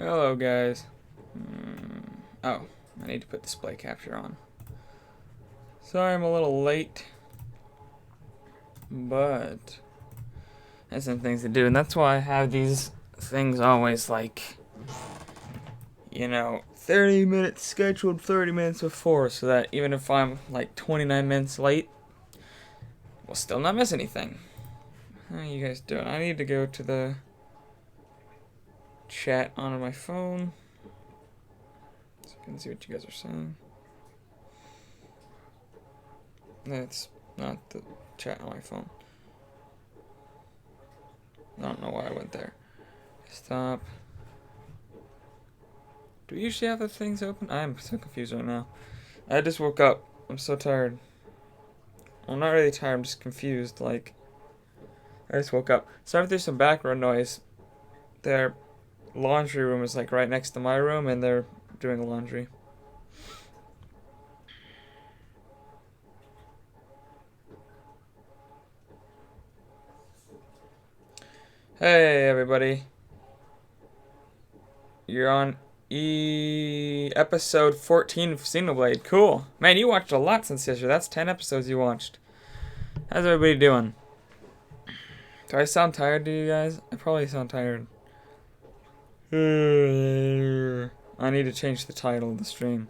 Hello, guys. Oh, I need to put display capture on. Sorry I'm a little late, but I have some things to do, and that's why I have these things always 30 minutes scheduled 30 minutes before, so that even if I'm like 29 minutes late, we'll still not miss anything. How are you guys doing? I need to go to the chat on my phone so I can see what you guys are saying. That's not the chat on my phone. I don't know why I went there. Stop. Do we usually have the things open? I'm so confused right now. I just woke up. I'm so tired. I'm not really tired, I'm just confused. I just woke up. Sorry if there's some background noise. Their laundry room is right next to my room, and they're doing laundry. Hey, everybody. You're on episode 14 of Xenoblade. Cool. Man, you watched a lot since yesterday. That's 10 episodes you watched. How's everybody doing? Do I sound tired to you guys? I probably sound tired. I need to change the title of the stream.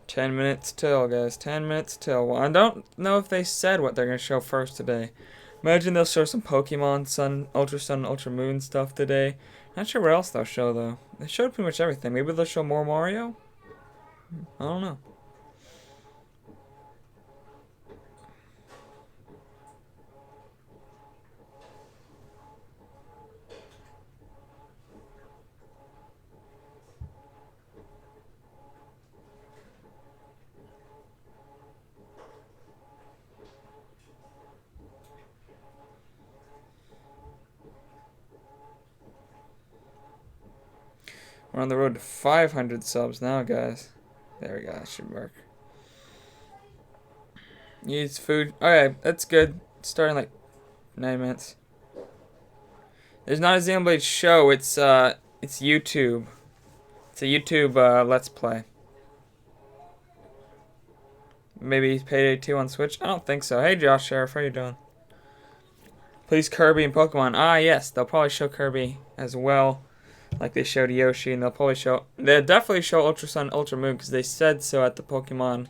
"10 minutes till, guys. 10 minutes till." Well, I don't know if they said what they're going to show first today. Imagine they'll show some Pokemon Sun, Ultra Moon stuff today. Not sure what else they'll show, though. They showed pretty much everything. Maybe they'll show more Mario? I don't know. We're on the road to 500 subs now, guys. There we go. That should work. Needs food. Okay, that's good. Starting 9 minutes. There's not a Xenoblade show. It's YouTube. It's a YouTube Let's Play. Maybe Payday 2 on Switch? I don't think so. Hey, Josh Sheriff, how you doing? Please, Kirby and Pokemon. Ah, yes, they'll probably show Kirby as well, like they showed Yoshi, and they'll definitely show Ultra Sun, Ultra Moon, because they said so at the Pokemon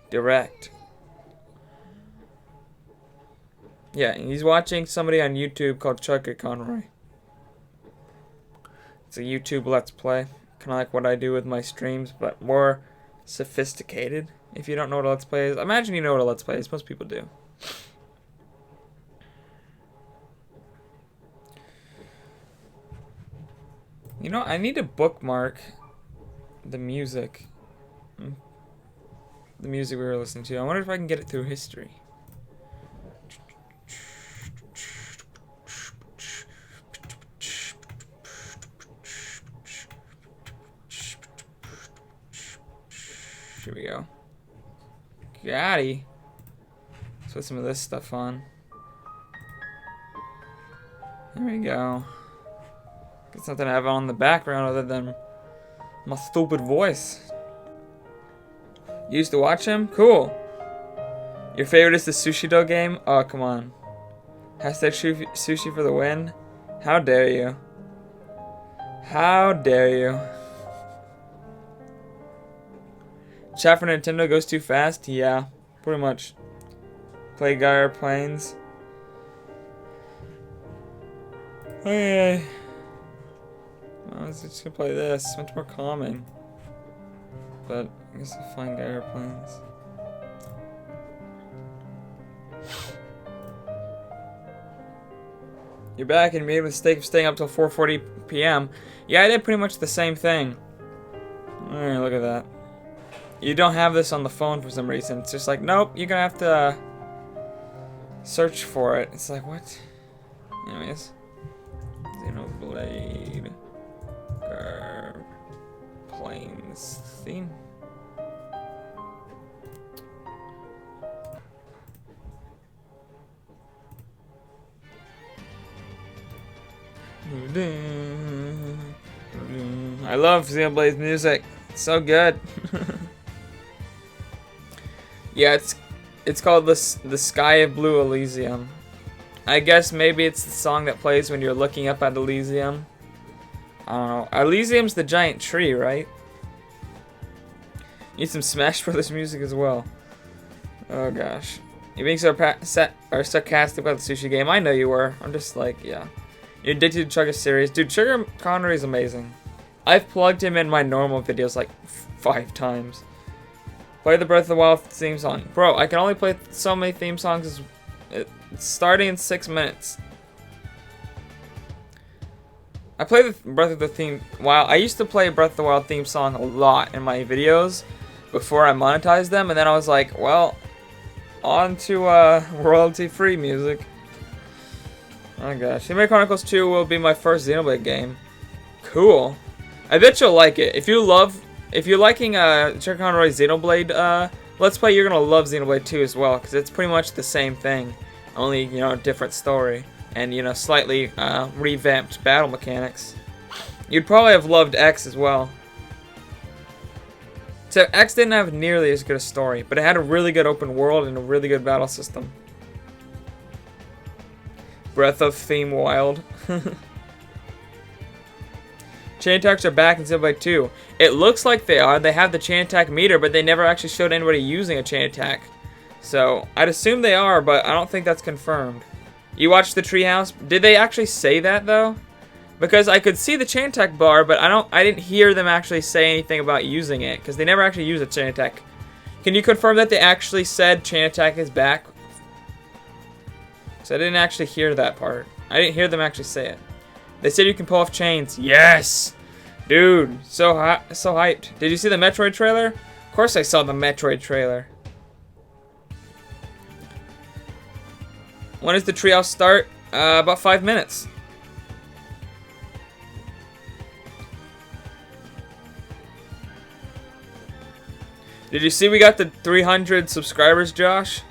Direct. Yeah, he's watching somebody on YouTube called Chuck Conroy. It's a YouTube Let's Play, kind of like what I do with my streams, but more sophisticated. If you don't know what a Let's Play is, imagine you know what a Let's Play is. Most people do. You know, I need to bookmark the music. The music we were listening to. I wonder if I can get it through history. Here we go. Gotti. Let's put some of this stuff on. There we go. Got something to have on in the background other than my stupid voice. You used to watch him? Cool. Your favorite is the Sushido game? Oh, come on. Hashtag sushi for the win? How dare you? How dare you? Chat for Nintendo goes too fast? Yeah, pretty much. Play Gyre Planes. Okay. I was just gonna play this. It's much more calming. But I guess I'll find Gyre Planes. You're back and made the mistake of staying up till 4:40 p.m. Yeah, I did pretty much the same thing. Alright, look at that. You don't have this on the phone for some reason. It's just like, nope, you're gonna have to search for it. It's like, what? Anyways. Xenoblade Planes theme. I love Xenoblade's music. It's so good. Yeah, it's called the Sky of Blue Elysium. I guess maybe it's the song that plays when you're looking up at Elysium. I don't know. Elysium's the giant tree, right? Need some Smash Brothers music as well. Oh gosh. You're being sarcastic about the sushi game. I know you were. I'm just like, yeah. You're addicted to Chugga series. Dude, Sugar Connery is amazing. I've plugged him in my normal videos like 5 times. Play the Breath of the Wild theme song. Bro, I can only play so many theme songs. It's starting in 6 minutes. I play the Breath of the Wild. I used to play Breath of the Wild theme song a lot in my videos before I monetized them, and then I was like, well, on to royalty-free music. Oh gosh, Xenoblade Chronicles 2 will be my first Xenoblade game. Cool. I bet you'll like it. If you're liking Sugar Conroy's Xenoblade Let's Play, you're gonna love Xenoblade 2 as well, because it's pretty much the same thing, only, you know, different story, and, you know, slightly revamped battle mechanics. You'd probably have loved X as well. So X didn't have nearly as good a story, but it had a really good open world and a really good battle system. Breath of Theme Wild. Chain attacks are back in Xenoblade 2. It looks like they are. They have the chain attack meter, but they never actually showed anybody using a chain attack. So I'd assume they are, but I don't think that's confirmed. You watched the treehouse? Did they actually say that though? Because I could see the chain attack bar, but I didn't hear them actually say anything about using it, because they never actually use a chain attack. Can you confirm that they actually said chain attack is back? So I didn't actually hear that part. I didn't hear them actually say it. They said you can pull off chains. Yes! Dude, so hyped. Did you see the Metroid trailer? Of course I saw the Metroid trailer. When does the treehouse start? About 5 minutes. Did you see we got the 300 subscribers, Josh?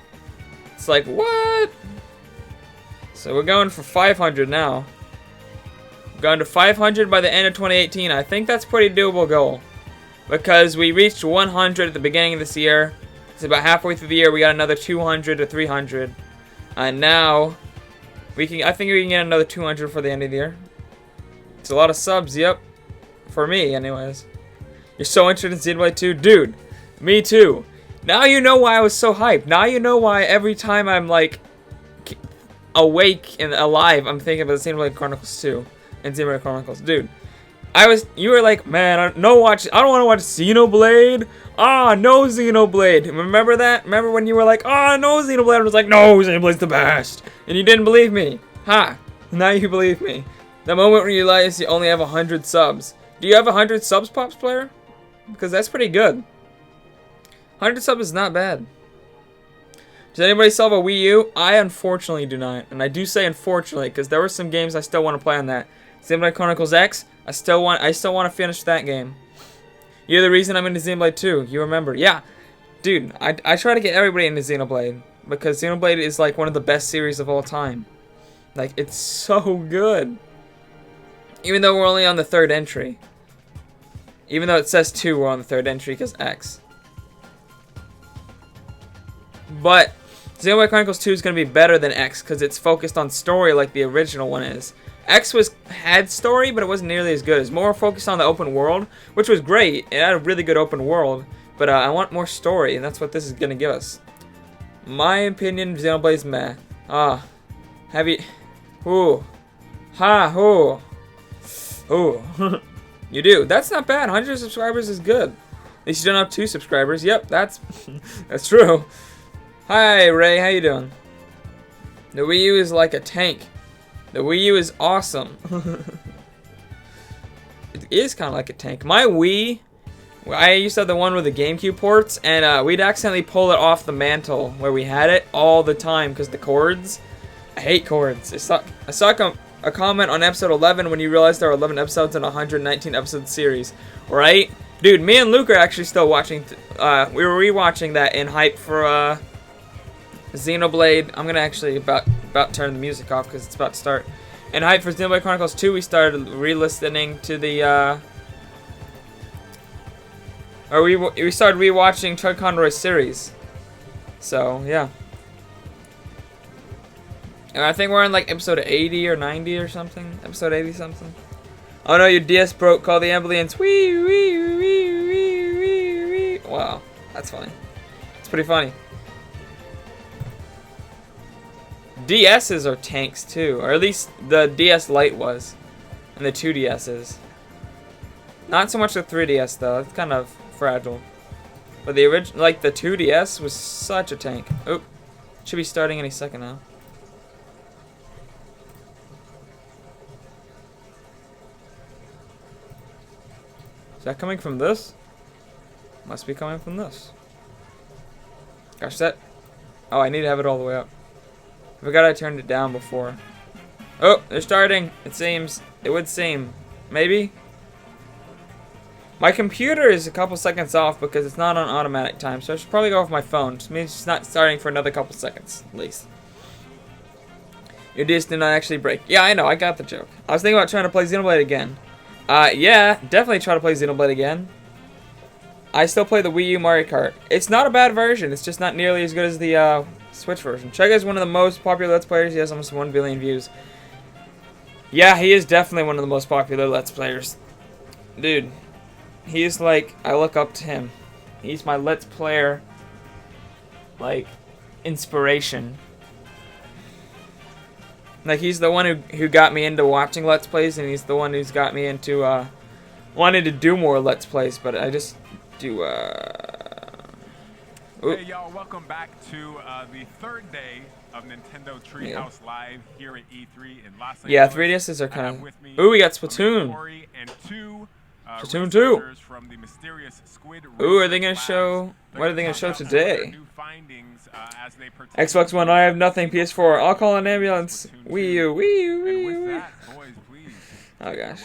It's like, what? So we're going for 500 now. We're going to 500 by the end of 2018. I think that's a pretty doable goal. Because we reached 100 at the beginning of this year. It's about halfway through the year. We got another 200 to 300. And now, I think we can get another 200 for the end of the year. It's a lot of subs, yep. For me, anyways. You're so interested in Xenoblade 2? Dude, me too. Now you know why I was so hyped. Now you know why every time I'm like awake and alive, I'm thinking about Xenoblade Chronicles 2 and Xenoblade Chronicles. Dude, you were like, man, I don't want to watch Xenoblade. Ah, no Xenoblade. Remember that? Remember when you were like, ah, no Xenoblade? I was like, no, Xenoblade's the best. And you didn't believe me. Ha. Now you believe me. The moment when you realize you only have 100 subs. Do you have 100 subs, Pops Player? Because that's pretty good. 100 subs is not bad. Does anybody still have a Wii U? I unfortunately do not. And I do say unfortunately, because there were some games I still want to play on that. Xenoblade Chronicles X, I still want to finish that game. You're the reason I'm into Xenoblade 2. You remember. Yeah. Dude, I try to get everybody into Xenoblade. Because Xenoblade is like one of the best series of all time. Like, it's so good. Even though we're only on the 3rd entry. Even though it says 2, we're on the 3rd entry because X. But Xenoblade Chronicles 2 is going to be better than X because it's focused on story like the original one is. X had story, but it wasn't nearly as good. It's more focused on the open world, which was great. It had a really good open world, but I want more story, and that's what this is going to give us. My opinion, Xenoblade's meh. Ah. Heavy. Ooh. Ha. Ooh. Ooh. You do. That's not bad. 100 subscribers is good. At least you don't have 2 subscribers. Yep, that's true. Hi, Ray. How you doing? The Wii U is like a tank. The Wii U is awesome. It is kind of like a tank. My Wii, I used to have the one with the GameCube ports, and we'd accidentally pull it off the mantle where we had it all the time because the cords. I hate cords. I saw a comment on episode 11 when you realized there are 11 episodes in a 119 episode series, right? Dude, me and Luke are actually still watching. We were rewatching that in hype for Xenoblade. I'm gonna actually about turn the music off because it's about to start. And hype for Xenoblade Chronicles 2, we started re-listening to the, or we started re-watching Chud Conroy's series. So, yeah. And I think we're on like episode 80 or 90 or something. Episode 80 something. Oh no, your DS broke. Call the ambulance. Wee, wee, wee, wee, wee, wee. Wow, that's funny. It's pretty funny. DSs are tanks too, or at least the DS Lite was, and the 2DSs. Not so much the 3DS though. It's kind of fragile. But the original, like the 2DS, was such a tank. Oop, should be starting any second now. Is that coming from this? Must be coming from this. Gosh, that... Oh, I need to have it all the way up. I forgot I turned it down before. Oh, they're starting. It seems. It would seem. Maybe? My computer is a couple seconds off because it's not on automatic time, so I should probably go off my phone. Which means it's not starting for another couple seconds, at least. Your disc did not actually break. Yeah, I know. I got the joke. I was thinking about trying to play Xenoblade again. Yeah, definitely try to play Xenoblade again. I still play the Wii U Mario Kart. It's not a bad version, it's just not nearly as good as the Switch version. Chugga is one of the most popular Let's Players. He has almost 1 billion views. Yeah, he is definitely one of the most popular Let's Players. Dude, he's like, I look up to him. He's my Let's Player, like, inspiration. Like, he's the one who got me into watching Let's Plays, and he's the one who's got me into, wanting to do more Let's Plays, but I just do, Hey, y'all, welcome back to, the third day of Nintendo Treehouse Live here at E3 in Los Angeles. Yeah, 3DSs are kind of... Ooh, we got Splatoon. Splatoon 2. From the mysterious Squid Ooh, are they going to show... What are they going to show today? Xbox One, I have nothing. PS4, I'll call an ambulance. Wii U, Wii U, Wii U, Wii U. Oh gosh.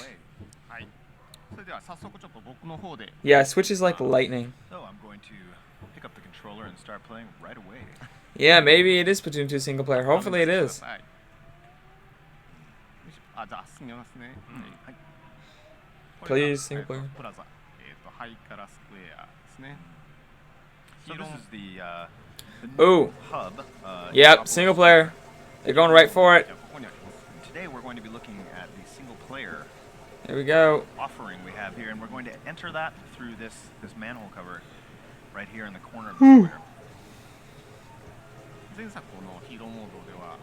Yeah, Switch is like lightning. So I'm going to pick up the controller and start playing right away. Yeah, maybe it is Splatoon 2 single player. Hopefully it is. Please, single player. So this is the Ooh. hub. Yep, single player. They're going right for it. Today we're going to be looking at the single player There we go. offering we have here, and we're going to enter that through this manhole cover right here in the corner of the square. 前作のヒーローモードでは、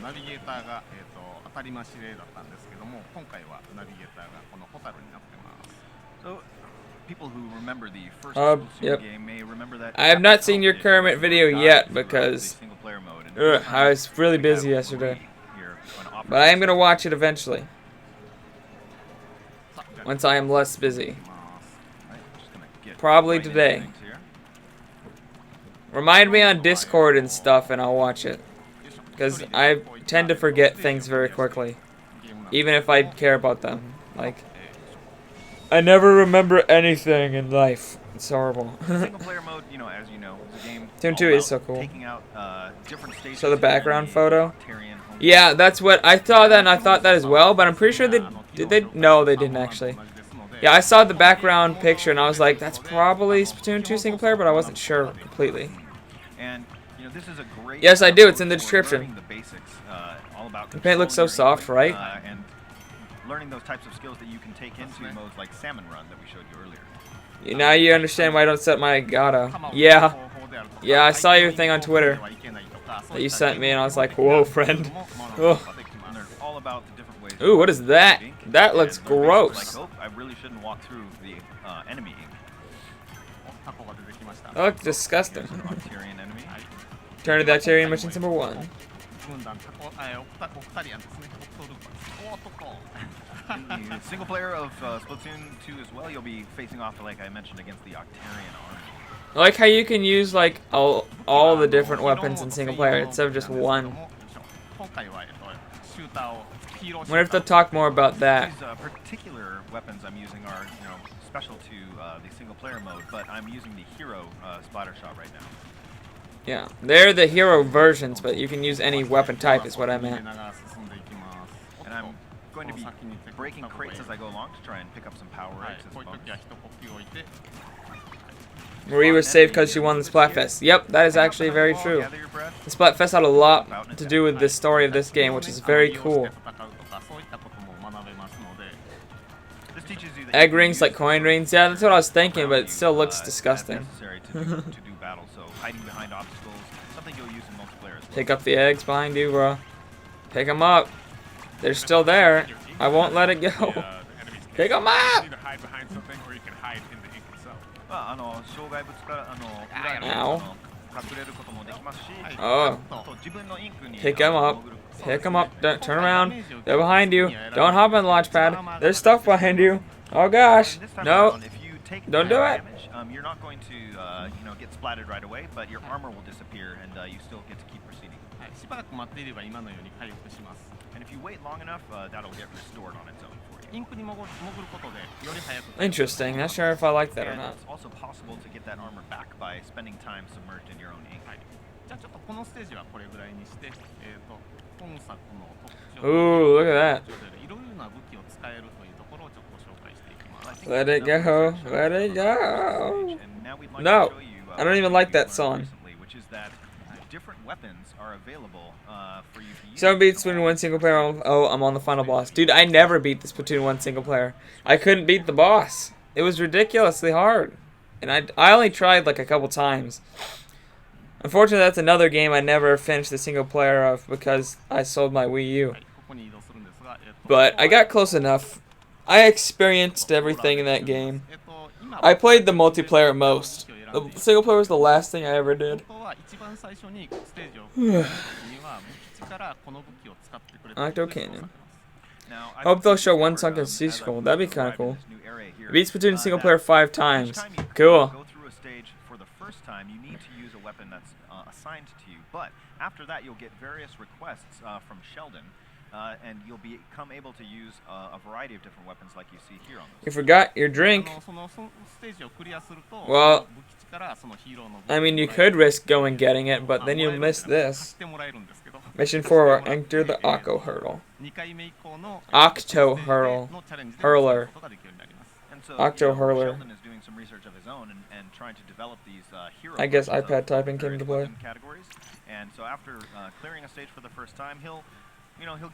ナビゲーターが、当たり前指令だったんですけども、今回はナビゲーターがこのホタルになってます。 So, people who remember the first Yep. game may remember that. I have not seen your Kermit video yet because single player mode, and I was really busy yesterday. But I am going to watch it eventually. Once I am less busy. Probably today. Remind me on Discord and stuff and I'll watch it. Because I tend to forget things very quickly. Even if I care about them. Like, I never remember anything in life. It's horrible. Single player mode, you know, as you know, is a game. Toon 2 is so cool. Taking out, different stages So the background in photo? Octarian home. Yeah, that's what I thought that, and I thought that as well, but I'm pretty sure they did. They no, they didn't actually. Yeah, I saw the background picture and I was like, that's probably Splatoon 2 single player, but I wasn't sure completely. And you know, this is a great. Yes, I do. It's in the for description. learning the basics, all about The paint looks so controlling your soft, input, right? and learning those types of skills that you can take into modes like Salmon Run that we showed you earlier. Now you understand why I don't set my Gata. Yeah. Yeah, I saw your thing on Twitter that you sent me, and I was like, whoa, friend. Oh. And they're all about the different ways. Ooh, what is that? That looks And they're basically gross. Like, oh, I really shouldn't walk through the enemy ink. That looks disgusting. Here's an Octarian enemy. Turn to the Octarian mission number 1. 軍団タコお二人やんですね。お男。 In the single player of Splatoon 2 as well, you'll be facing off, like I mentioned, against the Octarian army. I like how you can use like all the different weapons in single player instead of just one. 今回はシューターをヒーローシュ Wonder ー if タ they'll ー。 talk more about that. These particular weapons I'm using are, you know, special to the single player mode, but I'm using the hero spotter shot right now. Yeah, they're the hero versions, but you can use any weapon type is what I meant. 入れながら進んでいきます。And going to be 先に手を breaking 打った方がいい crates as I go along to try and pick up some power はい eggs as こういう bonus. 時は一呼吸置いて Marie was saved because she won the Splatfest. Yep, that is actually very true. Gather your breath. The Splatfest had a lot to do with the story of this game, which is very 利用して cool. 戦うとかそういったことも学べますので This teaches you that Egg you can rings use like coin rings. Yeah, that's what I was thinking, but it still you, looks as disgusting. necessary to do battle. So hiding behind obstacles, something you'll use in multiplayer as well. Pick up the eggs behind you, bro. Pick them up. They're still there. I won't let it The, go. the enemies can Pick 'em up! either hide behind something or you can hide in the ink itself. まあ障害物から裏に Ow. 隠れることもできますし、 Oh. あと自分のインクに Pick 'em up. 潜る Pick them up. Don't turn around. They're behind you. Don't hop on the launch pad. There's stuff behind you. Oh gosh. And this time No. around, if you take Don't do it. damage, you're not going to get splatted right away, but your armor will disappear and you still get to keep proceeding. はいしばらく待っていれば今のように回復します And if you wait long enough, that'll get restored on its own for you. インクに潜ることでより早く Interesting. Not sure if I like that or And not. it's also possible to get that armor back by spending time submerged in your own ink. じゃあちょっとこのステージはこれぐらいにして本作の特徴 Ooh, look at that. いろいろな武器を使えるというところをちょっと紹介していきます Let it go. Let it go. And now we'd like No, to show you, I don't even like that what we song. learned recently, which is that different weapons are available for you to use. 7 beats Splatoon 1 single player. Oh, I'm on the final boss. Dude, I never beat the Splatoon 1 single player. I couldn't beat the boss. It was ridiculously hard. And I only tried like a couple times. Unfortunately, that's another game I never finished the single player of because I sold my Wii U. ここに移動するんですが But I got close enough. I experienced everything in that game. I played the multiplayer most. The single player was the last thing I ever did. 本当は一番最初にステージを踏む時には武器からこの武器を使ってくれた Octo Canyon. Now, I hope they'll show one before, sunken as sea I skull. That'd be arrived kinda in cool. this new area here, Beat Splatoon single that player 5 each times. time you Cool. go through a stage for the first time, you need to use a weapon that's assigned to you. But after that, you'll get various requests from Sheldon, and you'll become able to use a variety of different weapons like you see here on You this. forgot your drink. そのステージをクリアすると Well, 武器からそのヒーローの武器 I mean, you could risk going getting it, but then you'll miss 買っ this. てもらえるんですけど Mission 4, enter the Octo Hurdle. 2回目以降の Octo Hurl. のチャレンジで Hurler. 使うことができるようになります And so, Octo Hurler. Sheldon is doing some research of his own and trying to develop these hero I guess versions iPad of typing came various into play. weapon categories. And so after clearing a stage for the first time, he'll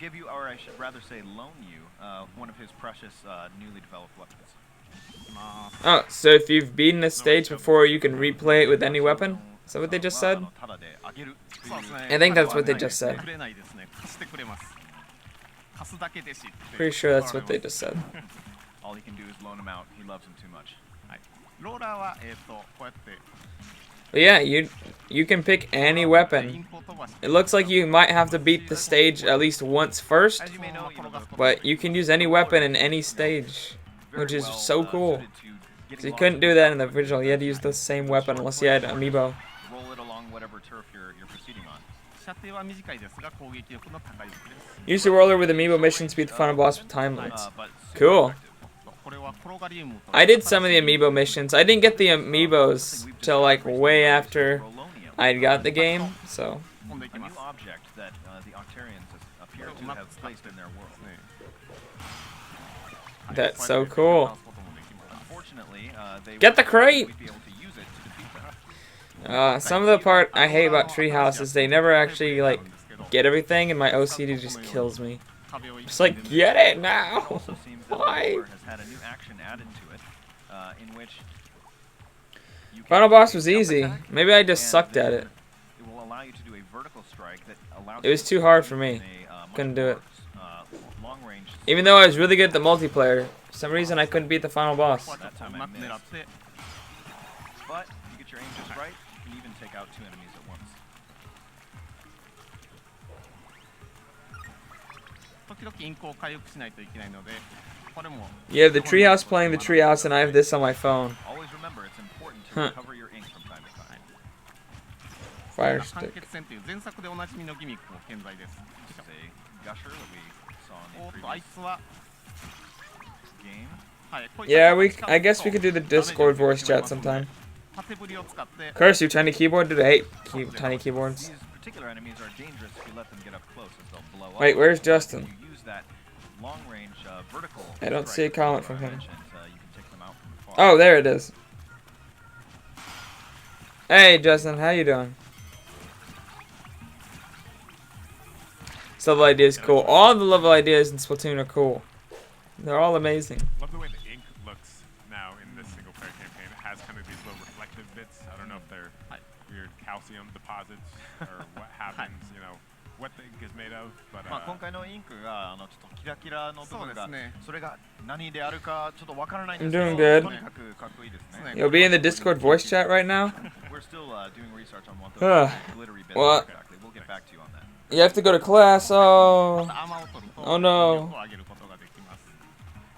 give you, or I should rather say, loan you one of his precious newly developed weapons. まあ Oh, so if you've beaten this stage before, you can replay it with any weapon? Is that what they just said? タダであげるというそうですね I think that's what they just said. くれないですね貸してくれます貸すだけですって Pretty sure that's what they just said. All he can do is loan him out. He loves him too much. はいローラーはこうやって But yeah, you can pick any イ weapon. ンクを飛ばして It looks like you might have to beat the stage at least once first, As you may know, but you can use any weapon in any stage, very which is well, so cool. suited to getting So you lost couldn't in do the that in the game. original. You had to use the same weapon unless you had amiibo. Roll it along whatever turf you're proceeding on. 射程は短いですが攻撃力の高い武器です Use the roller with amiibo missions to beat the final boss with time limits. But Cool. super effective. これはプロガリウムと I did some of the amiibo missions. I didn't get the amiibos till like way after Rolonium, I got the game, so 飛んでい a き new ます object that the Octarians appear to have placed in their world. ね that's so cool. Unfortunately, they Get the won't crate! be able to use it to defeat them. Some of the part I hate about Treehouse is they never actually like get everything, and my OCD just kills me. 壁を Just like get it It now. also seems that Why? the lore has had a new action added to it, in which you can Final boss was jump easy. attack, Maybe I just and sucked at then it. It will allow you to do a vertical strike that allows It was you too to hard for use me. a, much Couldn't do it. more, long-range Even though I was really good at the multiplayer, for some reason I couldn't beat the final boss. ここはちょっとうまく狙って But if you get your aim just right, you can even take out 2 enemies at once. 時々インクを回復しないといけないのでこれも You have the treehouse playing the treehouse, and I have this on my phone. Always remember, it's important to Huh. recover your ink from time to time. Fire 完 stick. 結戦という前作でおなじみのギミックも健在です This is a gusher that we saw お in っ the とあい previous つは game. はいこういった Yeah, 使う I guess we と could do the ダメージを Discord 受け voice てしまい chat ますので sometime. 縦振りを使って Curse you, tiny keyboard. Dude, I hate tiny keyboards. These particular enemies are dangerous if you let them get up close, as they'll blow up. Wait, where's If Justin? you use that long-range vertical. I don't see a strike, comment as from I him. mentioned, you can take them out from afar. Oh, there it is. Hey, Justin, how you doing? This level idea is cool. All the level ideas in Splatoon are cool. They're all amazing. Love the way the ink looks now in this single player campaign. It has kind of these little reflective bits. I don't know if they're weird calcium deposits or what happens, you know, what the ink is made of. But 今回のインクがちょっとキラキラの部分がそうですね。それが何であるかちょっとわからないん I'm ですけど doing good. とにかくかっこいいですね。 You'll be in the Discord voice chat right now? We're still doing research on what Ugh. those glittery bits What? are exactly. We'll get back to you on that. You have to go to class. Oh. アーマーを取ると Oh no. 力を上げることができます。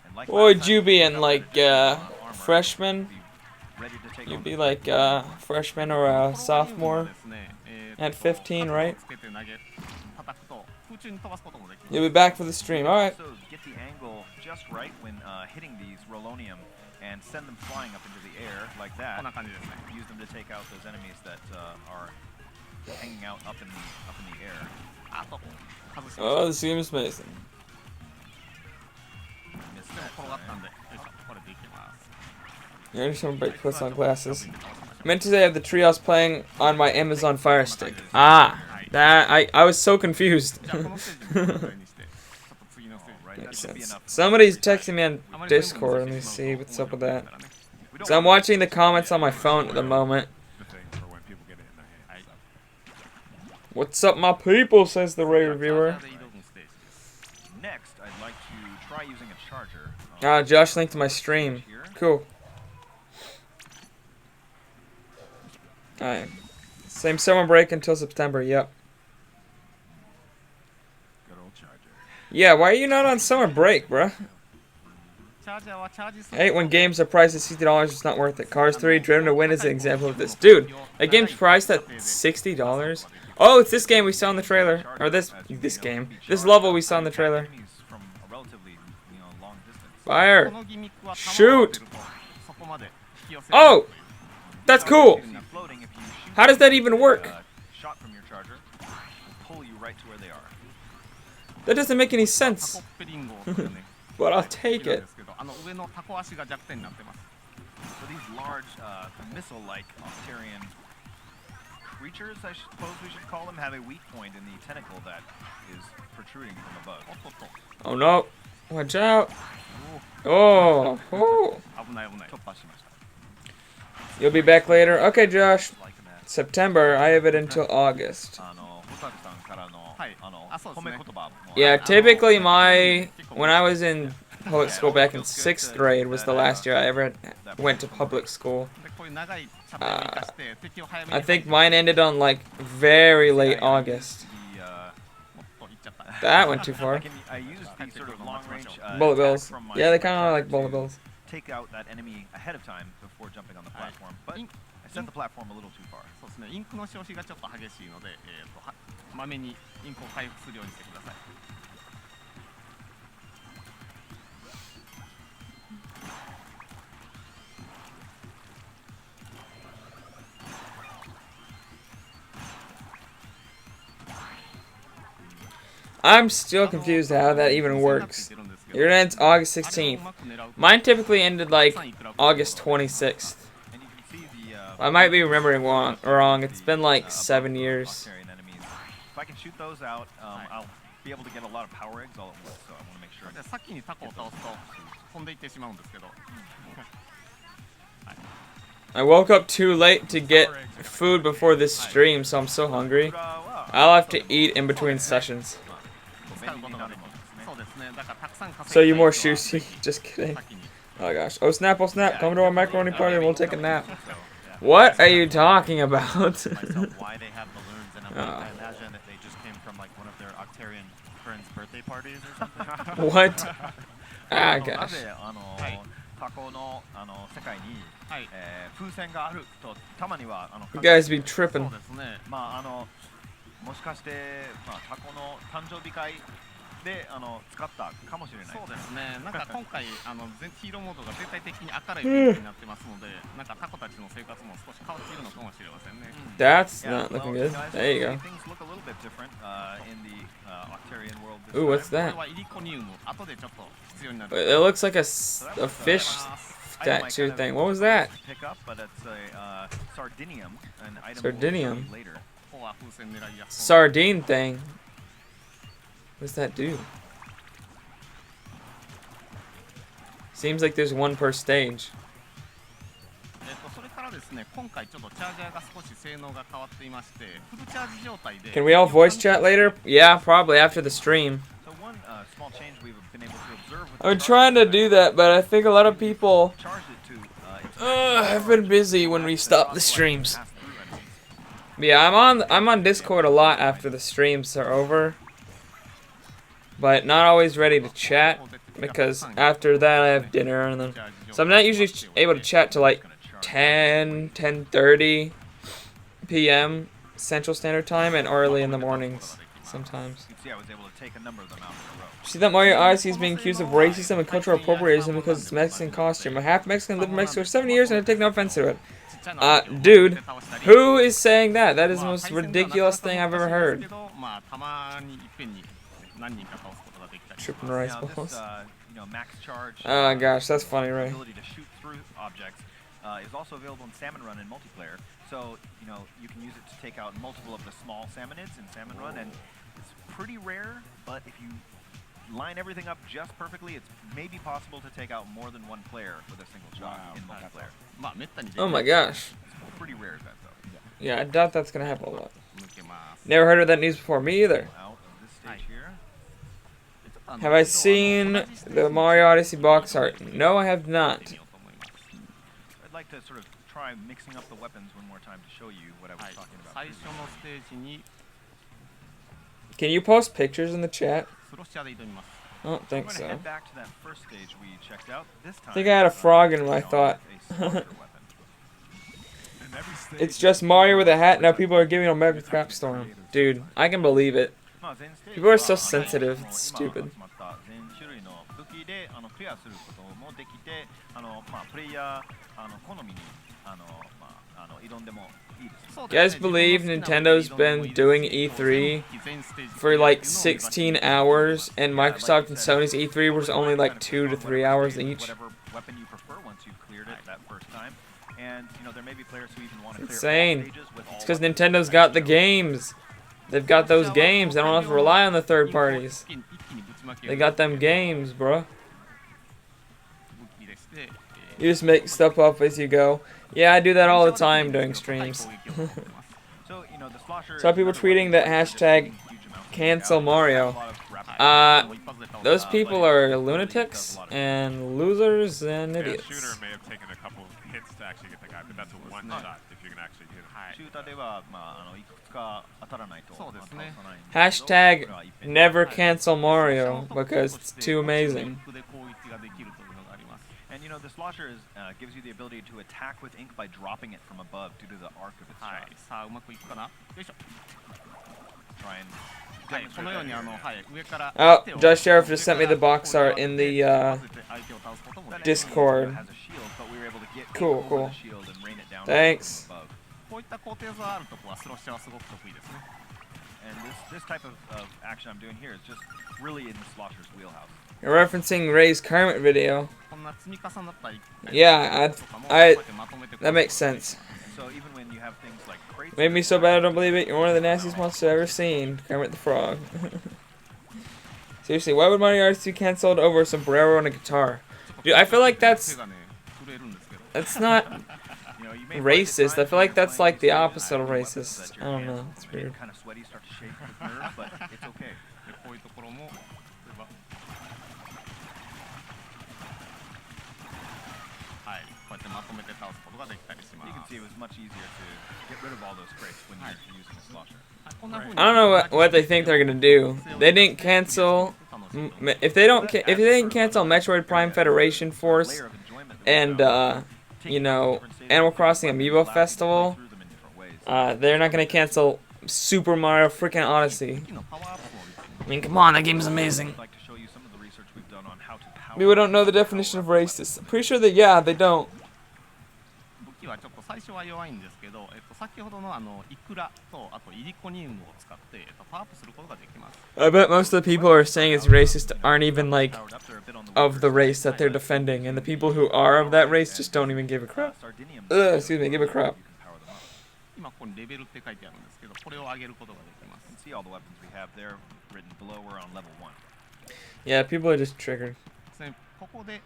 And like What would last time, you be we in, covered like, armor. freshman? Be ready to take You'd on be the like freshman or a sophomore? At 15, right? You'll be back for the stream. Alright. So get the angle just right when hitting these Rolonium and send them flying up into the air like こ that. んな感じですね。 Use them to take out those enemies that are hanging out up in the air. あと外しまし Oh, た。 this game is amazing. Missed でも that 転がったん time. で、よいしょ、これでいきます。 You understand break puts on glasses. Meant to say I have the Treehouse playing on my Amazon Fire Stick. Ah, that I was so confused. じゃあこのステージにこれにして、ちょっと次のステージ Right, that Makes should be sense. enough. Somebody's texting me on あまりそういうもの Discord. に Let さ me せて see しまう what's と up with 面 that. 白いからね。 We don't So I'm want watching the comments on my phone at the moment. the thing for when people get it in their hands. So. What's up, my people? Says the Ray チャー reviewer. ジャーで移動のステージです。 Next, I'd like to try using a charger. Ah, Josh linked to my stream. Here. Cool. Alright. Same summer break until September. Yep. Good old charger. Yeah, why are you not on summer break, bruh? チャージャーはチャージす I hate when games are priced at $60. It's not worth it. Cars 3, Driven to Win is an example of this. Dude, that game's priced at $60? Oh, it's this game we saw in the trailer. Or this game. This level we saw in the trailer. Enemies from a relatively, long distance. こ Fire. のギミックは弾を Shoot. 当てるとそこまで引き寄せる Oh! That's cool! Floating, if you shoot How does that even work? shot from your charger, will pull you right to where they are. That doesn't make any タ sense. コッペリンゴとかね But I'll 好き take なん it. ですけど、上のタコ足が弱点になってます。 So these large missile-like Octarian creatures, I suppose we should call them, have a weak point in the tentacle that is protruding from above. おっとっと Oh no. Watch out. Oh. Oh. 危ない危ない。 You'll be back later? Okay, Josh. Like that. September. I have it until August. ホタルさんからのはい。あ、そうですね。褒め言葉も Yeah, typically when I was in public school back in 6th grade was the last year I ever went to public school. でこういう長いチャンネルを生かして敵を早めに I think mine ended on like very late August. The, もっと行っちゃった。 That went too far. I used these sort of long-range Bullet attack bills. from my Yeah, they kind of like charger bullet to bills. Take out that enemy ahead of time before jumping on the platform, but I set the platform a little too far. そうですね。インクの消費がちょっと激しいので、まめにインクを回復するようにしてください。 I'm still confused how that even works. Your ends August 16th. Mine typically ended like August 26th. And you can see the I might be remembering wrong. It's been like 7 years. Octarian enemies. If I can shoot those out, I'll be able to get a lot of power eggs all at once, so I want to make sure. で先にタコを倒すと飛んでいってしまうんですけど、 I woke up too late to get food before this stream, so I'm so hungry. I'll have to eat in between sessions. 使うことができますね。そうですね。だからたくさん稼 So ぎ you たい more 人は sushi? Just kidding. 先に Oh gosh. Oh snap, oh snap. Come to our macaroni party and we'll take a nap. What are you talking about? Myself why they have balloons, and I'm like, Oh. I imagine that they just came from like one of their Octarian friends' birthday parties or something. What? Ah な gosh. ぜはいタコの世界に、はい。風船があるとたまには考 You え guys be そう tripping. ですね。まあもしかして、タコの誕生日会で使ったかもしれない。そうですね。なんか今回ヒーローモードが全体的に明るい雰囲気になってますので、なんかタコたちの生活も少し変わっているのかもしれませんね。That's Yeah, not looking well, good. guys, There you go. things look a little bit different in the Octarian world this Ooh, what's time. これ that? はイリコニウム。後でちょっと必要になる。 It looks like a fish Item I statue kind of thing. What was that? Pick up, but it's a sardinium, an item Sardinium. we'll see later. ここは風船狙いやすい。 Sardine thing. What does that do? Seems like there's one per stage. それからですね、今回ちょっとチャージャーが少し性能が変わっていまして、フルチャージ状態で。 Can we all voice chat later? Yeah, probably after the stream. So one small change we've been able to observe with I'm the trying to charge do that, but I think a lot of people charged it to its maximum have been busy when we stop the streams. Yeah, I'm on Discord a lot after the streams are over, but not always ready to chat because after that I have dinner and then so I'm not usually able to chat till like 10:30 p.m. Central Standard Time and early in the mornings sometimes. You can see I was able to take a number of them out in a row. See that Mario Odyssey is being accused of racism and cultural appropriation because it's Mexican costume. A half Mexican lived in Mexico for 7 years and I take no offense to it. Dude, who is saying that? That is the most ridiculous thing I've ever heard. まあたまにいっぺんに何人か倒すことができたり。 Tripping rice Now, this, balls. max charge. Oh gosh, that's funny, Ray. Ability to shoot through objects is also available in Salmon Run and multiplayer. So you can use it to take out multiple of the small salmonids in Salmon Run, and it's pretty rare. But if you line everything up just perfectly, it's maybe possible to take out more than one player with a single shot in multiplayer. まあめったにできない。 Oh my gosh. It's pretty rare that though. Yeah, I doubt that's gonna happen a lot. 抜けます。 Never heard of that news before. Me either. Out of this stage here. Have I seen the Mario Odyssey box art? No, I have not. I'd like to sort of try mixing up the weapons one more time to show you what I was はい talking about. 最初のステージに Can you post pictures in the chat? スロッシャーで挑みます。 I don't I'm think going to so. head back to that first stage we checked out. This time, think I had a frog in my it's thought. a slasher weapon. And every stage It's just Mario with a hat. Now people are giving him Mega Crap Storm. Dude, I can believe it. People are so sensitive. It's stupid. 全種類の武器でクリアすることもできて、プレイヤー好みに挑んでもいいです。 You guys believe Nintendo's been doing E3 for like 16 hours and Microsoft and Sony's E3 was only like 2 to 3 hours each? Whatever weapon you prefer once you've cleared it that first time. And there may be players who even want to clear all Insane. stages with all It's because weapons. Nintendo's got the games. They've got those games. They don't have to rely on the third parties. They got them games, bro. You just make stuff up as you go. Yeah, I do that all the time during streams. So, the slosher Saw people tweeting that hashtag cancel Mario. Those people are lunatics and losers and yeah, idiots. shooter may have taken a couple hits to actually get the guy, but that's a one shot if you can actually hit him. シューターではいくつか当たらないとそうですね。倒さないんですけど Hashtag これはいっぺんに never cancel Mario because it's too amazing. で攻撃ができるというのがあります。 And the slosher gives you the ability to attack with ink by dropping it from above due to the arc of its はい shot.、さあうまくいくかな。よいしょ。 Try and はい、このように上から Oh, 手を Josh Sheriff just sent me the box art in the 混ぜて相手を倒すこともできます Discord. has a shield, but we were able to get Cool, over cool. the shield and rain it down Thanks. from above. こういった工程図があるとこはスロッシャーはすごく得意ですね。 And this type of action I'm doing here is just really in the slosher's wheelhouse. You're referencing Ray's Kermit video. こんな積み重なったり Yeah, とかも I こうやってまとめて that makes sense. And so even when you have things like crates, Made me so bad I don't believe it. You're one of the nastiest monsters I've ever seen. Kermit the Frog. Seriously, why would Mario Odyssey be cancelled over a sombrero and a guitar? Dude, I feel like 手 that's がね震えるんですけど。 that's not you may find racist. at I feel like times that's when like the you're playing opposite of weapons racist. that I your don't know. hands It's get weird. kind of sweaty, start to shake with nerves, but it's okay. でこういうところも例えばはいこうやってまとめて倒すことができたりしま You can す。 see it was much easier to get rid of all those crates when you're using a slosher. こんな風に I don't know what they think they're gonna do. They didn't cancel. If they didn't cancel Metroid Prime Federation Force Layer of enjoyment that we and found. you know Animal Crossing Amiibo Festival, they're not gonna cancel Super Mario freaking Odyssey. 武器のパワーアップをですね I mean, come on, that game's amazing. I'd like to show you some of the research we've done on how to power People don't know the definition of racist. I'm pretty sure that, yeah, they don't. 武器はちょっと最初は弱いんですけど、先ほどのイクラとあとイリコニウムを使って、パワーアップすることができます。 I bet most of the people who are saying it's racist aren't even, like, powered up. They're a bit on the of the weaker race side. that they're defending. And the people who are of that race just don't even give a crap. Sardinium. Excuse me, give a crap. You can power them up. 今ここにレベルって書いてあるんですけど、これを上げることができます。 You can see all the weapons we have there written below. We're on level 1. Yeah, people are just triggered. ですね、ここで、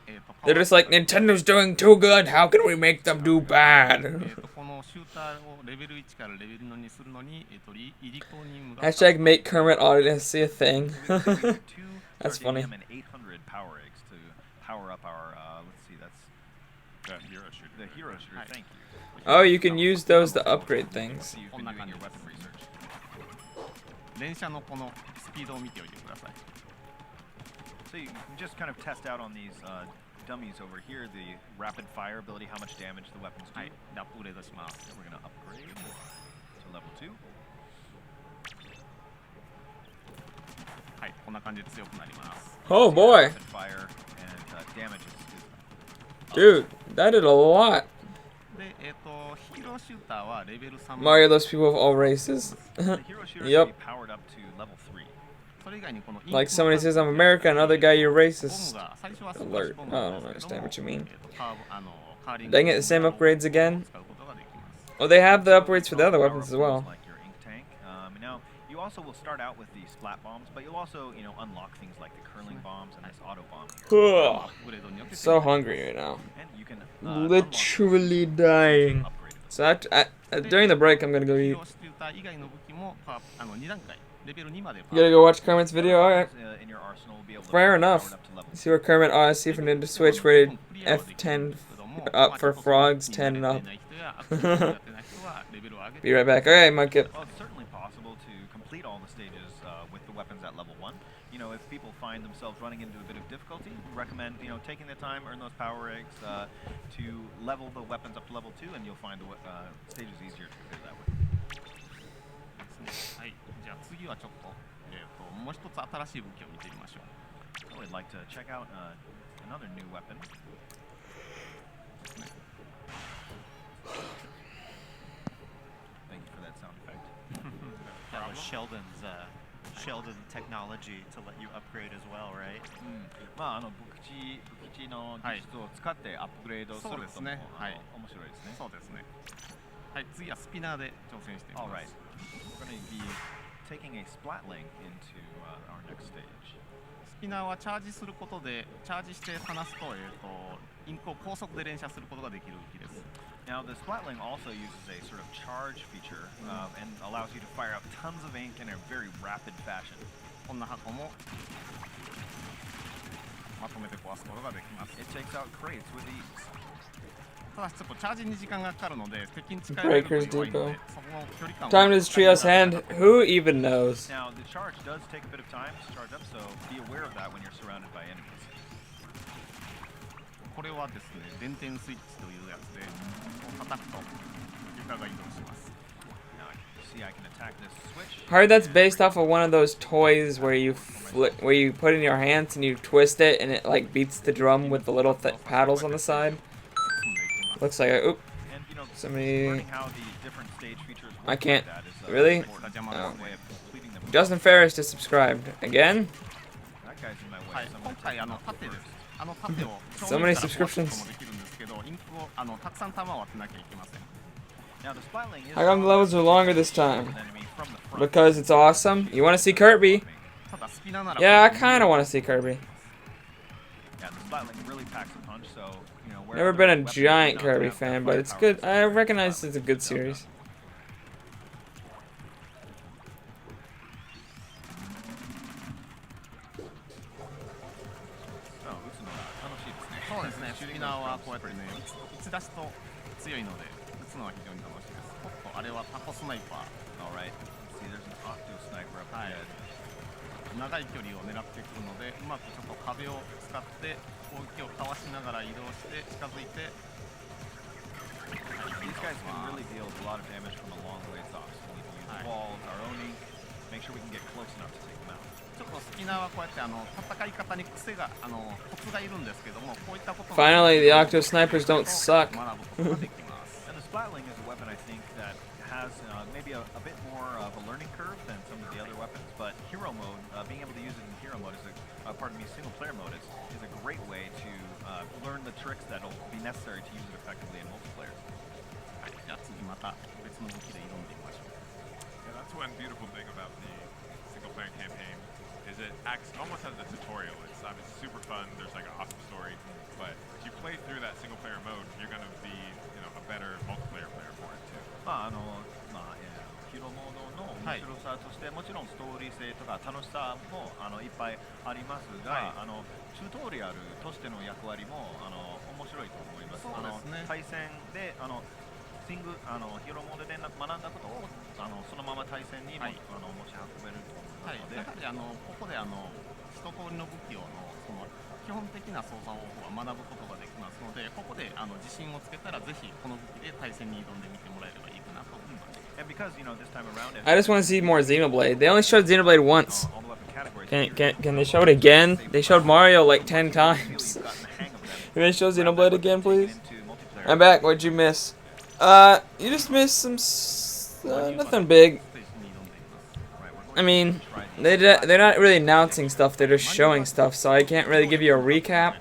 They're just like, Nintendo's doing too good. How can we make them do bad? このシューターをレベル1からレベル2にするのに、イリコニウムが Hashtag make Kermit Odyssey a thing. Two That's funny. Sardinium and 800 power eggs to power up our, let's see, that's The hero shooter. the hero shooter. Thank you. Oh, you can use those to upgrade things. So you've been doing your weapon research. 連射のこのスピードを見ておいてください。 So you can just kind of test out on these dummies over here the rapid fire ability, how much damage the weapons do. はい、でアップグレードします。 We're gonna upgrade to level 2. はい、こんな感じで強くなります。 Oh boy. Rapid fire and damage is Dude, that did a lot. で、ヒーローシューターはレベル3 Mario loves people of all races. the hero shooter Yep. can be powered up to level 3. それ以外にこの Like somebody says I'm American, another guy you're ボム racist. が最初は Alert. ボム I なん don't ですけど understand も what you mean. カーリング Dang it, the same upgrades again? 使うことができます。 Oh, they have the upgrades for the other Power weapons as up well. weapons Like your ink tank. Now you also will start out with the splat bombs, but you'll also, unlock things like the curling bombs and this auto bomb here. Ugh. アップグレードによって So hungry right now. And you can Literally dying. upgrade it. So during the break, I'm gonna go ヒ eat. ーローシューター以外の武器も2段階レベル2まで You gotta go watch Kermit's video? Alright. In your arsenal will be able to Fair be powered enough. up to level See where Kermit Odyssey for Nintendo Switch rated F10 up for frogs 10 and up. Be right back. Alright, Monkey. Well, it's certainly possible to complete all the stages with the weapons at level 1. If people find themselves running into a bit of difficulty, we recommend, taking the time, earn those power eggs to level the weapons up to level 2, and you'll find the stages easier to complete that way. はい、じゃあ次はちょっと、もう一つ新しい武器を見てみましょう。 I would like to check out another new weapon. Thank you for that sound effect. That was Sheldon technology to let you upgrade as well, right? まあ武器の技術を使ってアップグレードするそうですね。とはい。面白いですね。そうですね。はい、次はスピナーで挑戦してみます。 Alright. We're going to be taking a splatling into our next stage. スピナーはチャージすることで、チャージして離すと、インクを高速で連射することができる武器です。 Now, the splatling also uses a sort of charge feature and allows you to fire out tons of ink in a very rapid fashion. こんな箱もまとめて壊すことができます。 It takes out crates with ease. ただしちょっとチャージに時間がかかるので、敵に近い弱いので、 Breakers その Depot. 距離感を Time to this trio's hand. Who even knows? Now, the charge does take a bit of time to charge up, so be aware of that when you're surrounded by enemies. これはですね、電点スイッチというやつで、叩くと床が移動します。 Now, you see I can attack this switch. Heard that's based off of one of those toys where you where you put in your hands and you twist it and it like beats the drum with the little paddles on the side. 進んでいきます。 Looks like And, somebody. learning how the different stage features work I can't. like that is, Really? important Oh. way of completing them. Justin Ferris just subscribed again. That guy's in my way. はい、 so I'm 今 gonna 回 take him out. 盾です。盾を So many subscriptions. もできるんですけど、インクをたくさん弾を当てなきゃいけません。 Now, the splatling is How come the levels are longer this time? an enemy from the front. Because it's awesome. You want to see Kirby? ただスピナーなら Yeah, I kind of want to see Kirby. Yeah, the splatling really packs a punch, so, where Never other been a weapons giant do not Kirby have that fan, but it's firepower, good. I recognize it's a good series. Oh, 撃つのが楽しいですね。そうですね、スピナーはこうやってね、打ち出すと強いので、打つのは非常に楽しいです。おっと、あれはタコスナイパー。 Alright, see there's an octo sniper up はい ahead. 長い距離を狙ってくるので、うまくちょっと壁を使って攻撃をかわしながら移動して近づいて、 These guys can really deal a lot of damage from a long ways off, so we can use Hi. walls, our own ink, make sure we can get close enough to take them out. ちょっとスキナーはこうやって戦い方に癖がコツがいるんですけども、こういったことを Finally, the Octo Snipers don't suck. 学ぶことができます。 And the Splatling is a weapon I think that has maybe a bit more of a learning curve than some of the other weapons, but hero mode, being able to use it in hero mode is single player mode is a great way to learn the tricks that'll be necessary to use it effectively in multiplayer. じゃあ次また別の武器で挑んでみましょう。 Yeah, that's one beautiful thing about the single player campaign is it acts almost as a tutorial. It's obviously super fun. There's like an awesome story, but if you play through that single player mode, you're gonna be, a better multiplayer player for it too. ヒロモードの面白さとして、もちろんストーリー性とか楽しさもいっぱいありますが、チュートリアルとしての役割も面白いと思います。そうですね。対戦でヒロモードで学んだことをそのまま対戦にも、持ち運べると思うので、やはりここで一通りの武器をその基本的な操作方法は学ぶことができますので、ここで自信をつけたらぜひこの武器で対戦に挑んでみてもらえればいいかなと思います。And because this time around, I just want to see more Xenoblade. They only showed Xenoblade once. all the weapon categories, Can they show it again? They showed Mario like 10 times. we've gotten the hang of them. Can they show Xenoblade again, please? Into multiplayer. I'm back. What'd you miss? You just missed some nothing big. I mean, they're not really announcing stuff. They're just showing stuff, so I can't really give you a recap.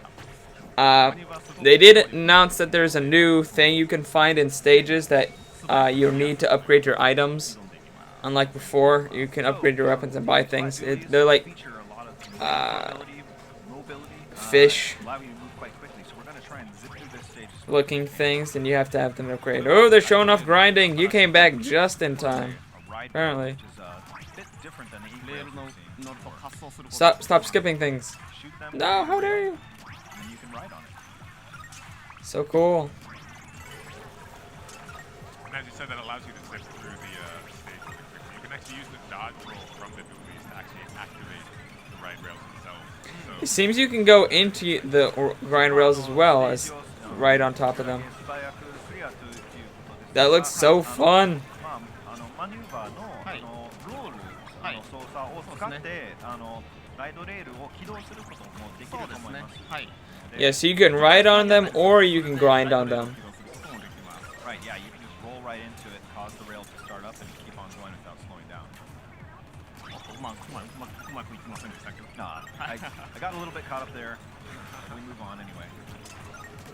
They did announce that there's a new thing you can find in stages that you need to upgrade your items. Unlike before, you can upgrade your weapons and buy things. They're like Feature a lot of mobility, fish allow you to move quite quickly. So we're going to try and zip through this stage. looking things, and you have to have them upgrade. Oh, they're showing off grinding. You came back just in time. A ride Apparently. which is a bit different than the レー E-rails ルの we've seen. 乗ると滑走すること Stop skipping things. Shoot them, No, how dare you? and you can ride on it. So cool. And as you said, that allows you to zip through the stage really quickly. You can actually use the dodge roll from the dualies to actually activate the ride rails themselves. It seems you can go into the grind rails as well as right on top of them. That looks so fun. マニューバーの、ロールの操作を使って、ライドレールを起動することもできるとそうですね。思います。はい。 Yeah, so you can ride on them or you can grind on them. Right, yeah, you can just roll right into it, cause the rails to start up, and keep on going without slowing down. うまくいきませんでしたけど。 Nah, I got a little bit caught up there. We move on anyway.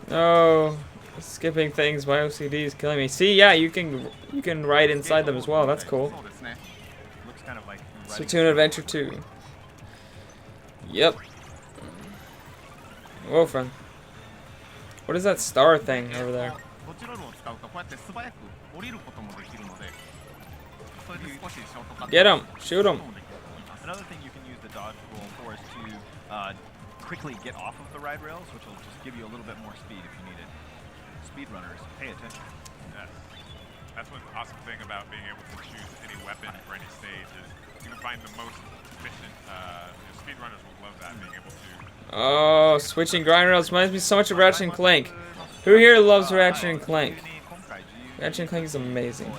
Oh, skipping things. My OCD is killing me. See, yeah, you can ride inside them as well. That's cool. そうですね。 Looks kind of like Splatoon Adventure 2. Yep. Wolfen. What is that star thing over there? どちらを使うかこうやって素早く降りることもできるので、それで少しショートカット Get him! Shoot him! Another thing you can use the dodge roll for is to quickly get off of the ride rails, which will just give you a little bit more speed if you need it. Speedrunners, pay attention. Yes. That's one awesome thing about being able to choose any weapon for any stage is you can find the most efficient. Speedrunners will love that, being able to. Oh, switching grind rails reminds me so much of Ratchet and Clank. Who here loves Ratchet and Clank? Ratchet and Clank is amazing.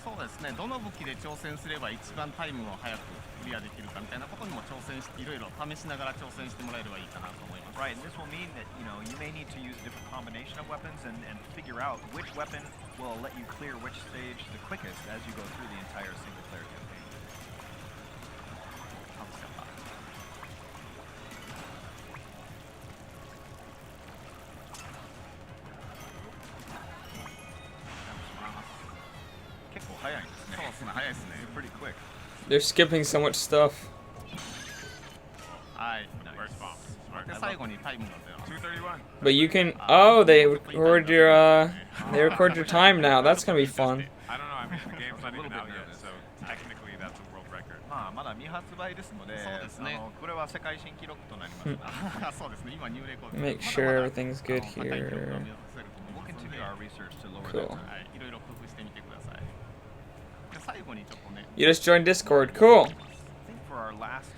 そうですね。どの武器で挑戦すれば一番タイムを早くクリアできるかみたいなことにも挑戦していろいろ試しながら挑戦してもらえればいいかなと思います。 Right, and this will mean that you may need to use a different combination of weapons and figure out which weapon will let you clear which stage the quickest as you go through the entire single-player campaign. 外しちゃった。結構早いんですね。そうですね。早いですね。 You're pretty quick. They're skipping so much stuff. はい。 First bomb. Smart. で最後にタイムが出ます。 231. But you can. Oh, they record your time now. That's gonna be fun. I don't know. I mean, the game's not even out yet, so technically that's a world record. まあまだ未発売ですので、そうですね。これは世界新記録となります。そうですね。今ニューレコード。 Make sure everything's good 高い記録が here. 目指せると思い We'll ますので continue our research to lower Cool. that. はい。いろいろ工夫してみてください。で最後にちょっとね。 You just joined Discord. Cool. I think for our last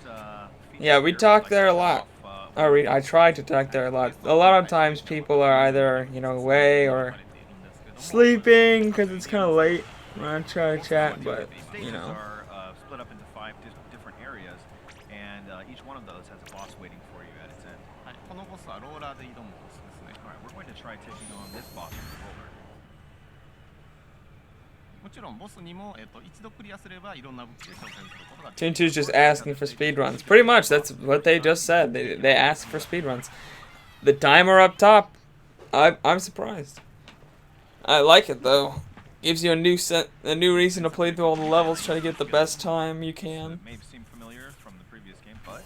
Yeah, we talk there a lot. I try to talk there a lot. A lot of times people are either, away or sleeping because it's kind of late. I'm gonna try to chat, but The stages you know. are split up into 5 different areas, and each one of those has a boss waiting for you at its end. はい、このボスはローラーで挑むボスですね。 All right, we're going to try taking on this boss with the roller. もちろんボスにも、一度クリアすればいろんな武器で挑戦することができる。 Tuntu's just asking for speedruns. Pretty much, that's what they just said. They asked for speedruns. The timer up top, I'm surprised. I like it though. Gives you a new reason to play through all the levels, try to get the best time you can. It may seem familiar from the previous game, but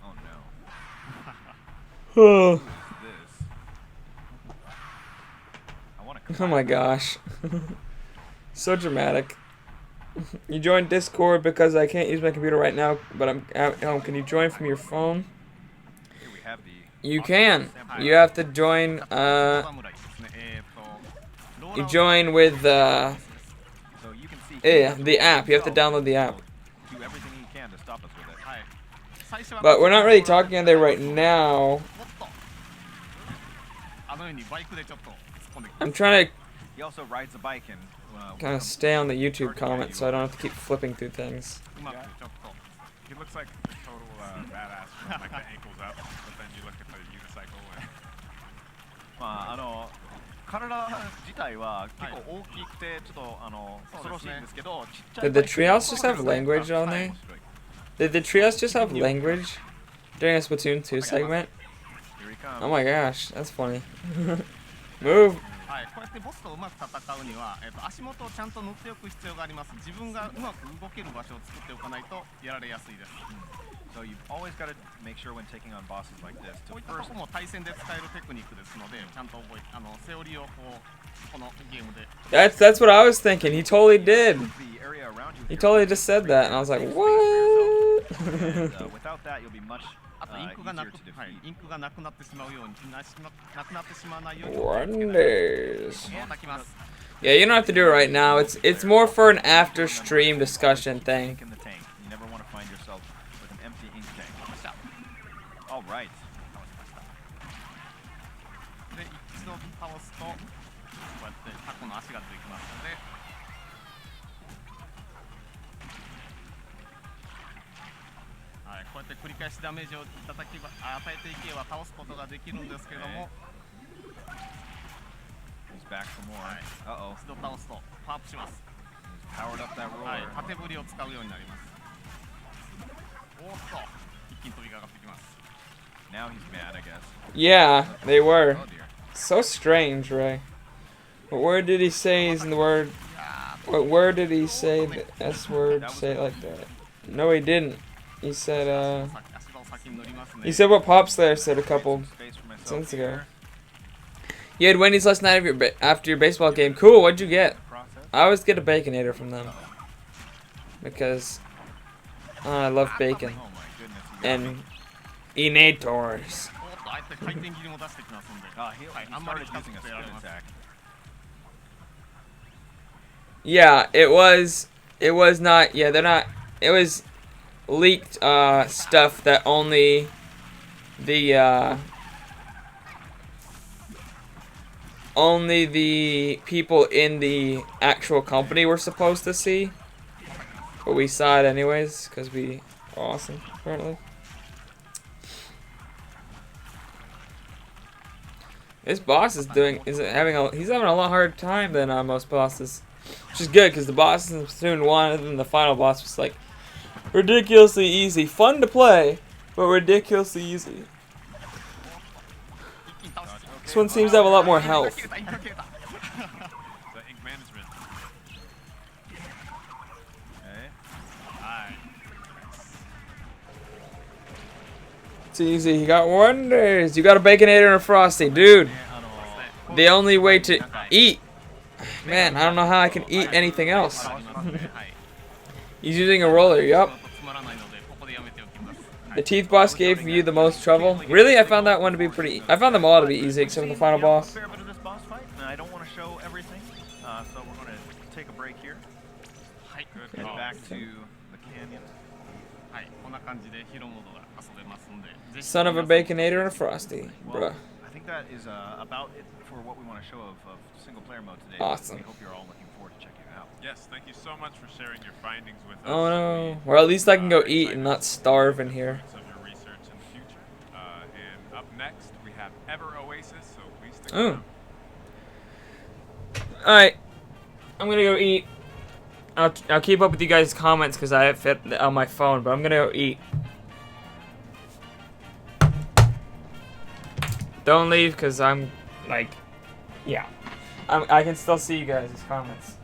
oh no, Oh who is this? I want to. my gosh. So dramatic. You joined Discord because I can't use my computer right now, but I'm at home. Can you join from your phone? Here we have the. You can. You have to join, 侍ですね。ローラー you を join with, So you can see. yeah, the app. You have to download the app. Do everything you can to stop us with it. はい。最初は But we're not really talking on there right now. おっとあのようにバイクでちょっと突っ込んでき I'm trying to He also rides a bike and. kind of stay on the YouTube comments so I don't have to keep flipping through things. うまくちょっと He looks like a total badass from like the ankles up, but then you look at the unicycle and まあ体自体は結構大きくてちょっと恐ろしいんですけど、ちっちゃい Did the treehouse just have language on there? Did the treehouse just have language during a Splatoon 2 segment? Here he comes. Oh my gosh, that's funny. Move. はい、こうやってボスとうまく戦うには、足元をちゃんと乗っておく必要があります。自分がうまく動ける場所を作っておかないとやられやすいです。 So you've always got to make sure when taking on bosses like this こ to ういったと first ころも対戦で使えるテクニックですので、ちゃんと覚えセオリーをこのゲームで。That's what I was thinking. He totally did. the area around you. He here totally is just said that, and I was like, and, what? without that, you'll be much あとインクがな easier く、 to はい defeat. インクがなくなってしまうようになくなってしまわないように。 Wonders. 叩きます。 Yeah, you don't have to do it right now. It's more for an after stream discussion thing. Ink in the tank. You never want to find yourself with an empty ink tank. しゃ All right. で一度倒すとこうやってタコの足が出てきますので。はい、こうやって繰り返しダメージを与えていけば倒すことができるんですけども、 He's back for more. Alright. Uh-oh. 一度倒すとパワーアップします。 He's powered up that はい roller. 縦振りを使うようになります。おーっと一気に飛びかかってきます。 Now he's mad, I guess. Yeah, they were. Oh dear. So strange, Ray. What word did he say is in the word? いや What word did he say the S word? Say it like that. No, he didn't. He said, ー足場を先に乗りますね。 he said what Pop Slayer said a couple Space for myself cents ago. here. You had Wendy's last night of after your baseball game. Cool, what'd you get? Process. I always get a Baconator from them. Because I love bacon. Oh my goodness. He got me. And Enators. おーっとあえて回転切りも出してきますんで。 He はい、 he あんまり started 近づ using a けてられ spin ます。 attack. Yeah, it was not, yeah, they're not, it was leaked stuff that only the people in the actual company were supposed to see. But we saw it anyways, because we are awesome, apparently. This boss he's having a lot harder time than most bosses. Which is good, because the bosses in Splatoon 1 and then the final boss was like ridiculously easy. Fun to play, but ridiculously easy. 一気に倒して。 This one seems to have a lot more インクが health. 切れたインクが切れた。 the ink management. Okay. はい。 It's easy. You got wonders. You got a Baconator and a Frosty. Dude, the only way to eat. Man, I don't know how I can eat anything else. ありますね。はい。 He's using a roller, yup. つまらないのでここでやめておきます。は The い。 teeth boss gave you the most trouble. Really? I found that one to be pretty. I found them all to be easy except for the final boss. A fair bit of this boss fight, and I don't want to show everything, so we're going to take a break here. はい。 Head あ back to the canyon. はい。こんな感じでヒロモードが遊べますんで。ぜひ Son of a Baconator and a Frosty. Well, Bruh. I think think that is about it for what we want to show of single player mode today. Awesome. We hope you're all looking forward to checking it out. Yes, thank you so much for sharing your findings with us. Oh no. We, Well, at least I can go are eat and excited not to see starve in the here. fruits of your research in the future. And up next, we have Ever Oasis, so please stick Oh. around. Alright. I'm gonna go eat. I'll keep up with you guys' comments because I have it on my phone, but I'm gonna go eat. Don't leave because I'm like, yeah. I can still see you guys' comments.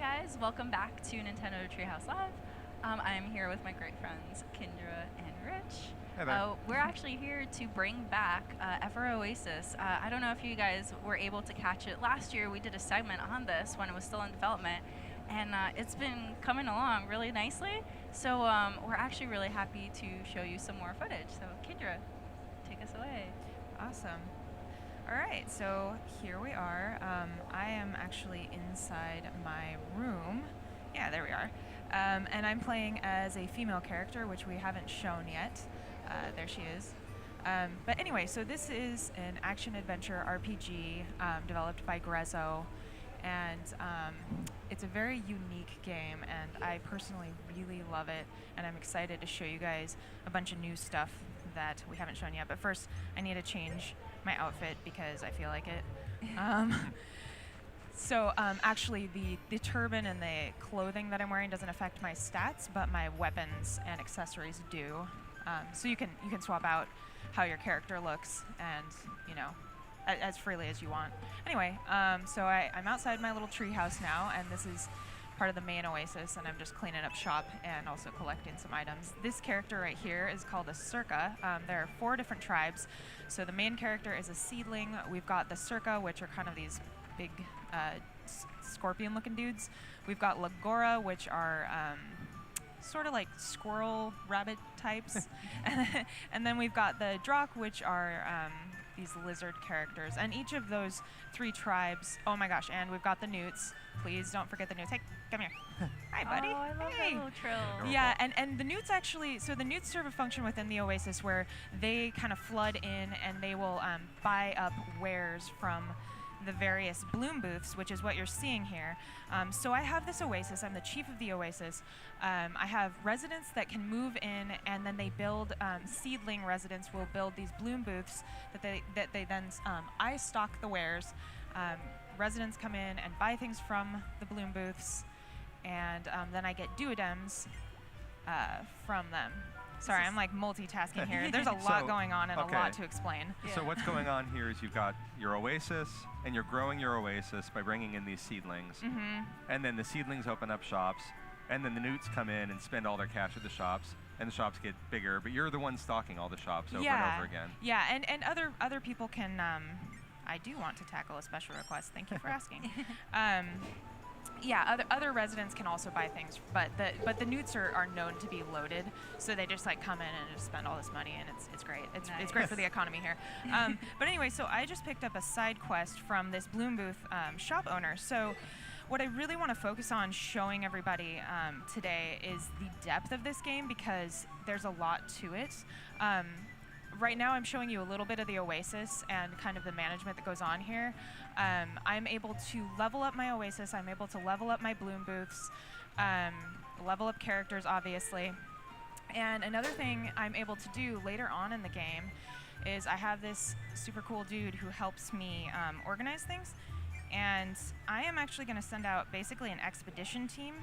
guys, welcome back to Nintendo Treehouse Live. I am here with my great friends Kendra and Rich. Hey there. We're actually here to bring back Ever Oasis. I don't know if you guys were able to catch it. Last year we did a segment on this when it was still in development, and it's been coming along really nicely. So we're actually really happy to show you some more footage. So Kendra, take us away. Awesome. All right, so here we are. I am actually inside my room. Yeah, there we are. And I'm playing as a female character, which we haven't shown yet. There she is. But anyway, so this is an action-adventure RPG developed by Grezzo, and it's a very unique game, and I personally really love it, and I'm excited to show you guys a bunch of new stuff that we haven't shown yet. But first, I need to change my outfit because I feel like it. So actually, the turban and the clothing that I'm wearing doesn't affect my stats, but my weapons and accessories do. So you can swap out how your character looks, and as freely as you want. Anyway, so I'm outside my little tree house now, and this is part of the main oasis, and I'm just cleaning up shop and also collecting some items. This character right here is called a Circa. There are 4 different tribes. So the main character is a seedling. We've got the Circa, which are kind of these big scorpion-looking dudes. We've got Lagora, which are sort of like squirrel rabbit types. And then we've got the Drakh, which are these lizard characters. And each of those 3 tribes, oh my gosh, and we've got the Newts. Please don't forget the Newts. Hey, come here. Hi, buddy. Oh, I love Hey. that little trill. Yeah, and the Newts actually, so the Newts serve a function within the Oasis where they kind of flood in and they will buy up wares from the various bloom booths, which is what you're seeing here. So I have this Oasis. I'm the chief of the Oasis. I have residents that can move in, and then they build seedling residents will build these bloom booths that they then I stock the wares. Residents come in and buy things from the bloom booths, and then I get duodems from them. Sorry, I'm like multitasking here. There's a lot going on and a lot to explain. So what's going on here is you've got your oasis, and you're growing your oasis by bringing in these seedlings. And then the seedlings open up shops, and then the Newts come in and spend all their cash at the shops, and the shops get bigger, but you're the one stocking all the shops over and over again. Yeah, and other people can, I do want to tackle a special request. Thank you for asking. Yeah, other residents can also buy things, but the Newts are known to be loaded, so they just like come in and just spend all this money, and it's great. It's great for the economy here. But anyway, so I just picked up a side quest from this Bloom Booth shop owner. So what I really want to focus on showing everybody today is the depth of this game, because there's a lot to it. Right now I'm showing you a little bit of the Oasis and kind of the management that goes on here. I'm able to level up my Oasis, I'm able to level up my bloom booths, level up characters obviously. And another thing I'm able to do later on in the game is I have this super cool dude who helps me organize things. And I am actually going to send out basically an expedition team.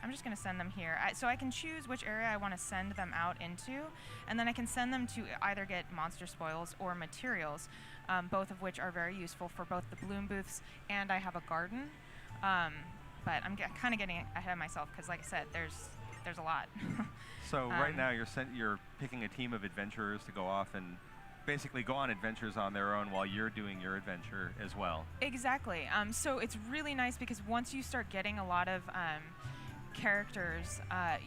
I'm just going to send them here. So I can choose which area I want to send them out into, and then I can send them to either get monster spoils or materials, both of which are very useful for both the bloom booths and I have a garden. But I'm kind of getting ahead of myself because, like I said, there's a lot. So right now you're picking a team of adventurers to go off and basically go on adventures on their own while you're doing your adventure as well. Exactly. So it's really nice because once you start getting a lot of characters,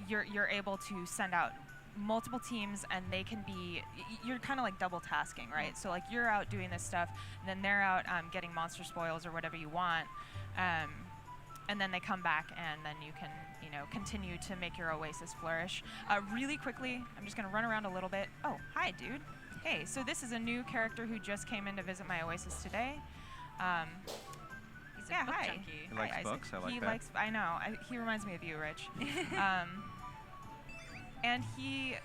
you're able to send out multiple teams, and they can be, you're kind of like double tasking, right? So like you're out doing this stuff, and then they're out getting monster spoils or whatever you want, and then they come back, and then you can continue to make your Oasis flourish. Really quickly, I'm just gonna run around a little bit. Oh, hi dude. Hey, so this is a new character who just came in to visit my Oasis today. He's Yeah, a book hi. junkie. He likes Hi, Isaac. books. I like He that. likes. I know. He reminds me of you, Rich. And he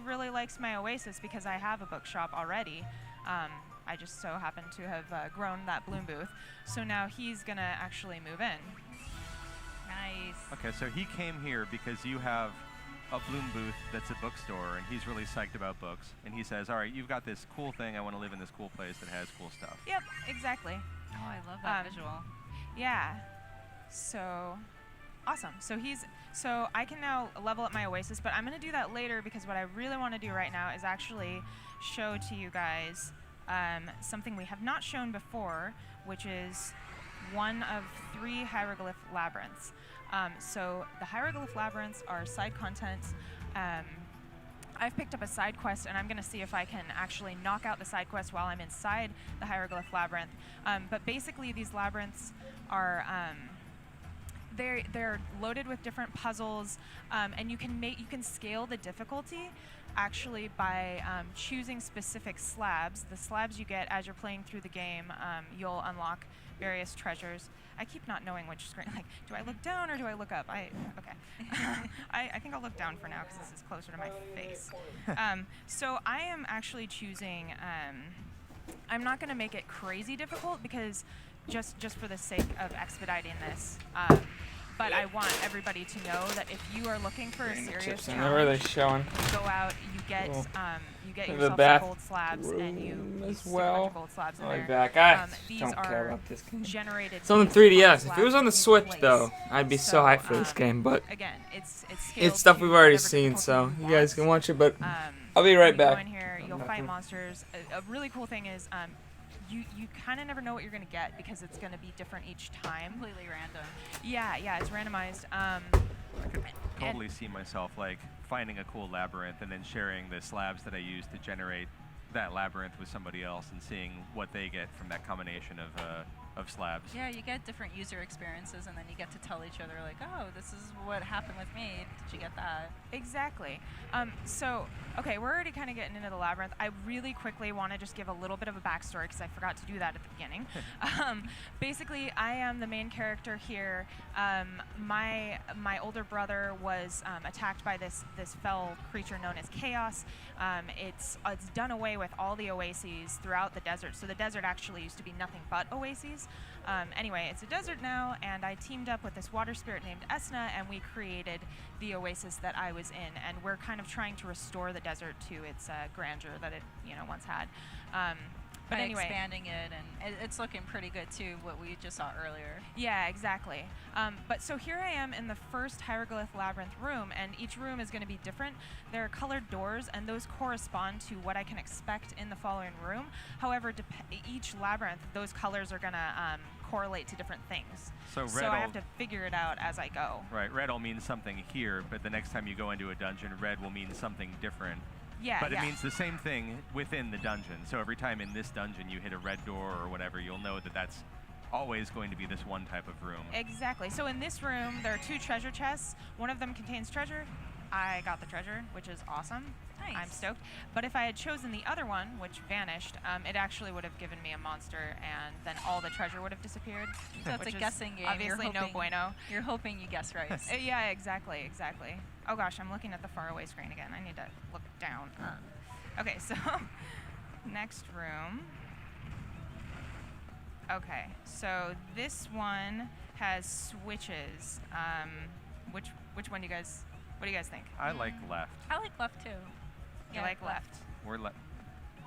really likes my Oasis because I have a bookshop already. I just so happen to have grown that bloom booth. So now he's gonna actually move in. Nice. Okay, so he came here because you have a bloom booth that's a bookstore, and he's really psyched about books. And he says, all right, you've got this cool thing. I want to live in this cool place that has cool stuff. Yep, exactly. Oh, I love that visual. Yeah. So awesome. So I can now level up my Oasis, but I'm going to do that later because what I really want to do right now is actually show to you guys something we have not shown before, which is one of 3 hieroglyph labyrinths. So the hieroglyph labyrinths are side content. I've picked up a side quest, and I'm going to see if I can actually knock out the side quest while I'm inside the hieroglyph labyrinth. But basically, these labyrinths are They're loaded with different puzzles, and you can scale the difficulty actually by choosing specific slabs. The slabs you get as you're playing through the game, you'll unlock various treasures. I keep not knowing which screen. Like, do I look down or do I look up? Okay. I think I'll look down for now because this is closer to my face. So I am actually choosing. I'm not going to make it crazy difficult because just for the sake of expediting this. But I want everybody to know that if you are looking for a serious Where are they challenge, showing? you go out, you get The yourself bath some gold slabs, and you as stick well. a bunch of gold slabs in I'll be there. back. I These don't care are about this game. generated It's on the based upon 3DS. If it slabs was on the that you Switch, place. though, I'd be so hyped for this game. But Again, it's it's stuff we've already seen, so you guys can watch it. But I'll be right when you go back. in here, you'll fight monsters. A really cool thing is you kind of never know what you're going to get because it's going to be different each time. Completely random. Yeah, it's randomized. I could totally see myself like finding a cool labyrinth and then sharing the slabs that I use to generate that labyrinth with somebody else and seeing what they get from that combination of slabs. Yeah, you get different user experiences, and then you get to tell each other, like, oh, this is what happened with me. Did you get that? Exactly. So, okay, we're already kind of getting into the labyrinth. I really quickly want to just give a little bit of a backstory because I forgot to do that at the beginning. Basically, I am the main character here. My older brother was attacked by this fell creature known as Chaos. It's done away with all the oases throughout the desert. So the desert actually used to be nothing but oases. Anyway, it's a desert now, and I teamed up with this water spirit named Esna, and we created the oasis that I was in. And we're kind of trying to restore the desert to its grandeur that it once had. But By anyway, expanding it, and it's looking pretty good too, what we just saw earlier. Yeah, exactly. But so here I am in the first hieroglyph labyrinth room, and each room is going to be different. There are colored doors, and those correspond to what I can expect in the following room. However, each labyrinth, those colors are going to correlate to different things. So I have to figure it out as I go. Right, red will mean something here, but the next time you go into a dungeon, red will mean something different. Yeah, But it yeah. means the same thing within the dungeon. So every time in this dungeon you hit a red door or whatever, you'll know that that's always going to be this one type of room. Exactly. So in this room, there are 2 treasure chests. One of them contains treasure. I got the treasure, which is awesome. Nice. I'm stoked. But if I had chosen the other one, which vanished, it actually would have given me a monster, and then all the treasure would have disappeared. So it's which a is guessing game. Obviously, You're no hoping, bueno. You're hoping you guess right. Yeah, exactly. Oh gosh, I'm looking at the faraway screen again. I need to look down. Okay, so next room. Okay, so this one has switches. Which one do you guys? What do you guys think? I like left. I like left too. You like left? We're left.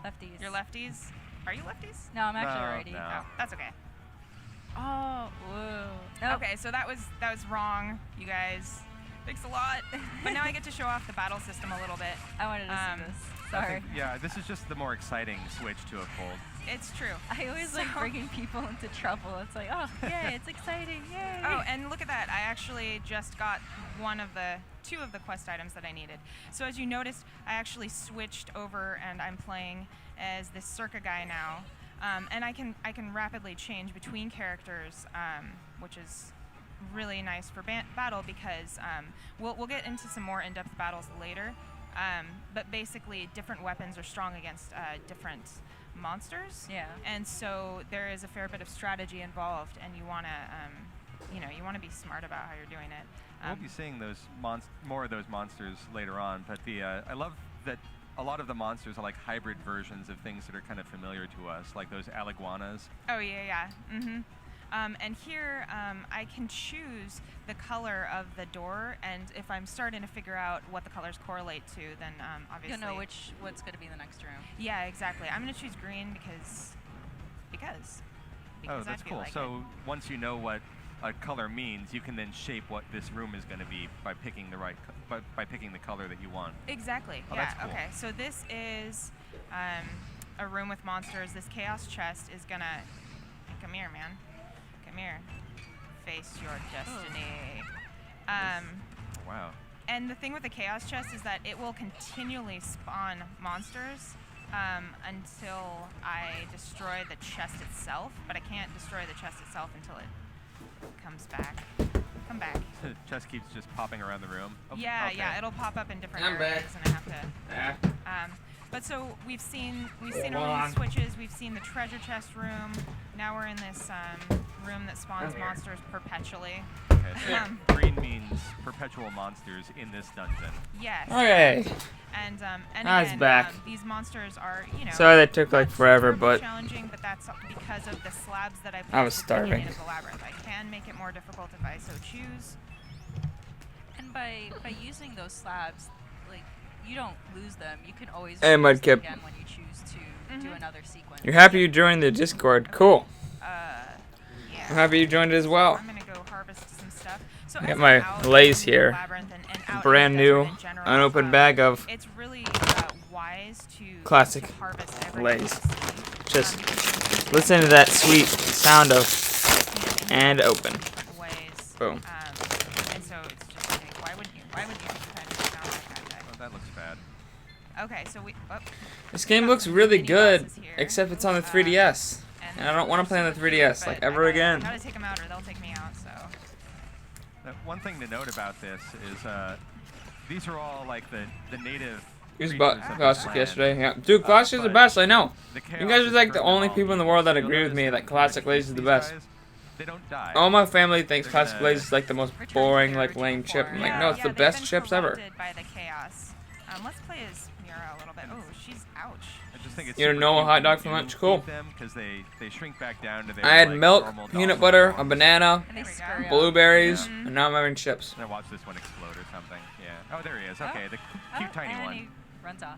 Lefties. You're lefties? Are you lefties? No, I'm actually righty. No. Oh, that's okay. Oh, whoa. Nope. Okay, so that was wrong, you guys. Thanks a lot. But now I get to show off the battle system a little bit. I wanted to see this. I Sorry. think, yeah, this is just the more exciting switch to have pulled. It's true. I always like bringing people into trouble. It's like, oh, yay, it's exciting, yay. Oh, and look at that. I actually just got two of the quest items that I needed. So as you noticed, I actually switched over and I'm playing as this Circa guy now. And I can rapidly change between characters, which is really nice for battle because we'll get into some more in-depth battles later. But basically, different weapons are strong against different monsters. Yeah. And so there is a fair bit of strategy involved, and you want to be smart about how you're doing it. We'll be seeing those more of those monsters later on, but I love that a lot of the monsters are like hybrid versions of things that are kind of familiar to us, like those aliguanas. Oh yeah. Mm-hmm. And here I can choose the color of the door, and if I'm starting to figure out what the colors correlate to, then obviously You'll know what's going to be the next room. Yeah, exactly. I'm going to choose green because Oh, I that's feel cool. like So once you know what a color means, you can then shape what this room is going to be by picking by picking the color that you want. Exactly. Oh, yeah. that's cool. Okay. So this is a room with monsters. This chaos chest is gonna come here, man. Come here. Face your destiny. Wow. And the thing with the chaos chest is that it will continually spawn monsters until I destroy the chest itself. But I can't destroy the chest itself until it comes back. Come back. Chest keeps just popping around the room. Oh, Yeah, okay. yeah, it'll pop up in different I'm areas, back. and I have to. But so we've seen all these switches. We've seen the treasure chest room. Now we're in this room that spawns monsters perpetually. Okay, so green means perpetual monsters in this dungeon. Yes. Okay. And I was again, back. These monsters are, you know. Sorry that took like not forever, terribly but challenging, but that's because of the slabs that I I was placed at the beginning starving. of the labyrinth. I can make it more difficult if I so choose. And by using those slabs, like you don't lose them. You can always Hey, reuse Mudkip. them again when you choose to do another sequence. you're happy you joined the Discord. Cool. Yeah. I'm happy you joined it as well. I'm gonna go harvest some stuff. So I as got I'm my out lays in the here. labyrinth and out in Brand the new, desert in general, unopened bag of It's really wise to classic to harvest everything Lays. you see. Just listen to that sweet sound of and open. Different ways. Boom. And so it's just like, why wouldn't you? Why would you take the time to sound like that? Oh, that looks bad. Okay, so we. Oh, This game looks really good, except it's on the 3DS. And I don't want to play on the 3DS like ever again. I gotta take them out or they'll take me out. So. One thing to note about this is these are all like the native. He was creatures of the Classic land. yesterday. Yeah. Dude, Classic is the best, I know. The You chaos guys are is like the currently only all people in the these. world that You'll agree with me notice that Classic Lays is the these best. guys, they don't die. All my family thinks They're Classic gonna- Lays is like the most Return to boring, their like lame original chip. form. I'm like, Yeah, no, it's the they've best been chips ever. corrupted by the chaos. Let's play as Mira a little bit. Oh, she's ouch. I just think it's You super know a cute hot when dog you for do lunch? eat Cool. them 'cause they shrink back down to their, I had like, milk, normal peanut dog butter, a form. banana, And they There we scurry go. up. blueberries, Yeah. and now I'm having chips. And I watched this one explode or something. Yeah. Oh, there he is. Oh. Okay, the cute tiny and one. he runs off.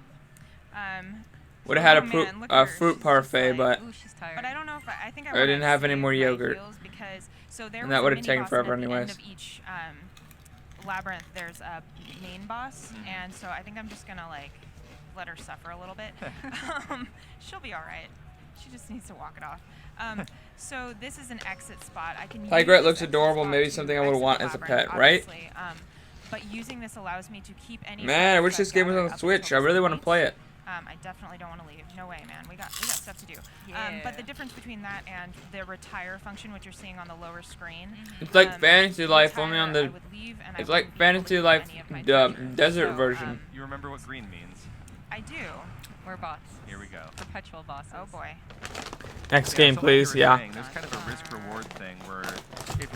Would have had Oh, a fruit, man, look at her. fruit She's parfait, just but Ooh, she's tired. But I don't know if I think I I wanna didn't have any save more my yogurt. heals because so there And was that a would've mini taken boss, forever and at the end anyways. of each labyrinth, there's a main boss, and so I think I'm just gonna like let her suffer a little bit. She'll be all right. She just needs to walk it off. So this is an exit spot. I can. Tiger use looks this exit adorable, spot maybe to something I would exit want the as a labyrinth, pet, right? obviously, But using this allows me to keep any. Man, I slabs wish I've this game was on gathered the up Switch. until I this really want to point. play it. I definitely don't want to leave. No way, man. We got stuff to do. Yeah. But the difference between that and the retire function, which you're seeing on the lower screen. It's like Fantasy Life, only on retire, I the. would leave and I It's wouldn't like be Fantasy able to Life, do any of my the treasure. desert So, version. You remember what green means? I do. We're bots. Here we go. Perpetual bosses. Oh boy. Next Yeah, game, so like please. you were Yeah. saying, there's kind of a risk-reward thing where if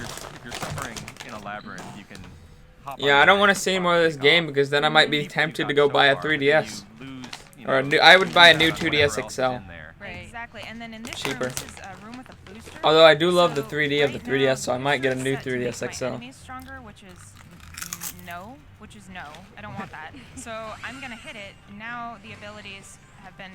you're suffering in a labyrinth, you can hop Yeah, on I don't the want to next see spot more of and this take game off. because then I might be People you tempted got to go so buy a far, but then 3DS. you lose, you Or a know, new- I would buy a lose new out on 2DS whatever else is XL. in there. Right. Exactly. And then in this Cheaper. room, this is a room with a booster. Although I do love the So 3D of the right 3DS, so now, I might get a the new booster is 3DS set to make XL. my enemies stronger, which is no. I don't want that. So I'm gonna hit it. Now the abilities have been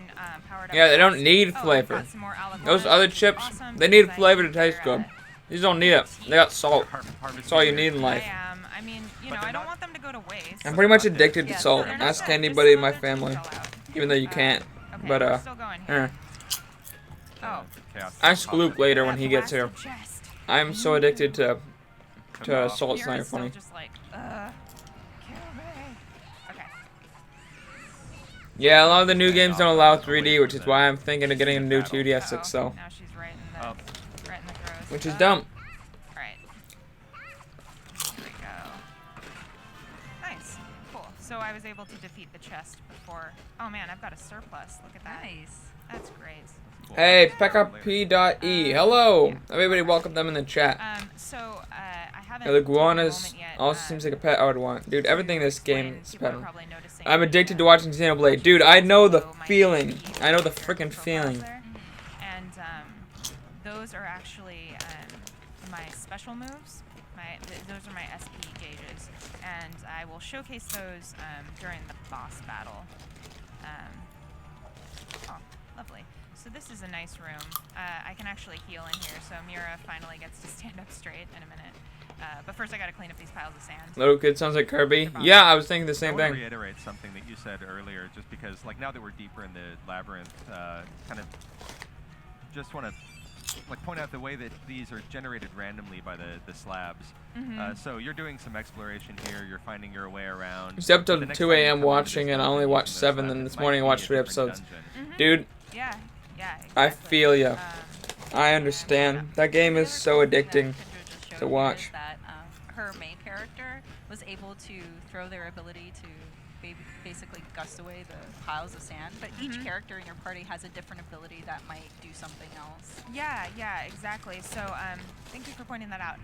powered up. Yeah, they don't first. need Oh, flavor. got some more alicorns, Those other which is chips, awesome they need because I flavor to think taste they're, good. These don't need it. They got salt. That's all you need in life. I am. I mean, you But know, they're I don't not- want them to go to waste. I'm pretty much addicted to Yeah, salt. They're not Ask dead, just anybody in some my of their teeth family, fell out. even though you can't. Okay, But we're still going here. Oh. Chaos Ask Luke later when That's he the gets last here. chest. I'm so addicted to Come off. salt. It's not even Mira's still funny. just like, kill me. Okay. Yeah, a lot of the new games don't allow 3D, which is why I'm thinking of getting a new 2DS Uh-oh. XL, Now she's right in the, Oh. right in the throes. which is dumb. Alright. Here we go. Nice. Cool. So I was able to defeat the chest before. Oh man, I've got a surplus. Look at that. Nice. That's great. Hey, PekkaP.E. Hello! Everybody welcome them in the chat. I haven't. Yeah, the taken a iguanas moment yet, also seems like a pet I would want. Dude, everything in this game is people are pet. probably noticing I'm the, addicted to watching Xenoblade. Dude, I know the below my feeling. HP I know the character freaking profiles feeling. there. And those are actually my special moves. Those are my SP gauges, and I will showcase those during the boss battle. Oh, lovely. So this is a nice room. I can actually heal in here, so Mira finally gets to stand up straight in a minute. But first I gotta clean up these piles of sand. Little kid sounds like Kirby. Yeah, I was thinking the I same want to thing. reiterate something that you said earlier, just because, like, now that we're deeper in the labyrinth, kind of just want to like point out the way that these are generated randomly by the slabs. So you're doing some exploration here. You're finding your way around. It's up till The next 2 time you a.m. come into watching, this and I only dungeon watched using those 7, slabs, and it this might morning I be a watched 3 different episodes. dungeon. Dude, Yeah, I exactly. feel ya. I understand. That game is so addicting to watch. her main character was able to throw their ability to basically gust away the piles of sand, but each character in your party has a different ability that might do something else. Yeah, exactly. So thank you for pointing that out.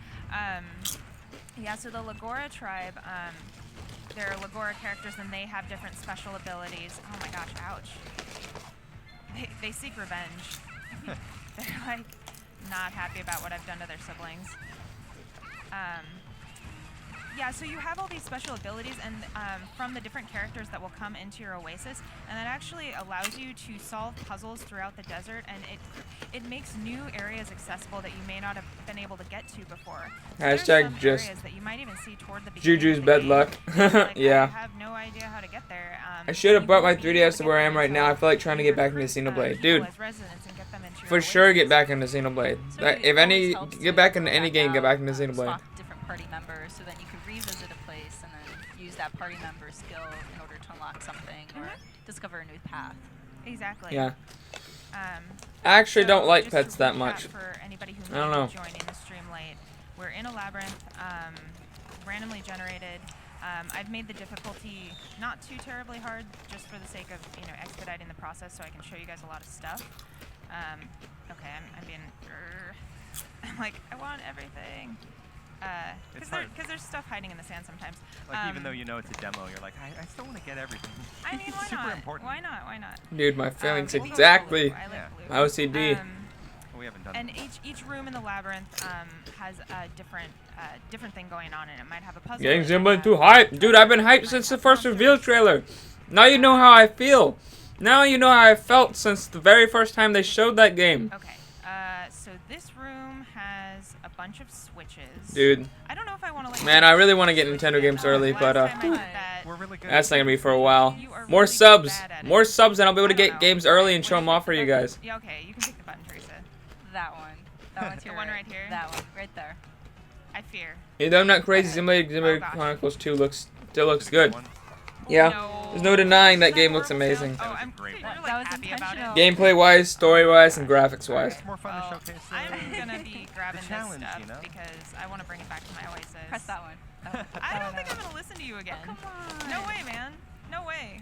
Yeah, so the Lagora tribe, there are Lagora characters and they have different special abilities. Oh my gosh, ouch. They seek revenge. They're like not happy about what I've done to their siblings. Yeah, so you have all these special abilities and from the different characters that will come into your oasis, and that actually allows you to solve puzzles throughout the desert, and it makes new areas accessible that you may not have been able to get to before. So there's some just areas that you might even see toward the beginning Juju's of the bad game. luck. Like, Yeah. I have no idea how to get there. I should have you brought my won't be able 3DS to get where I there am right now. I feel like trying to get back into recruit, Xenoblade. people Dude, as residents and get them into your for sure oasis. get back into Xenoblade. So That, it if any, always helps get to back go into any back game, get out, back into Xenoblade. swap different party members so then you can revisit a place and then use that party member's skill in order to unlock something or discover a new path. Exactly. Yeah. Um, I actually don't So like just pets to that recap much. For anybody who I don't may know. be joining the stream late, we're in a labyrinth, randomly generated. I've made the difficulty not too terribly hard, just for the sake of expediting the process, so I can show you guys a lot of stuff. Okay, I'm being. I'm like, I want everything. It's hard. Because there's stuff hiding in the sand sometimes. Like even though you know it's a demo, you're like, I still want to get everything. I mean, why Super not? important. Why not? Why not? Dude, my feelings We'll go with exactly. blue. I like Yeah. blue. OCD. We haven't done. And each room in the labyrinth has a different thing going on, and it might have a puzzle. Getting it might Xenoblade have- too hype. Dude, I've been hyped since the first reveal trailer. Now you know how I feel. Now you know how I felt since the very first time they showed that game. Okay, so this room has a bunch of switches. Dude, I don't know if I want to like. man, I really want to get Nintendo games early, but last time I did What? that, We're really good. that's not gonna be for a while. You are More really subs, bad at it. more subs, and I'll be able to I don't get know. games early and What show do them you off pick for you the button? guys. Yeah, okay, you can pick the button, Teresa. That one. That one to The your one right. right here? That one, right there. I fear. Either I'm not crazy. Xenoblade gosh. Chronicles 2 still looks good. One. Yeah, No. there's no denying that Isn't game looks horrible amazing. sound? Oh, That was a I'm great you're, one. like, That was happy about it. intentional. Gameplay wise, story wise, and graphics wise. It's more fun to Oh, showcase. I'm gonna be grabbing this challenge, stuff you know? because I want to bring it back to my Oasis. Press that one. That one. I That don't one, think that I'm one. gonna listen to you again. Come on. No way, man. No way.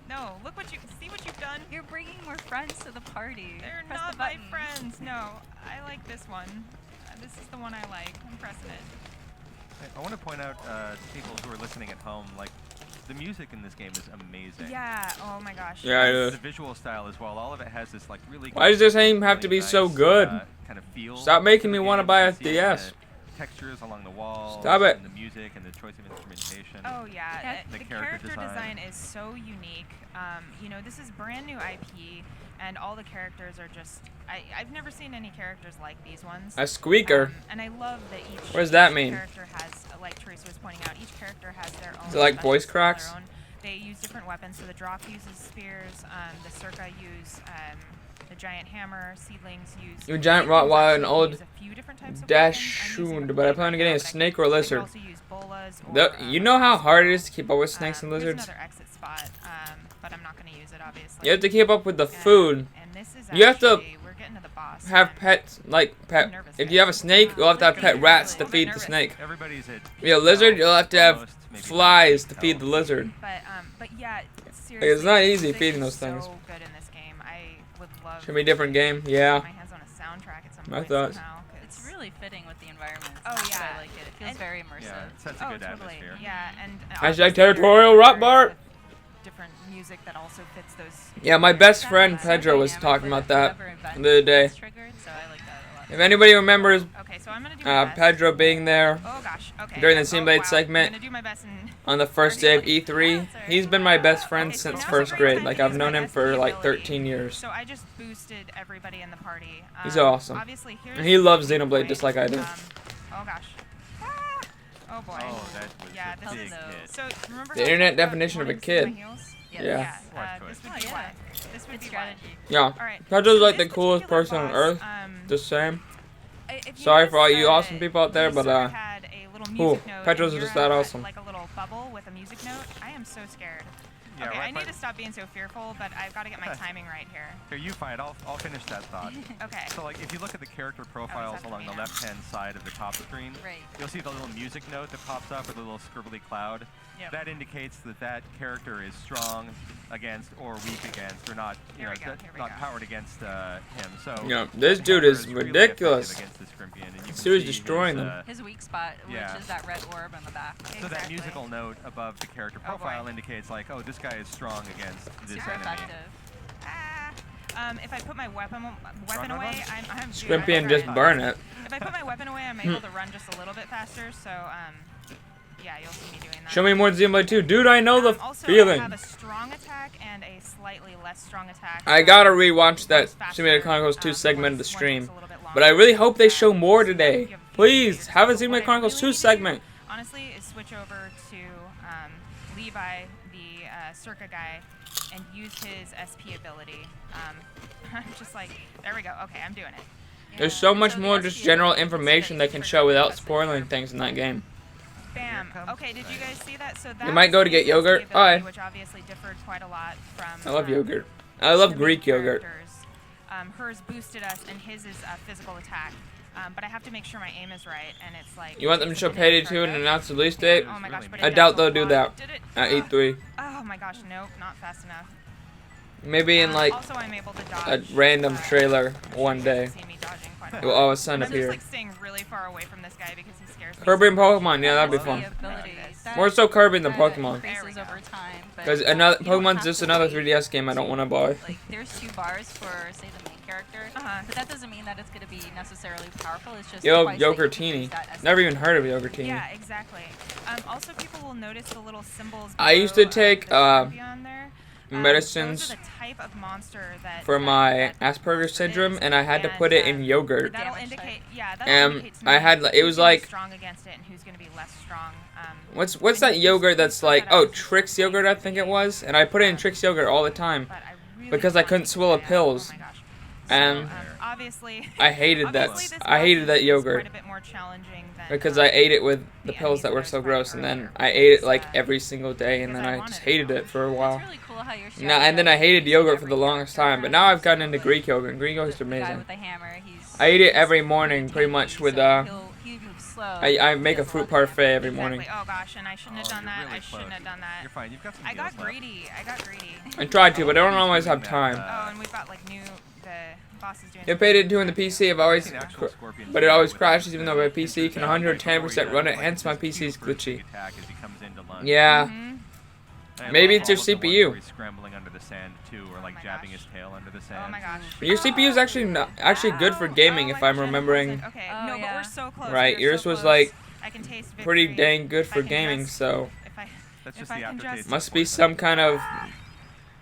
No. Look what you see. What you've done. You're bringing more friends to the party. They're Press not the my button. friends. No. I like this one. This is the one I like. I'm pressing it. I want to point out to people who are listening at home, like the music in this game is amazing. Yeah. Oh my gosh. Yeah, it The is. visual style as well. All of it has this like really. Why does this game have to be really so nice, good? Kind of feel. Stop making to me the wanna game. buy You a can see DS. the textures along the walls. Stop it. And the music and the choice of instrumentation. Oh yeah, Yeah, the the character character design design. is so unique. This is brand new IP, and all the characters are just. I've never seen any characters like these ones. A squeaker. And I love that each. What does that each mean? Character has, like Teresa was pointing out, each character has their own. Is it like special voice skill of cracks? their own. They use different weapons. So the drop uses spears. The Circa use the giant hammer. Seedlings use. You giant seedlings Rottweiler actually and old use a few different types of Dash weapons. I'm using Shund, a but I blade plan on right getting now, a but I snake can- or a they can lizard. also use bolas or, You know how hard it is to keep up with snakes and there's lizards? another exit spot, but I'm not going to use it, obviously. You have to keep up with the And- food. And this is You have to actually- we're getting to the boss. Have and pets, like pet. nervous, If you have a guys. snake, you'll have to have pet rats to I'm feed the nervous. snake. Everybody's at. If you have a lizard, you'll have to have almost, maybe flies to not. feed the lizard. But yeah, seriously. not easy music feeding is those things. So good in this game. I would love. Should be a different game, yeah. My hands on a soundtrack at some My point thoughts. somehow, 'cause- It's really fitting with the environment. Oh, That's why yeah. I like it. It feels And- very immersive. Yeah, it sets a Oh, good totally. atmosphere. Yeah, and Hashtag obviously territorial there's Rock Bart. areas of different music that also fits those. Yeah, my best friend Exactly. Pedro was Same talking dynamic about with that whatever event the other day. gets triggered, so I like that a lot. If anybody remembers Okay, so I'm gonna do my best. Pedro being there Oh gosh. Okay. during the Oh, Xenoblade wow. segment I'm gonna do my best and. on the first day of E3, he's been my best friend Okay, so since now's first a great grade. time Like to I've use known my him for SD like ability. 13 years. So I just boosted everybody in the party. He's awesome. Obviously, here's And he loves the Xenoblade point. just like I do. Oh gosh. Ah! Oh boy. Oh, that was Yeah, a this big is- hit. So remember The how I internet talked about definition of a wanting to see my kid. heels? Yes. Yeah. Wise choice. This would Oh, be yeah. why. This would Good be strategy. Yeah. why. All right. Pedro's so like the this coolest particular person on boss, earth. Just saying. if you Sorry for all notice, you awesome people out there, the but, server had a little cool. music note Pedro's and just you're that at, awesome. Like a little bubble with a music note. I am so scared. Yeah, Okay, right I by- need to stop being so fearful, but I've got to get my timing right here. Here, you find. I'll finish that thought. Okay. So, like, if you look at the character profiles after along me the now. left-hand side of the top screen, Right. you'll see the little music note that pops up with a little scribbly cloud. Yep. That indicates that that character is strong against or weak against, or not, Here we go, not here we not go. powered against him. So Yeah, this the dude hammer is really ridiculous. effective against the Scrimpian, and you This can dude is see destroying his, them. His weak spot, Yeah. which is that red orb on the back. So that Exactly. musical note above the character Oh, boy. profile indicates like, oh, this guy is strong against this Super enemy. effective. If I put my weapon Run, away, run. I'm dude, Scrimpian I'm just trying. burn it. If I put my weapon away, I'm able to run just a little bit faster. So yeah, you'll see me doing that. Show me more Xenoblade 2. Dude, I know the Also, feeling. I have a strong attack and a slightly less strong attack. I gotta rewatch that One's faster, Simulated Chronicles 2 segment of the one takes stream. a little bit But I longer. really hope they show more So today. you have a few Please, years. have a So Simulated what I Chronicles really 2 need to do, segment. honestly, is switch over to Levi, the Circa guy, and use his SP ability. Just like, there we go. Okay, I'm doing it. There's Yeah. so much So the more just SP general ability is information they big can for show without Professor spoiling Layton. things in that game. Bam. Here it comes. Okay, did you guys see that? So that You might go to get yogurt. Hi. which obviously differed quite a lot from. I love yogurt. I love the Greek main yogurt. characters. Hers boosted us, and his is physical attack. But I have to make sure my aim is right, and it's like. You want them to show it's Payday an 2 and target. announce the release date? Oh my gosh, but I it doubt does they'll a do lot. that Did it? at E3. Oh my gosh, nope, not fast enough. Maybe in like also, I'm able to a dodge, random trailer one you guys day. can see me dodging quite a It will lot. all of a sudden I'm just appear. like staying really far away from this guy because he scares me. Kirby so and much. Pokemon, yeah, that'd be That's fun. the ability. That More so Kirby than kinda Pokemon. increases There we over go. time, but Because another you don't Pokemon's have just to another wait. 3DS game I don't want to buy. Like, there's 2 bars for, say, the main character, but that doesn't mean that it's going to be necessarily powerful. It's just Yo, twice that you can Yogurtini. use that Never even heard of Yogurtini. Yeah, exactly. Also, people will notice the little symbols. I used to below, take, the Scorpion there. medicines Those are the type of monster that for my that Asperger's it syndrome, is, and I had to put it in yogurt. That'll Damage indicate, type. yeah, that'll And indicate to I me had it who's was gonna be like strong against it and who's going to be less strong. what's and that you yogurt can that's put like that out oh as Trix like yogurt I think it was, and I put it in Trix yogurt all the time. but I really because I want couldn't to swallow try it out. pills. Oh my gosh. And obviously, I hated that. obviously this I hated boss that is yogurt quite a bit more challenging than, because I ate it with the the pills that were enemies so that I was gross, and fighting then earlier I ate it like because, every single day, and because then I I wanted just it hated all. it for a It's while. really cool how you're No, and then I hated yogurt for the longest time, but now I've gotten into like, Greek yogurt. And Greek yogurt's the guy amazing. with the hammer, he's I eat it he's every really morning, pretty much tanky, with so he moves slow. I make a does fruit lot there. parfait every morning. Exactly. Oh gosh, and I shouldn't have Oh, done you're that. really I shouldn't close. have done that. You're fine. You've got some I got heals left. greedy. I got greedy. I tried to, but I don't He's always have doing time. that, Oh, and we've got like the boss is doing. If I did doing the PC, I've always, An actual scorpion but it always with crashes a- even though my PC can 110% run it. Like Hence my this PC is cube first glitchy. attack as he comes into lunge. Yeah, Mhm. And I Maybe love it's your all of the ones CPU. where he's scrambling under the sand too, or like my jabbing gosh. his tail under the sand. Oh my gosh. but your CPU is actually actually good for gaming if my I'm gosh, I remembering wasn't. Okay, Oh, no, but yeah. we're so close. right. We're Yours so was close. like I can taste pretty victory. dang good If for I can gaming, just- so If I, That's if just I the can aftertaste. just- of must be poison. some kind of.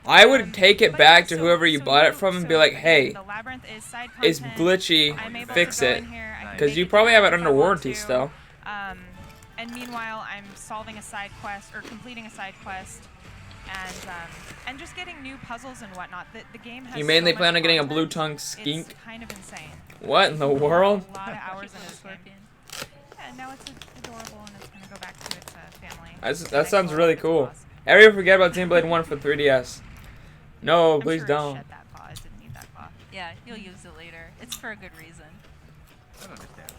I would take it But back yeah, to so- whoever you so bought it you- from and so be like, again, hey, the labyrinth is side it's content. glitchy, I'm able fix to go it. in here, I can Because make you it probably have it if I under want warranty to. still. And meanwhile, I'm solving a side quest or completing a side quest, and just getting new puzzles and whatnot. The game has You mainly so much plan on getting a content, blue tongue It's skink? kind of insane. What in the world? A lot of hours in Little this game. scorpion. Yeah, and now it's adorable, and it's gonna go back to its family. That sounds Next really level, cool. its boss. Ever forget about Xenoblade 1 for 3DS? No, I'm please sure it don't. shed that paw. It didn't need that paw. Yeah, you'll use it later. It's for a good reason. I don't understand.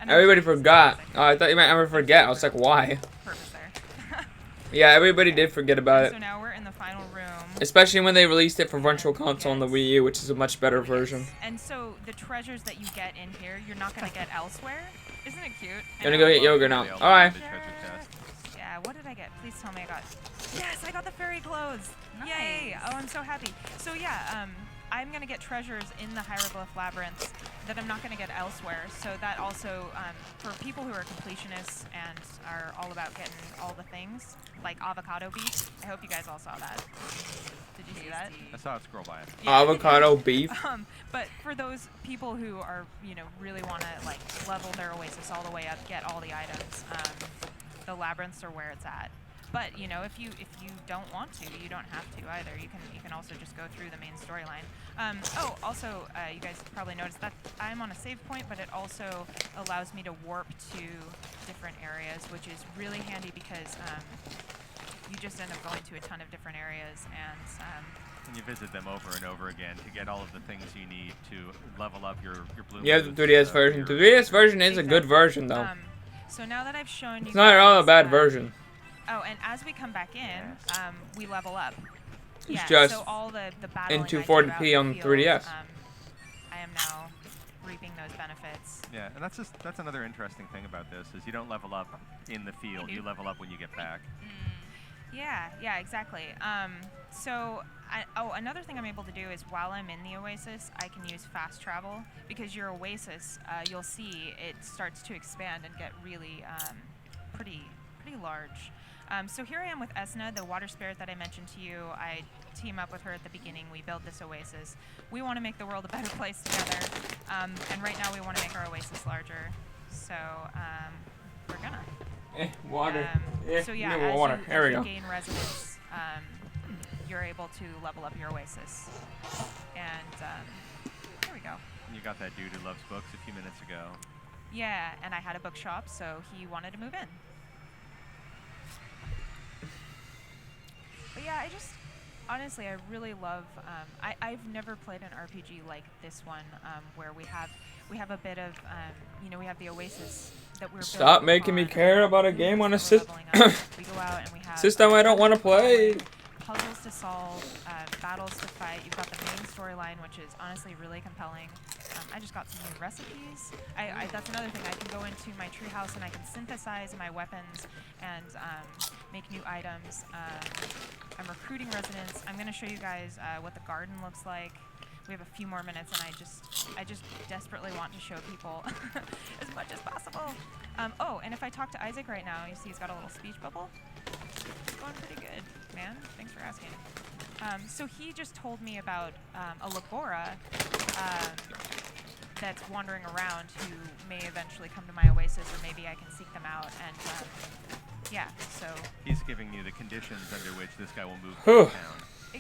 And I'm Everybody sure it's forgot. like Oh, I thought you meant ever forget. I was like, why? purpose there. Yeah, everybody did forget about So it. now we're in the final room. Especially when they released it for Virtual Console on the Wii U, which is a much better version. And so the treasures that you get in here, you're not gonna get elsewhere. Isn't it cute? I'm gonna go get yogurt now. They all Alright. did the treasure chest. Yeah, what did I get? Please tell me I got. Yes, I got the fairy clothes. Yay! Nice. Oh, I'm so happy. So yeah, I'm gonna get treasures in the hieroglyph labyrinths that I'm not gonna get elsewhere. So that also, for people who are completionists and are all about getting all the things, like avocado beef. I hope you guys all saw that. Did you see that? I saw it scroll by it. Avocado beef. But for those people who are, really want to like level their Oasis all the way up, get all the items, the labyrinths are where it's at. But if you don't want to, you don't have to either. You can also just go through the main storyline. Also, you guys probably noticed that I'm on a save point, but it also allows me to warp to different areas, which is really handy because you just end up going to a ton of different areas, and you visit them over and over again to get all of the things you need to level up your bloom. You have the boots, 3DS version. The 3DS version is a good version, though. so now that I've shown you, It's not at all a guys, bad version. Oh, and as we come back in, we level up. It's Yeah, just so all the battling into I do 40p out in on the 3DS. field, I am now reaping those benefits. Yeah, and that's another interesting thing about this is you don't level up in the field. You level up when you get back. Yeah, exactly. Another thing I'm able to do is while I'm in the Oasis, I can use fast travel because your Oasis, you'll see it starts to expand and get really pretty large. So here I am with Esna, the water spirit that I mentioned to you. I team up with her at the beginning. We built this Oasis. We want to make the world a better place together, and right now we want to make our Oasis larger. So we're gonna. Water. So yeah, Give me water. as There we you go. gain resonance, you're able to level up your Oasis. And there we go. You got that dude who loves books a few minutes ago. Yeah, and I had a bookshop, so he wanted to move in. But yeah, honestly, I really love, I've never played an RPG like this one, where we have a bit of, we have the Oasis that we're Stop building making me on, care about a the game on a boots that we're leveling up. We go out and we have system I don't want to play. puzzles to solve, battles to fight. You've got the main storyline, which is honestly really compelling. I just got some new recipes. That's another thing. I can go into my treehouse and I can synthesize my weapons and make new items. I'm recruiting residents. I'm going to show you guys what the garden looks like. We have a few more minutes, and I just desperately want to show people as much as possible. Oh, and if I talk to Isaac right now, you see he's got a little speech bubble. It's going pretty good, man. Thanks for asking. So he just told me about a Labora that's wandering around who may eventually come to my Oasis, or maybe I can seek them out. And yeah, so He's giving you the conditions under which this guy will move Whew. to town.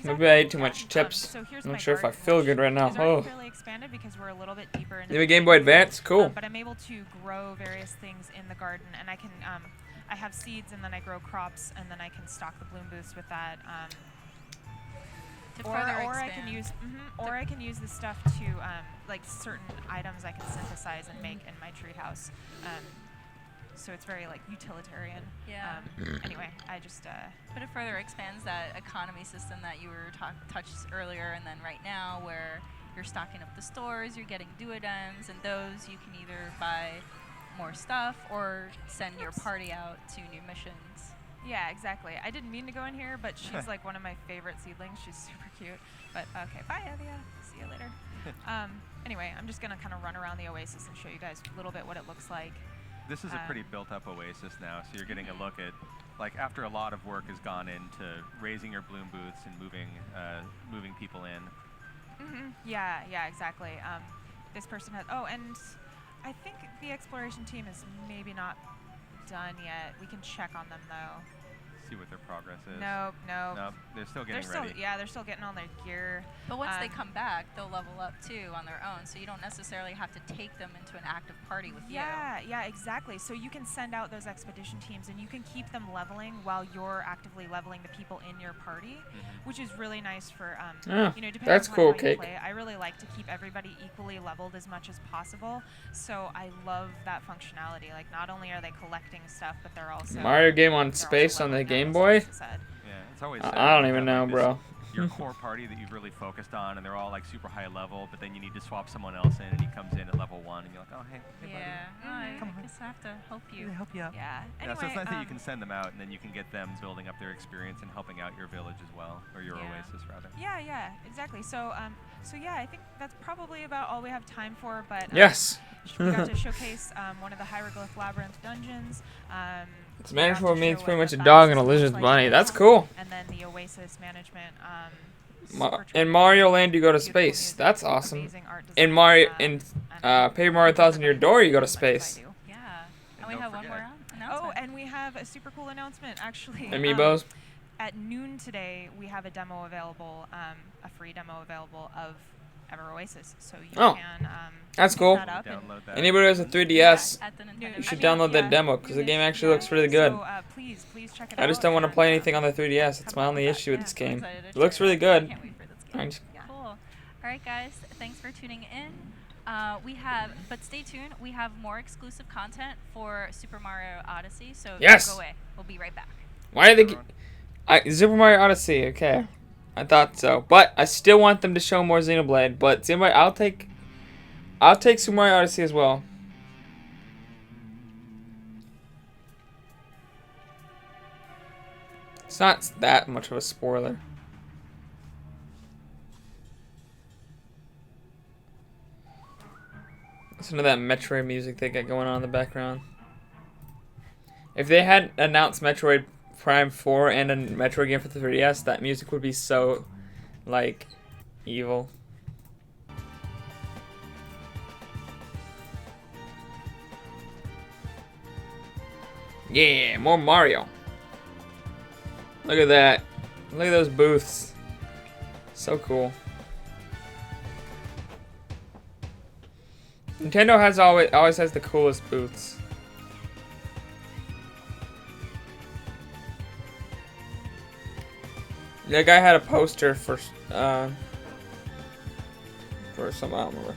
Maybe I ate too much chips. So here's I'm my not sure if I garden, feel which good right now. is already Oh. fairly expanded because we're a little bit deeper into Give me the Game Boy Advance. Cool. but I'm able to grow various things in the garden, and I can I have seeds, and then I grow crops, and then I can stock the bloom booths with that. To Or further I can expand. use I can use this stuff to like certain items I can synthesize and make in my treehouse. So it's very like utilitarian. Yeah. Anyway, I just But it further expands that economy system that you were touched earlier, and then right now where you're stocking up the stores, you're getting duodems, and those you can either buy more stuff or send your party out to new missions. yeah, exactly. I didn't mean to go in here, but she's like one of my favorite seedlings. She's super cute. But okay, bye, Evia. See you later. Anyway, I'm just gonna kind of run around the Oasis and show you guys a little bit what it looks like. This is a pretty built-up Oasis now, so you're getting a look at, like, after a lot of work has gone into raising your bloom booths and moving people in. Yeah, exactly. This person has. Oh, and I think the exploration team is maybe not done yet. We can check on them though. See what their progress is. Nope. Nope, they're still getting ready. They're still getting all their gear. But once they come back, they'll level up too on their own, so you don't necessarily have to take them into an active party with you. Yeah, exactly. So you can send out those expedition teams, and you can keep them leveling while you're actively leveling the people in your party, which is really nice for depending that's on cool, how you Cake. play. I really like to keep everybody equally leveled as much as possible. So I love that functionality. Like, not only are they collecting stuff, but they're also Mario game on they're space also on the leveling Game up, Boy. as I said. Yeah, it's always. I don't even know, bro. Your core party that you've really focused on, and they're all like super high level, but then you need to swap someone else in, and he comes in at level 1, and you're like, oh hey, buddy. Yeah. I guess I have to help you. help you out. Yeah. Yeah, Anyway, so it's nice that you can send them out, and then you can get them building up their experience and helping out your village as well, or your Yeah. Oasis rather. Yeah, exactly. So, yeah, I think that's probably about all we have time for. But Yes. we got to showcase one of the Hieroglyph Labyrinth dungeons. It's we got managed to for me. show It's what pretty much the a battle dog and a system looks lizard like bunny. in That's town, cool. And then the Oasis management. In Mario Land, you go to beautiful space. music, That's awesome. amazing art In design, Mario, and Paper Mario Thousand Year Door, you go to as much as I space. do. Yeah. And And we don't have one forget- more announcement. Oh, and we have a super cool announcement, actually. Amiibos. At noon today, we have a demo available, a free demo available of Ever Oasis, so you Oh. can That's pick cool. that up and- Download that. Anybody who has a 3DS, At the Nintendo You you should Shop. download that demo because the game actually looks really good. So please check it out. I just don't want to and, play anything on the 3DS. It's my only issue with this game. It looks really good. Can't wait for this I game. just- Cool. All right, guys. Thanks for tuning in. But stay tuned. We have more exclusive content for Super Mario Odyssey. So Yes! don't go away. We'll be right back. Why did they? Super Mario Odyssey. Okay, I thought so, but I still want them to show more Xenoblade. But Xenoblade, I'll take Super Mario Odyssey as well. It's not that much of a spoiler. Listen to that Metroid music they got going on in the background. If they had announced Metroid Prime 4 and a Metroid game for the 3DS, that music would be so, like, evil. Yeah, more Mario. Look at that. Look at those booths. So cool. Nintendo has always has the coolest booths. That guy had a poster for some, I don't remember.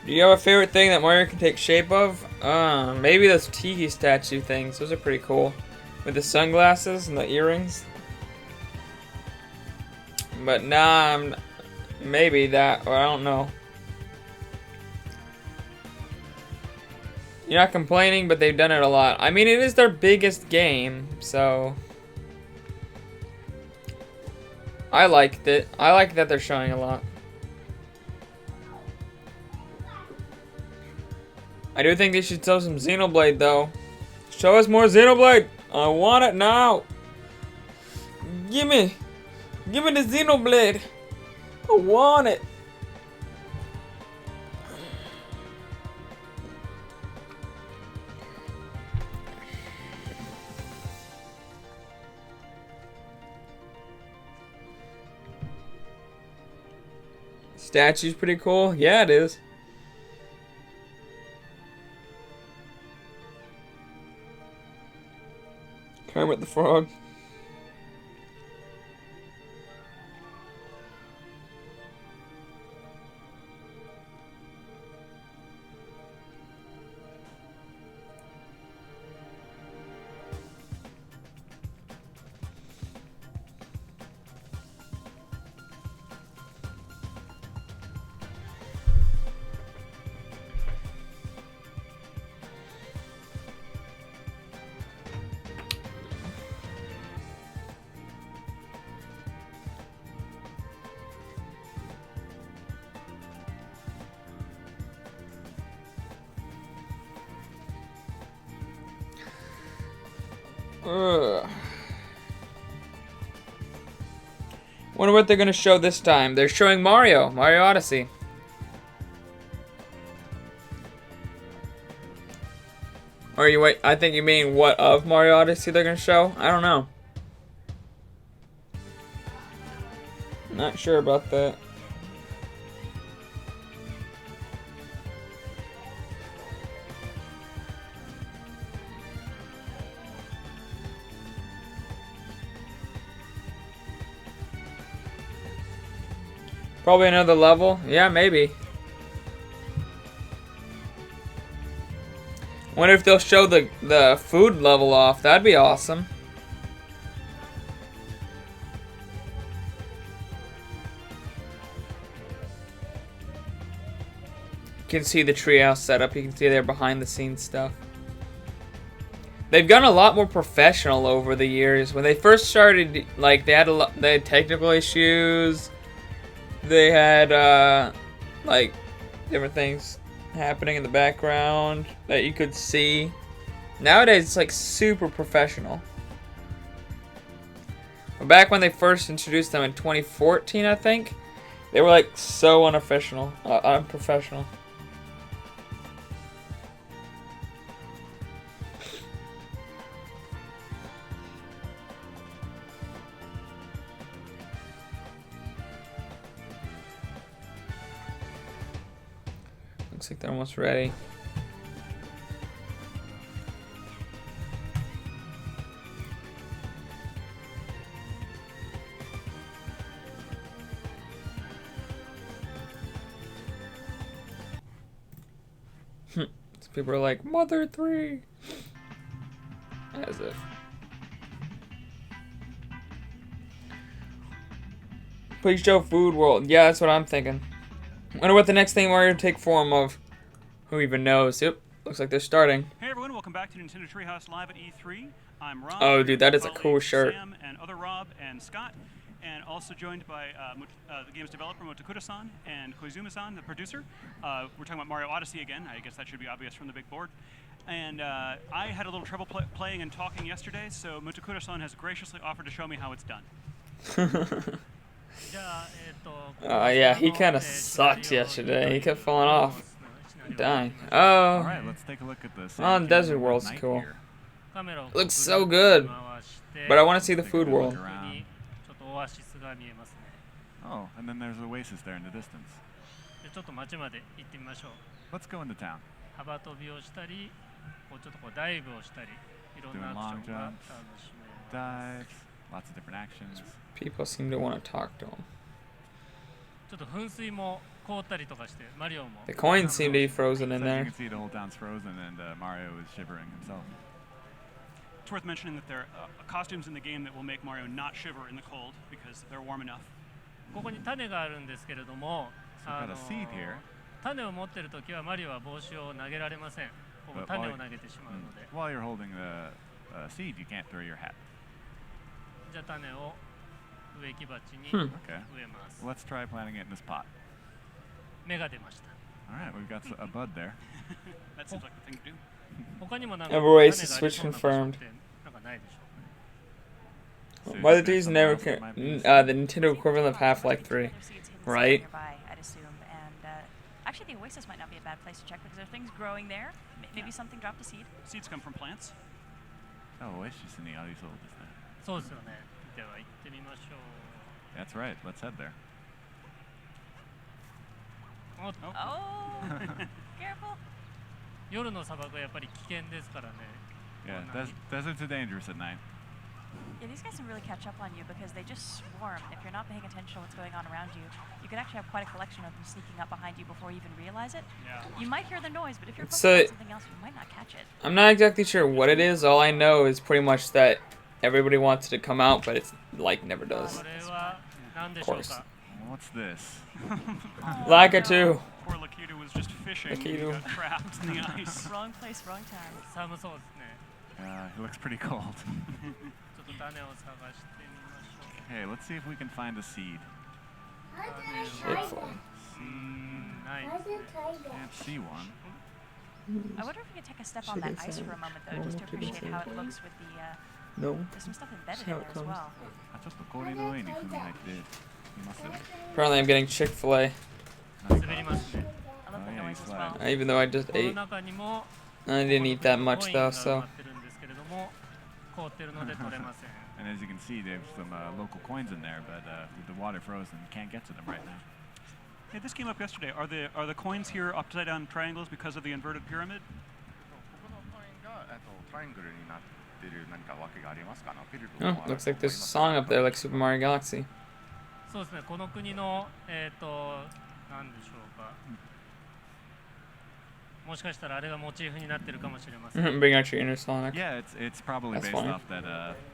Do you have a favorite thing that Mario can take shape of? Maybe those Tiki statue things. Those are pretty cool. With the sunglasses and the earrings. But nah, maybe that, or I don't know. You're not complaining, but they've done it a lot. I mean, it is their biggest game, so... I liked it. I like that they're showing a lot. I do think they should show some Xenoblade, though. Show us more Xenoblade! I want it now! Gimme! Gimme the Xenoblade! I want it! Statue's pretty cool. Yeah, it is. Kermit the Frog. Wonder what they're gonna show this time. They're showing Mario Odyssey. Or I think you mean what of Mario Odyssey they're gonna show? I don't know. Not sure about that. Probably another level? Yeah, maybe. Wonder if they'll show the food level off. That'd be awesome. You can see the treehouse setup. You can see their behind the scenes stuff. They've gotten a lot more professional over the years. When they first started, like, they had technical issues. They had, like, different things happening in the background that you could see. Nowadays, it's, like, super professional. But back when they first introduced them in 2014, I think, they were, like, so unprofessional. Looks like they're almost ready. People are like, Mother 3! As if. Please show Food World. Yeah, that's what I'm thinking. Wonder what the next thing Mario take form of. Who even knows? Yep, looks like they're starting. Hey everyone, welcome back to Nintendo Treehouse Live at E3. I'm Rob. Oh, dude, that is a colleagues cool shirt. Sam and other Rob and Scott, and also joined by the game's developer Motokura-san and Koizuma-san, the producer. We're talking about Mario Odyssey again. I guess that should be obvious from the big board. And I had a little trouble playing and talking yesterday, so Motokura-san has graciously offered to show me how it's done. Yeah, he kind of sucked yesterday. He kept falling off. Dying. Oh. Alright, let's take a look at this. Oh, Desert World's cool. Looks so good. But I want to see the Food World. Oh, and then there's Oasis there in the distance. Let's go into town. Doing long jumps, dives, lots of different actions. People seem to want to talk to him. The coins seem to be frozen in So there. you can see the whole town's frozen and Mario is shivering himself. It's worth mentioning that there are costumes in the game that will make Mario not shiver in the cold because they're warm enough. So we've got a seed here. But while you're holding the seed, you can't throw your hat. Okay. Let's try planting it in this pot. Alright, we've got a bud there. That seems like the thing to do. Oasis Switch confirmed. Mother 3 is never the Nintendo equivalent of Half-Life 3, right? Nearby, I'd assume. And actually, the Oasis might not be a bad place to check because there are things growing there. Maybe something dropped a seed. Seeds come from plants. Oh, Oasis in the Arizal is there. That's right, let's head there. Oh, careful. Yeah, deserts are dangerous at night. Yeah, these guys can really catch up on you because they just swarm. If you're not paying attention to what's going on around you, you could actually have quite a collection of them sneaking up behind you before you even realize it. Yeah. You might hear the noise, but if you're So- focused on something else, you might not catch it. I'm not exactly sure what it is. All I know is pretty much that everybody wants it to come out, but it's like never does. Of course. What's this? Laika 2. Poor Lakitu was just fishing and he Lakitu. got trapped in the ice. Wrong place, wrong time. He looks pretty cold. Hey, let's see if we can find a seed. Chick-fil-A. Can't see one. I wonder if we could take a step on that ice for a moment, though, just to appreciate how it looks with the. No. There's some stuff embedded how in it there as comes. well. Apparently I'm getting Chick-fil-A. I love the yeah, noise he's as well. Even though I just ate. I didn't eat that much though, so. And as you can see, there's some local coins in there, but with the water frozen, can't get to them right now. Hey, this came up yesterday. Are the coins here upside down triangles because of the inverted pyramid? Oh, looks like there's a song up there like Super Mario Galaxy. Bring out your inner Sonic. Yeah, it's probably That's based fine. off that,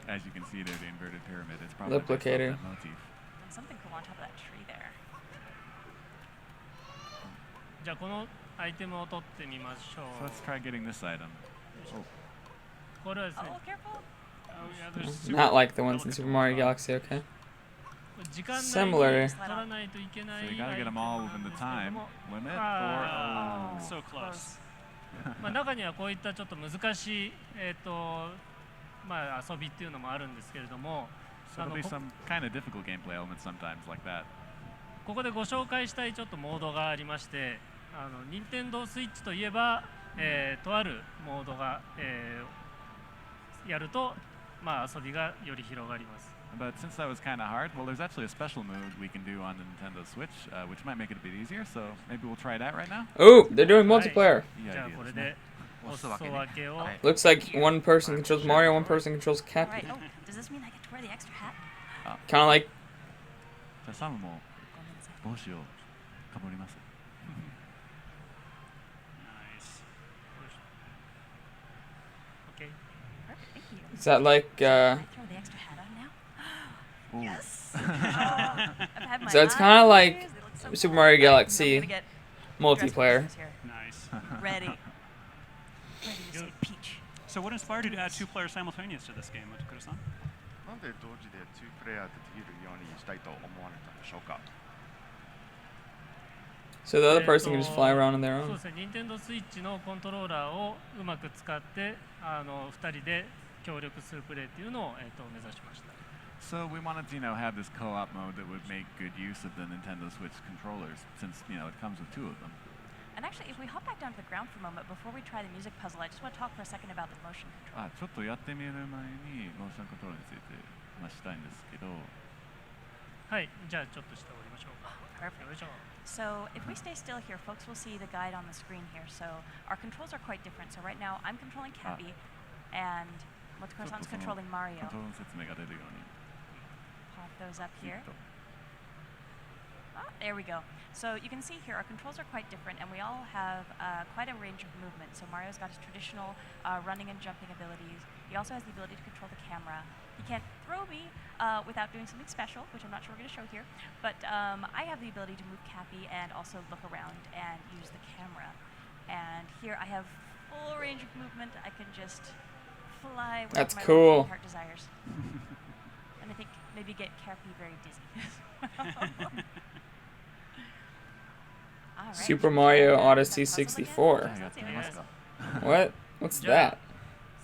as you can see there, the inverted pyramid. It's probably based off Replicator. that motif. And something cool on top of that tree there. So let's try getting this item. Oh, Oh, careful. Oh yeah, there's super Not like the ones in Super Mario Galaxy, okay? Similar. so you gotta get them all within the time limit, or so close. 中にはこういったちょっと難しい遊びっていうのもあるんですけれども、 so there'll be some kind of difficult gameplay elements sometimes like that. ここでご紹介したいちょっとモードがありまして、任天堂スイッチといえば、とあるモードが、やると遊びがより広がります。But since that was kind of hard, well, there's actually a special mode we can do on the Nintendo Switch, which might make it a bit easier. So maybe we'll try that right now. Oh, they're doing multiplayer. いいアイデアですね。 Looks like one person controls Mario, one person controls Right. Cappy. Oh, does this mean I get to wear the extra hat? Kind of like じゃあサムも帽子をかぶります。 Nice. Okay. Perfect. Thank you. is that like Can I throw the extra hat on now? Yes. I've had my So it's kinda eyes, like they look so Super cool. Mario I'm Galaxy gonna get multiplayer. dressed for Christmas here. Nice. Ready. Ready to say peach. So what inspired you to add 2 players simultaneous to this game, Takura-san? なんで同時で2プレイヤーでできるようにしたいと思われたんでしょうか。 So the other person can just fly around on their そう own. ですね、任天堂スイッチのコントローラーをうまく使って2人で協力するプレイっていうのを、目指しました。 So we wanted to, have this co-op mode that would make good use of the Nintendo Switch controllers, since it comes with 2 of them. And actually, if we hop back down to the ground for a moment before we try the music puzzle, I just want to talk for a second about the motion control. ちょっとやってみる前にモーションコントロールについて話したいんですけど。はい、じゃあちょっとしておりましょう。 Perfect. よいしょ。 So if we stay still here, folks will see the guide on the screen here. So our controls are quite different. So right now, I'm controlling Cappy, and Motokosan's controlling コ Mario. ントロールの説明が出るように。 Pop those up here. Oh, there we go. So you can see here our controls are quite different, and we all have quite a range of movement. So Mario's got his traditional running and jumping abilities. He also has the ability to control the camera. He can't throw me without doing something special, which I'm not sure we're going to show here. But I have the ability to move Cappy and also look around and use the camera. And here I have full range of movement. I can just fly wherever That's my cool. heart desires. And I think maybe get Cappy very dizzy. All right, Super should we Mario try the Odyssey puzzle again? 64. Let's see what it is. What? What's じゃあ that?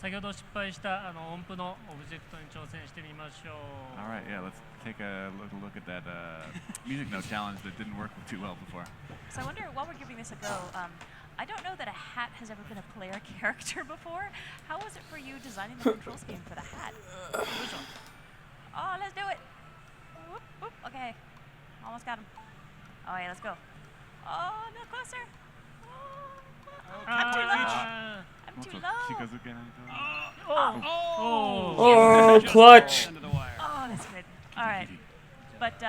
先ほど失敗した音符のオブジェクトに挑戦してみましょう。 All right, yeah, let's take a look at that music note challenge that didn't work too well before. So I wonder, while we're giving this a go, I don't know that a hat has ever been a player character before. How was it for you designing the control scheme for the hat? Oh, let's do it. Whoop, whoop. Okay, almost got him. Oh yeah, let's go. Oh, no closer. Oh, I'm too low. I'm too low. Oh, clutch. Oh, that's good. All right. But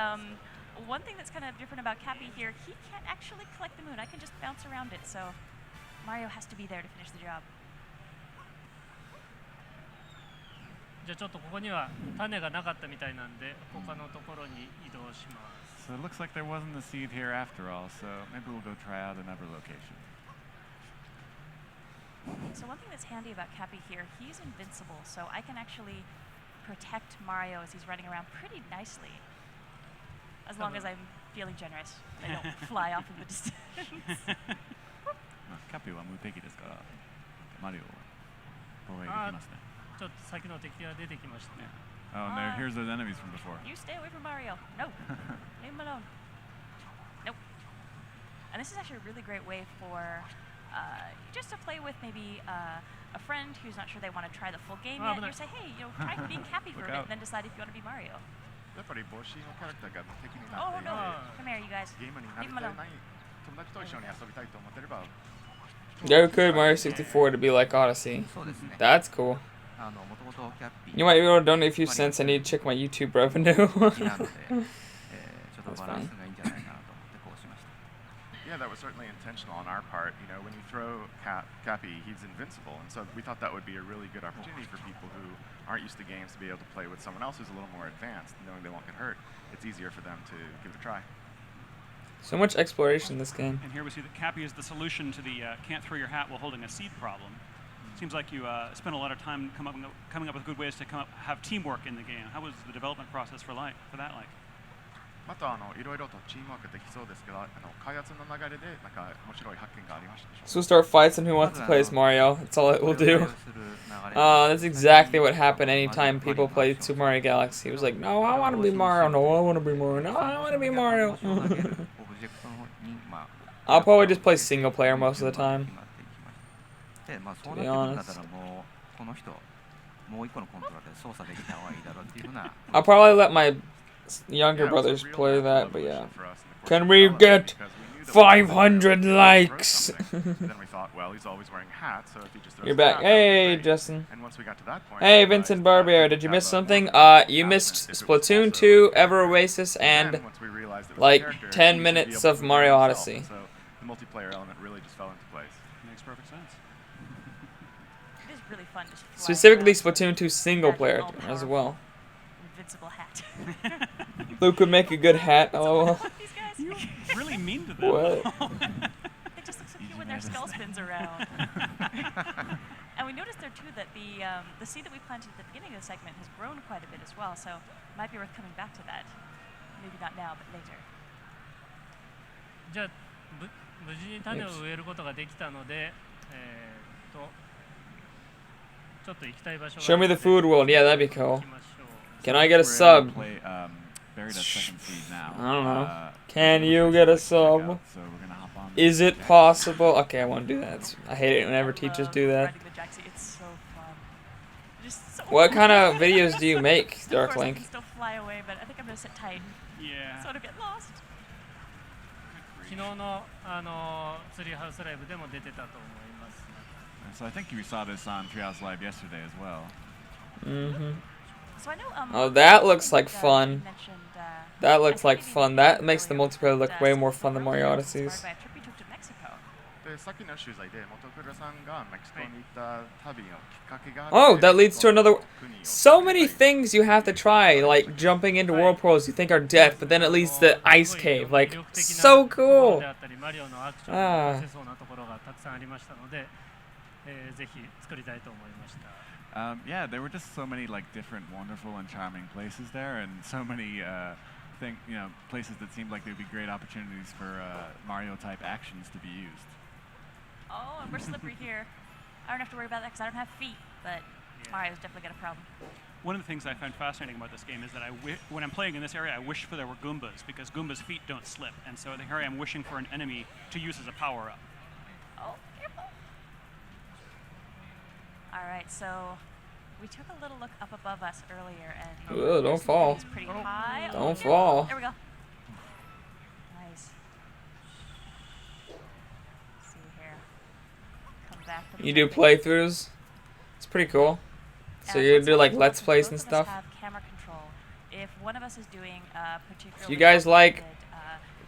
one thing that's kind of different about Cappy here, he can't actually collect the moon. I can just bounce around it, so Mario has to be there to finish the job. じゃあちょっとここには種がなかったみたいなんで、他のところに移動します。 So it looks like there wasn't a seed here after all, so maybe we'll go try out another location. So one thing that's handy about Cappy here, he's invincible, so I can actually protect Mario as he's running around pretty nicely. As long as I'm feeling generous. I don't fly off in the distance. キャピは無敵ですから、マリオを防衛できますね。ちょっと先の敵が出てきましたね。 Oh, no, here's those enemies from before. You stay away from Mario. No. Leave him alone. Nope. And this is actually a really great way for just to play with maybe a friend who's not sure they want to try the full game yet. And you say, hey, try being Cappy for a bit and then decide if you want to be Mario. やっぱり帽子のキャラクターが敵に Oh なって no. Come here, you guys. ゲームになり Leave た him い alone. ない友達と一緒に遊びたいと思ってれば Go could Mario 64 to be like Odyssey. そうですね。 That's cool. もともとキャッピー You might be able to donate a few cents. I need to check my YouTube revenue. 好きなので、ちょっとバランスがいいんじゃないかなと思ってこうしました。 Yeah, that was certainly intentional on our part. When you throw Cappy, he's invincible, and so we thought that would be a really good opportunity for people who aren't used to games to be able to play with someone else who's a little more advanced, knowing they won't get hurt. It's easier for them to give it a try. So much exploration in this game. And here we see that Cappy is the solution to the can't throw your hat while holding a seed problem. Seems like you spent a lot of time coming up with good ways to have teamwork in the game. How was the development process for that like? またいろいろとチームワークできそうですけど、開発の流れでなんか面白い発見がありましたでしょう So we'll start fights and who wants to play as Mario. That's all it will do. That's exactly what happened anytime people played Super Mario Galaxy. It was like, no, I want to be Mario. No, I want to be Mario. No, I want to be Mario. I'll probably just play single player most of the time. で、まあそうTo な be ってくるんだった honest. らもうこの人もう一個のコントローラーで操作できた方がいいだろうっていうふうな I'll probably let my younger brothers play that, but yeah. Can we get 500 likes? Then we thought, well, he's always wearing hats, so if he just throws You're a back. hat, that would be Hey, great. Justin. And once we got to that point, Hey, we Vincent realized that Barbier, we did you could miss have a something? more You happening missed if it was Splatoon also 2, a Ever character. Oasis, and then once we realized it was a like character, 10 he should be minutes able of to move Mario around himself, Odyssey. and so the multiplayer element really just fell into place. Makes perfect sense. It is really fun just flying Specifically around Splatoon 2 single that player all-powerful as well. Invincible hat. Luke would make a good hat. Oh, These guys. You're really mean to them. what? They just look so cute when their skull spins around. And we noticed there too that the seed that we planted at the beginning of the segment has grown quite a bit as well, so it might be worth coming back to that. Maybe not now, but later. じゃあ無事に種を植えることができたので、ちょっと行きたい場所が Show me the food world. Yeah, that'd be cool. 行きましょう。 Can I get a We're able to sub? play, buried at second seed now. I don't know. There's Can a you place get I'd a like to check sub? out, so we're gonna hop on Is the it Jack. possible? Okay, I won't do that. I hate it whenever teachers do that. Riding the Jaxi, it's so fun. Just so What kind of fun. videos do you make, Of Dark course, I Link? can still fly away, but I think I'm gonna sit tight. Yeah. So I don't get lost. 昨日のツリーハウスライブでも出てたと思います。 And so I think you saw this on Treehouse Live yesterday as well. Mm-hmm. So I know, Oh, that looks like you fun. mentioned, That looks like fun. That makes the multiplayer look way more fun than Mario Odyssey's. by a trip we took to Mexico. で、さっきの取材で元倉さんがメキシコに行った旅のきっかけが Oh, that leads to another. So many things you have to try, like jumping into whirlpools you think are death, but then it leads to ice cave. Like, so cool. であったりマリオのアクションあーが出せそうなところがたくさんありましたので、ぜひ作りたいと思いました。 Yeah, there were just so many like different, wonderful, and charming places there, and so many places that seemed like they'd be great opportunities for Mario-type actions to be used. Oh, and we're slippery here. I don't have to worry about that because I don't have feet, but Mario's definitely got a problem. One of the things I find fascinating about this game is that when I'm playing in this area, I wish for there were Goombas, because Goomba's feet don't slip, and so here I am wishing for an enemy to use as a power-up. Oh, careful. All right, so we took a little look up above us earlier, and Ugh, don't fall. it's pretty high. Don't Oh, fall. There we go. Nice. Let's see here. Come back to the You do jumping. playthroughs? It's pretty cool. So you do like let's plays and stuff? Both of us have camera control. If one of us is doing a particularly If you guys like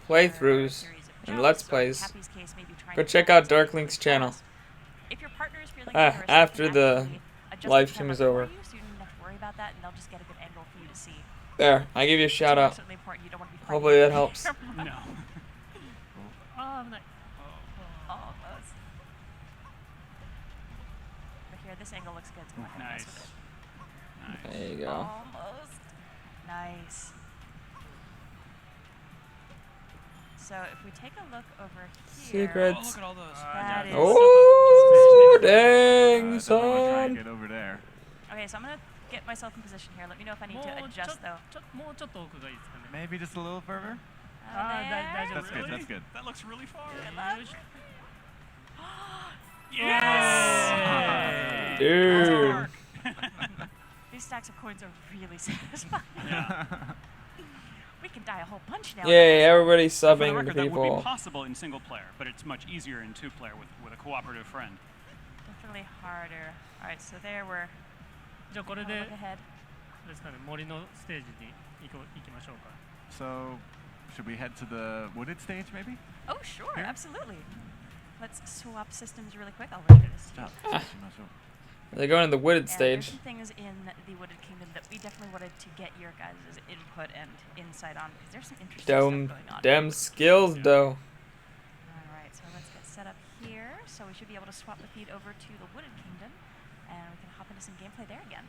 complicated, playthroughs series of and jumps, let's or plays, Cappy's case, maybe trying go to check balance out Dark it Link's with channel. balance. If your partner is feeling generous, they After can the actually adjust live the stream camera is for over. you, so you don't even have to worry about that, and they'll just get a good angle for you to see. There, I give you a shout out. Certainly important. You don't want to be Hopefully that helps. No.あー危ない。 Almost. But here, this angle looks good. So go ahead and mess Nice. with it. There you go. Almost. Nice. So if we take a look over here. Secrets. Oh, look at all those. That is. Oh, dang, Definitely try and son. get over there. Okay, so I'm gonna get myself in position here. Let me know if I need も to う adjust though. もうちょっと奥がいいですかね。 Maybe just a little further. Ah, There. That's good. That's good. That looks really far. Good luck. よし Yes! Dude. These stacks of coins are really satisfying. Yeah. We can die a whole bunch now. Yay, everybody's For the subbing to record, that would be people. possible in single player, but it's much easier in two player with a cooperative friend. Definitely harder. All right, so there we're. じゃあこれ Have で a look ahead. ですかね、森のステージに行きましょうか。 So, should we head to the wooded stage, maybe? Oh, sure, Here? absolutely. Let's swap systems really quick. I'll let you guys see. They're going to the wooded And stage. there's some things in the Wooded Kingdom that we definitely wanted to get your guys' input and insight on because there's some interesting Them, stuff going on. them skills, though. Alright, so let's get set up here. So we should be able to swap the feed over to the Wooded Kingdom and we can hop into some gameplay there again.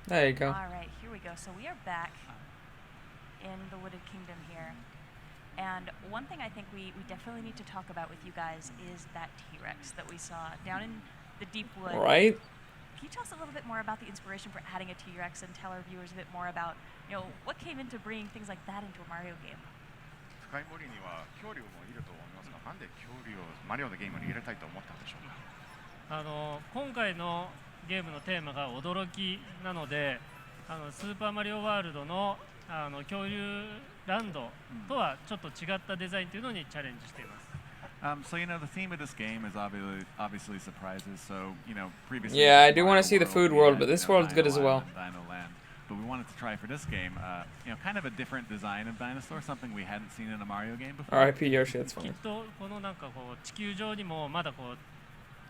There you go. Alright, here we go. So we are back in the Wooded Kingdom here. And one thing I think we definitely need to talk about with you guys is that T-Rex that we saw down in the deep wood. Right? Can you tell us a little bit more about the inspiration for adding a T-Rex and tell our viewers a bit more about, what came into bringing things like that into a Mario game? 深い森には恐竜もいると思いますが、なんで恐竜をマリオのゲームに入れたいと思ったんでしょうか。今回のゲームのテーマが驚きなので、スーパーマリオワールドの恐竜ランドとはちょっと違ったデザインというのにチャレンジしています。So the theme of this game is obviously surprises. So previously. Yeah, I do want to see the food world, but this world's good as well. Dino Land. But we wanted to try for this game, kind of a different design of dinosaur, something we hadn't seen in a Mario game before. R.I.P. Yoshi, that's き funny. っとこのなんかこう地球上にもまだこう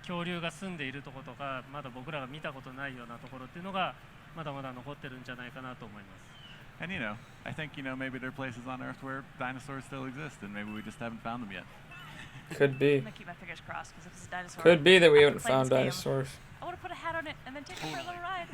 恐竜が住んでいるところとか、まだ僕らが見たことないようなところっていうのがまだまだ残ってるんじゃないかなと思います。And I think maybe there are places on Earth where dinosaurs still exist, and maybe we just haven't found them yet. Could be. I'm gonna keep my fingers crossed because if it's a dinosaur. Could be that we haven't play this found game. dinosaurs. I want to put a hat on it and then take it for a little ride.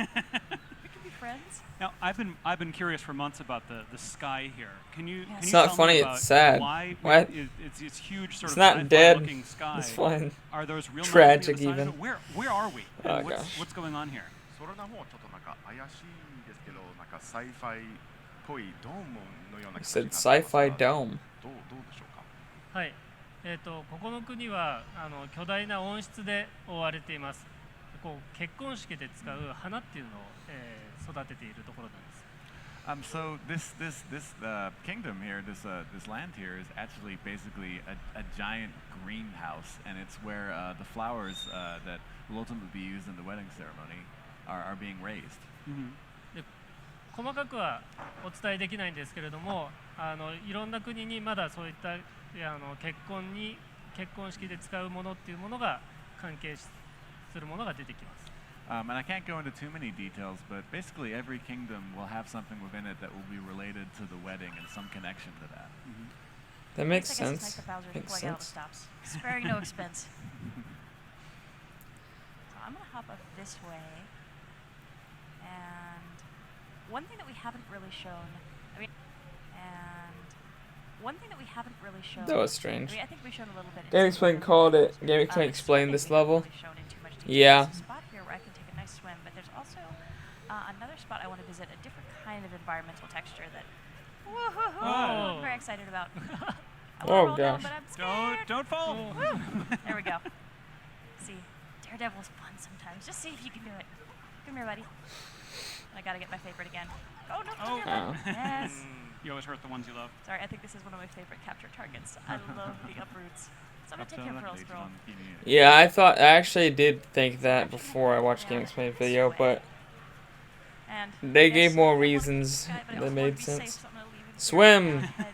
We can be friends. Now, I've been curious for months about the sky here. Can you It's tell not me funny, about it's sad. why What? It's huge sort It's of not sci-fi dead. looking sky? It's fine. Are those real Tragic mountains on the side of even. it? Where are we? Oh, And gosh. what's going on here? それはもうちょっとなんか怪しいですけど、なんかサイファイっぽいドームのような I 形に said なってますが sci-fi dome. どうでしょうか。はい。ここの国は巨大な温室で覆われています。こう結婚式で使う花っていうのを、育てているところなんです。So this kingdom here, this land here is actually basically a giant greenhouse, and it's where the flowers that will ultimately be used in the wedding ceremony are being raised. で細かくはお伝えできないんですけれども、いろんな国にまだそういった結婚式で使うものっていうものが関係するものが出てきます。And I can't go into too many details, but basically every kingdom will have something within it that will be related to the wedding and some connection to that. That makes I guess it's sense. like the Bowser's Makes pulling out the sense. stops, sparing no expense. So I'm gonna hop up this way, and one thing that we haven't really shown. That was strange. I think we've shown a little bit. Game Explain called it. Game Explain explained this level. Yeah. There's a spot here where I can take a nice swim, but there's also another spot I want to visit, a different kind of environmental texture that I'm very excited about. I wanna Oh roll down, gosh. but I'm scared. Don't fall. Woo. There we go. See, Daredevil's fun sometimes. Just see if you can do it. Come here, buddy. I gotta get my favorite again. Oh no! Come here, Oh. buddy. Yes. You always hurt the ones you love. Sorry, I think this is one of my favorite capture targets. I love the uproots. So I'm gonna take care of Pearl Scroll. Yeah, I actually did think that before I watched Game Explain video, but And they gave yes, more I want reasons this guy, but I that also made want to be safe, sense. so I'm gonna leave him here Swim! and head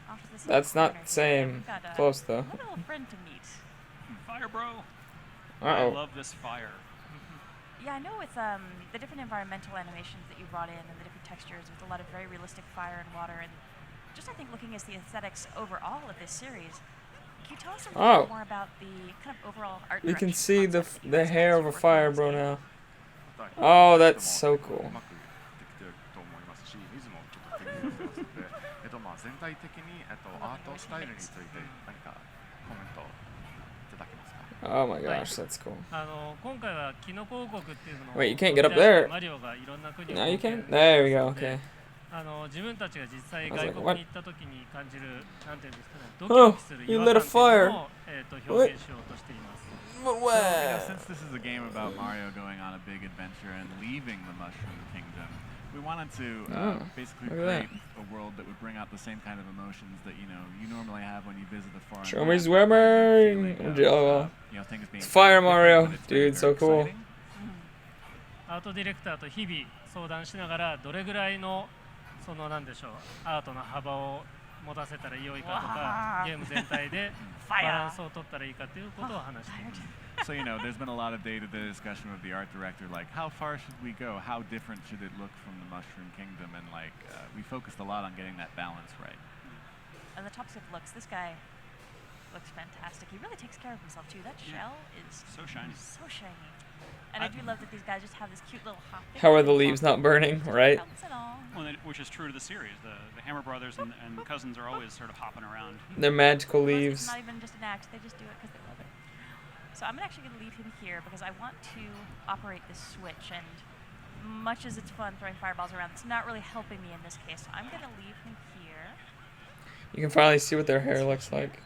off to the safe That's not corner the here. same. We've got a Close though. little friend to meet. Fire, bro. I Uh-oh. love this fire. Yeah, I know with the different environmental animations that you brought in and the different textures with a lot of very realistic fire and water and just I think looking at the aesthetics overall of this series, can you tell us a little bit more about the kind of overall art You can direction see the concept that you the guys hair had of a to work on fire this bro game? now. Oh, that's so cool. うまくできてると思いますし、水もちょっと手に入れてますので、全体的にアートスタイルについて何かコメントいただけますか。 Oh my gosh, that's cool. 今回はキノコ王国っていうのを Wait, you can't get up there. マリオがいろんな国を No, you 冒険 can. There we go. Okay. 自分たちが実際 I was 外 like, 国 what? に行った時に感じるなんていうんですかね、ド Oh, キドキする you 違 lit 和 a 感っていうのを、 fire. 表現しようとしています。 But So, where? since this is a game about Mario going on a big adventure and leaving the Mushroom Kingdom, we wanted to Oh, basically look at create a world that would bring out the same kind of emotions that you normally have when you visit a foreign Show me land. swimming. Feeling of, Oh, things being it's fire different, Mario, but it's very, dude. So very cool. exciting. アートディレクターと日々相談しながらどれぐらいのそのなんでしょうアートの幅を持たせたら良いかとかゲーム全体でバランスを取ったらいいかということを話しています。So there's been a lot of day-to-day discussion with the art director, like how far should we go? How different should it look from the Mushroom Kingdom? And we focused a lot on getting that balance right. On the topic of looks, this guy looks fantastic. He really takes care of himself too. That shell is so shiny. So shiny. And I do love that these guys just have this cute little hop. How are the leaves not burning, right? Well, which is true to the series. The Hammer Brothers and cousins are always sort of hopping around. They're magical Plus, leaves. It's not even just an act. They just do it because they love it. So I'm actually going to leave him here because I want to operate this switch. And much as it's fun throwing fireballs around, it's not really helping me in this case. So I'm going to leave him here. You can finally see what their hair looks like.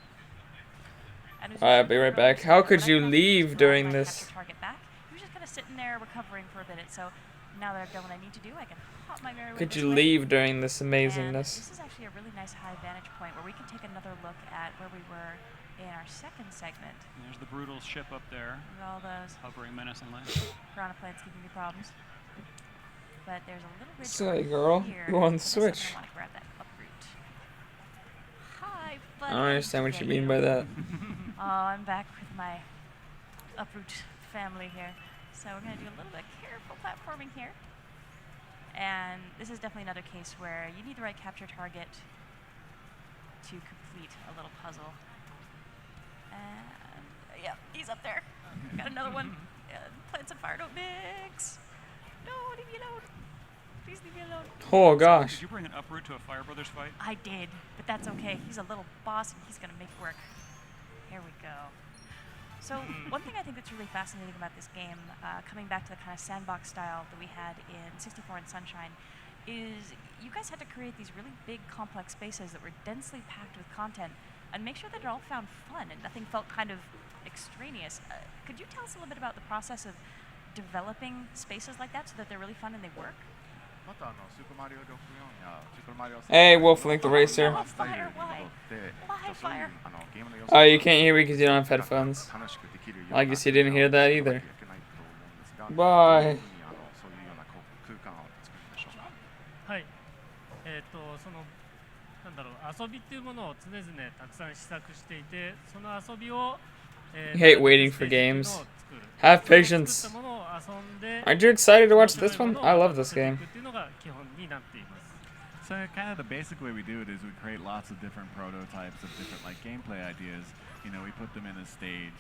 Alright, I'll be right back. How could you leave during this? sitting there recovering for a minute. So now that I've done what I need to do, I can hop my merry way Could this you way. leave during this And amazingness? this is actually a really nice high vantage point where we can take another look at where we were in our second segment. And there's the brutal ship up there. With all those hovering menacingly. piranha plants giving me problems. But there's a little ridge Sorry, girl. here. You on the So this is switch. when I want to grab that uproot. Hi, I don't understand what you mean by that. Oh, I'm back with my uproot family here. So we're going to do a little bit of careful platforming here. And this is definitely another case where you need the right capture target to complete a little puzzle. And yeah, he's up there. Got another one. Plants and fire don't mix. No, leave me alone. Please leave me alone. Oh gosh. Did you bring an uproot to a Fire Brothers fight? I did, but that's okay. He's a little boss and he's gonna make it work. Here we go. So one thing I think that's really fascinating about this game, coming back to the kind of sandbox style that we had in 64 and Sunshine, is you guys had to create these really big complex spaces that were densely packed with content and make sure that it all found fun and nothing felt kind of extraneous. Could you tell us a little bit about the process of developing spaces like that so that they're really fun and they work? Hey, Wolflink the Racer. Why fire? Oh, you can't hear me because you don't have headphones. I guess you didn't hear that either. Bye. はい。そのなんだろう遊びっていうものを常々たくさん試作していて、その遊びを You hate waiting for games. Have patience. Aren't you excited to watch this one? I love this game. So kind of the basic way we do it is we create lots of different prototypes of different like gameplay ideas. You know, we put them in a stage.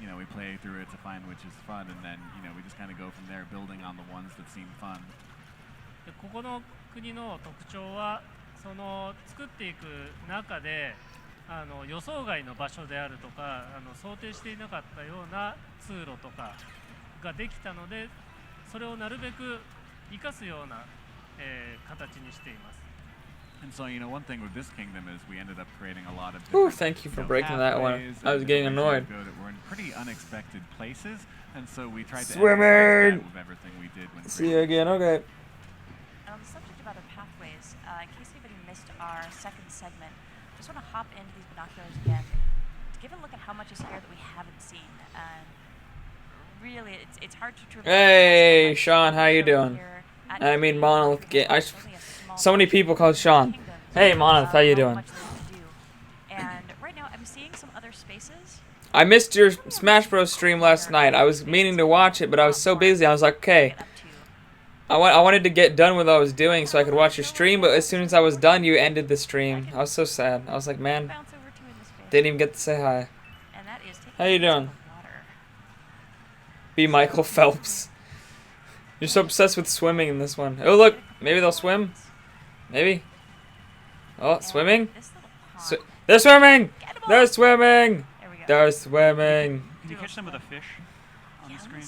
You know, we play through it to find which is fun, and then you know we just kind of go from there, building on the ones that seem fun. ここの国の特徴はその作っていく中で予想外の場所であるとか想定していなかったような通路とかができたのでそれをなるべく生かすような、形にしています。 And so, you know, one thing with this kingdom is we ended up creating a lot of Ooh, different, thank you for you know, breaking that one. pathways I was and getting places annoyed. to go that were in pretty unexpected places, and so we tried to Swimming! emphasize that with everything we did when See you again, okay. And on the subject of other pathways, in case anybody missed our second segment, just want to hop into these binoculars again to give a look at how much is here that we haven't seen. And really, it's hard to Hey, Sean, how you doing? I mean, Monolith game. So many people called Sean. Hey, Monolith, how you doing? And right now, I'm seeing some other spaces. I missed your Smash Bros. Stream last night. I was meaning to watch it, but I was so busy. I was like, okay. I wanted to get done with what I was doing so I could watch your stream, but as soon as I was done, you ended the stream. I was so sad. I was like, man, didn't even get to say hi. How you doing? Be Michael Phelps. You're so obsessed with swimming in this one. Oh, look. Maybe they'll swim. Maybe. Oh, swimming? They're swimming! They're swimming! They're swimming. Can you catch them with a fish on the screen?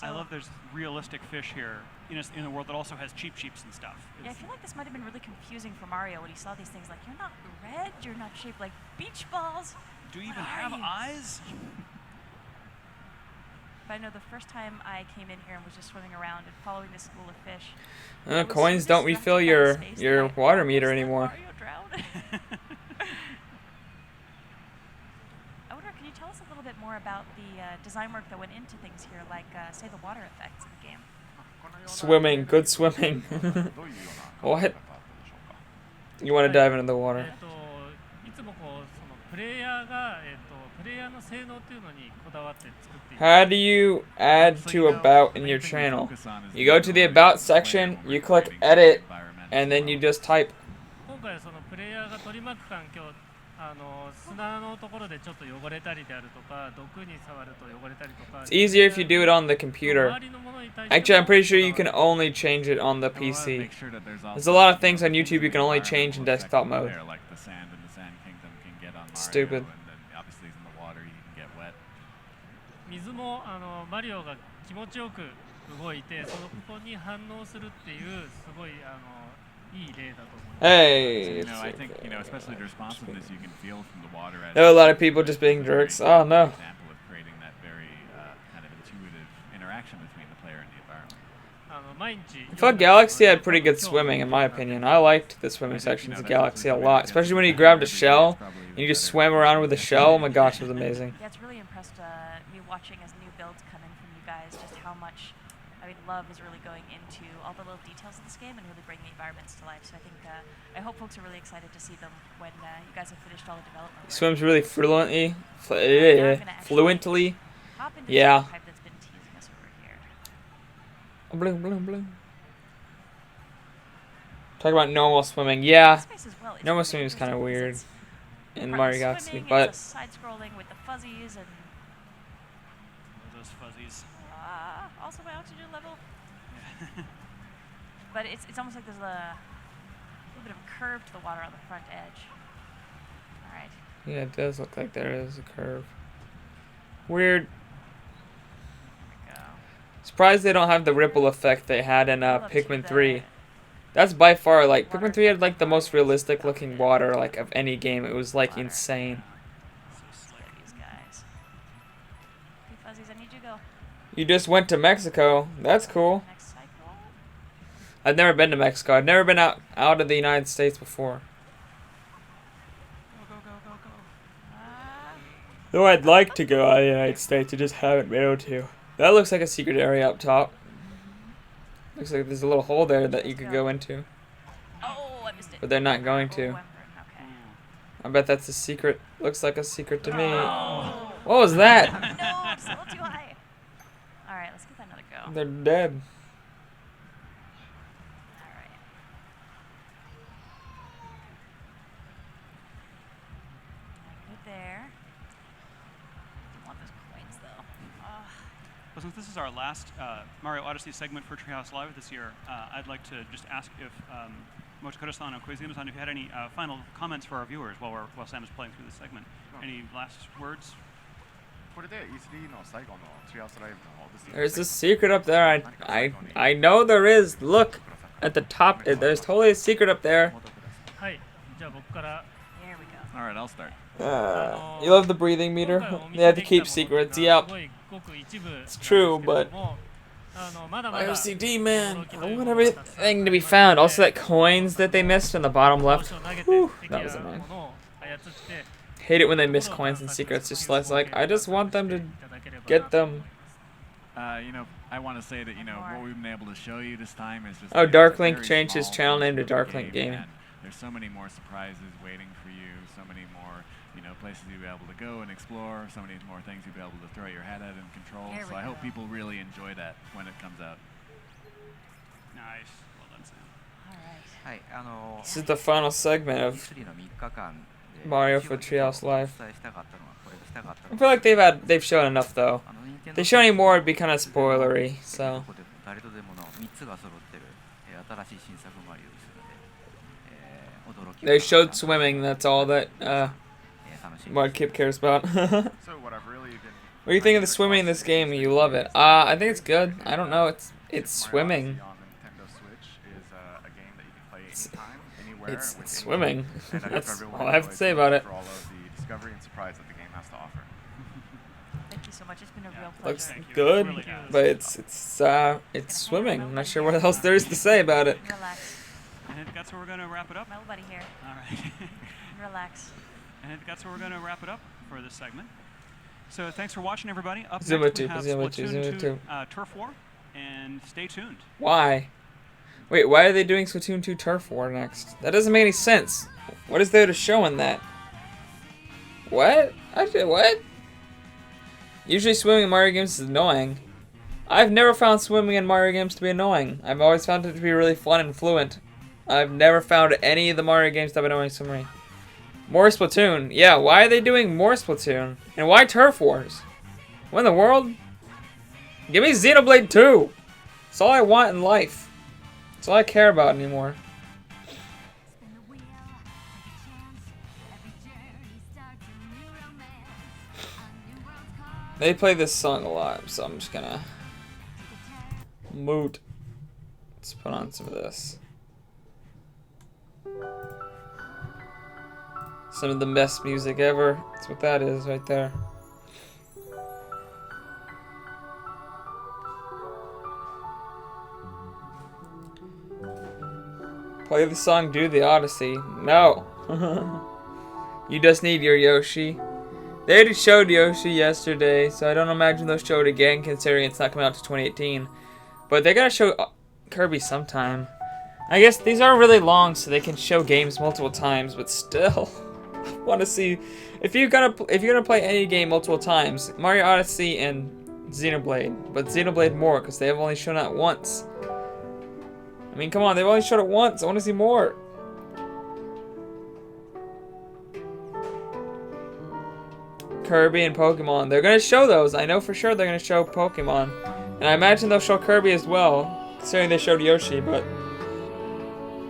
I love there's realistic fish here in a world that also has cheap sheeps and stuff. Yeah, I feel like this might have been really confusing for Mario when he saw these things like, you're not red, you're not shaped like beach balls. Do you even have eyes? But I know the first time I came in here and was just swimming around and following this school of fish. Coins don't refill your water meter anymore. I wonder, can you tell us a little bit more about the design work that went into things here, like, say, the water effects in the game? Swimming, good swimming. What? You want to dive into the water? いつもこうそのプレイヤーがプレイヤーの性能っていうのにこだわって作っている。 How do you add to about in your channel? You go to the about section, you click edit, and then you just type. 今回そのプレイヤーが取り巻く環境砂のところでちょっと汚れたりであるとか毒に触ると汚れたりとか It's easier if you do it on the computer. Actually, I'm pretty sure you can only change it on the PC. There's a lot of things on YouTube you can only change in desktop mode. Stupid. 水もマリオが気持ちよく動いてそこに反応するっていうすごいいい例だと思います。 Hey. You know, I think, you know, especially the responsiveness you can feel from the water. There are a lot of people just being jerks. Oh no. Example of creating that very kind of intuitive 毎日 I thought Galaxy had pretty good swimming, in my opinion. I liked the swimming sections of Galaxy a lot, especially when you grabbed a shell and you just swam around with a shell. Oh my gosh, it was amazing. Yeah, it's really impressed me watching as new builds come in from you guys, just how much, I mean, love is really going into all the little details of this game and really bringing the environments to life. So I think, I hope folks are really excited to see them when you guys have finished all the development work. He swims really fluently. Fluently. Hop into Yeah. the pipe that's been teasing us over here. Bloom, bloom, bloom. Talk about normal swimming. Yeah, Space as well. It's normal really swimming is kind of interesting weird because in it's Mario Galaxy, swimming, but it's a side-scrolling with the fuzzies and Those fuzzies. also my oxygen level. But it's almost like there's a little bit of a curve to the water on the front edge. All right. yeah, it does look like there is a curve. Weird. Surprised they don't have the ripple effect they had in Pikmin 3. That's by far, like, Pikmin 3 had like the most realistic looking water like of any game. It was like insane. These guys. Hey fuzzies, I need you to go. You just went to Mexico. That's cool. Next cycle. I've never been to Mexico. I've never been out of the United States before. Go, go, go, go, go. Though I'd like to go out of the United States, I just haven't been able to. That looks like a secret area up top. Looks like there's a little hole there that you could go into. Oh, I missed it. But they're not going to. Okay. I bet that's a secret. Looks like a secret to me. What was that? No, it's a little too high. All right, let's give that another go. They're dead. All right. Good there. Don't want those coins though. Well, since this is our last Mario Odyssey segment for Treehouse Live this year, I'd like to just ask if Motokura-san or Koizumi-san, if you had any final comments for our viewers while Sam is playing through this segment. Any last words? There's a secret up there. I know there is. Look at the top. There's totally a secret up there. はいじゃあ僕から There we go. All right, I'll start. You love the breathing meter? They have to keep secrets. Yep. It's true, but my OCD, man. I want everything to be found. Also, that coins that they missed in the bottom left. Whew, that was annoying. Hate it when they miss coins and secrets. Just like I just want them to get them. You know, I want to say that what we've been able to show you this time is just. Oh, it's a Darklink very changed his small channel name to part of the Darklink game, Gaming. and there's so many more surprises waiting for you. So many more, places you'll be able to go and explore. So many more things you'll be able to throw your head at and control. There So we I hope go. people really enjoy that when it comes out. Nice. Well done, Sam. All right. はい、This is the final segment of 3の3日間で Mario 一 for 応 Treehouse お Live. 伝えしたかったのはこれでしたかった I の feel like they've shown enough though. 任 If they show any more, it'd be kind of spoilery. So どこでも誰とでもの3つが揃ってる、新しい新作マリオですので、驚き they showed swimming. That's all that 楽しみ Mudkip cares about. So what I've really been What do you think of the swimming in this game? You love it. I think it's good. I don't know. It's swimming. on the Nintendo Switch is a game that you can play anytime, anywhere. It's with swimming. anyone. And I That's hope everyone all I have to enjoys say about it. For all of the discovery and surprise that the game has to offer. Thank you so much. It's been a real pleasure. Looks Thank you. good, Really has. but it's swimming. I'm not sure what else there is to say about it. Relax. And I think that's where we're going to wrap it up. My little buddy here. All right. Relax. And I think that's where we're going to wrap it up for this segment. So thanks for watching, everybody. Up Zoom next, it we to, have zoom it to, zoom Splatoon it 2 to. Turf War, and stay tuned. Why? Wait, why are they doing Splatoon 2 Turf War next? That doesn't make any sense. What is there to show in that? What? What? Usually swimming in Mario games is annoying. I've never found swimming in Mario games to be annoying. I've always found it to be really fun and fluent. I've never found any of the Mario games to have annoying swimming. More Splatoon. Yeah, why are they doing more Splatoon? And why Turf Wars? What in the world? Give me Xenoblade 2! That's all I want in life. That's all I care about anymore. They play this song a lot, so I'm just gonna moot. Let's put on some of this. Some of the best music ever. That's what that is right there. Play the song Do the Odyssey. No. You just need your Yoshi. They already showed Yoshi yesterday, so I don't imagine they'll show it again considering it's not coming out to 2018. But they're gonna show Kirby sometime. I guess these are really long, so they can show games multiple times, but still, I want to see if you're gonna play any game multiple times, Mario Odyssey and Xenoblade, but Xenoblade more because they have only shown it once. I mean, come on, they've only showed it once. I want to see more. Kirby and Pokemon. They're gonna show those. I know for sure they're gonna show Pokemon, and I imagine they'll show Kirby as well, considering they showed Yoshi. But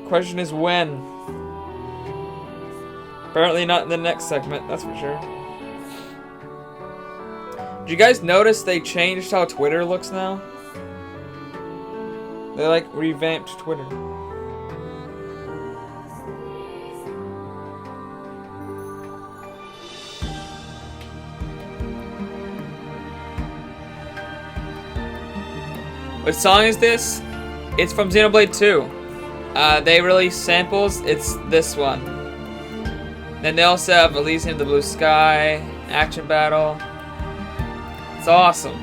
question is when. Apparently not in the next segment. That's for sure. Did you guys notice they changed how Twitter looks now? They like revamped Twitter. What song is this? It's from Xenoblade 2. They released samples. It's this one. Then they also have Elysium the Blue Sky, Action Battle. It's awesome.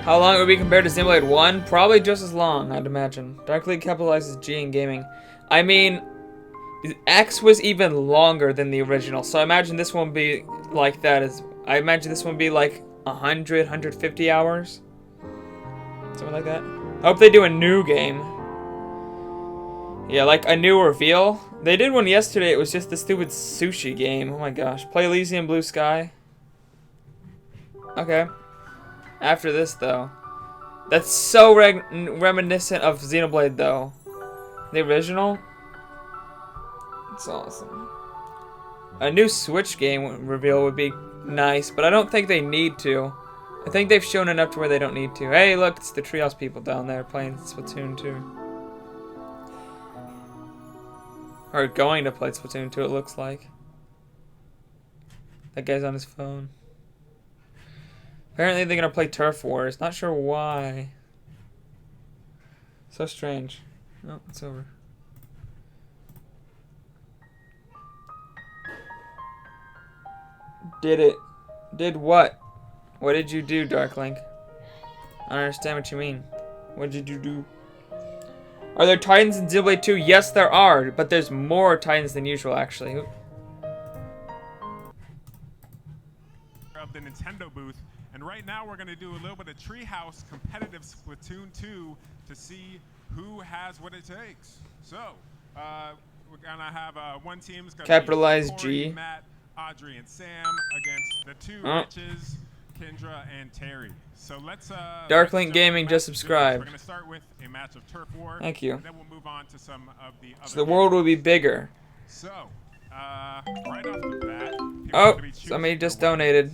How long it would be compared to Xenoblade 1? Probably just as long, I'd imagine. Dark League capitalizes G in gaming. I mean, X was even longer than the original, so I imagine this won't be like that. I imagine this one be like 100, 150 hours. Something like that. I hope they do a new game. Yeah, like a new reveal. They did one yesterday. It was just the stupid sushi game. Oh my gosh. Play Elysium Blue Sky. Okay. After this, though. That's so reminiscent of Xenoblade, though. The original. It's awesome. A new Switch game reveal would be nice, but I don't think they need to. I think they've shown enough to where they don't need to. Hey, look, it's the Treehouse people down there playing Splatoon 2. Or going to play Splatoon 2, it looks like. That guy's on his phone. Apparently they're going to play Turf Wars. Not sure why. So strange. Oh, it's over. Did it. Did what? What did you do, Darklink? I don't understand what you mean. What did you do? Are there Titans in Xenoblade 2? Yes, there are, but there's more Titans than usual, actually. Of the Nintendo booth, and right now we're going to do a little bit of Treehouse competitive Splatoon 2 to see who has what it takes. So, we're going to have one team's going to capitalize Corey, G. Matt, Audrey, and Sam against the two Riches, Kendra, and Terry. So let's Darklink Gaming just subscribed. We're going to start with a match of Turf War. Thank you. And then we'll move on to some of the other So the world will be bigger. So, right off the bat, oh, somebody just donated.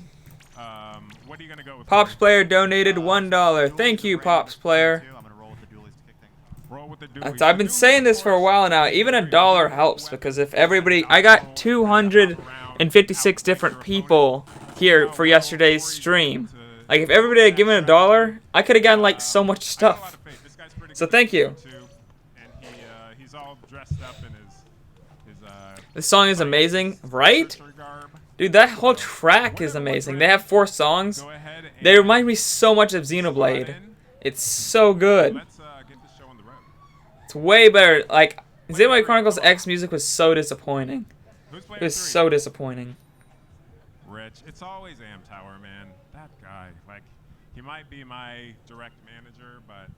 What are you gonna go with? Pops Player donated $1. Thank you, Pops Player. I've been saying this for a while now. Even $1 helps because if everybody, I got 256 different people here for yesterday's stream. Like if everybody had given $1, I could have gotten like so much stuff. So thank you. He's all dressed up in his This song is amazing, right? Dude, that whole track is amazing. They have 4 songs. They remind me so much of Xenoblade. It's so good. It's way better. Like, Xenoblade Chronicles X music was so disappointing. It was so disappointing. Rich, it's always Amtower, man. That guy, like, he might be my direct manager, but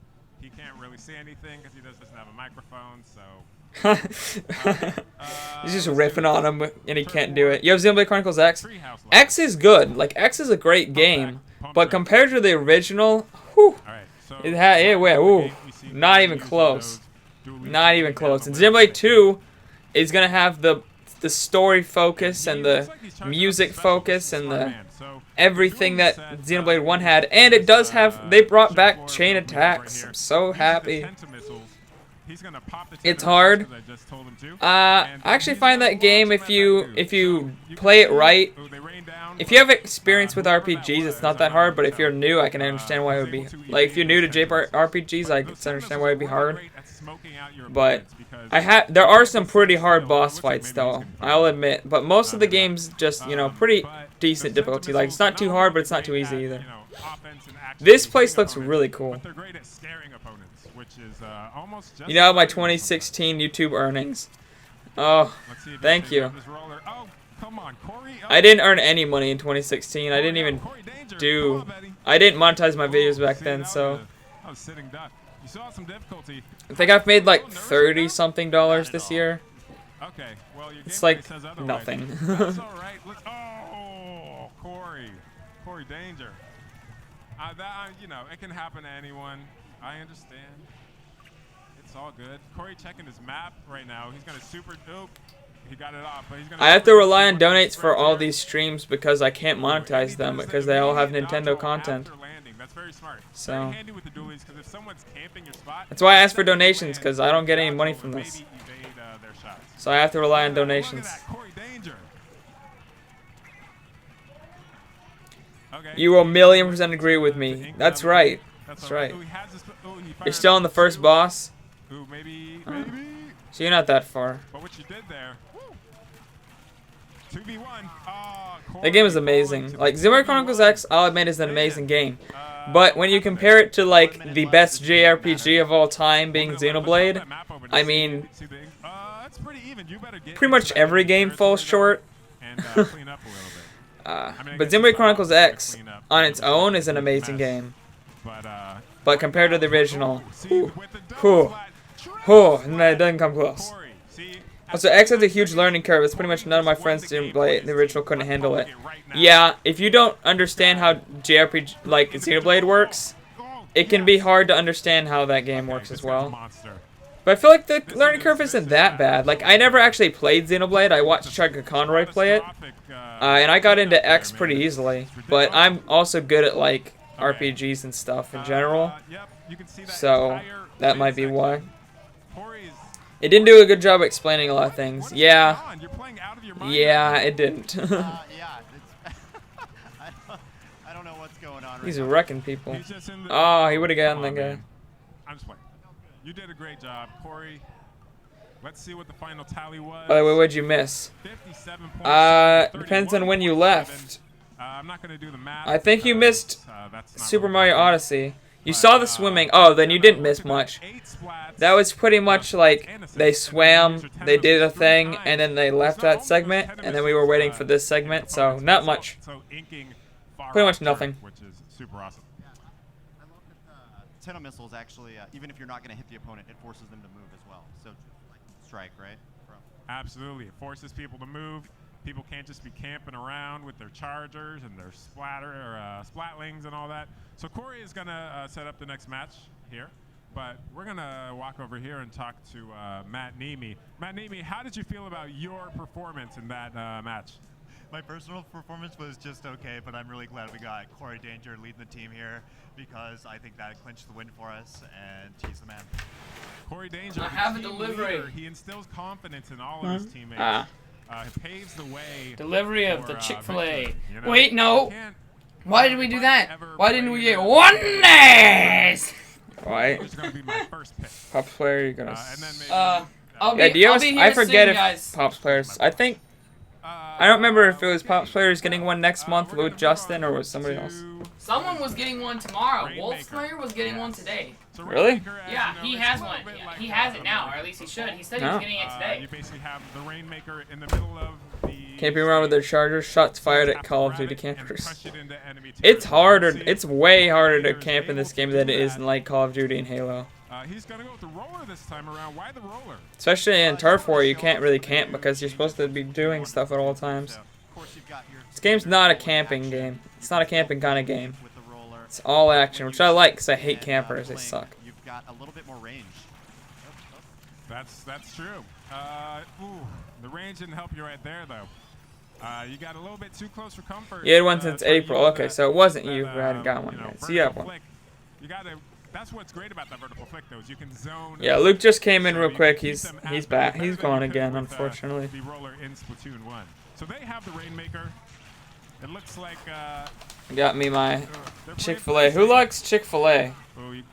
he can't really say anything because he doesn't have a microphone, so... He's just riffing on him, and he can't do it. You have Xenoblade Chronicles X? X is good. Like, X is a great game, but compared to the original, whew, not even close. Not even close. And Xenoblade 2 is going to have the story focus and the music focus and the everything that Xenoblade 1 had. And it does have, they brought back chain attacks. I'm so happy. It's hard. I actually find that game, if you play it right, if you have experience with RPGs, it's not that hard. But if you're new, I can understand why it would be like if you're new to JRPGs, I can understand why it'd be hard. But there are some pretty hard boss fights though, I'll admit. But most of the games just pretty decent difficulty. Like it's not too hard, but it's not too easy either. This place looks really cool. My 2016 YouTube earnings. Oh, thank you. I didn't earn any money in 2016. I didn't even I didn't monetize my videos back then, so I think I've made like $30-something this year. It's like nothing. Oh, Corey Danger. It can happen to anyone. I understand. It's all good. Corey checking his map right now. He's gonna he got it off, but he's gonna. I have to rely on donates for all these streams because I can't monetize them because they all have Nintendo content. That's very smart. So handy with the dualies because if someone's camping your spot, that's why I ask for donations because I don't get any money from this. So I have to rely on donations. You will 1,000,000% agree with me. That's right. That's right. You're still on the first boss? Oh. So you're not that far. But what you did there. 2v1. That game is amazing. Like Xenoblade Chronicles X, I'll admit, is an amazing game. But when you compare it to like the best JRPG of all time being Xenoblade, I mean, pretty much every game falls short. But Xenoblade Chronicles X on its own is an amazing game. But compared to the original, it doesn't come close. Also, X has a huge learning curve. It's pretty much none of my friends didn't play it. The original couldn't handle it. Yeah, if you don't understand how JRPG, like Xenoblade works, it can be hard to understand how that game works as well. But I feel like the learning curve isn't that bad. Like, I never actually played Xenoblade. I watched Chaka Conroy play it. And I got into X pretty easily. But I'm also good at, like, RPGs and stuff in general. So, that might be why. It didn't do a good job explaining a lot of things. Yeah. Yeah, it didn't. I don't know what's going on. He's wrecking people. Oh, he would have gotten that guy. I'm just playing. You did a great job, Corey. Let's see what the final tally was. By the way, what'd you miss? 57 points. Depends on when you left. I'm not gonna do the math. I think you missed Super Mario Odyssey. You saw the swimming. Oh, then you didn't miss much. That was pretty much like they swam, they did a thing, and then they left that segment, and then we were waiting for this segment, so not much. Pretty much nothing. Which is super awesome. I love that Tenno missiles actually, even if you're not going to hit the opponent, it forces them to move as well. So, like, strike, right? Absolutely. It forces people to move. People can't just be camping around with their chargers and their splatlings and all that. So Corey is going to set up the next match here. But we're going to walk over here and talk to Matt Niemi. Matt Niemi, how did you feel about your performance in that match? My personal performance was just okay, but I'm really glad we got Corey Danger leading the team here because I think that clinched the win for us, and he's the man. Corey Danger, I have a delivery. Leader, he instills confidence in all of his teammates. He paves the way. Delivery of for, the Chick-fil-A. you know? Wait, no. Why did we do that? Why didn't we get oneness? Right. Pops player, you're gonna. I'll be here I forget soon, if guys. Pops players. I think. I don't remember if it was Pops players getting one next month with Justin or was somebody else. Someone was getting one tomorrow. Wolfslayer was getting one today. Really? Yeah, he has one. Yeah, he has it now, or at least he should. He said he was getting it today. You basically have the Rainmaker in the middle of the. Camping around with their chargers, shots fired at Call of Duty campers. It's harder. It's way harder to camp in this game than it is in like Call of Duty and Halo. He's gonna go with the roller this time around. Why the roller? Especially in Turf War, you can't really camp because you're supposed to be doing stuff at all times. This game's not a camping game. It's not a camping kind of game. It's all action, which I like because I hate campers. They suck. You've got a little bit more range. That's true. The range didn't help you right there, though. You got a little bit too close for comfort. You had one since April. Okay, so it wasn't you who hadn't got one yet. So you have one. You gotta. That's what's great about that vertical flick, though, is you can zone. Yeah, Luke just came in real quick. He's back. He's gone again, unfortunately. The roller in Splatoon 1. So they have the Rainmaker. It looks like Got me my Chick-fil-A. Who likes Chick-fil-A? oh, you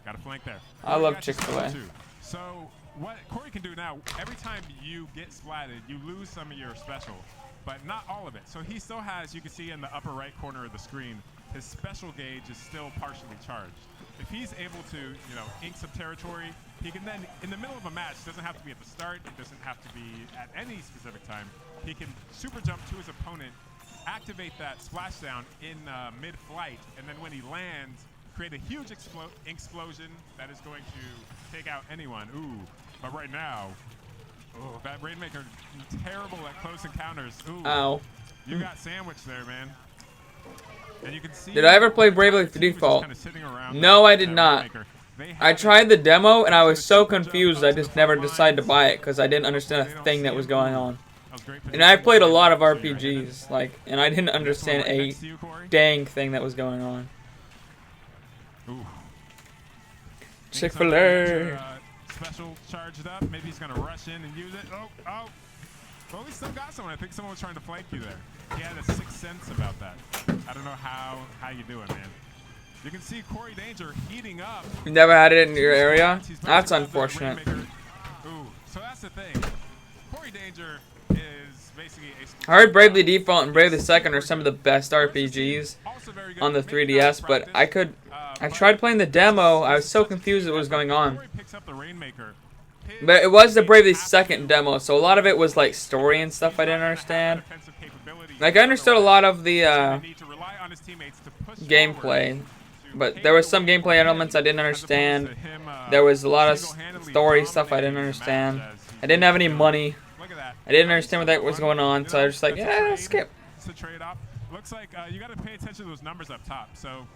got a flank there. I Corey love got you Chick-fil-A. too. So what Corey can do now, every time you get splatted, you lose some of your special, but not all of it. So he still has, you can see in the upper right corner of the screen, his special gauge is still partially charged. If he's able to, you know, ink some territory, he can then, in the middle of a match, doesn't have to be at the start, it doesn't have to be at any specific time, he can super jump to his opponent, activate that splashdown in mid-flight, and then when he lands, create a huge explosion that is going to take out anyone. Ooh, but right now, oh, that Rainmaker, terrible at close encounters. Ooh, Ow. You got sandwiched there, man. And you can see Did I ever play Bravely Default? No, I did not. I tried the demo and I was so confused I just never decided to buy it because I didn't understand a thing that was going on. And I played a lot of RPGs, like, and I didn't understand a dang thing that was going on. Chick-fil-A. Special charged up. Maybe he's gonna rush in and use it. Oh. Well, we still got someone. I think someone was trying to flank you there. He had a sixth sense about that. I don't know how you do it, man. You can see Corey Danger heating up. You never had it in your area? That's unfortunate. Ooh, so that's the thing. Corey Danger is basically a... I heard Bravely Default and Bravely Second are some of the best RPGs on the 3DS, but I tried playing the demo. I was so confused at what was going on. But it was the Bravely Second demo, so a lot of it was like story and stuff I didn't understand. Like I understood a lot of the gameplay, but there was some gameplay elements I didn't understand. There was a lot of story stuff I didn't understand. I didn't have any money. I didn't understand what that was going on, so I was just like, yeah, skip. Looks like you got to pay attention to those numbers up top. So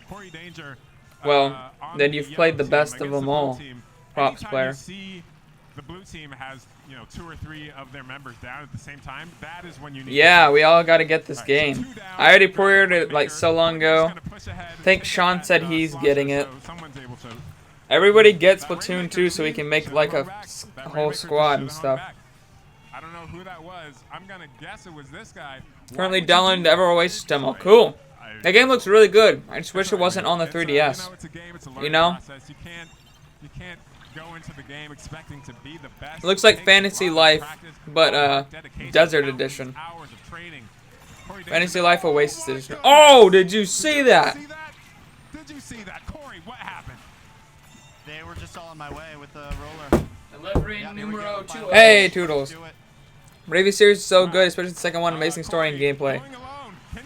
Corey Danger. Well, then you've played the best of them all. Props player. The blue team has, you know, 2 or 3 of their members down at the same time. That is when you need. Yeah, we all got to get this game. I already pre-ordered it like so long ago. I think Sean said he's getting it. Everybody gets Splatoon 2 so we can make like a whole squad and stuff. I don't know who that was. I'm gonna guess it was this guy. Currently downloading the Ever Oasis demo. Cool. That game looks really good. I just wish it wasn't on the 3DS. You know? You can't go into the game expecting to be the best. It looks like Fantasy Life, but Desert Edition. Fantasy Life Oasis Edition. Oh, did you see that? Did you see that, Corey? What happened? They were just all on my way with the roller. Delivery numero 2. Hey, Toodles. Bravely series is so good, especially the second one. Amazing story and gameplay.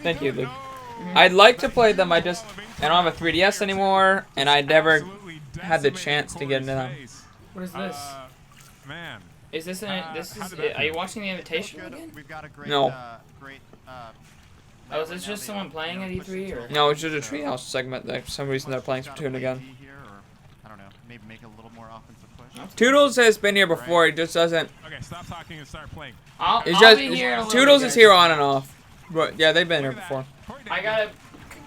Thank you, Luke. I'd like to play them. I don't have a 3DS anymore, and I never had the chance to get into them. What is this? Man. Is this are you watching the invitation again? No. Oh, is this just someone playing at E3 or? No, it's just a treehouse segment that for some reason they're playing Splatoon again. I don't know. Maybe make a little more offensive push. Toodles has been here before. He just doesn't. Okay, stop talking and start playing. I'll be here in a little Toodles bit, is here on and off. But yeah, they've been here before. I gotta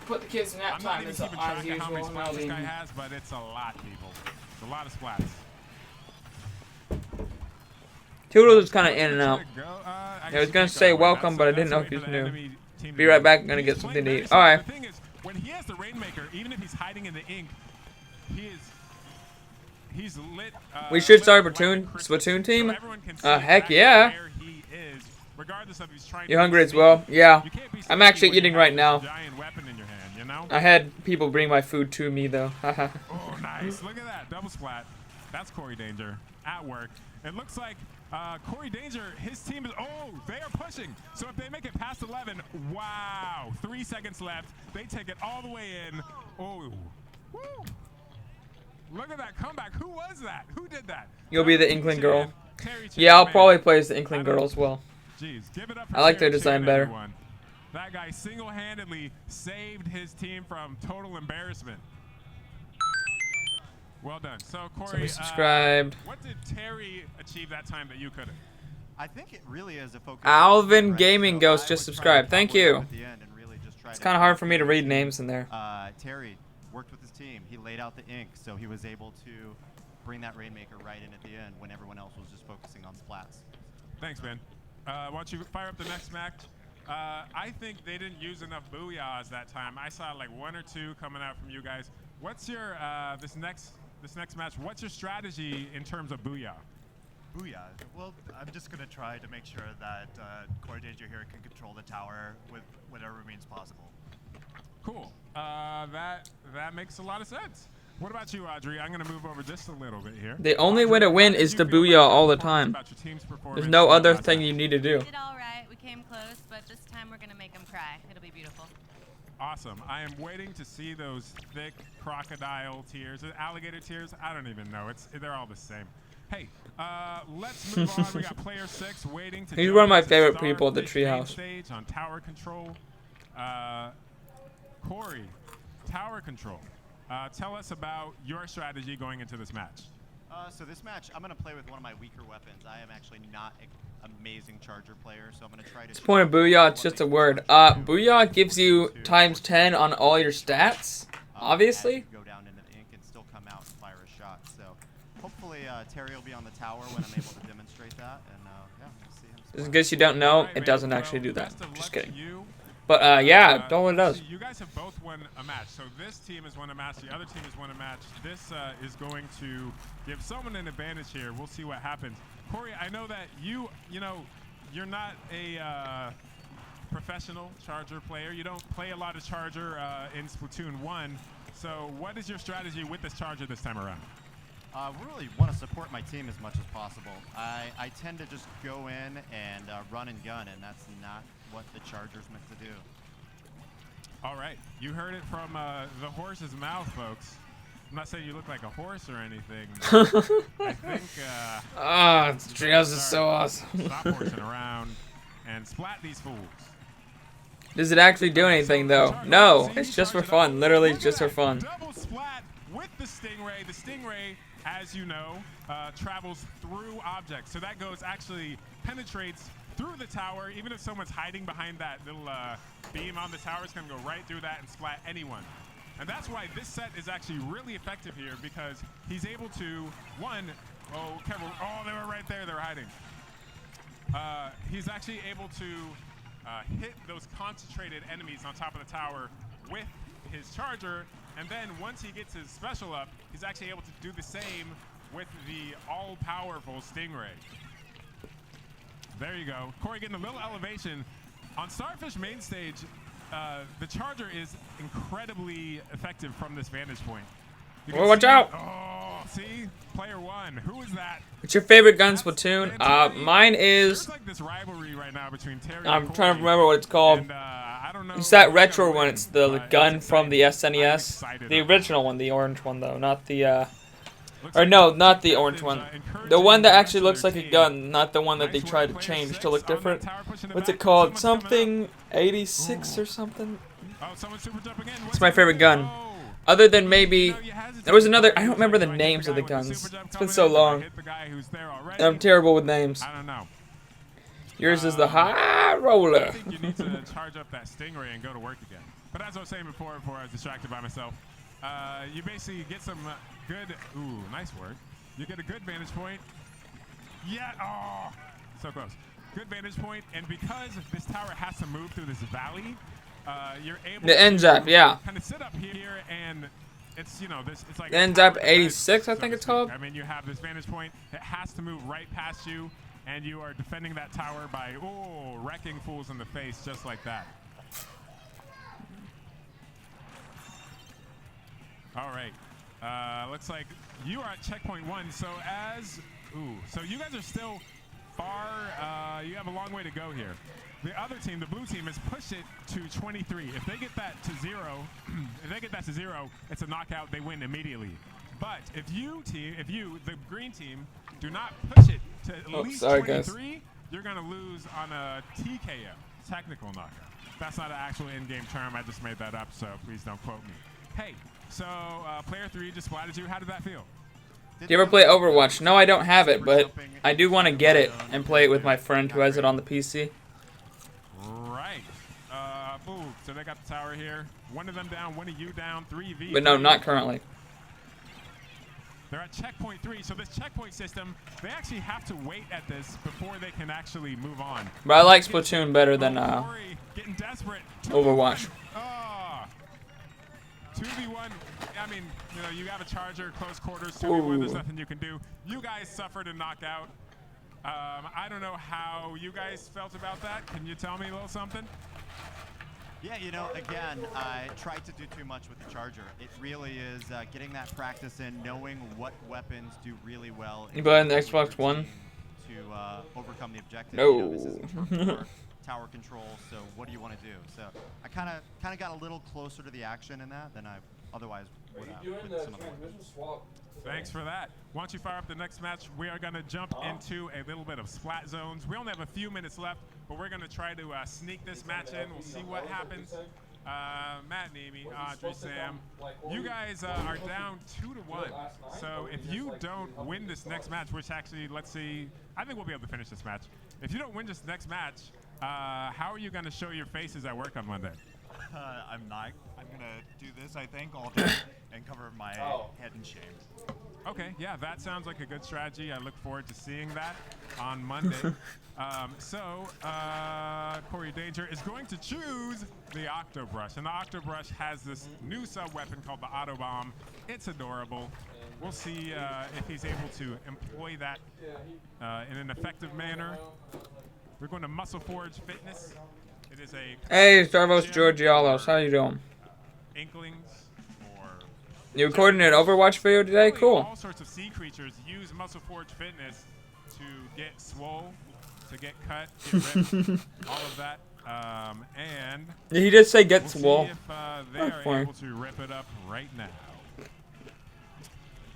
put the kids in nap time as How many usual. splats this guy has, but it's a lot, people. It's a lot of splats. Toodles is kind of in and out. I was gonna say welcome, but I didn't know if he was new. Be right back. I'm gonna get something to eat. All right. The thing is, when he has the Rainmaker, even if he's hiding in the ink, he's lit. We should start a Splatoon team. Heck yeah. You hungry as well? Yeah. I'm actually eating right now. I had people bring my food to me though. Oh, nice! Look at that double splat. That's Corey Danger at work. It looks like Corey Danger, his team is, they are pushing. So if they make it past 11, wow, 3 seconds left. They take it all the way in. Oh, woo. Look at that comeback. Who was that? Who did that? You'll be the Inkling girl. Yeah, I'll probably play as the Inkling girl as well. Jeez, give it up for I like their Terry design Chan, better. everyone. That guy single-handedly saved his team from total embarrassment. Well done. So, Corey, Somebody subscribed. What did Terry achieve that time that you couldn't? I think it really is a focus. Alvin Gaming Ghost just subscribed. Thank you. It's kind of hard for me to read names in there. Terry worked with his team. He laid out the ink, so he was able to bring that Rainmaker right in at the end when everyone else was just focusing on splats. Thanks, man. Why don't you fire up the next match? I think they didn't use enough booyahs that time. I saw like 1 or 2 coming out from you guys. What's your this next match? What's your strategy in terms of booyah? Booyah. Well, I'm just going to try to make sure that Core Danger here can control the tower with whatever means possible. Cool. That makes a lot of sense. What about you, Audrey? I'm going to move over just a little bit here. The only way to win is to booyah all the time. There's no other thing you need to do. We did all right. We came close, but this time we're going to make them cry. It'll be beautiful. Awesome. I am waiting to see those thick crocodile tears. Alligator tears? I don't even know. They're all the same. Hey, let's move on. We got player 6 waiting to He's one of my favorite people at the treehouse. Stage on tower control. Corey, tower control. Tell us about your strategy going into this match. So this match, I'm going to play with one of my weaker weapons. I am actually not an amazing charger player, so I'm going to try to... This point of booyah, it's just a word. Booyah gives you ×10 on all your stats, obviously. Go down into the ink and still come out and fire a shot. So hopefully Terry will be on the tower when I'm able to demonstrate that. And yeah, we'll see him. Just in case you don't know, it doesn't actually do that. Just kidding. But yeah, it totally does. You guys have both won a match. So this team has won a match. The other team has won a match. This is going to give someone an advantage here. We'll see what happens. Corey, I know that you're not a professional charger player. You don't play a lot of charger in Splatoon 1. So what is your strategy with this charger this time around? We really want to support my team as much as possible. I tend to just go in and run and gun, and that's not what the charger's meant to do. All right, you heard it from the horse's mouth, folks. I'm not saying you look like a horse or anything. I think. Treehouse is so awesome. Stop horsing around and splat these fools. Does it actually do anything though? No, it's just for fun. Literally just for fun. Double splat with the Stingray. The Stingray, as you know, travels through objects. So that actually penetrates through the tower. Even if someone's hiding behind that little beam on the tower, it's going to go right through that and splat anyone. And that's why this set is actually really effective here, because he's able to, oh, careful. Oh, they were right there. They were hiding. He's actually able to hit those concentrated enemies on top of the tower with his charger. And then once he gets his special up, he's actually able to do the same with the all-powerful Stingray. There you go. Corey getting a little elevation. On Starfish main stage, the charger is incredibly effective from this vantage point. Oh, watch out! Oh, see? Player 1. Who is that? What's your favorite gun, Splatoon? Mine is... There's like this rivalry right now between Terry I'm and trying to remember what it's called. And, I don't know. It's that retro one. It's the gun from the SNES. The original one, the orange one, though. Not the, or no, not the orange one. The one that actually looks like a gun, not the one that they tried to change to look different. What's it called? Something 86 or something? It's my favorite gun. Other than maybe... There was another... I don't remember the names of the guns. It's been so long. I'm terrible with names. I don't know. Yours is the high roller. I think you need to charge up that Stingray and go to work again. But as I was saying before I was distracted by myself, you basically get some good... Ooh, nice work. You get a good vantage point. Yeah, oh, so close. Good vantage point, and because this tower has to move through this valley, you're able the NZAP, yeah. kind of sit up here, and it's, you know, it's like... The NZAP 86, I think it's called. I mean, you have this vantage point. It has to move right past you, and you are defending that tower by, wrecking fools in the face just like that. All right. Looks like you are at checkpoint 1. So so you guys are still far. You have a long way to go here. The other team, the blue team, has pushed it to 23. If they get that to 0, it's a knockout. They win immediately. But if you, the green team, do not push it to at least 23, guys. you're gonna lose on a TKO, technical knockout. That's not an actual in-game term. I just made that up, so please don't quote me. Hey, so player 3 just splatted you. How did that feel? Do you ever play Overwatch? No, I don't have it, but I do want to get it and play it with my friend who has it on the PC. Right. Boom. So they got the tower here. One of them down, one of you down, 3v. But no, not currently. They're at checkpoint 3. So this checkpoint system, they actually have to wait at this before they can actually move on. But I like Splatoon better than getting desperate. Overwatch. 2v1. I mean, you know, you have a charger, close quarters, 2v1. There's nothing you can do. You guys suffered a knockout. I don't know how you guys felt about that. Can you tell me a little something? Yeah, you know, again, I tried to do too much with the charger. It really is getting that practice in, knowing what weapons do really well. You buying the Xbox One? To overcome the objective. No. You know, this isn't hardcore tower control, so what do you want to do? So I kind of got a little closer to the action in that than I otherwise would have. With some of the weapons. Thanks for that. Once you fire up the next match, we are going to jump into a little bit of splat zones. We only have a few minutes left, but we're going to try to sneak this match in. We'll see what happens. Matt, Nemi, Audrey, Sam, you guys are down 2-1. So if you don't win this next match, which actually, let's see, I think we'll be able to finish this match. If you don't win this next match, how are you going to show your faces at work on Monday? I'm not. I'm going to do this, I think, all day and cover my head in shame. Okay, yeah, that sounds like a good strategy. I look forward to seeing that on Monday. Corey Danger is going to choose the Octobrush. And the Octobrush has this new sub-weapon called the Autobomb. It's adorable. We'll see if he's able to employ that in an effective manner. We're going to Muscle Forge Fitness. It is a... Hey, Starvos Georgialos, how you doing? Inklings. You recording an Overwatch video today? Cool. All sorts of sea creatures use Muscle Forge Fitness to get swole, to get cut, get ripped, all of that. And he did say get swole. See if they are able to rip it up right now.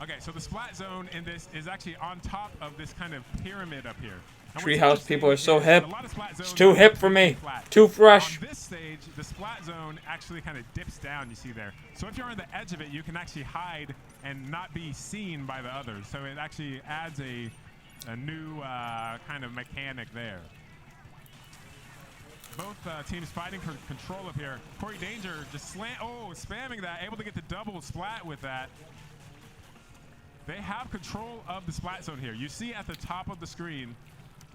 Okay, so the splat zone in this is actually on top of this kind of pyramid up here. Treehouse people are so hip. It's too hip for me. Too fresh. On this stage, the splat zone actually kind of dips down, you see there. So if you're on the edge of it, you can actually hide and not be seen by the others. So it actually adds a new kind of mechanic there. Both teams fighting for control up here. Corey Danger just spamming that, able to get the double splat with that. They have control of the splat zone here. You see at the top of the screen,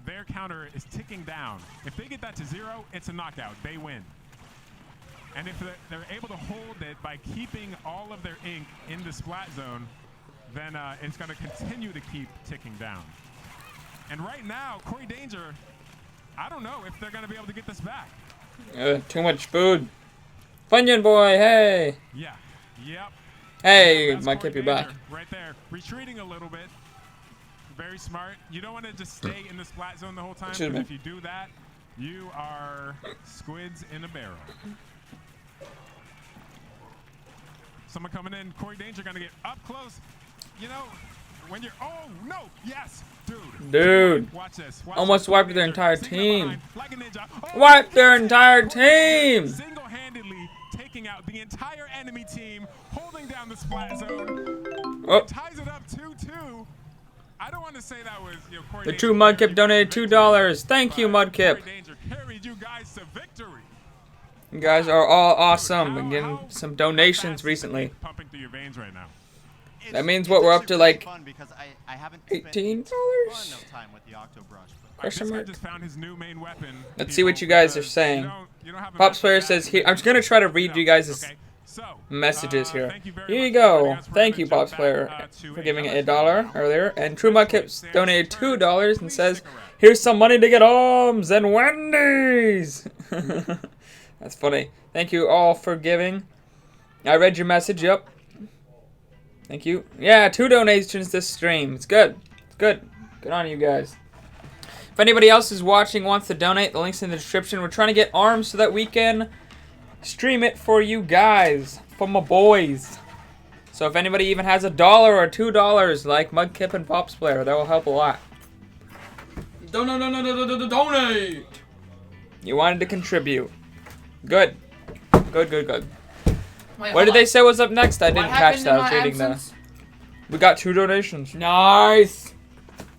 their counter is ticking down. If they get that to 0, it's a knockout. They win. And if they're able to hold it by keeping all of their ink in the splat zone, then it's going to continue to keep ticking down. And right now, Corey Danger, I don't know if they're going to be able to get this back. Too much food. Funyun boy, hey. Yeah. Yep. Hey, might keep you back. Right there, retreating a little bit. Very smart. You don't want to just stay in the splat zone the whole time, because if you do that, you are squids in a barrel. Someone coming in. Corey Danger going to get up close. You know, when you're... Oh, no. Yes. Dude. Watch this. Almost wiped their entire team. Wiped their entire team. Single-handedly taking out the entire enemy team, holding down the splat zone. Ties it up 2-2. I don't want to say that was, you know, Corey The Danger. True Mudkip donated $2. Thank you, Mudkip. Corey Danger carried you guys to victory. You guys are all awesome. Been getting some donations recently. Pumping through your veins right now. That means what, we're up to like I haven't $18? time with the Octobrush. Question mark. Just found his new main weapon. Let's see what you guys are saying. Pops Player says here. I'm just gonna try to read you guys' messages here. Here you go. Thank you, Pops Player, for giving $1 earlier. And True Mudkip donated $2 and says, "Here's some money to get Arms and Wendy's." That's funny. Thank you all for giving. I read your message. Yep. Thank you. Yeah, 2 donations this stream. It's good. It's good. Good on you guys. If anybody else is watching wants to donate, the link's in the description. We're trying to get Arms so that we can stream it for you guys, for my boys. So if anybody even has $1 or $2, like Mudkip and Pops Player, that will help a lot. Donate! You wanted to contribute. Good. Good, good, good. Wait, what did they say was up next? I didn't catch that. I was reading that. We got 2 donations. Nice.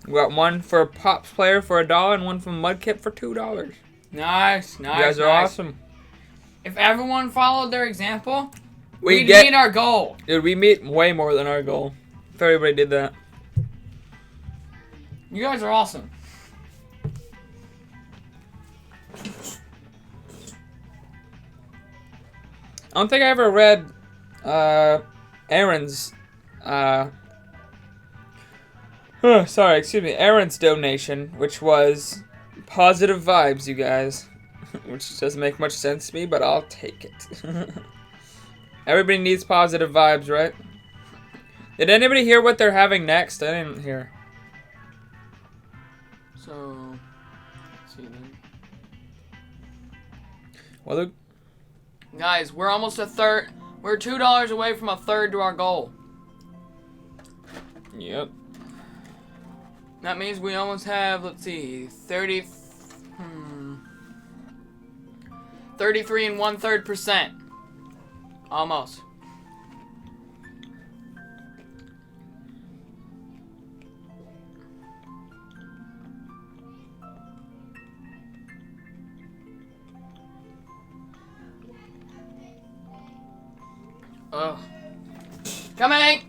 We got one for Pops Player for $1 and one from Mudkip for $2. Nice, nice. You guys are awesome. If everyone followed their example, we'd meet our goal. Dude, we meet way more than our goal. If everybody did that. You guys are awesome. I don't think I ever read Aaron's Aaron's donation, which was positive vibes, you guys. Which doesn't make much sense to me, but I'll take it. Everybody needs positive vibes, right? Did anybody hear what they're having next? I didn't hear. So, let's see then. Well, look. Guys, we're almost a third. We're $2 away from a third to our goal. Yep. That means we almost have, let's see, 33 1/3%. Almost. Ugh. Coming!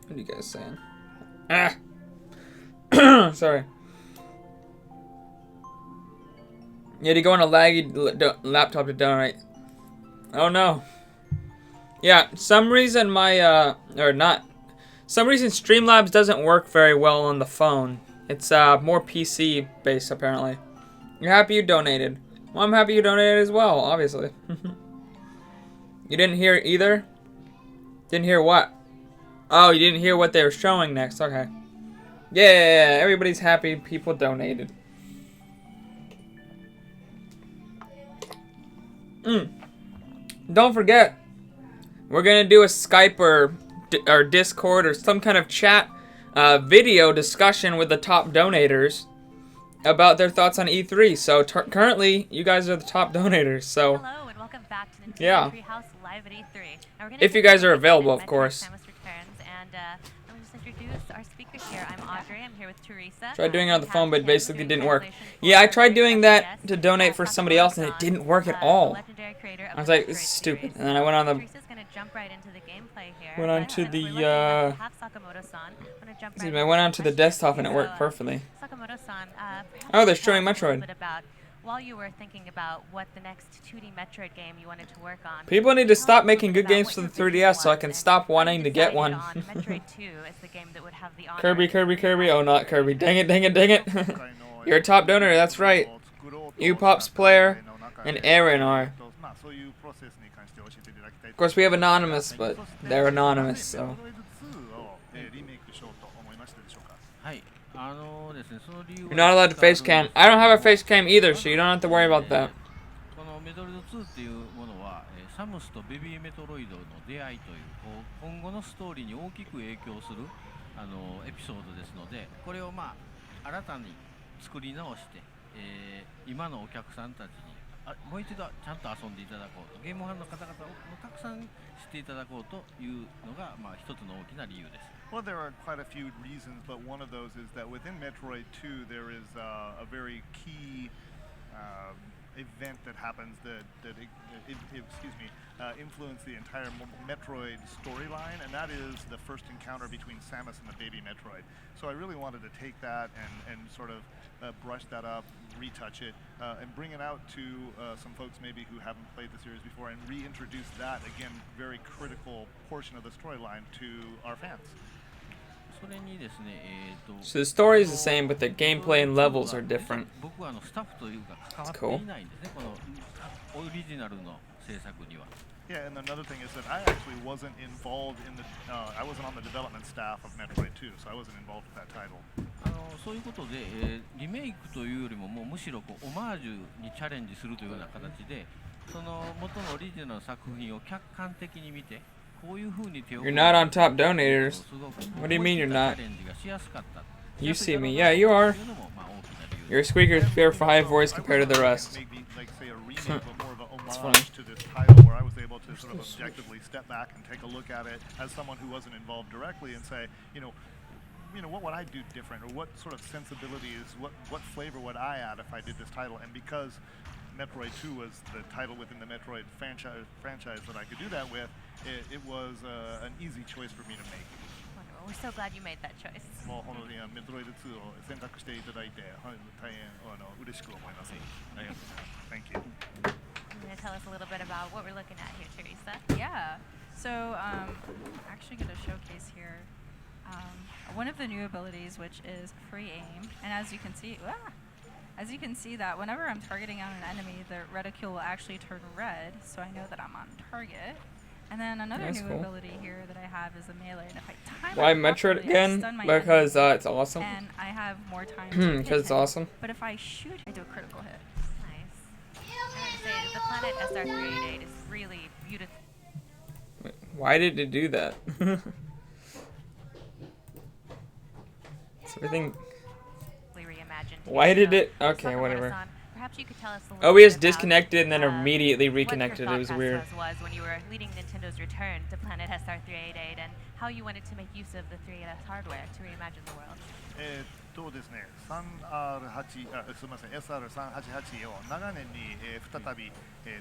What are you guys saying? Ah! Sorry. You had to go on a laggy laptop to donate. Oh no. Yeah, some reason my, some reason Streamlabs doesn't work very well on the phone. It's, more PC based, apparently. You're happy you donated. Well, I'm happy you donated as well, obviously. You didn't hear it either? Didn't hear what? Oh, you didn't hear what they were showing next. Okay. Yeah, everybody's happy people donated. Don't forget, we're going to do a Skype or Discord or some kind of chat video discussion with the top donators about their thoughts on E3. So currently, you guys are the top donators. So hello and welcome back to the yeah. Treehouse Live at E3. If you guys are available, of course. Let me just introduce our speakers here. I'm Audrey. I'm here with Teresa. Tried doing it on the phone, but it basically didn't work. Yeah, I tried doing that to donate for somebody else, and it didn't work at all. I was like, this is stupid. And then I went on the I went on to the desktop, and it worked perfectly. Oh, they're showing Metroid. While you were thinking about what the next 2D Metroid game you wanted to work on. People need to stop making good games for the 3DS so I can stop wanting to get one. Metroid 2 is the game that would have the Kirby. Oh, not Kirby. Dang it. You're a top donor, that's right. U-Pops player and Aaron are. Of course, we have Anonymous, but they're anonymous, so. You're not allowed to face cam. I don't have a face cam either, so you don't have to worry about that. サムスとベビーメトロイドの出会いという今後のストーリーに大きく影響するエピソードですので、これをまあ新たに作り直して、今のお客さんたちにもう一度ちゃんと遊んでいただこうと、ゲームファンの方々をたくさん知っていただこうというのがまあ一つの大きな理由です。 Well, there are quite a few reasons, but one of those is that within Metroid 2 there is a very key event that happens that influence the entire Metroid storyline, and that is the first encounter between Samus and the baby Metroid. So I really wanted to take that and sort of brush that up, retouch it, and bring it out to some folks maybe who haven't played the series before, and reintroduce that, again, very critical portion of the storyline to our fans. So the story is the same, but the gameplay and levels are different. That's cool. Yeah, and another thing is that I actually wasn't involved in the, I wasn't on the development staff of Metroid 2, so I wasn't involved with that title. そういうことで、リメイクというよりもむしろオマージュにチャレンジするというような形で、その元のオリジナルの作品を客観的に見て。 You're not on top donators. What do you mean you're not? You see me. Yeah, you are. Your squeaker's pure for high voice compared to the rest. It's funny. To this title where I was able to sort of objectively step back and take a look at it as someone who wasn't involved directly and say, you know, what would I do different, or what sort of sensibilities, what flavor would I add if I did this title? And because Metroid 2 was the title within the Metroid franchise that I could do that with, it was an easy choice for me to make. Wonderful. We're so glad you made that choice. もう本当にメトロイド2を選択していただいて、大変嬉しく思います。ありがとうございます。Thank you. You're going to tell us a little bit about what we're looking at here, Teresa. Yeah. So I'm actually going to showcase here one of the new abilities, which is free aim. And as you can see, that whenever I'm targeting on an enemy, the reticule will actually turn red, so I know that I'm on target. And then another That's new cool. ability here that I have is a melee. And if I time Why it Metroid properly, I again? stun my Because enemy, it's awesome. And I have more time to hit Because it's him. awesome. But if I shoot, I do a critical hit. Nice. I have to say, the planet SR388 is really beautiful. Wait, why did it do that? It's everything. Reimagined. Why did it? So, Okay, whatever. perhaps you could tell us a little Oh, we bit just about, disconnected and then immediately what reconnected. your It was thought weird. process was when you were leading Nintendo's return to Planet SR388 and how you wanted to make use of the 3DS hardware to reimagine the world. ですね、3R8、すみません、SR388 を長年に、再び、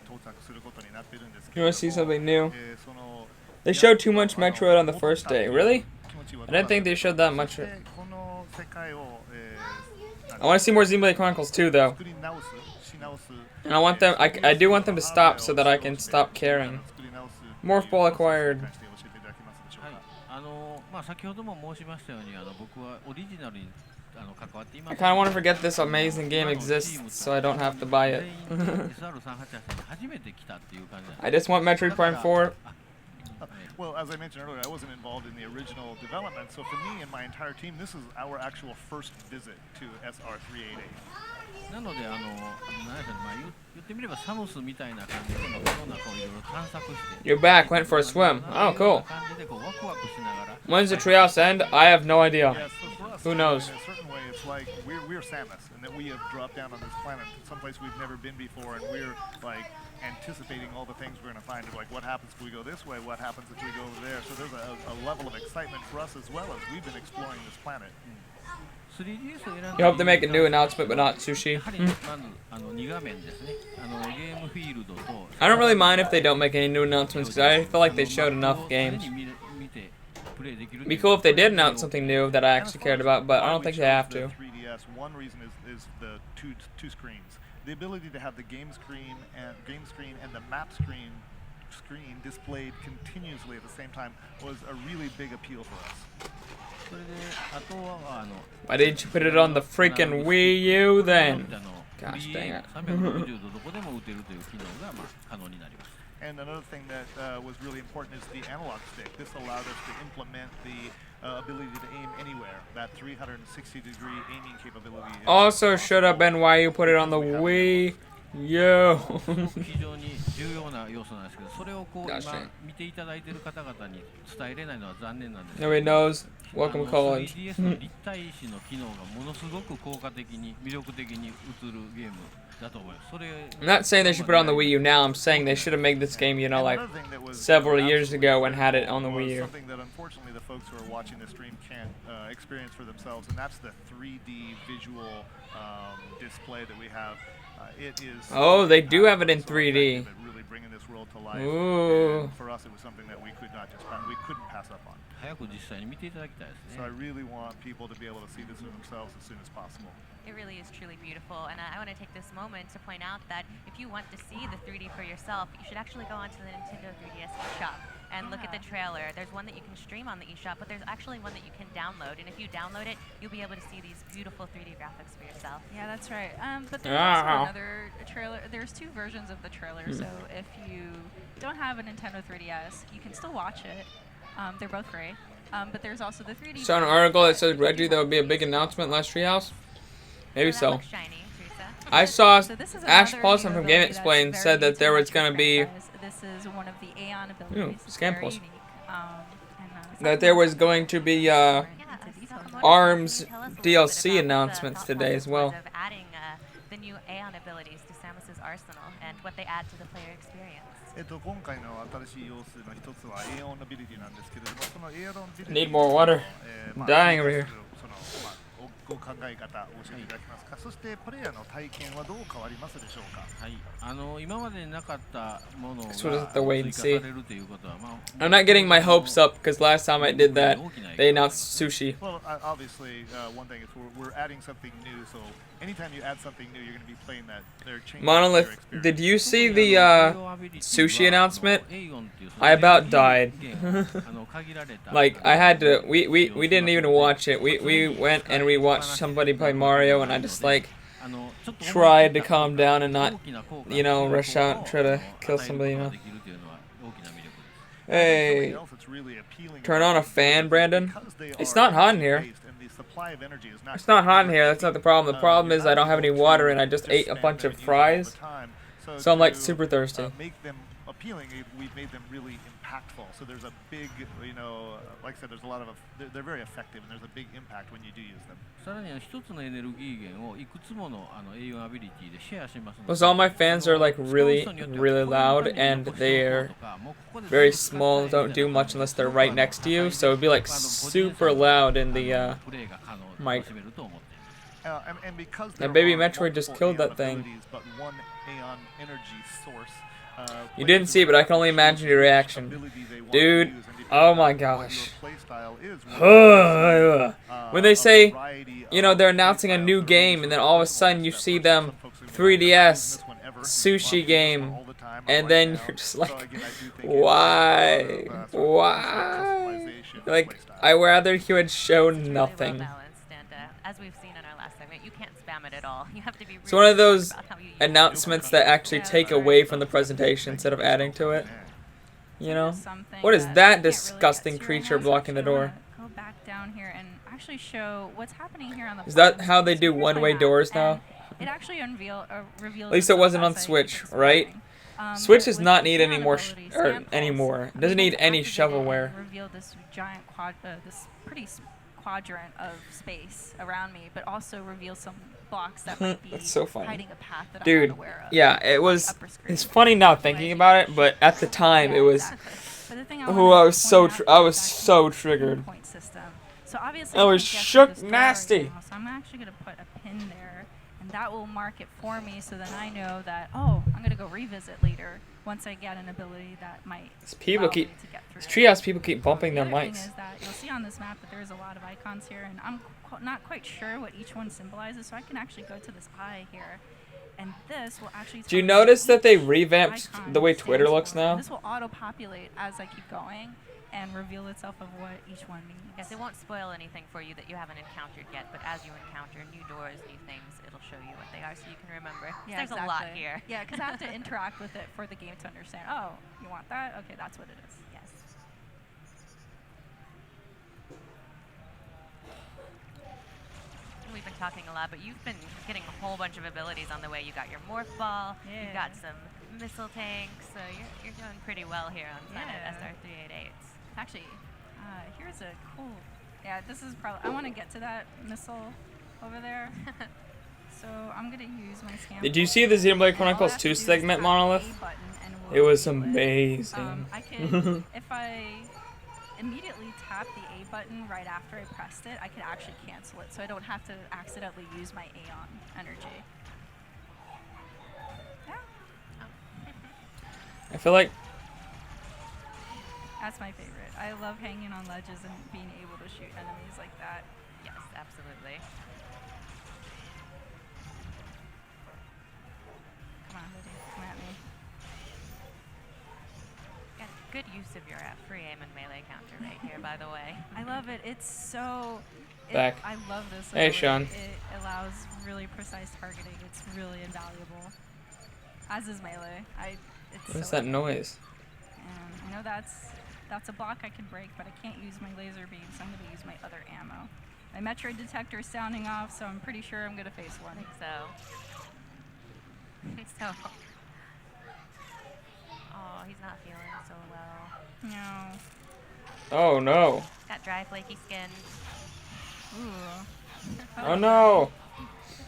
到着することになっているんですけ You れ want ど to see も、 something new? その They showed too much Metroid on the first day. Really? I didn't think they showed that much. この世界を、I want to see more Xenoblade Chronicles 2, though. 作り直す、し直す、 And I want them. I do want them to stop so that I can stop caring. Morph Ball acquired. まあ先ほども申しましたように僕はオリジナルに関わっていま I す。 kind of want to forget this amazing game exists so I don't have to buy it. SR388 初めて来たっていう感じなんです。 I just want Metroid Prime 4. Well, as I mentioned earlier, I wasn't involved in the original development, so for me and my entire team, this is our actual first visit to SR388. なので何でしょうね、まあ言ってみればサノスみたいな感じでこの中をいろいろ探索して。 You're back. Went for a swim. Oh, cool. 感じでこうワクワクしながら。 When's the treehouse end? I have no idea. Yes, so for us, Who knows? in a certain way, it's like we're Samus, and that we have dropped down on this planet, someplace we've never been before, and we're like anticipating all the things we're going to find. Like, what happens if we go this way? What happens if we go over there? So there's a level of excitement for us as well as we've been exploring this planet. You hope they make a new announcement, but not sushi. I don't really mind if they don't make any new announcements because I feel like they showed enough games. It'd be cool if they did announce something new that I actually cared about, but I don't think they have to. 3DS, one reason is the two screens. The ability to have the game screen and the map screen displayed continuously at the same time was a really big appeal for us. Why didn't you put it on the freaking Wii U then? Gosh dang it. And another thing that was really important is the analog stick. This allowed us to implement the ability to aim anywhere. That 360-degree aiming capability. Also should have been why you put it on the Wii U. 非常に重要な要素なんですけど、それをこう今見ていただいている方々に伝えれないのは残念なんですけど。 Nobody knows. Welcome, Collins. 3DS の立体視の機能がものすごく効果的に魅力的に映るゲームだと思います。それ I'm not saying they should put it on the Wii U now. I'm saying they should have made this game, you know, like several years ago and had it on the Wii U. Something that unfortunately the folks who are watching the stream can't experience for themselves, and that's the 3D visual display that we have. It is. Oh, they do have it in 3D. Really bringing this world to life. Ooh. And for us, it was something that we couldn't pass up on. 早く実際に見ていただきたいですね。 So I really want people to be able to see this for themselves as soon as possible. It really is truly beautiful, and I want to take this moment to point out that if you want to see the 3D for yourself, you should actually go onto the Nintendo 3DS eShop and look at the trailer. There's one that you can stream on the eShop, but there's actually one that you can download, and if you download it, you'll be able to see these beautiful 3D graphics for yourself. Yeah, that's right. But there's also another trailer. There's two versions of the trailer, so if you don't have a Nintendo 3DS, you can still watch it. They're both free. But there's also the 3D. Saw an article that says Reggie that would be a big announcement last Treehouse. Maybe so. I saw Ash Paulson from Game Explain said that there was going to be This is one of the Aeon abilities. Scam Pulse. That there was going to be ARMS DLC announcements today as well. Adding the new Aeon abilities to Samus's arsenal and what they add to the player experience. 今回の新しい要素の一つはエオンアビリティなんですけれども、そのエオンアビリティ Need more water. I'm dying over here. ご考え方を教えていただけますか。そしてプレイヤーの体験はどう変わりますでしょうか。はい、今までなかったものが Let's just have to wait and 追 see. 加されるということは、まあ I'm not getting my hopes up because last time I did that, they announced sushi. Well, obviously, one thing is we're adding something new. So anytime you add something new, you're going to be playing that. They're changing Monolith, did you see the sushi announcement? I about died. Like I had to. We didn't even watch it. We went and we watched somebody play Mario, and I just like tried to calm down and not, you know, rush out and try to kill somebody. You know. Hey, turn on a fan, Brandon. It's not hot in here. It's not hot in here. That's not the problem. The problem is I don't have any water and I just ate a bunch of fries, so I'm like super thirsty. Make them appealing. We've made them really impactful. So there's a big, you know, like I said, there's a lot of. They're very effective, and there's a big impact when you do use them. さらには一つのエネルギー源をいくつもの栄養アビリティでシェアしますので。 Plus all my fans are like really loud and they're very small, don't do much unless they're right next to you, so it'd be like super loud in the mic. And because That baby Metroid just killed that thing. But one Aeon energy source. You didn't see, but I can only imagine your reaction. Dude, oh my gosh. When they say, you know, they're announcing a new game, and then all of a sudden you see them 3DS sushi game, and then you're just like, why? Why? Like, I rather you had shown nothing. As we've seen in our last segment, you can't spam it at all. You have to be really It's one of those about how you use announcements that actually take away from the presentation instead of adding to it. You know? What is that disgusting creature blocking the door? Go back down here and actually show what's happening here on the. Is that how they do one-way doors now? It actually reveals. At least it wasn't on Switch, right? Switch does not need any more anymore. It doesn't need any shovelware. Reveal this giant this pretty quadrant of space around me, but also reveal some blocks that might be That's so funny. hiding a path that Dude, I'm not aware of. yeah, it was. It's funny now thinking about it, but at the time it was. But the thing Oh, I was so triggered. So obviously I was you can guess shook what this door nasty. is now, so I'm actually gonna put a pin there, and that will mark it for me, so then I know that I'm gonna go revisit later once I get an ability that might. People keep. These treehouse people keep bumping their The other thing mics. is that you'll see on this map that there's a lot of icons here, and I'm not quite sure what each one symbolizes, so I can actually go to this eye here, and this will actually. Do you tell me notice that they each revamped icon the way Twitter stands looks for. now? This will auto-populate as I keep going, and reveal itself of what each one means. Yes, it won't spoil anything for you that you haven't encountered yet, but as you encounter new doors, new things, it'll show you what they are so you can remember. Yeah, There's a lot exactly. here. Yeah, because I have to interact with it for the game to understand. Oh, you want that? Okay, that's what it is. Yes. We've been talking a lot, but you've been getting a whole bunch of abilities on the way. You got your morph ball, you've got some missile tanks, so you're doing pretty well here on Planet SR388. Actually, here's a cool. Yeah, this is probably. I want to get to that missile over there. So I'm gonna use my scan. Did you see the Xenoblade Chronicles 2 segment, Monolith? It was amazing. I can, if I immediately tap the A button right after I pressed it, I can actually cancel it, so I don't have to accidentally use my Aeon energy. I feel like That's my favorite. I love hanging on ledges and being able to shoot enemies like that. Yes, absolutely. Come on, Liddy, come at me. Got good use of your free aim and melee counter right here, by the way. I love it. It's so. Back. I love this. Hey, ability. Sean. It allows really precise targeting. It's really invaluable. As is melee. It's what is so that noise? I know that's a block I can break, but I can't use my laser beam, so I'm going to use my other ammo. My Metroid detector is sounding off, so I'm pretty sure I'm going to face one. I think so. Oh, he's not feeling so well. No. Oh no. Got dry, flaky skin. Ooh. Oh no.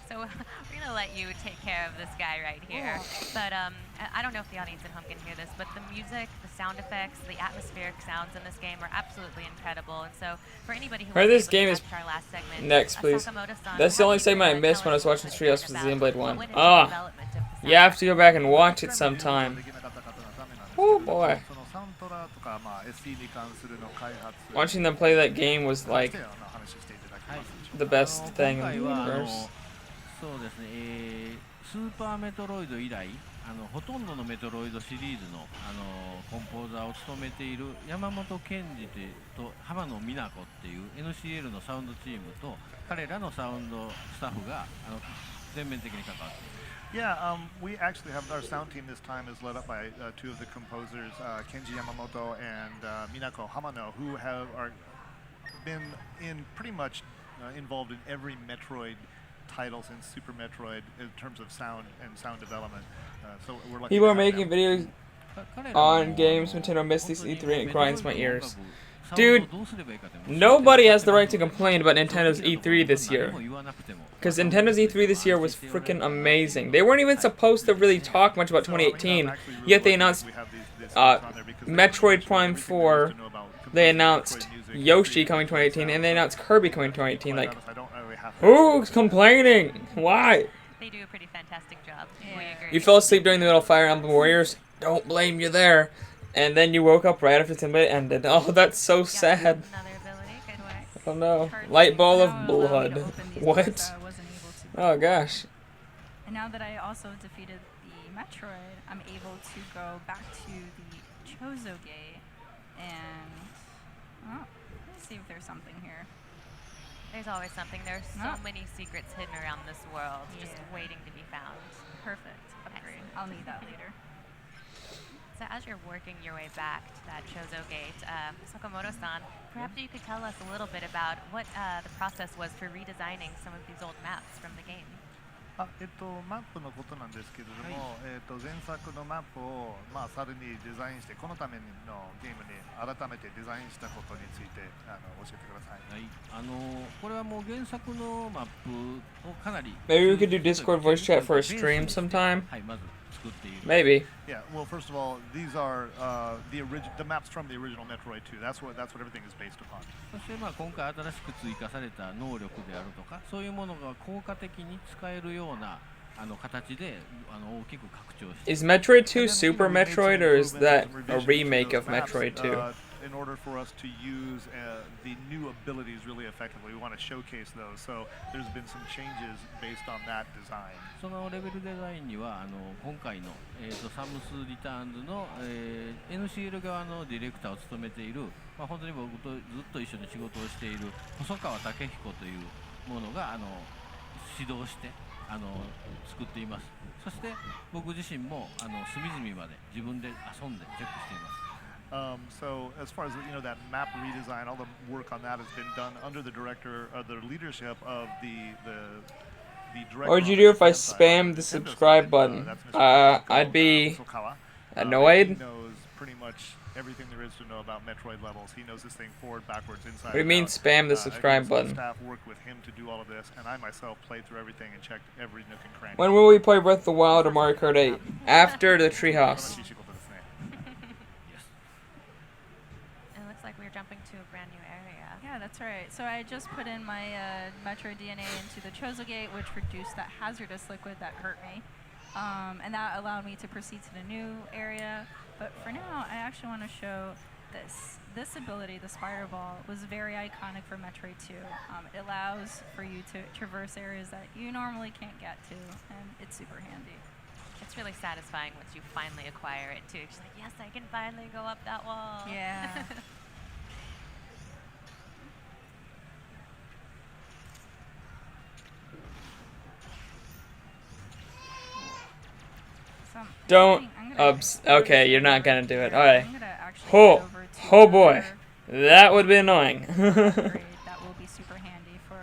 So we're gonna let you take care of this guy right here. But I don't know if the audience at home can hear this, but the music, the sound effects, the atmospheric sounds in this game are absolutely incredible. And so for anybody who Alright, was this able to game is catch our last segment, next, please. Sakamoto-san, That's the how only do you segment I tell missed when I us was watching a Treehouse bit was about the Xenoblade what one. went into the Ah, development of the you have to go back and watch it sometime. Oh boy. Watching them play that game was like the best thing in the universe. そうですね、スーパーメトロイド以来、ほとんどのメトロイドシリーズの、コンポーザーを務めている山本健二と浜野美奈子っていう NCL のサウンドチームと彼らのサウンドスタッフが全面的に関わっている。Yeah, we actually have our sound team this time is led up by two of the composers, Kenji Yamamoto and Minako Hamano, who are been in pretty much involved in every Metroid title since Super Metroid in terms of sound and sound development. So we're lucky. People are making videos on games Nintendo missed this E3 and it grinds my ears. Dude, nobody has the right to complain about Nintendo's E3 this year. Because Nintendo's E3 this year was freaking amazing. They weren't even supposed to really talk much about 2018, yet they announced Metroid Prime 4, they announced Yoshi coming 2018, and they announced Kirby coming 2018. Like, who's complaining? Why? They do a pretty fantastic job. You fell asleep during the middle of Fire Emblem Warriors? Don't blame you there. And then you woke up right after Timberlake ended. Oh, that's so sad. Oh no. Light ball of blood. What? Oh gosh. And now that I also defeated the Metroid, I'm able to go back to the Chozo Gate and let's see if there's something here. There's always something. There's so many secrets hidden around this world, just waiting to be found. Perfect. Upgrade. I'll need that later. So as you're working your way back to that Chozo Gate, Sakamoto-san, perhaps you could tell us a little bit about what the process was for redesigning some of these old maps from the game. マップのことなんですけれども、前作のマップをさらにデザインしてこのためのゲームに改めてデザインしたことについて教えてください。はい、これはもう原作のマップをかなり Maybe we could do Discord voice chat for a stream sometime. はい、まず作っている。 Maybe. Yeah, well, first of all, these are the maps from the original Metroid 2. That's what everything is based upon. そして今回新しく追加された能力であるとか、そういうものが効果的に使えるような形で大きく拡張して。Is Metroid 2 Super Metroid or is that a remake of Metroid 2? In order for us to use the new abilities really effectively, we want to showcase those. So there's been some changes based on that design. そのレベルデザインには今回の、サムスリターンズの、NCL 側のディレクターを務めている、本当に僕とずっと一緒に仕事をしている細川武彦というものが指導して作っています。そして僕自身も隅々まで自分で遊んでチェックしています。So as far as that map redesign, all the work on that has been done under the leadership of the director. What would you do if I spammed the subscribe button? I'd be annoyed. He knows pretty much everything there is to know about Metroid levels. He knows this thing forward, backwards, inside. What do you mean spam the subscribe button? Staff worked with him to do all of this, and I myself played through everything and checked every nook and cranny. When will we play Breath of the Wild or Mario Kart 8? After the treehouse. Like we're jumping to a brand new area. Yeah, that's right. So I just put in my Metroid DNA into the Chozo Gate, which produced that hazardous liquid that hurt me. And that allowed me to proceed to the new area. But for now, I actually want to show this. This ability, the Spiral Ball, was very iconic for Metroid 2. It allows for you to traverse areas that you normally can't get to, and it's super handy. It's really satisfying once you finally acquire it, too. Just like, yes, I can finally go up that wall. Yeah. Don't. Okay, you're not gonna do it. Alright. Oh boy. That would be annoying. That will be super handy for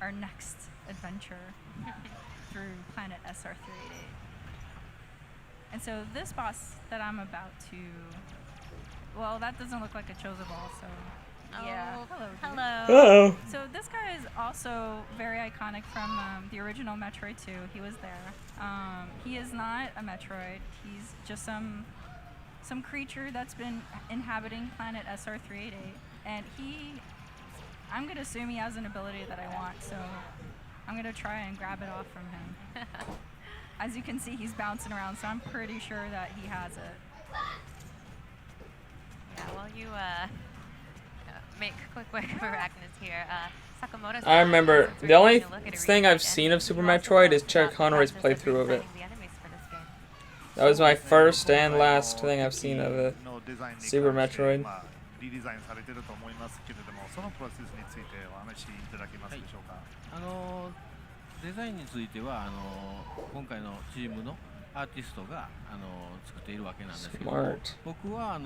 our next adventure through planet SR388. And so this boss that I'm about to. Well, that doesn't look like a Chozo Ball, so Yeah. Hello. Uh-oh. So this guy is also very iconic from the original Metroid 2. He was there. He is not a Metroid. He's just some creature that's been inhabiting planet SR388, and I'm gonna assume he has an ability that I want, so I'm gonna try and grab it off from him. As you can see, he's bouncing around, so I'm pretty sure that he has it. Yeah, well, you make quick work of Arachnus here. Sakamoto. I remember the only thing I've seen of Super Metroid is Chuck Conroy's playthrough of it. That was my first and last thing I've seen of it. Super Metroid. リデザインされてると思いますけれども、そのプロセスについてお話しいただけますでしょうか。デザインについては今回のチームのアーティストが作っているわけなんですけども、僕は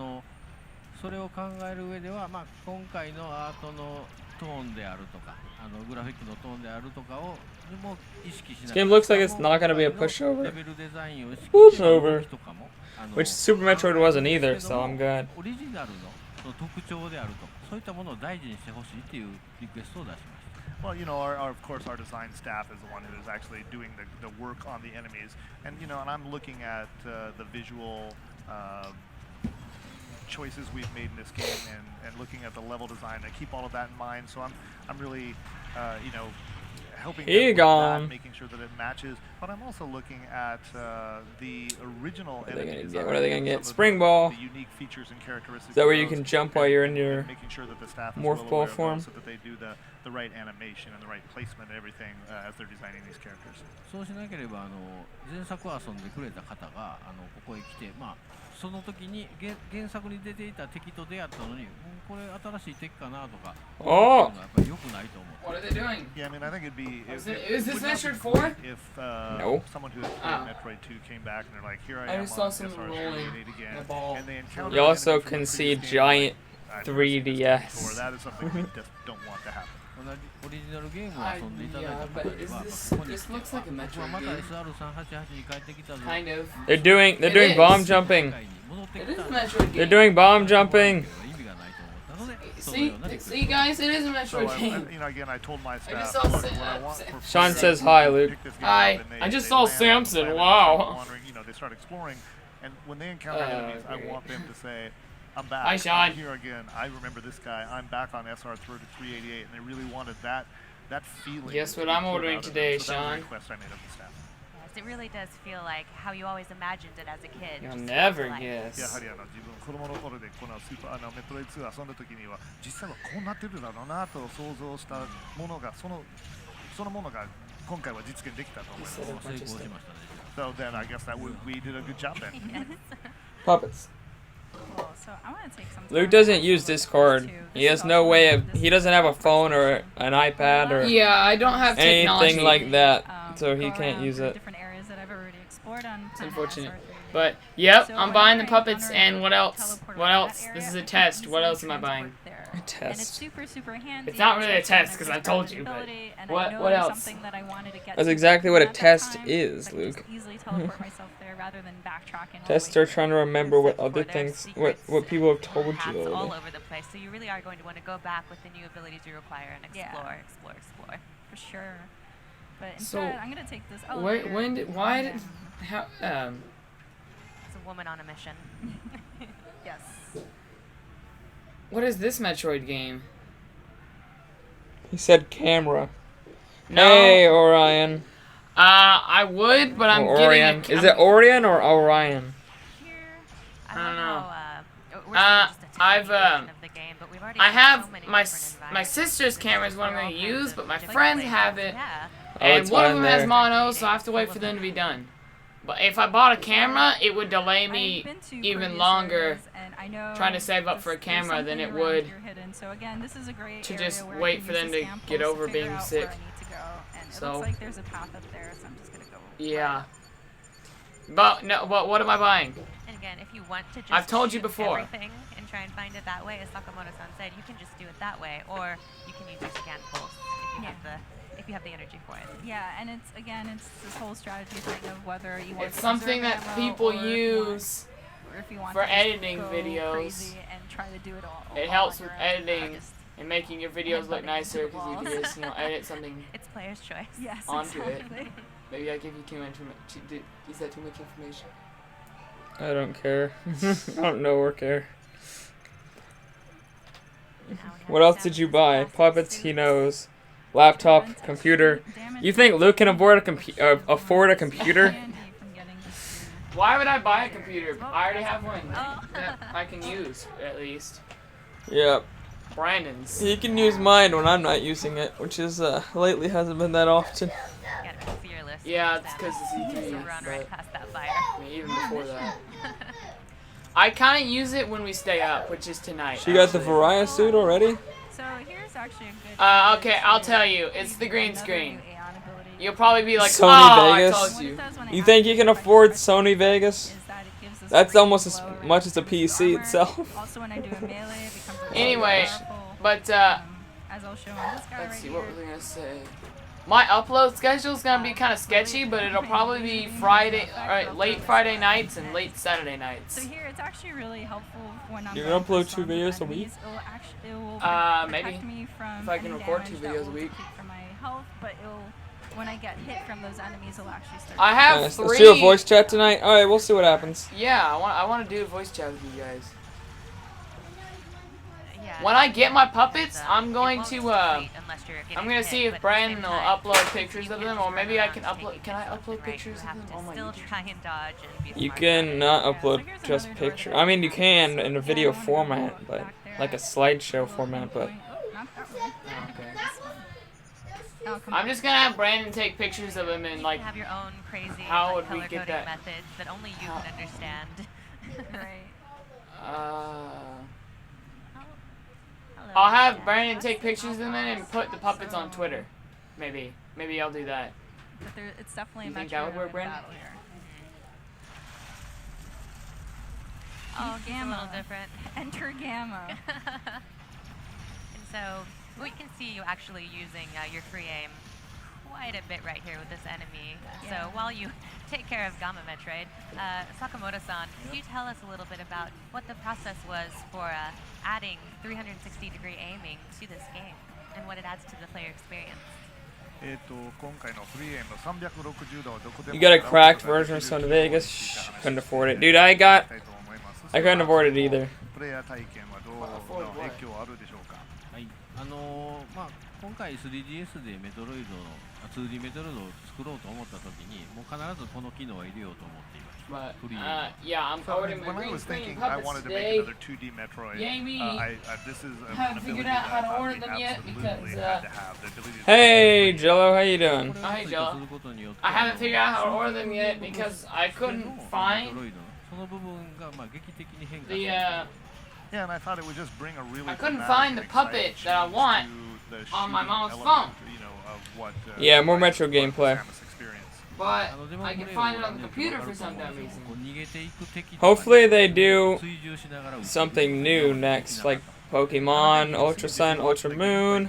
それを考える上では、今回のアートのトーンであるとか、グラフィックのトーンであるとかをも意識しながら。This game looks like it's not gonna be a pushover. Pushover. Which Super Metroid wasn't either, so I'm good. オリジナルの特徴であると、そういったものを大事にしてほしいというリクエストを出しました。Well, of course, our design staff is the one who is actually doing the work on the enemies, and and I'm looking at the visual choices we've made in this game, and looking at the level design. I keep all of that in mind, so I'm really, helping them with that, making sure that it matches. But I'm also looking at the original enemies. What are they gonna get? Spring Ball. The unique features and characteristics. Is that where you can jump while you're in your making sure that the staff is morph ball form? So that they do the right animation and the right placement and everything as they're designing these characters. そうしなければ前作を遊んでくれた方がここへ来てその時に原作に出ていた敵と出会ったのにこれ新しい敵かなとかやっぱり良くないと思う。What are they doing? Yeah, I mean, I think it'd be. Is this Metroid 4? If no. Someone who has played Metroid 2 came back and they're like, here I am just saw on someone SR388 again, and they encounter. You also can see giant 3DS. That is something we just don't want to happen. オリジナルゲームを遊んでいただいた方にはここに来て僕はまた SR388 に帰ってきたぞ。They're doing bomb jumping. They're doing bomb jumping. See, guys, it is a Metroid game. Again, I told my staff. I just saw Sean says hi, Luke. Hi. I just saw Samson. Wow. They start exploring, and when they encounter enemies, I want them to say, I'm back. Hi, Sean. I'm here again. I remember this guy. I'm back on SR388, and they really wanted that feeling. Guess what I'm ordering today, so Sean? That was a request I made of the staff. Yes, it really does feel like how you always imagined it as a kid. You'll just never like. guess. やはり自分子供の頃でこのメトロイド2遊んだ時には実際はこうなってるだろうなと想像したものがそのものが今回は実現できたと思います。So then I guess that we did a good job then. Puppets. Cool. So I want to take some. Luke doesn't use Discord. He has no way of. He doesn't have a phone or an iPad or. Yeah, I don't have technology. Anything like that, so he can't use it. Different areas that I've already explored on. It's unfortunate. But yep, I'm buying the puppets. And what else? What else? This is a test. What else am I buying? A test. And it's super handy. It's not really a test because I told you. But what else? That's exactly what a test is, Luke. Easily teleport myself there rather than backtracking. Tests are trying to remember what other things, what people have told you Paths already. all over the place, so you really are going to want to go back with the new abilities you require and explore. For sure. But instead, So, I'm gonna take this elevator. It's a woman on a mission. Yes. What is this Metroid game? He said camera. No. Hey, Orion. I would, but I'm Or getting Orion. Is it Orion or Orion? I don't know. I have my sister's camera is what I'm going to use, but my friends have it, and one of them has mono, so I have to wait for them to be done. But if I bought a camera, it would delay me even longer trying to save up for a camera than it would So again, this is a great to area just where I wait can for use them the to samples get over figure being out sick. where I need to go. And So- it looks like there's a path up there, so I'm just gonna go. Yeah. But no, what am I buying? And again, if you want to just I've told you shoot before. everything and try and find it that way, as Sakamoto-san said, you can just do it that way, or you can use your scan pulse if you have the energy for it. Yeah, and it's this whole strategy thing of whether you want It's to something conserve that ammo people or if you want- use or if you want for to just editing go videos. crazy and try try to do it all. It all helps on with your own. editing and making your videos look Headbutting nicer into the because you can just, edit something It's player's choice. Yes, onto exactly. it. Maybe I give you too much. Is that too much information? I don't care. I don't know or care. What else did you buy? Puppets, he knows. Laptop, computer. You think Luke can afford a computer? Why would I buy a computer? I already have one that I can use, at least. Yep. Brandon's. He can use mine when I'm not using it, which is lately hasn't been that often. Yeah, it's because it's E3. Run right past that fire. I mean, even before that. I kind of use it when we stay up, which is tonight. She got the Varia suit already? So here's actually a good. Okay, I'll tell you. It's the green screen. You'll probably be like, Sony oh, Vegas. I told you. You think you can afford Sony Vegas? That's almost as much as a PC itself. Also, when I do a melee, it becomes a Anyway, but as I'll show on this guy let's right see, here. what was I gonna say? My upload schedule is gonna be kind of sketchy, but it'll probably be late Friday nights and late Saturday nights. So here, it's actually really helpful when I'm. You can upload 2 videos a week? It will protect Maybe. me from If I can any record damage 2 that videos a will week. deplete from my health, but when I get hit from those enemies, it'll actually start. I have Nice. 3. Let's do a voice chat tonight. Alright, we'll see what happens. Yeah, I want to do a voice chat with you guys. When I get my puppets, I'm going to see if Brandon will upload pictures of them, or maybe I can upload. Can I upload pictures of them on my Still YouTube? try and dodge and be You can not upload just picture. I mean, you can in a video format, but like a slideshow format, but. I'm just gonna have Brandon take pictures of him and like. have your own crazy how would color we get coding that? methods that only you can understand. I'll have Brandon take pictures of them and put the puppets on Twitter. Maybe I'll do that. But it's definitely You a think metro that would work, Brandon? battle here. Oh, Gamma. Gamma. A little different. Enter Gamma. And so we can see you actually using your free aim quite a bit right here with this enemy. Yeah. So while you take care of Gamma Metroid, Sakamoto-san, could you tell us a little bit about what the process was for adding 360-degree aiming to this game and what it adds to the player experience? You got a cracked version of Sony Vegas? Shh, couldn't afford it. Dude, I couldn't afford it either. 今回 3DS でメトロイドの 2D メトロイドを作ろうと思った時にもう必ずこの機能を入れようと思っていました。 But フリー yeah, I'm So, ordering my when I green was screen thinking I puppets wanted to today. make another 2D Metroid, Jamie, this is an haven't ability figured that out how I to thought order we them yet absolutely because, had to have. The ability to Hey, Jello, how you doing? Oh, hey, Jello. I haven't figured out how to order them yet because I couldn't find その部分がまあ劇的に変化 the して Yeah, and I thought it would just bring a really I couldn't dramatic find the puppet that I want to the on my shooting mom's element, phone. You know, of what, Yeah, more Metro gameplay. But I can find it on the computer for some damn reason. Hopefully they do something new next, like Pokemon, Ultra Sun, Ultra Moon.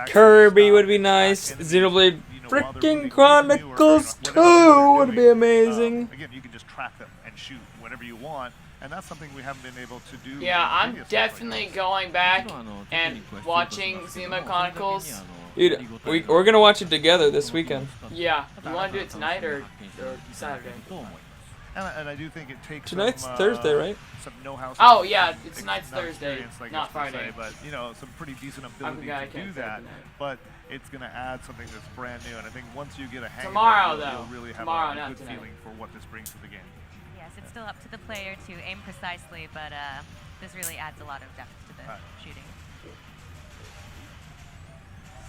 Kirby would be nice. Xenoblade freaking Chronicles 2 would be amazing. Again, you can just track them and shoot whatever you want, and that's something we haven't been able to do. Yeah, I'm definitely going back and watching Xenoblade Chronicles. Dude, we're gonna watch it together this weekend. Yeah, you want to do it tonight or Saturday? And I do think it takes Tonight's some, Thursday, right? Some know-how. Oh yeah, it's tonight's Thursday, like not Friday. but you know, some pretty decent ability to do that. But it's going to add something that's brand new, and I think once you get a hang Tomorrow, of it, though. you'll really have Tomorrow, a not good tonight. feeling for what this brings to the game. Yes, it's still up to the player to aim precisely, but this really adds a lot of depth to the shooting.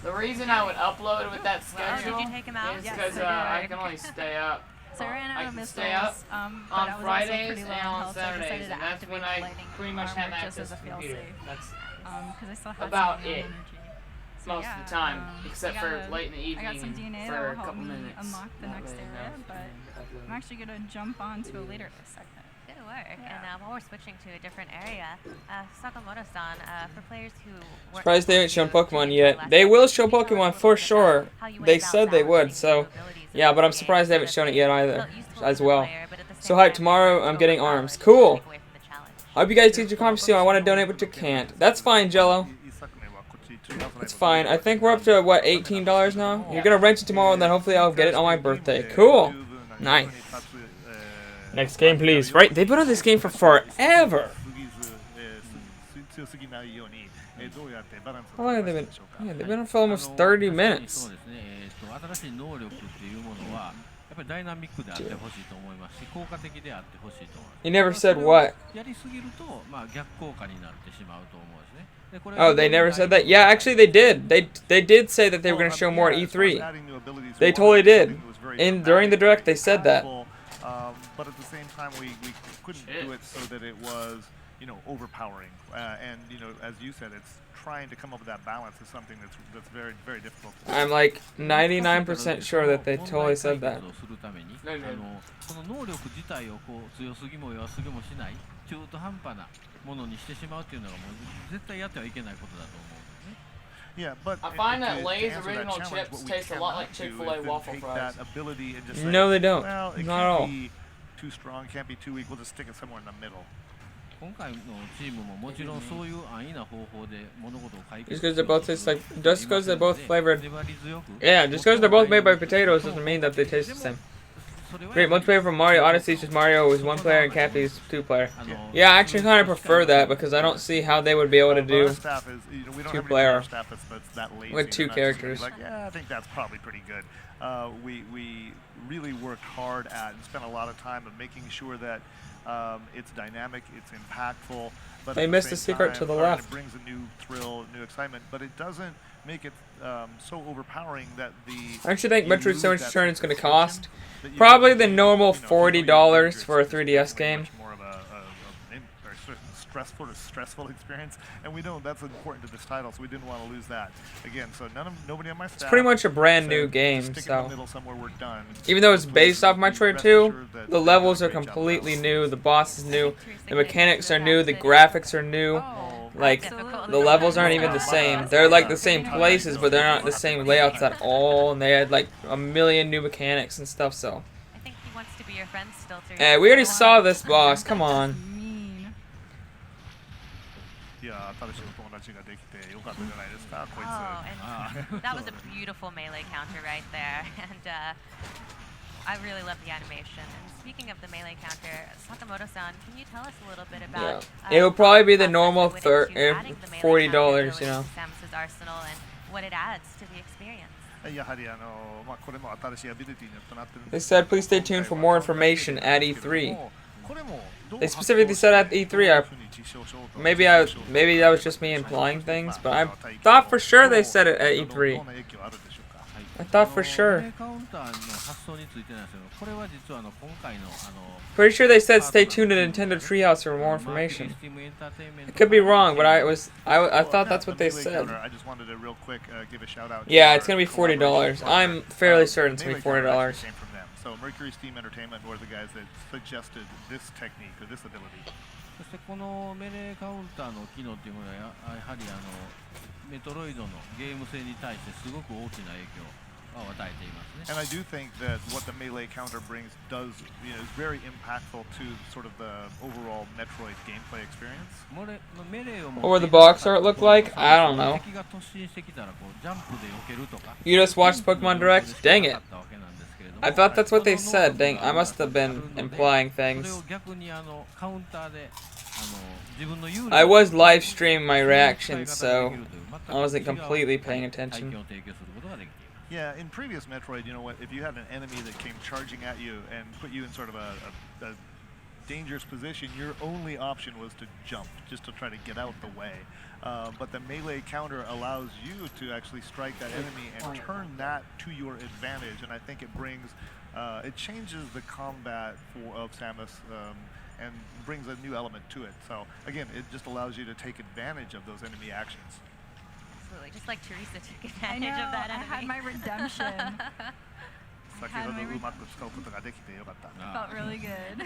The reason I would upload with that Did schedule you take him out? is Yes, because I I can only stay up. So I ran out I of can missiles, stay up but I on was also Fridays pretty low and on on health, so I decided Saturdays, to and that's activate when the I lightning pretty much armor have just access as a to the computer. failsafe. That's Because I still had about some it. energy. So Most yeah, of the time, except I for got late in the I got some evening DNA for that a will help couple me minutes. unlock the Not next really area, enough but I'm actually going to jump on to a later segment. Good work. And while we're switching to a different area, Sakamoto-san, for players who weren't Surprised they haven't shown Pokemon yet. They will show Pokemon for sure. They said they would, so yeah, but I'm surprised they haven't shown it yet either, as well. So hype, tomorrow I'm getting ARMS. Cool. Hope you guys teach your comments soon. I want to donate, but you can't. That's fine, Jello. It's fine. I think we're up to, what, $18 now? You're going to rent it tomorrow, and then hopefully I'll get it on my birthday. Cool. Nice. Next game, please. Right? They've been on this game for forever. How long have they been? Yeah, they've been on for almost 30 minutes. You never said what? Oh, they never said that? Yeah, actually they did. They did say that they were going to show more at E3. They totally did. During the Direct, they said that. But at the same time, we couldn't do it so that it was, you know, overpowering. And, you know, as you said, it's trying to come up with that balance is something that's very, very difficult to do. I'm like 99% sure that they totally said that. Yeah, but I find that Lay's original chips taste a lot like Chick-fil-A waffle fries. No, they don't. Well, it not at all. can't be too strong, can't be too weak. We'll just stick it somewhere in the middle. Just because they both taste like, just because they're both flavored. Yeah, just because they're both made by potatoes doesn't mean that they taste the same. Great, multiplayer from Mario Odyssey, just Mario is 1 player and Cappy's 2 player. Yeah, I actually kind of prefer that because I don't see how they would be able to do 2 player with 2 characters. Like, yeah, I think that's probably pretty good. We really worked hard at and spent a lot of time of making sure that it's dynamic, it's impactful. But they missed the secret to the left. It brings a new thrill, new excitement, but it doesn't make it so overpowering that the. I actually think Metroid Samus Return is going to cost probably the normal $40 for a 3DS game. More of a stressful experience, and we know that's important to this title, so we didn't want to lose that. Again, so nobody on my staff. It's pretty much a brand new game, stick so in the middle somewhere, we're done. Even though it's based off Metroid 2, the levels are completely new, the boss is new, the mechanics are new, the graphics are new. Like, the levels aren't even the same. They're like the same places, but they're not the same layouts at all, and they had like a million new mechanics and stuff, so. I think he wants to be your friend still through. Hey, we already saw this boss, come on. Oh, and that was a beautiful melee counter right there, and I really love the animation. And speaking of the melee counter, Sakamoto-san, can you tell us a little bit about? Yeah. It will probably be the normal $40, you know. Samus's arsenal and what it adds to the experience. They said, please stay tuned for more information at E3. They specifically said at E3. Maybe that was just me implying things, but I thought for sure they said it at E3. I thought for sure. Pretty sure they said stay tuned to Nintendo Treehouse for more information. I could be wrong, but I thought that's what they said. I just wanted to real quick give a shout out. Yeah, it's gonna be $40. I'm fairly certain it's gonna be $40. So Mercury Steam Entertainment were the guys that suggested this technique or this ability. And I do think that what the melee counter brings is very impactful to sort of the overall Metroid gameplay experience. What would the box art look like? I don't know. You just watched Pokemon Direct? Dang it. I thought that's what they said. Dang, I must have been implying things. I was live streaming my reactions, so I wasn't completely paying attention. Yeah, in previous Metroid, you know what, if you had an enemy that came charging at you and put you in sort of a dangerous position, your only option was to jump, just to try to get out the way. But the melee counter allows you to actually strike that enemy and turn that to your advantage, and I think it brings, it changes the combat of Samus and brings a new element to it. So again, it just allows you to take advantage of those enemy actions. Absolutely, just like Teresa took advantage of that enemy. I had my redemption. It felt really good.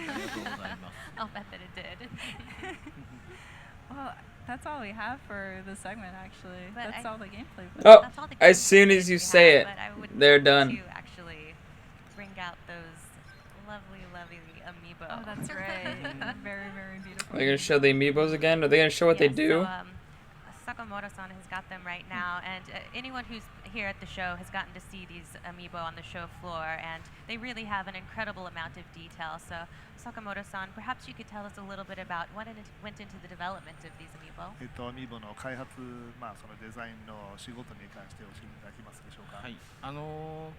I'll bet that it did. Well, that's all we have for the segment, actually. But that's all the gameplay. Oh, as soon as you say it, they're done. To actually bring out those lovely amiibo. Oh, that's right. Very, very beautiful. Are they gonna show the amiibos again? Are they gonna show what they do? So, Sakamoto-san has got them right now, and anyone who's here at the show has gotten to see these amiibo on the show floor, and they really have an incredible amount of detail. So, Sakamoto-san, perhaps you could tell us a little bit about what went into the development of these amiibo. アミーボの開発、そのデザインの仕事に関して教えていただけますでしょうか。はい。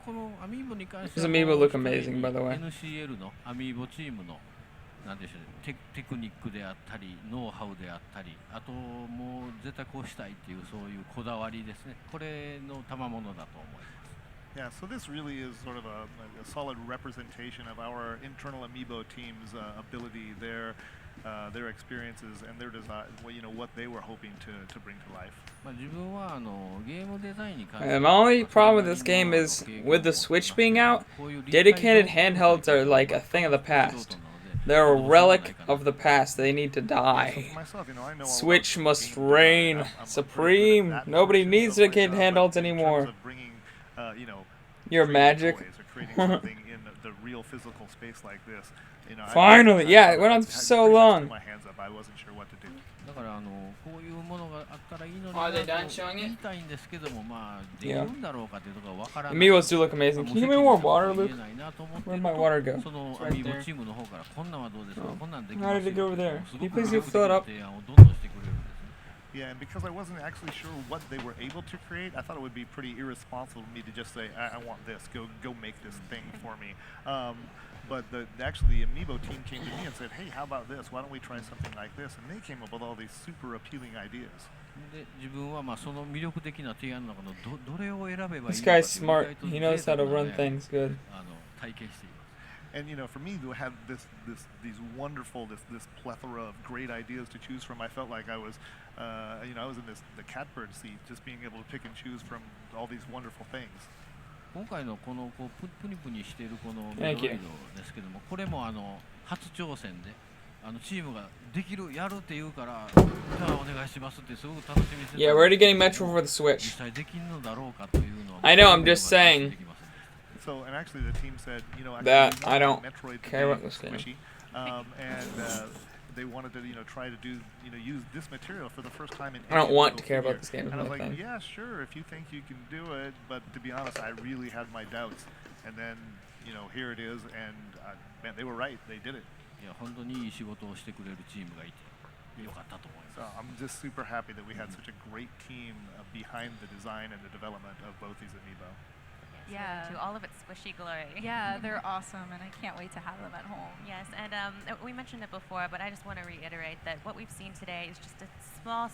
このアミーボに関して These は amiibo look amazing, by the way. NCL のアミーボチームのなんでしょうね、テクニックであったりノウハウであったり、あともう絶対こうしたいっていうそういうこだわりですね。これの賜物だと思います。Yeah, so this really is sort of a solid representation of our internal Amiibo team's ability, their experiences, and their design. What they were hoping to bring to life. 自分はゲームデザインに関して And my only problem with this game is, with the Switch being out, dedicated handhelds are like a thing of the past. They're a relic of the past. They need to die. Switch must reign supreme. Nobody needs dedicated handhelds anymore. Your magic. Finally, yeah, it went on for so long. Are they done showing it? Yeah. Amiibos do look amazing. Can you give me more water, Luke? Where'd my water go? It's right there. How did it go over there? Can you please fill it up? Yeah, and because I wasn't actually sure what they were able to create, I thought it would be pretty irresponsible of me to just say, I want this, go make this thing for me. But actually the Amiibo team came to me and said, hey, how about this? Why don't we try something like this? And they came up with all these super appealing ideas. This guy's smart. He knows how to run things good. And for me to have these wonderful this plethora of great ideas to choose from, I felt like I was I was in the catbird seat, just being able to pick and choose from all these wonderful things. 今回のこのプニプニしているこのメトロイドですけども、これも初挑戦でチームができるやるって言うからじゃあお願いしますってすごく楽しみにしてた。Yeah, we're already getting Metro for the Switch. 実際できんのだろうかというのを I know, I'm just saying. So, and actually the team said, that I don't care about this game. They wanted to, try to do, use this material for the first time in. I don't want to care about this game. And I was like, yeah, sure, if you think you can do it, but to be honest, I really had my doubts. And then, here it is, and man, they were right. They did it. So I'm just super happy that we had such a great team behind the design and the development of both these amiibo. Yeah, to all of its squishy glory. Yeah, they're awesome, and I can't wait to have them at home. Yes, and we mentioned it before, but I just want to reiterate that what we've seen today is just a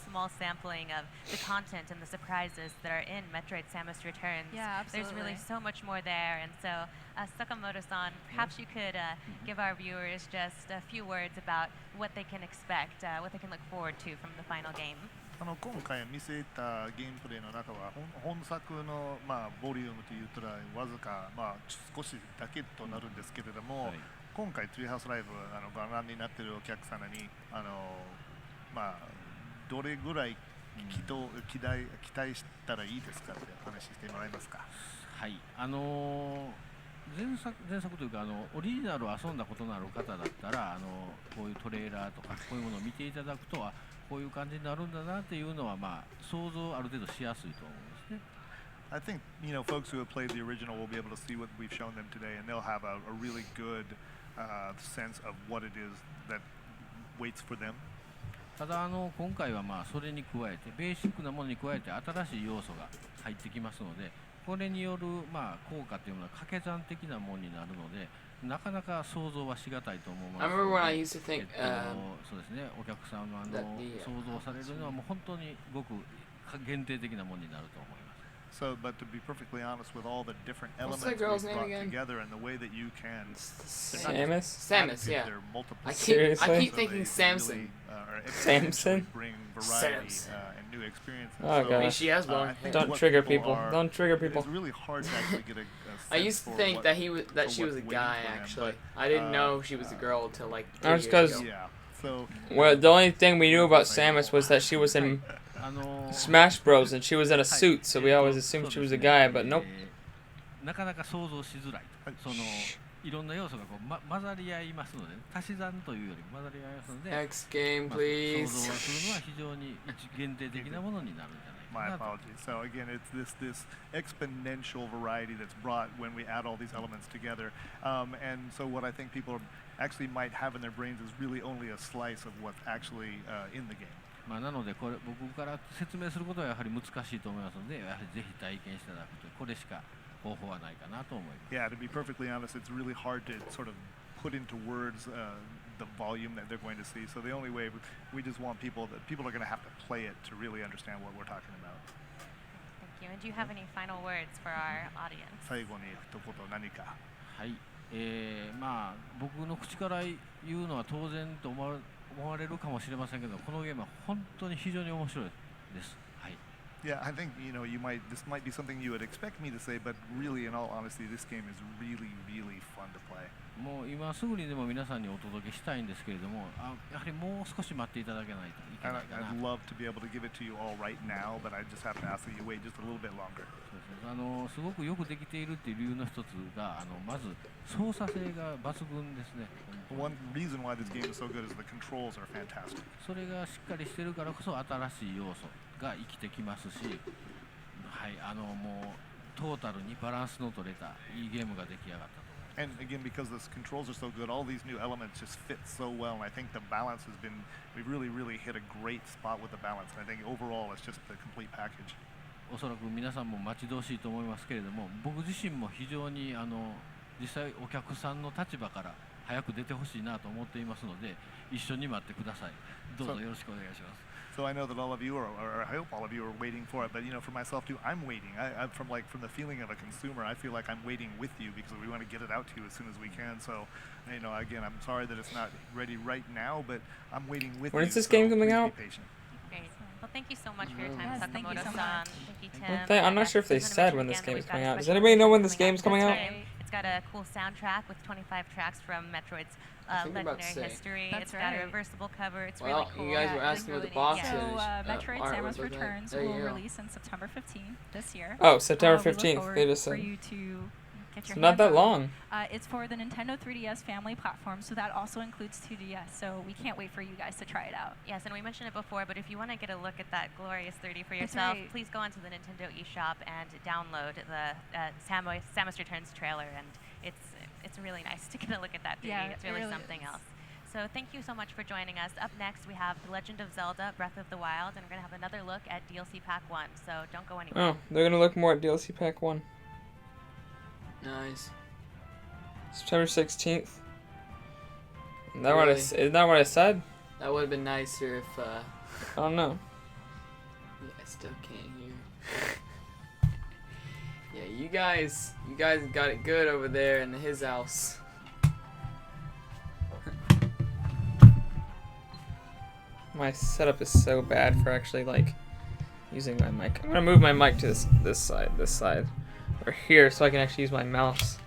small sampling of the content and the surprises that are in Metroid Samus Returns. Yeah, absolutely. There's really so much more there, and so Sakamoto-san, perhaps you could give our viewers just a few words about what they can expect, what they can look forward to from the final game. 今回見せたゲームプレイの中は本作のボリュームと言ったらわずか少しだけとなるんですけれども、今回ツリーハウスライブご覧になっているお客様にどれぐらい期待したらいいですかって話してもらえますか。はい、前作というかオリジナルを遊んだことのある方だったらこういうトレーラーとかこういうものを見ていただくとはこういう感じになるんだなっていうのは想像ある程度しやすいと思うんですね。I think folks who have played the original will be able to see what we've shown them today, and they'll have a really good sense of what it is that waits for them. ただ今回はそれに加えてベーシックなものに加えて新しい要素が入ってきますので、これによる効果というのは掛け算的なものになるので。なかなか想像はしがたいと思います。I remember when I used to think, そうですね、お客様の想像されるのはもう本当にごく限定的なものになると思います。So, but to be perfectly honest, with all the different elements we brought together and the way that you can Samus, yeah. Seriously? I keep thinking Samson. Samson? Bring variety and new experiences. Okay. She has one. Don't trigger people. Don't trigger people. It's really hard to actually get a I used to think that she was a guy. Actually, I didn't know she was a girl until like 2 years ago. Yeah. So. Well, the only thing we knew about Samus was that she was in Smash Bros. And she was in a suit, so we always assumed she was a guy, but nope. なかなか想像しづらい。いろんな要素がこう、混ざり合いますので、足し算というより混ざり合いますので、X game, 想 please. 像はするのは非常に限定的なものになるんじゃないか My なと。 apologies. So again, it's this exponential variety that's brought when we add all these elements together. And so what I think people actually might have in their brains is really only a slice of what's actually in the game. まあなのでこれ僕から説明することはやはり難しいと思いますので、やはりぜひ体験していただくというこれしか方法はないかなと思います。 Yeah, to be perfectly honest, it's really hard to sort of put into words the volume that they're going to see. So the only way we just want people are going to have to play it to really understand what we're talking about. Thank you. And do you have any final words for our audience? 最後に一言何か。はい、まあ僕の口から言うのは当然と思われるかもしれませんけど、このゲームは本当に非常に面白いです。はい。 Yeah, I think this might be something you would expect me to say, but really, in all honesty, this game is really, really fun to play. もう今すぐにでも皆さんにお届けしたいんですけれども、やはりもう少し待っていただけないといけないかな。 I'd love to be able to give it to you all right now, but I just have to ask that you wait just a little bit longer. すごくよくできているっていう理由の一つが、まず操作性が抜群ですね。 One reason why this game is so good is the controls are fantastic. それがしっかりしてるからこそ新しい要素が生きてきますし、はい、もうトータルにバランスの取れたいいゲームが出来上がったと。 And again, because the controls are so good, all these new elements just fit so well. And I think the balance has been, we've really hit a great spot with the balance. And I think overall, it's just the complete package. おそらく皆さんも待ち遠しいと思いますけれども、僕自身も非常に実際お客さんの立場から早く出てほしいなと思っていますので、一緒に待ってください。どうぞよろしくお願いします。 So I know that all of you are, or I hope all of you are waiting for it. But for myself too, I'm waiting. From the feeling of a consumer, I feel like I'm waiting with you because we want to get it out to you as soon as we can. So, again, I'm sorry that it's not ready right now, but I'm waiting with you. When is this game coming out? Great. Well, thank you so much for your time, Sakamoto-san. Thank you, Tim. I'm not sure if they said when this game is coming out. Does anybody know when this game is coming out? It's got a cool soundtrack with 25 tracks from Metroid's legendary history. It's got a reversible cover. It's really cool. You guys were asking what the box is. So, Metroid Samus Returns will release on September 15th this year. Oh, September 15th. They just said. For you to get your not that hands long. on. It's for the Nintendo 3DS family platform, so that also includes 2DS. So we can't wait for you guys to try it out. Yes, and we mentioned it before, but if you want to get a look at that glorious 3D for yourself, please go onto the Nintendo eShop and download the Samus Returns trailer, and it's really nice to get a look at that 3D. Yeah, it's really something else. So thank you so much for joining us. Up next, we have The Legend of Zelda: Breath of the Wild, and we're going to have another look at DLC Pack 1, so don't go anywhere. Oh, they're going to look more at DLC Pack 1. Nice. September 16th. Isn't that what I said? That would have been nicer if, I don't know. Yeah, I still can't hear. Yeah, you guys got it good over there in his house. My setup is so bad for actually using my mic. I'm gonna move my mic to this side, or here, so I can actually use my mouse.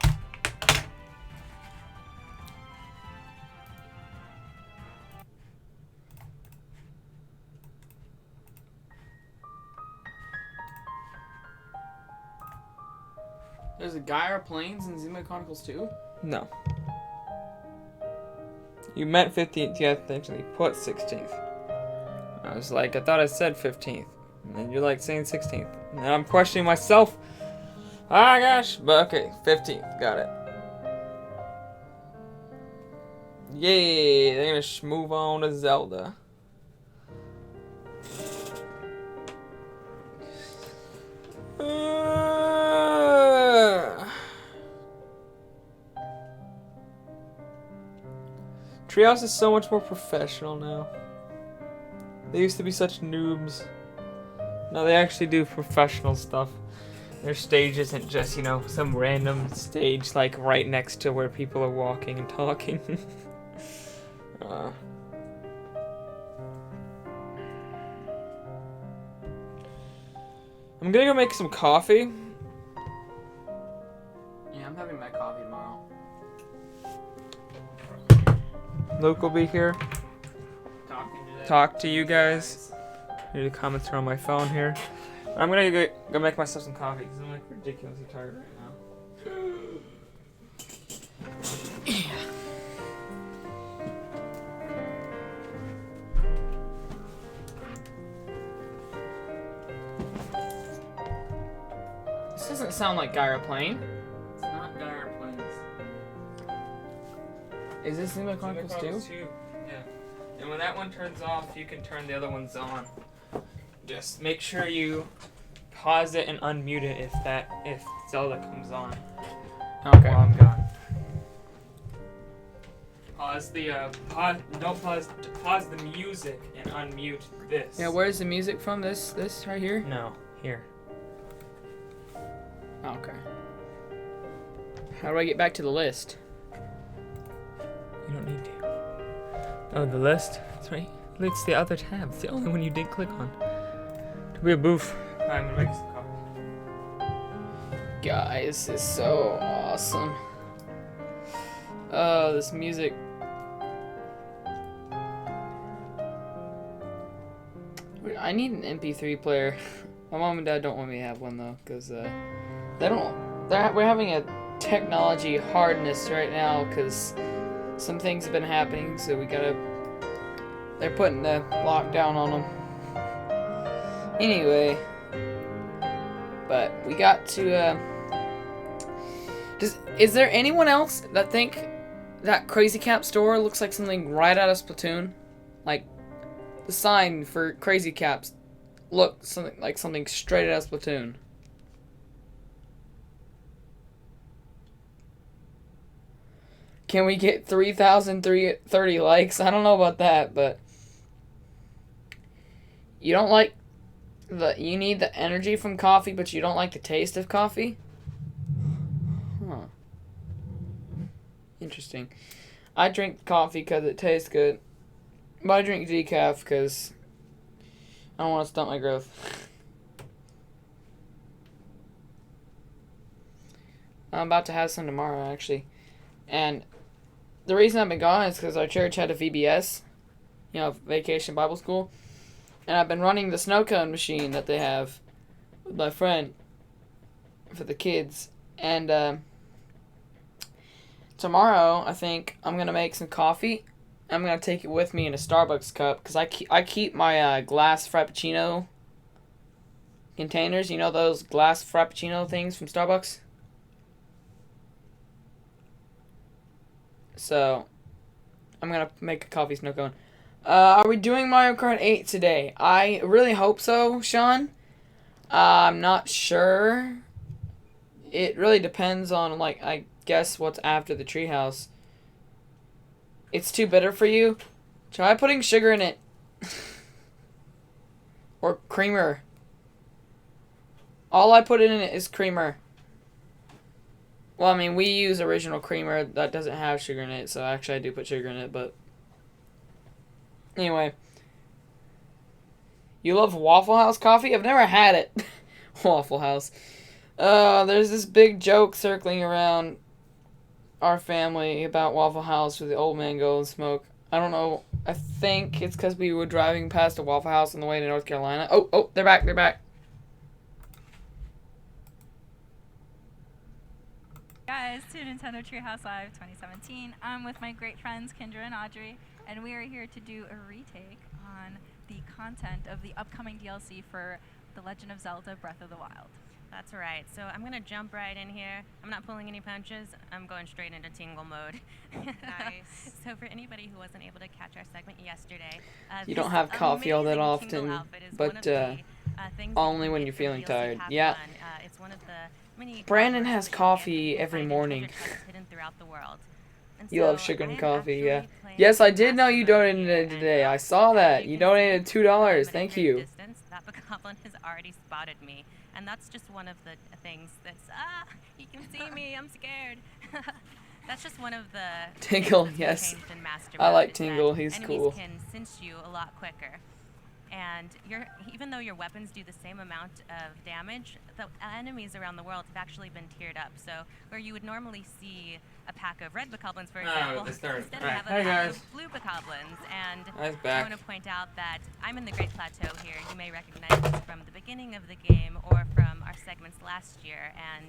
There's a Gaia Plains in Xenoblade Chronicles 2? No. You meant 15th, you actually put 16th. I was like, I thought I said 15th. And then you're saying 16th. And now I'm questioning myself. Ah, gosh. But okay, 15th. Got it. Yay, they're gonna move on to Zelda. Treehouse is so much more professional now. They used to be such noobs. Now they actually do professional stuff. Their stage isn't just, some random stage right next to where people are walking and talking. I'm gonna go make some coffee. Yeah, I'm having my coffee tomorrow. Luke will be here. Talk to you guys. The comments are on my phone here. I'm gonna go make myself some coffee because I'm ridiculously tired right now. doesn't sound like Gyroplane. It's not Gyroplanes. Is this Xenoblade Chronicles 2? Yeah. And when that one turns off, you can turn the other ones on. Just make sure you pause it and unmute it if Zelda comes on. Okay. While I'm gone. Pause the pause the music and unmute this. Yeah, where's the music from? This right here? No, here. Okay. How do I get back to the list? You don't need to. Oh, the list? That's right. It's the other tab. It's the only one you did click on. To be a boof. I'm gonna make some coffee. Guys, this is so awesome. Oh, this music. I need an MP3 player. My mom and dad don't want me to have one though, because we're having a technology hardness right now because some things have been happening, so they're putting the lockdown on them. Anyway, but we got to, is there anyone else that think that Crazy Cap store looks like something right out of Splatoon? Like, the sign for Crazy Caps looked something straight out of Splatoon. Can we get 3,330 likes? I don't know about that, but you don't like you need the energy from coffee, but you don't like the taste of coffee? Huh. Interesting. I drink coffee because it tastes good, but I drink decaf because I don't want to stunt my growth. I'm about to have some tomorrow, actually. And the reason I've been gone is because our church had a VBS, Vacation Bible School. And I've been running the snow cone machine that they have with my friend for the kids. And tomorrow, I think I'm going to make some coffee. I'm going to take it with me in a Starbucks cup because I keep my glass Frappuccino containers. You know those glass Frappuccino things from Starbucks? So, I'm going to make a coffee snow cone. Are we doing Mario Kart 8 today? I really hope so, Sean. I'm not sure. It really depends on, I guess what's after the treehouse. It's too bitter for you? Try putting sugar in it. Or creamer. All I put in it is creamer. Well, I mean, we use original creamer that doesn't have sugar in it, so actually I do put sugar in it, but... Anyway. You love Waffle House coffee? I've never had it. Waffle House. There's this big joke circling around our family about Waffle House where the old man goes and smoke. I don't know. I think it's because we were driving past a Waffle House on the way to North Carolina. Oh, they're back. Guys, to Nintendo Treehouse Live 2017. I'm with my great friends Kendra and Audrey, and we are here to do a retake on the content of the upcoming DLC for The Legend of Zelda Breath of the Wild. That's right. So I'm going to jump right in here. I'm not pulling any punches. I'm going straight into tingle mode. Nice. So for anybody who wasn't able to catch our segment yesterday, you don't have coffee all that often, but only when you're feeling tired. Yeah. It's one of the Brandon has coffee every morning. You love sugar and coffee, yeah. Yes, I did know you donated today. I saw that. You donated $2. Thank you. That bokoblin has already spotted me. And that's just one of the things that's, he can see me, I'm scared. That's just one of the... Tingle, yes. I like Tingle, he's cool. Enemies can sense you a lot quicker. And even though your weapons do the same amount of damage, the enemies around the world have actually been tiered up. So where you would normally see a pack of red bokoblins, for example, instead we have a pack of blue bokoblins. And I want to point out that I'm in the Great Plateau here. You may recognize this from the beginning of the game or from our segments last year. And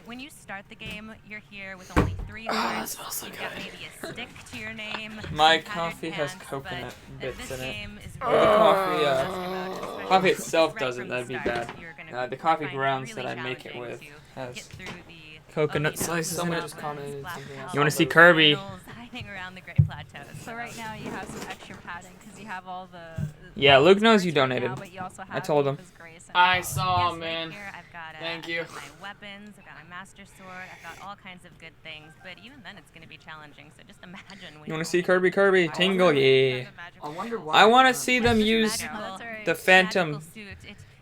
when you start the game, you're here with only 3 hearts. It smells so You've got maybe a stick to your name. My coffee has coconut bits in it. Or the coffee itself doesn't, that'd be bad. The coffee find grounds really that I make it challenging with to has get through the coconut ocean of slices in someone it. just commented something else. You want to see Kirby? Hiding around the Great Plateau. So right now you have some extra padding because you have all the. Yeah, Luke knows you right donated. now, but you also I have told him. Aoifa's Grace and I all. saw, Yes, man. Right here, I've got, Thank you. I've got my weapons, I've got my master sword, I've got all kinds of good things, but even then it's going to be challenging, so just imagine when You want to see Kirby? Tingle, yeah. I wonder why. I want to see them use the Phantom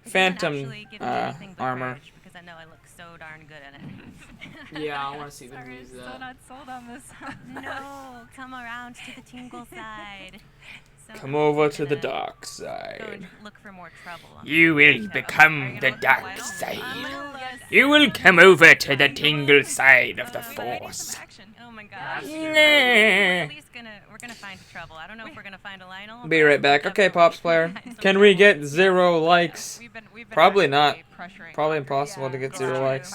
actually give me anything but armor. courage, because I know I look so darn good in it. Yeah, I want to see them Sorry, use still that. not sold on this. No, come around to the tingle side. So Come over to the gonna dark go side. and look for more trouble. You will become the dark side. You will come over to the tingle side of the Force. Oh my gosh. Nah. We're at least we're gonna find trouble. I don't know if we're gonna find a Lionel. Be right back. Okay, Pops player. Can we get 0 likes? Probably not. Probably impossible to get 0 likes.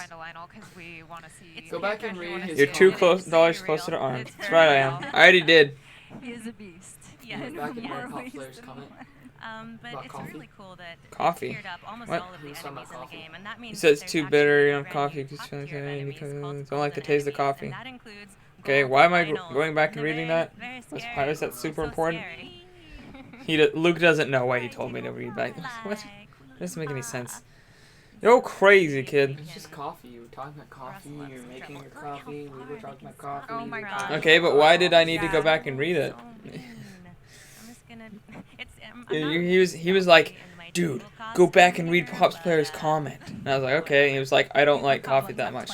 Go back and read his. You're $2 closer to Arm. That's right, I am. I already did. He is a beast. Yes. Back in yes. my Pop player's comment. But About it's coffee? really cool that Coffee? it cleared up almost What? all of the Who's enemies talking in about the game, and that He means says that it's there's too bitter, you actually know, a coffee brand new because top tier of enemies called don't like the golden taste of enemies, coffee. and that includes Okay, gold why am I rhinos. going back and They're reading very, that? very Why scary. is that super So important? scary. Luke doesn't know why he told me to read back. What? That doesn't make any sense. You're crazy, kid. It's just coffee. You were talking about coffee. You're making your coffee. We were talking about coffee. Oh my god. Okay, but why did I need to go back and read it? I'm just gonna. He was like, dude, go back and read Pops Player's comment. And I was like, okay. And he was like, I don't like coffee that much.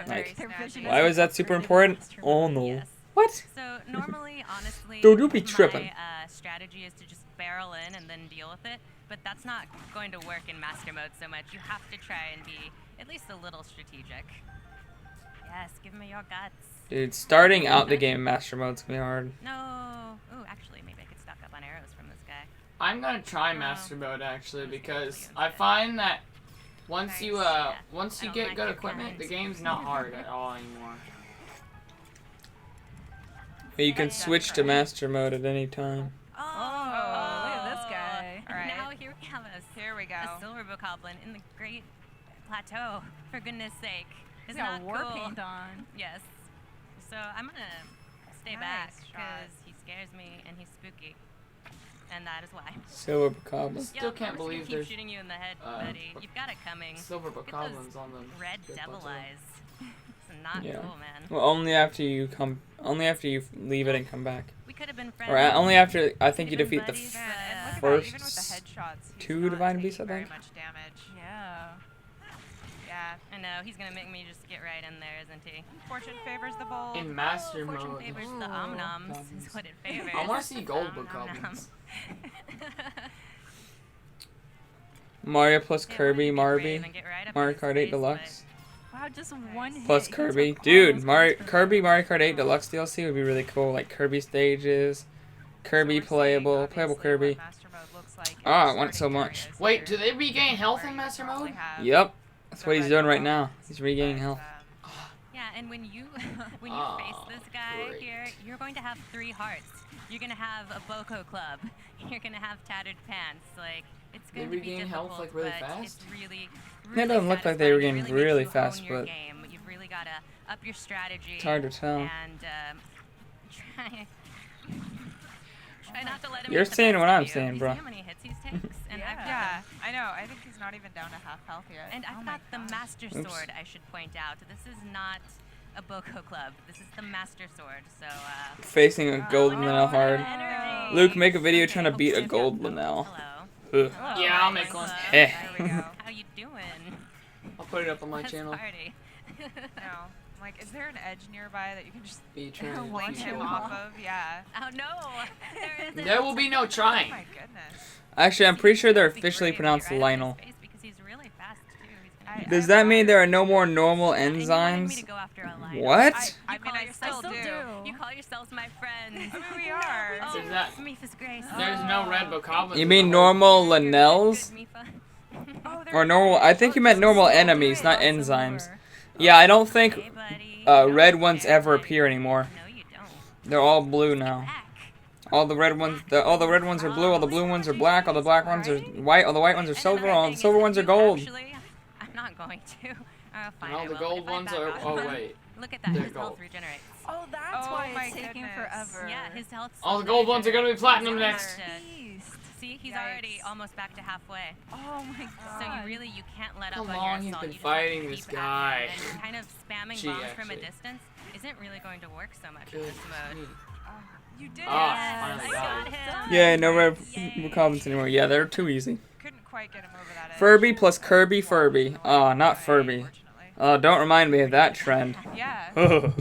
Like, why was that super important? Oh no. What? So normally, honestly, Dude, you be tripping. my strategy is to just barrel in and then deal with it. But that's not going to work in Master Mode so much. You have to try and be at least a little strategic. Yes, give me your guts. Dude, starting out the game in Master Mode's gonna be hard. No. Ooh, actually, maybe I could stock up on arrows from this guy. I'm gonna try Master Mode actually because I find that once you get good equipment, the game's not hard at all anymore. You can switch to Master Mode at any time. Oh, look at this guy. All right. Now here we have a silver bokoblin in the Great Plateau. For goodness sake, He's isn't got that war cool? paint on. Yes. So I'm gonna stay back because he scares me and he's spooky, and that is why. Silver Bokoblin. Still Yep, can't I'm just gonna believe keep there's shooting you in the head, buddy. You've got it coming. Silver Look at those Bokoblins on them. red Good devil plateau. eyes. It's not Yeah. cool, man. Well, only after you leave it and come back. We could have been friends. Or only after I think you defeat the buddies, first 2 Divine Beasts, I think. Yeah. Yeah. I know, he's gonna make me just get right in there, isn't he? Fortune favors the bold. In Master Fortune Mode. favors the Omnoms, is what it favors. I want to see gold Om nom nom. Bokoblins. Mario plus Yeah, Kirby, you get brave Marby, and get right up Mario in his Kart 8 face, Deluxe. Wow, just one hit. Plus He Kirby. took Dude, almost Kirby Mario Kart 8 Deluxe DLC would be really cool. Like Kirby stages, Kirby playable Kirby. Oh, I want it so much. Wait, do they regain health in Master Mode? Yep. That's what he's doing right now. He's regaining health. Yeah, and when you face Aw, this guy great. here, you're going to have 3 hearts. You're gonna have a Boko Club. You're gonna have tattered pants. Like it's They going to be regain difficult, health, like, really but fast? it's really, It doesn't look like they satisfying. regain It makes really you fast, hone your but game. You've really got to up your strategy. It's hard to tell. And try not to let him. You're get the saying best what of I'm you. saying, You bro. see how many hits he takes? And I've got Yeah, I know. I think he's not even down to half health yet. And I've got the Master Oops. Sword, I should point out. This is not a Boko Club. This is the Master Sword. So, Facing a gold Linnell hard. energy. Luke, make a video trying to beat a gold Linnell. Hello. Ugh. Yeah, I'll make one. Eh. How you doing? I'll put it up on my Let's channel. party. No. Like, is there an edge nearby that you can just Be trying to launch teach him you. off of? Yeah. Oh no! There isn't. There will be no Oh trying. my goodness. Actually, I'm pretty sure they're Be officially brave and pronounced get right up in Lionel. his face because he's really fast too. He's gonna Does that mean there are no more normal And you wanted me enzymes? to go after a Lionel. What? I mean, I still do. You call yourselves my friends. I mean, we are. Oh, There's that- Mipha's Grace. There's no red Bokoblins. You in mean the whole- normal Linnells? Oh, Or normal? I think you meant normal enemies, not enzymes. Yeah, I don't think red ones ever appear anymore. No, you don't. They're all blue now. all the red ones are blue, all the blue ones are black, all the black ones are white, all the white ones are silver, all the silver ones are gold. Actually, I'm not going to. Fine, And all I the will. gold If I ones back are. off- Oh wait. Look at that. They're His health gold. regenerates. Oh, that's why my it's taking goodness. forever. Yeah, his health. All the gold ones are gonna be platinum next. See, he's already almost back to halfway. Oh my god. So you can't let How up on long your he's assault. been You just have to fighting this keep at guy. it, and kind of spamming She bombs from a actually. distance isn't really going to work so much in Good this mode. You did Ah, it. finally got it. Yeah, no red comments anymore. Yeah, they're too easy. Couldn't quite get him over that edge. Furby plus Kirby Furby. Oh, not Furby. Oh, don't remind me of that trend. Yeah. Let's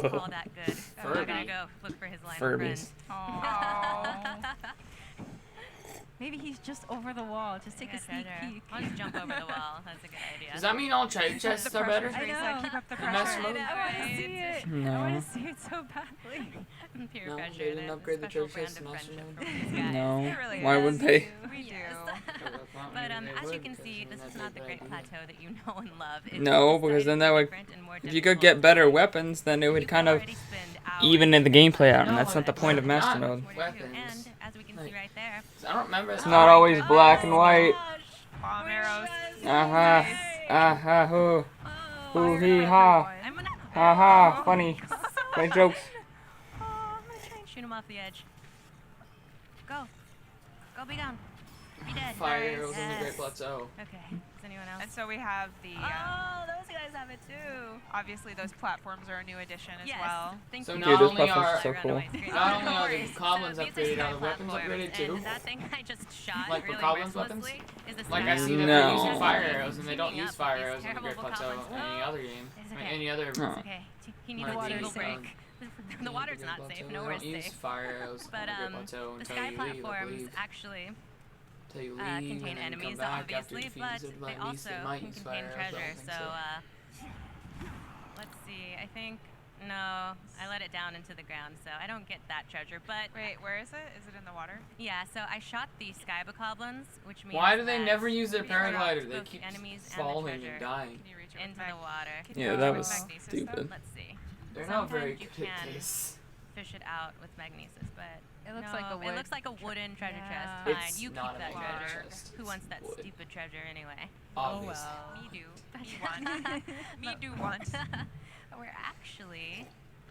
call that good. We're gonna go look for his line of Furbies. friends. Maybe he's just over the wall. Just take a sneak peek. I'll just jump over the wall. That's a good idea. Does that mean all treasure chests are better? I know. Keep up the In master pressure. mode? I want to see it. No. I want to see it so badly. Peer No, pressure. they didn't the upgrade the special treasure brand chest of in master friendship mode. from these guys. No. It really Why is. would they? We do. But as you can see, this is not the great plateau that you know and love. It's No, because then that would. different and more If you could get better weapons, then it would kind of even in the gameplay out, and that's not the point of master mode. Weapons. And as we can see right there, I don't remember. It's not always black and white. Bomb arrows. Aha. Aha. Hoo. Hoo hee ha. Ha ha. Funny. Funny jokes. shoot him off the edge. Go. Go be gone. Be dead. Fire arrows in the Great Plateau. Okay. Does anyone else? And so we have the. Oh, those guys have it too. Obviously, those platforms are a new addition as Yes. well. Thank So you. not Dude, those only platforms are are so cool. not only No are the worries. goblins So these upgraded, sky are the weapons platforms, upgraded too? And that thing I just shot Like for really goblins' weapons? mercilessly is the Like sky I see them No. using fire arrows, and they don't Teaming use up fire with arrows these in the Great terrible Plateau goblins. or any other game. It's Or okay. any other. It's okay. He needs a like tingle game. break. The water's not safe. They Nowhere's don't use safe. fire arrows But on the Great Plateau the until sky you leave, I platforms believe. actually Until you leave, contain and then you enemies, come back after obviously, defeat but the they Mighty also Beast, might can use contain fire arrows, but I treasure. don't think So, let's see. I think no, I let it down into the ground, so I don't get that treasure. But wait, where is it? Is it in the water? Yeah. So I shot the sky bokoblins, which means Why do they that never use their we dropped paraglider? They both keep the enemies falling and the and treasure dying. into the water. Yeah, that was stupid. Let's see. They're not very Sometimes you good at can this. fish it out with magnesis, but It looks no, like a it wood looks like a wooden treasure Yeah. chest. Fine, It's you not keep a that treasure treasure. chest. Who wants that Wood. stupid treasure anyway? Obviously. Oh well. Me do. Me want. Me do want. We're actually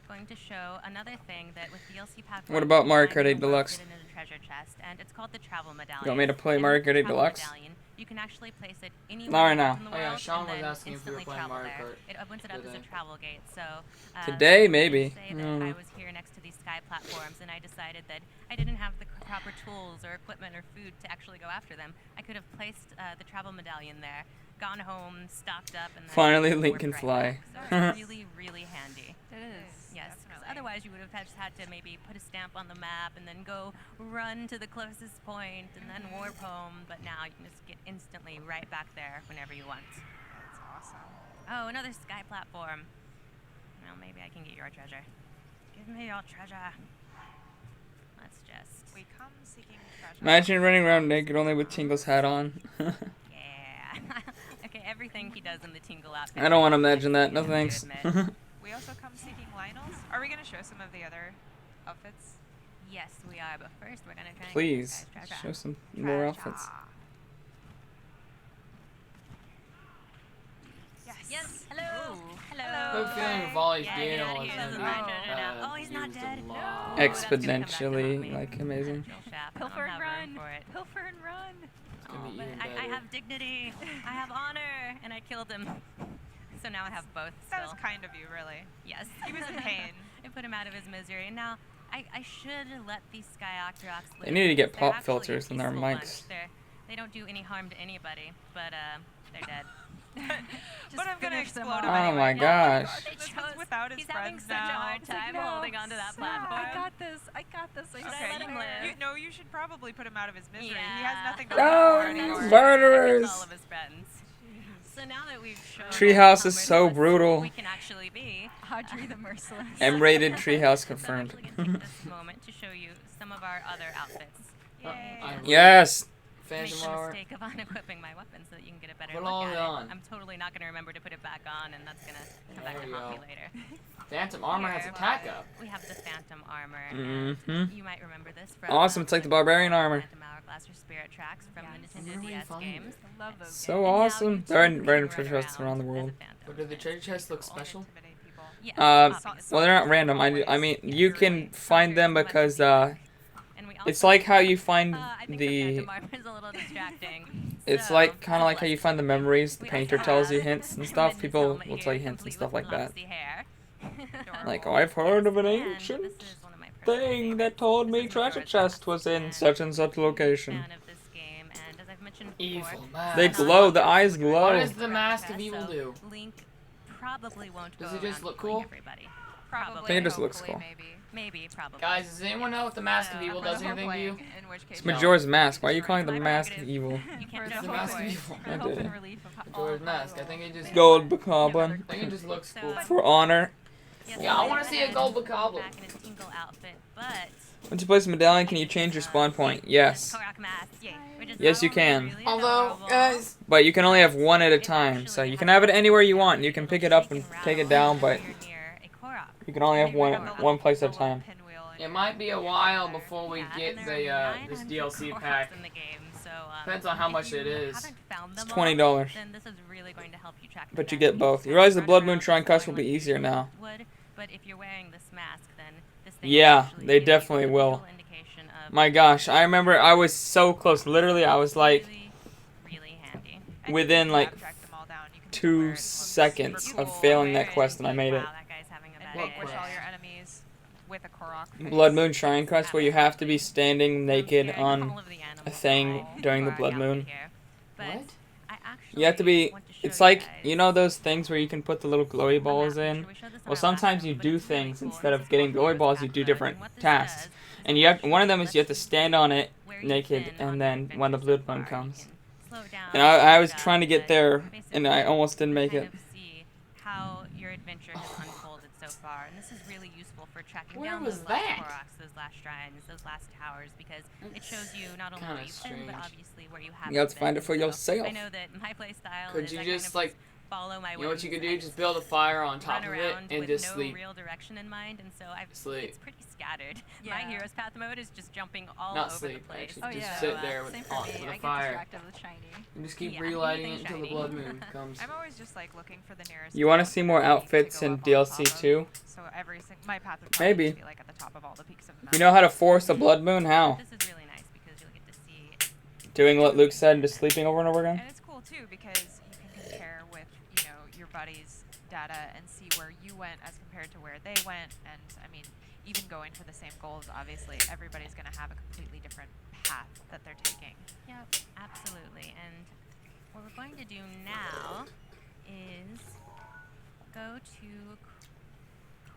going to show another thing that with DLC pack. What about Mario Kart 8 1, Deluxe? hidden in a treasure chest, and it's called the Travel Medallion. You want me to play And Mario with the Kart 8 Travel Deluxe? Medallion, you can actually place it Not anywhere right now. in the Oh, yeah, world Sean and was then asking if we were instantly playing travel Mario there. Kart It opens it up as a today. travel gate. So Today, let's maybe. say I that don't I know. was here next to these sky platforms, and I decided that I didn't have the proper tools or equipment or food to actually go after them. I could have placed the travel medallion there, gone home, stocked up, and then Finally, warped Link can right fly. back. So it's really, really handy. It is. Yes, 'cause otherwise you would have just had to maybe put a stamp on the map and then go run to the closest point and then warp home. But now you can just get instantly right back there whenever you want. That's awesome. Oh, another sky platform. Well, maybe I can get your treasure. Give me your treasure. Let's just. We come seeking treasure. Imagine running around naked only with Tingle's hat on. Yeah. Okay, everything he does in the Tingle outfit. I don't want to imagine that. No thanks. We also come seeking Lionel's. Are we going to show some of the other outfits? Yes, we are, but first we're gonna try and Please, get this guy's show treasure. some more outfits. Yes. Hello. Hello. I have a feeling Volley's Yeah, deal get out of is here. This is gonna my be, treasure now. Oh, he's not used a dead. No. lot. Exponentially, like amazing. Pilfer and run. For it. Pilfer and run. gonna be But even I better. have dignity. I have honor, and I killed him. So now I have both. That was still. kind of you, really. Yes. He was in pain. I put him out of his misery, and now I should let these Skyoctrox live. They need to get because they're pop actually a filters in their peaceful bunch. mics. They don't do any harm to anybody, but they're dead. But I'm going to finish them explode off. him Oh anyway. my gosh. This is without his He's having friends such a now. hard time holding onto that platform. I got this. I got this. I Should I said let him it. live? No, you should probably put him out of his misery. He Yeah. has nothing to No, live for anymore. murderers. All of his friends. So now that we've shown Treehouse how is so merciless brutal. we can actually be, Audrey the Merciless. M-rated Treehouse confirmed. I'm actually going to take this moment to show you some of our other outfits. Yay. Yes, Phantom make the armor. mistake of unequipping my weapon so that you can get a better Put look all at it it. on. I'm totally not going to remember to put it back on, and that's going to come back There to we haunt me go. later. Phantom armor has Here, attack up. We have the Phantom armor. Mm-hmm. And you might remember this from Awesome. It's like the barbarian armor. Phantom Hourglass or Spirit Tracks from the Nintendo DS games. I love those So awesome. They're in random treasure chests around the world. But do the treasure chests look special? Well, they're not random. I mean, you can find them because it's like how you find the. It's like kind of like how you find the memories. The painter tells you hints and stuff. People will tell you hints and stuff like that. Like, oh, I've heard of an ancient thing that told me treasure chest was in such and such location. Evil mask. They glow. The eyes glow. What does the Mask of Evil do? Link probably won't Does go it just around look killing cool? Everybody. I think it just looks cool. Maybe, probably. Guys, does anyone know if the Mask of Evil does anything to you? It's Majora's Mask. Why are you calling it the Mask of Evil? It's the Mask of Evil. I did. Majora's Mask. I think it just. Gold Bokoblin. I think it just looks cool. For honor. Yeah, I want to see a gold Bokoblin. Back in its Tingle outfit, but Once you place a medallion, can you change your spawn point? Yes. Korok mask, yay, which is Yes, you can. Although, guys, But you can only have one at a time, so you can have it anywhere you want. You can pick it up and take it down, but you can only have one place at a time. it might be a while before we get the this DLC pack. Depends on how much it is. It's $20. Then this is really going to help you track them But you down. get both. You realize the Blood Moon Shrine quest will be easier now. But if you're wearing this mask, then this thing Yeah, they definitely will. My gosh, I remember I was so close. Literally, I was like within like 2 seconds of failing that quest, and I made it. Vanquish all your enemies with a Korok face. Blood Moon Shrine quest, where you have to be standing naked on a thing during the Blood Moon. What? You have to be. It's like, you know those things where you can put the little glowy balls in? Well, sometimes you do things instead of getting glowy balls. You do different tasks, and you have one of them is you have to stand on it naked, and then when the Blood Moon comes. And I was trying to get there, and I almost didn't make it. See how your adventure has unfolded so far, and this is really useful for tracking Where down was those last that? Koroks, those last shrines, those last towers, because it shows you not only kinda where you've been, but strange. obviously where you haven't You have to been. find it for So yourself. I know that my play style Could is you I just kind of like, follow my you know what you whims could do? and Just build a fire on top run of it around and with just no sleep. real direction in mind, and so Sleep. it's pretty scattered. My hero's path mode is just jumping all Not over sleep, the place. actually. Just sit there with, Same for on, me. with I a get fire. distracted with shiny. And just keep Yeah, relighting it anything until the shiny. Blood Moon comes. I'm always just like looking for the nearest. You want to path see more to outfits go in up on DLC top of. too? So my path would probably Maybe. just be like at the top of all the peaks of the You mountain. know how to force the Blood Moon? How? This is really nice because you'll get to see. Doing what Luke said and just sleeping over and over again? And it's cool too because you can compare with your buddy's data and see where you went as compared to where they went, and I mean even going for the same goals, obviously everybody's going to have a completely different path that they're taking. Yep, absolutely. And what we're going to do now is go to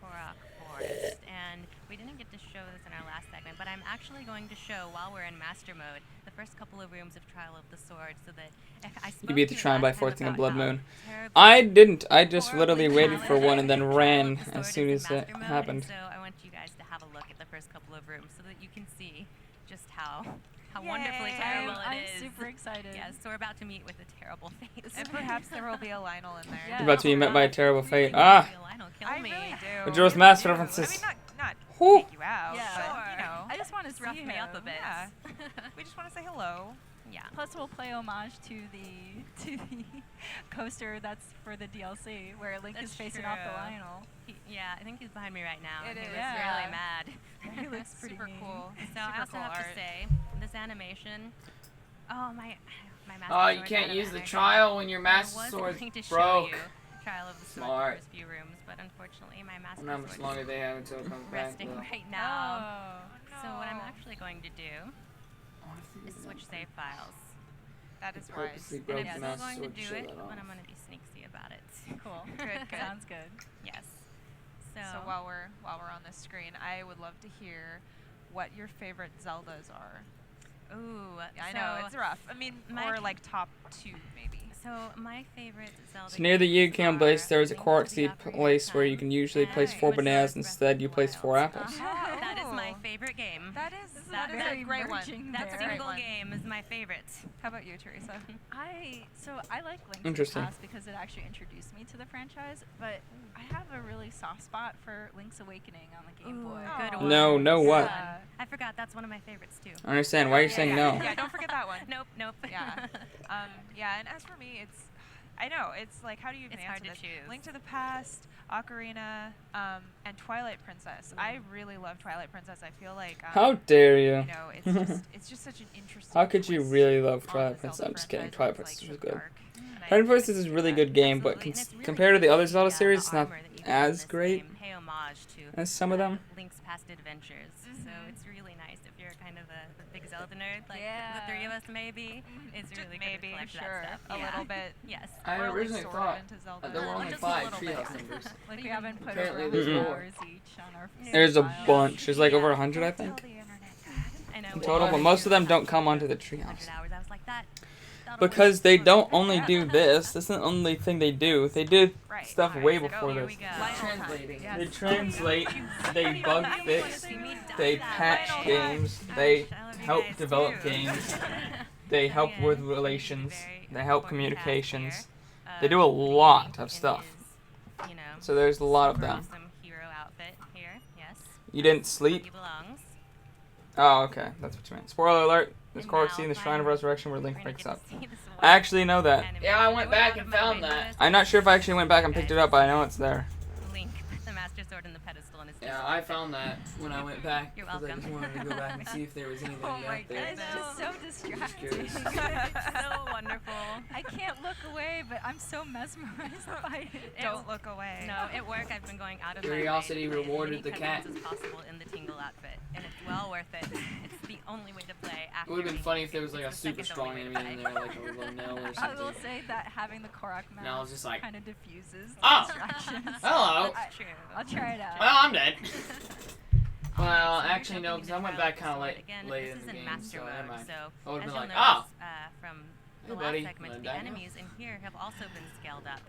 Korok Forest. And we didn't get to show this in our last segment, but I'm actually going to show, while we're in Master Mode, the first couple of rooms of Trial of the Sword, so that I spoke You beat the to you shrine by last time forcing a about Blood how Moon. terribly I didn't. I just literally horribly waited for one and then challenging ran Trial of the as Sword soon is as in it Master Mode, happened. And so I want you guys to have a look at the first couple of rooms so that you can see just how wonderfully terrible I'm it is. super excited. Yes, so we're about to meet with a terrible fate. And perhaps there will be a Lionel in there. You're about to be met by a terrible fate. Ah! I really do. Majora's Mask I references. mean, not Whew. take you out, Yeah. but Sure. I just want to rough see me up a him. bit. Yeah. We just want to say hello. Yeah. Plus, we'll play homage to the coaster that's for the DLC, where Link That's is facing off the true. Lionel. Yeah, I think he's behind me right now. It and he is. looks Yeah. really mad. He looks pretty Super mean. cool. So I Super also cool have art. to say, this animation. Oh my Master Oh, you Sword's can't out of use the there. trial when your I Master was Sword's going to show broke. you Trial of the Sword Smart. the first few rooms, but unfortunately my I Master don't know how much Sword longer is they have until it comes back. resting though. right now. Oh, So what I'm no. actually going to do is switch save files. That is Purposely wise. And broke I'm the still Master going to Sword to do show it, that but off. I'm going to be sneaky about it. Cool. Good, good. Sounds good. Yes. So while we're on this screen, I would love to hear what your favorite Zeldas are. Ooh, I know so it's rough. I mean, my or fa- like top 2 maybe. So my favorite Zelda. So near the games Yukon are place, there is a Link Korok to the seed Ocarina of place where you Time can usually and place 4 Majora's bananas. Breath of Instead, you the place 4 Wild. apples. That is my Oh. favorite game. That is That is a great one. That Very single one. game is my favorite. How about you, Teresa? I like Link's Interesting. Past because it actually introduced me to the franchise, but I have a really soft spot for Link's Awakening on the Game Boy. Good one. No, what? I forgot. That's one of my favorites too. I understand. Why are you saying no? Yeah, don't forget that one. Nope. Yeah. Yeah, and as for me, I know, it's like, how do you even It's answer hard to this? choose. Link to the Past, Ocarina, and Twilight Princess. I really love Twilight Princess. I feel like How dare you? You know, it's just such an interesting. How could you really love Twilight Princess? I'm just kidding. Twilight Princess was good. Twilight Princess is a really good game, but compared to the other Zelda series, it's not as great Pay homage to as some of them. Link's past adventures. So it's really nice if you're kind of a big Zelda nerd, like the three of us maybe. It's really good to collect that stuff. A little bit. Yes. I We're originally sort thought of into Zelda. there were only Just a 5 little treehouse bit. members. Like we haven't put Apparently over there's 100 more. hours each on our. There's a file. bunch. There's like over 100, I think, I know. in total, but most of them don't come onto the treehouse. 100 hours. I was like that. Because they don't only do this. This isn't the only thing they do. They did stuff way before this. They translate, they bug fix, they patch games, they help develop games, they help with relations, they help communications. They do a lot of stuff. So there's a lot of them. Awesome hero outfit here. Yes. You didn't sleep? He belongs. Oh, okay. That's what you meant. Spoiler alert. There's Korok Sea in the Shrine of Resurrection where Link breaks up. I actually know that. Yeah, I went back and found that. I'm not sure if I actually went back and picked it up, but I know it's there. Link, the Master Sword and the pedestal in his Yeah, I found that when I went back. You're 'cause I welcome. just wanted to go back and see if there was anything Oh my out there. goodness, it's so distracting. curious. so wonderful. I can't look away, but I'm so mesmerized by it. Don't look away. No, at work I've been going out of Curiosity my way to play as rewarded many the cat. cutscenes as possible in the Tingle outfit, and it's well worth it. It's the only way to play. It would have been funny if there was like a super strong only way enemy to in there, like a Lonel or I will something. say that having the Korok And I was just like, kind of diffuses the oh, distractions. hello. I'll try it out. Well, I'm dead. Well, actually no, because I went back kind of late Again, in this is the in game, master so never mode, mind. so I would have as been you'll like, notice, oh, from hey the buddy, last segment, the enemies in here have also been scaled up.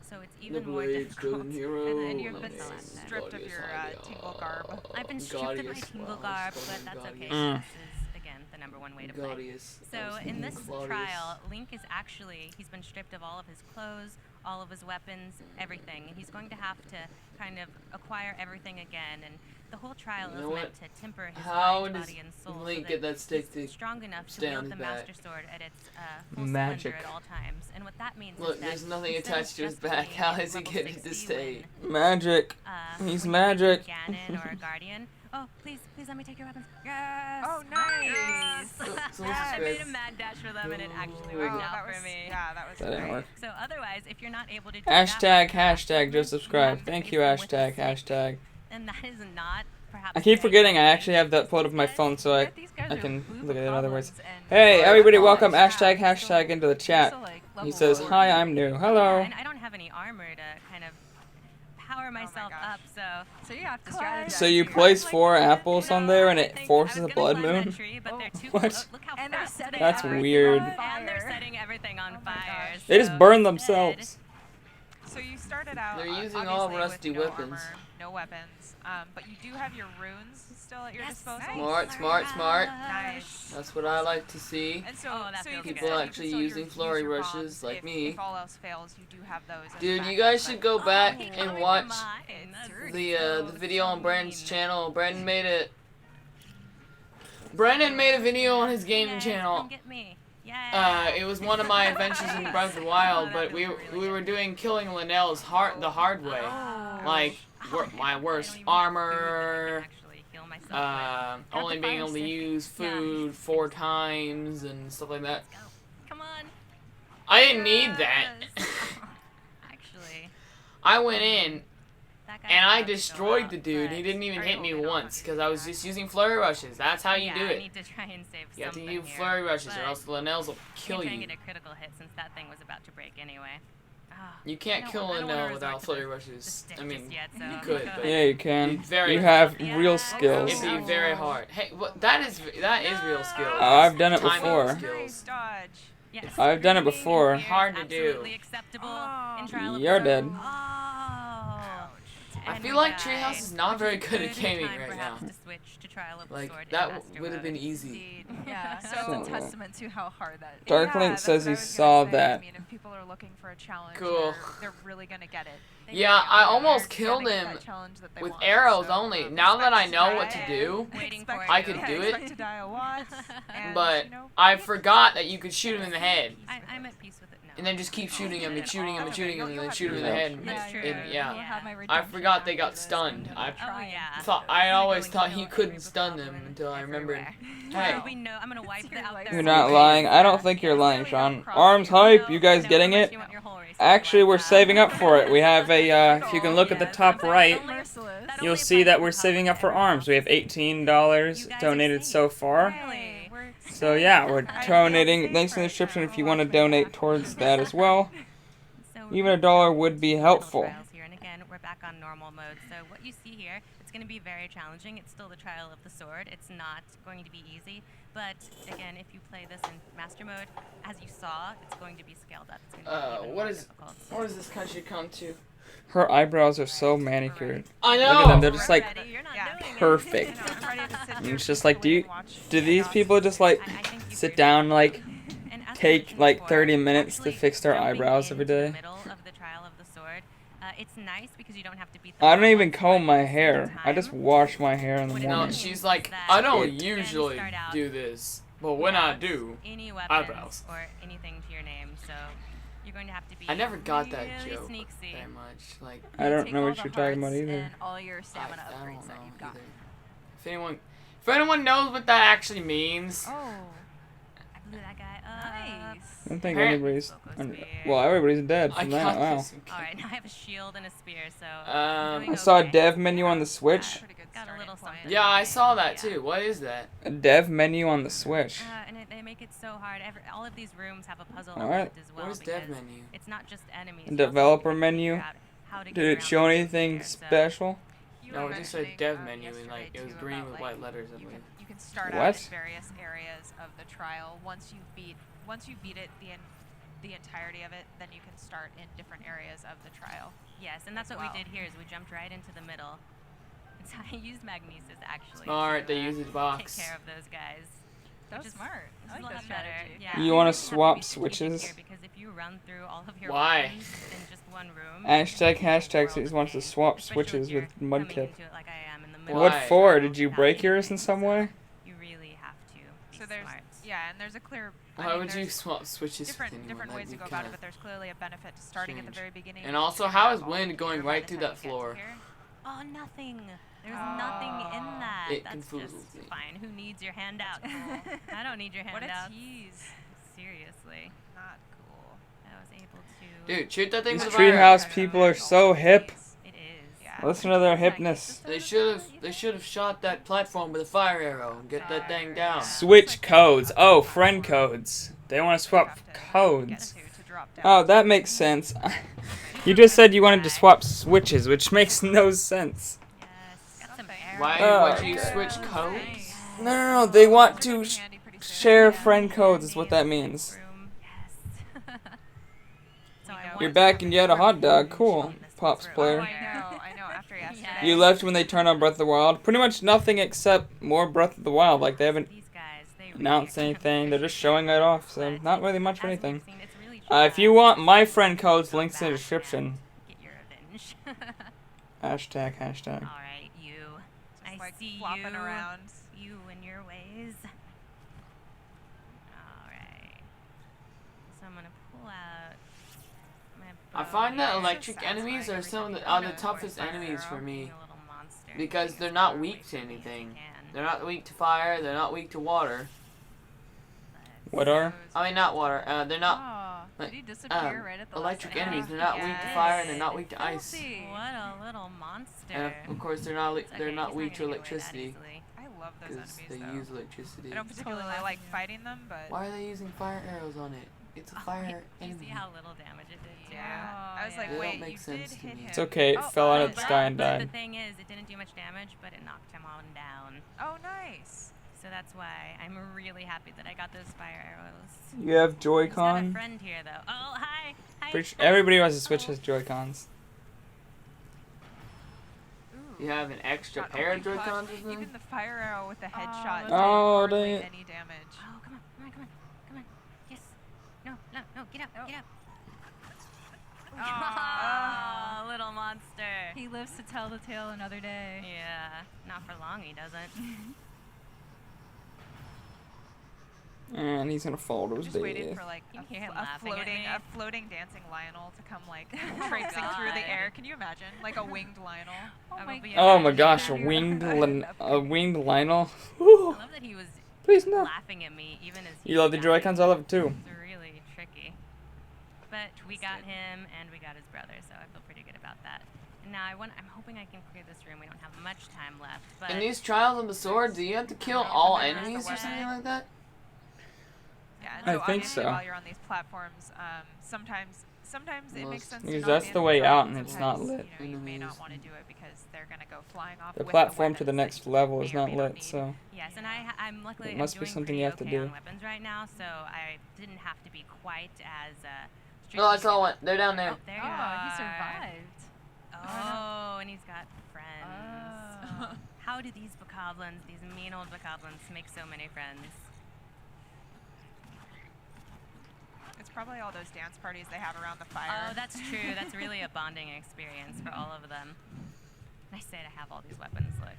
So it's even The more Blades, difficult. Golden Hero, And you've been Nice. stripped of your Tingle garb. I've been stripped of my Gaudius, Tingle wow, garb, it's but that's called okay. Mm. This is, again, the #1 way to play. Gaudius. I So was in thinking this Claudius. trial, Link is actually, he's been stripped of all of his clothes, all of his weapons, everything. And he's going to have to kind of acquire everything again. And the whole trial You is know meant what? to temper his How mind, does body, and soul Link so get that that stick he's to strong enough to stay on wield the his back? Master Sword at its full Magic. splendor at all times. And what that means Look, is that there's nothing instead of attached to his just back. being How a is he level getting to 60 stay? Magic. when He's you're magic. fighting Ganon or a Guardian. Oh, please let me take your weapons. Yes! Oh, nice! So I made a this mad dash for them and it actually Oh, worked that out was, for me. yeah, that was That didn't great. work. So otherwise, if you're not able to do Hashtag Joe subscribe. Thank you, hashtag. and that is not perhaps I keep forgetting I actually have that pulled up my phone so I can look at it other ways. Hey, everybody, welcome hashtag into the chat. He says, hi, I'm new. Hello. And I don't have any armor to kind of power myself up, so you have to strategize. So you place 4 apples on there and it forces a blood moon? What? and they're setting That's weird. And they're setting everything on fire. They just burn themselves. So you started out. They're using all obviously rusty with no weapons. Armor, no weapons, but you do have your runes still at your disposal. Smart. Nice. That's what I like to see. And so, so you can People still, actually you can using still flurry use your rushes bombs like if, me. If all else fails, you do have those. as Dude, backup, you guys but- should go back and watch It's the video on Brandon's channel. Brandon made a video on his gaming channel. Get me. It was one of my adventures in Breath of the Wild, but we were doing killing Linnell's the hard way, like my worst armor, only being able to use food 4 times and stuff like that. Come on. I didn't need that. Actually, I went in that guy and I has to go destroyed out, the dude. but He didn't even are hit me you- once because I was just using flurry rushes. That's how you yeah, do I it. need to try and save You have to something use here, flurry rushes or but else the Linnells will kill can't try and you. get a critical hit since that thing was about to break anyway. You can't kill I don't wanna Linnell resort without to flurry the rushes. stick I mean, just yet, so you I'm could, not but Yeah, you can. it'd be very You hard. have real skills. It'd be very hard. Hey, that is real skill. Oh, I've done it Timing before. skills. Dodge. Yes. I've done it before. Hard to do. Absolutely acceptable in trial of You're its dead. own. Oh. I feel like Treehouse is not very good at gaming right now. To switch to Trial of the Like, Sword that in Master would have been Mode. easy. Yeah, So so it's a testament to how hard that is. Darklink that's says what I he was gonna saw say. that. I mean, if people are looking for a challenge, Cool. they're really gonna get it. They Yeah, really I are. almost They're killed gonna him get that challenge that they with want. arrows So, only. Now that I know what to expect do, expect- I could yeah, do expect it. to die a lot, and, But you know, I forgot that you could shoot him in the head. I'm at peace with it now. And then just keep shooting him and shooting him and shooting him and then shoot him in the Yeah. head. And, That's true. and Yeah. yeah, Have my I redemption forgot they after got this. stunned. I Oh yeah. thought I always thought he couldn't stun them until I remembered. Hey, Well, we know. I'm gonna wipe that out there. You're not lying. I don't think you're lying, Sean. Arms hype. You guys getting it? Actually, we're saving up for it. We have a, if you can look at the top right, you'll see that we're saving up for arms. We have $18 donated so far. So yeah, we're donating. Links in the description if you want to donate towards that as well. Even $1 would be helpful. Trials here, and again, we're back on normal mode. So what you see here, it's going to be very challenging. It's still the Trial of the Sword. It's not going to be easy. But again, if you play this in Master Mode, as you saw, it's going to be scaled up. It's going to be even more difficult. what does this country come to? Her eyebrows are so manicured. I Look at know. them. They're just like yeah. perfect. I'm ready to sit And here it's just like, do these chaos. people just like sit down like take like 30 minutes to fix their eyebrows every day? Middle of the Trial of the Sword. It's nice because you don't have to beat I don't even comb my hair. I just wash my hair in the No, morning. she's like, I don't It- usually do this, but when I do, any weapons eyebrows. or anything to your name, so you're going to have to be I never got that really joke sneaky. very much. Like, I don't Take know all what the you're talking about hearts either. And all your stamina I upgrades don't that know you've got. either. If anyone knows what that actually means, Oh, I blew that guy up. Nice. I don't think Apparent- anybody's. Well, everybody's dead I from that. got Wow. this. All right, now I have a shield and a spear, so Um, I saw a dev menu on the Switch. got a little something. Yeah, I saw that too. What is that? A dev menu on the Switch. And they make it so hard. All of these rooms have a puzzle What? element as well. What is dev because menu? It's not just enemies. A you also developer have to menu. figure out how to Did get it around show the anything there, so- special? No, it just said dev menu and like it was green with white letters. I believe. You can start What? out in various areas of the trial. Once you beat it, the entirety of it, then you can start in different areas of the trial. Yes, and that's as what well. we did here. Is we jumped right into the middle. And so I used Magnesis actually. Smart, to, they use his box. Take care of those guys. That which was is- smart. which I is like a that lot better. strategy. Yeah. You wanna have to be swap strategic switches? here because if you run through all of your Why? weapons in just one room, Hashtag the he wants to swap especially switches if you're with Mudkip. coming into it like I am in the middle What of the for? trial Did you without break yours anything, in some way? You really have to be So there's smart. and there's a clear. Why I mean, would you there's swap switches with anyone? different That'd ways to be go about it, kinda but there's clearly a benefit to starting at the strange. very beginning. And also, how is wind going right through that floor? Oh, nothing. There's nothing in that. It That's confuses just me. fine. Who needs your handout? I don't need your What a handout. tease. Seriously. Not cool. I was able to. Dude, shoot that thing These with a fire. treehouse people are so hip. It is. Yeah. Listen to their hipness. They should have shot that platform with a fire arrow and get that thing down. Switch codes. Oh, friend codes. They want to swap codes. Oh, that makes sense. You just said you wanted to swap switches, which makes no sense. Got some Why Oh, would you switch codes? No. They want to share friend codes is what that means. You're back and you had a hot dog. Cool. Pops player. I know. After yesterday. You left when they turned on Breath of the Wild. Pretty much nothing except more Breath of the Wild. Like, they haven't announced anything. They're just showing it off, so not really much of anything. If you want my friend codes, links in the description. Get your revenge. Hashtag. Alright, you. I like see flopping you. around. You and your ways. Alright. So I'm gonna pull out my I bow find that here. electric enemies are some of the toughest enemies for me because they're not weak to anything. They're not weak to fire. They're not weak to water. What are? I mean, not water. They're not. Oh, did he disappear right at the electric last enemies. second? They're not weak to fire and they're not weak to ice. What a little monster. And of course, they're not. They're okay, not he's weak not to gonna get away with that electricity easily. I love those because enemies they though. use electricity. I don't particularly like fighting them, but Why are they using fire arrows on it? It's a fire Do you enemy. see how little damage it did? yeah. I was like, They don't wait, make you sense did to hit me. him. It's okay. It fell out of the sky and But the died. thing is, it didn't do much damage, but it knocked him on down. Oh, nice. So that's why I'm really happy that I got those fire arrows. You have He's got a Joy-Con? friend here, though. Oh, hi. Hi. Everybody who has a Switch has Joy-Cons. You have an extra Not pair of only Joy-Cons clutch, or something? even the fire arrow with the headshot Oh, didn't dang hardly it. any damage. Oh, come on, come on, come on, come on. Yes. No, no, no, get out, get out. Oh, little monster. He lives to tell the tale another day. Yeah, not for long he doesn't. And he's gonna fall to his Just waiting death. for like You hear him laughing at me. a floating dancing Lionel to come like Oh, traipsing through the God. air. Can you imagine? Like a winged Lionel. Oh my gosh, a winged Lionel. I love that he was Please no. laughing at me even as he You love the Joy-Cons? I love it too. It's really tricky. But we got him and we got his brother, so I feel pretty good about that. And now I'm hoping I can clear this room. We don't have much time left. But In these Trials of the Sword, do you have to kill all enemies or something like that? Yeah, I so think obviously so. while you're on these platforms, sometimes it makes sense to Because not that's be in the way front, out and it's not sometimes, lit. You know, you may not want to do it because they're gonna go flying off. The with platform to the weapons next that level you is may or not may not lit, need. so. yes, and I'm luckily It must I'm be doing something pretty you have to okay do. on weapons right now, so I didn't have to be quite as Oh, I saw one. They're down there. Oh, there you Oh, are. he survived. Oh, and he's got friends. How do these bokoblins, these mean old bokoblins, make so many friends? It's probably all those dance parties they have around the fire. Oh, that's true. That's really a bonding experience for all of them. Nice say to have all these weapons. Look.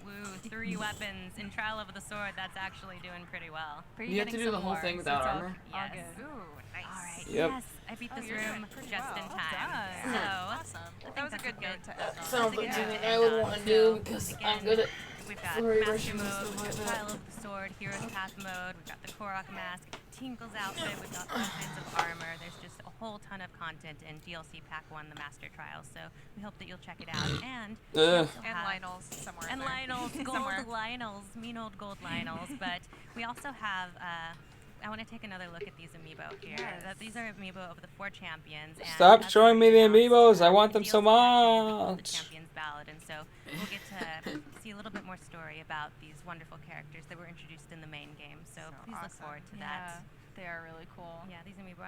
Woo, 3 weapons in Trial of the Sword. That's actually doing pretty well. You have to do the whole thing without armor? Yes. Ooh, nice. All right. Yep. Yes, I beat this you're room doing pretty just well. in Well time. done. So Awesome. That was a good note to end on. Sounds like Yeah. something I would want to do because I'm good at We've got flurry Master rushes and Mode, stuff we've like got that. Trial of the Sword, Hero's Path Mode, we've got the Korok Mask, Tinkle's outfit, we've got all kinds of armor. There's just a whole ton of content in DLC Pack 1, the Master Trial. So we hope that you'll check it out. And we also And have- Lionel's somewhere. and in there. Lionel's, gold Somewhere. Lionel's, mean old gold Lionel's. But we also have, I want to take another look at these amiibo here. These are amiibo of the 4 champions. And Stop as showing me the amiibos. I want them so the much. Champions Ballad, and so we'll get to see a little bit more story about these wonderful characters that were introduced in the main game. So please look forward to that. They are really cool. Yeah, these amiibo,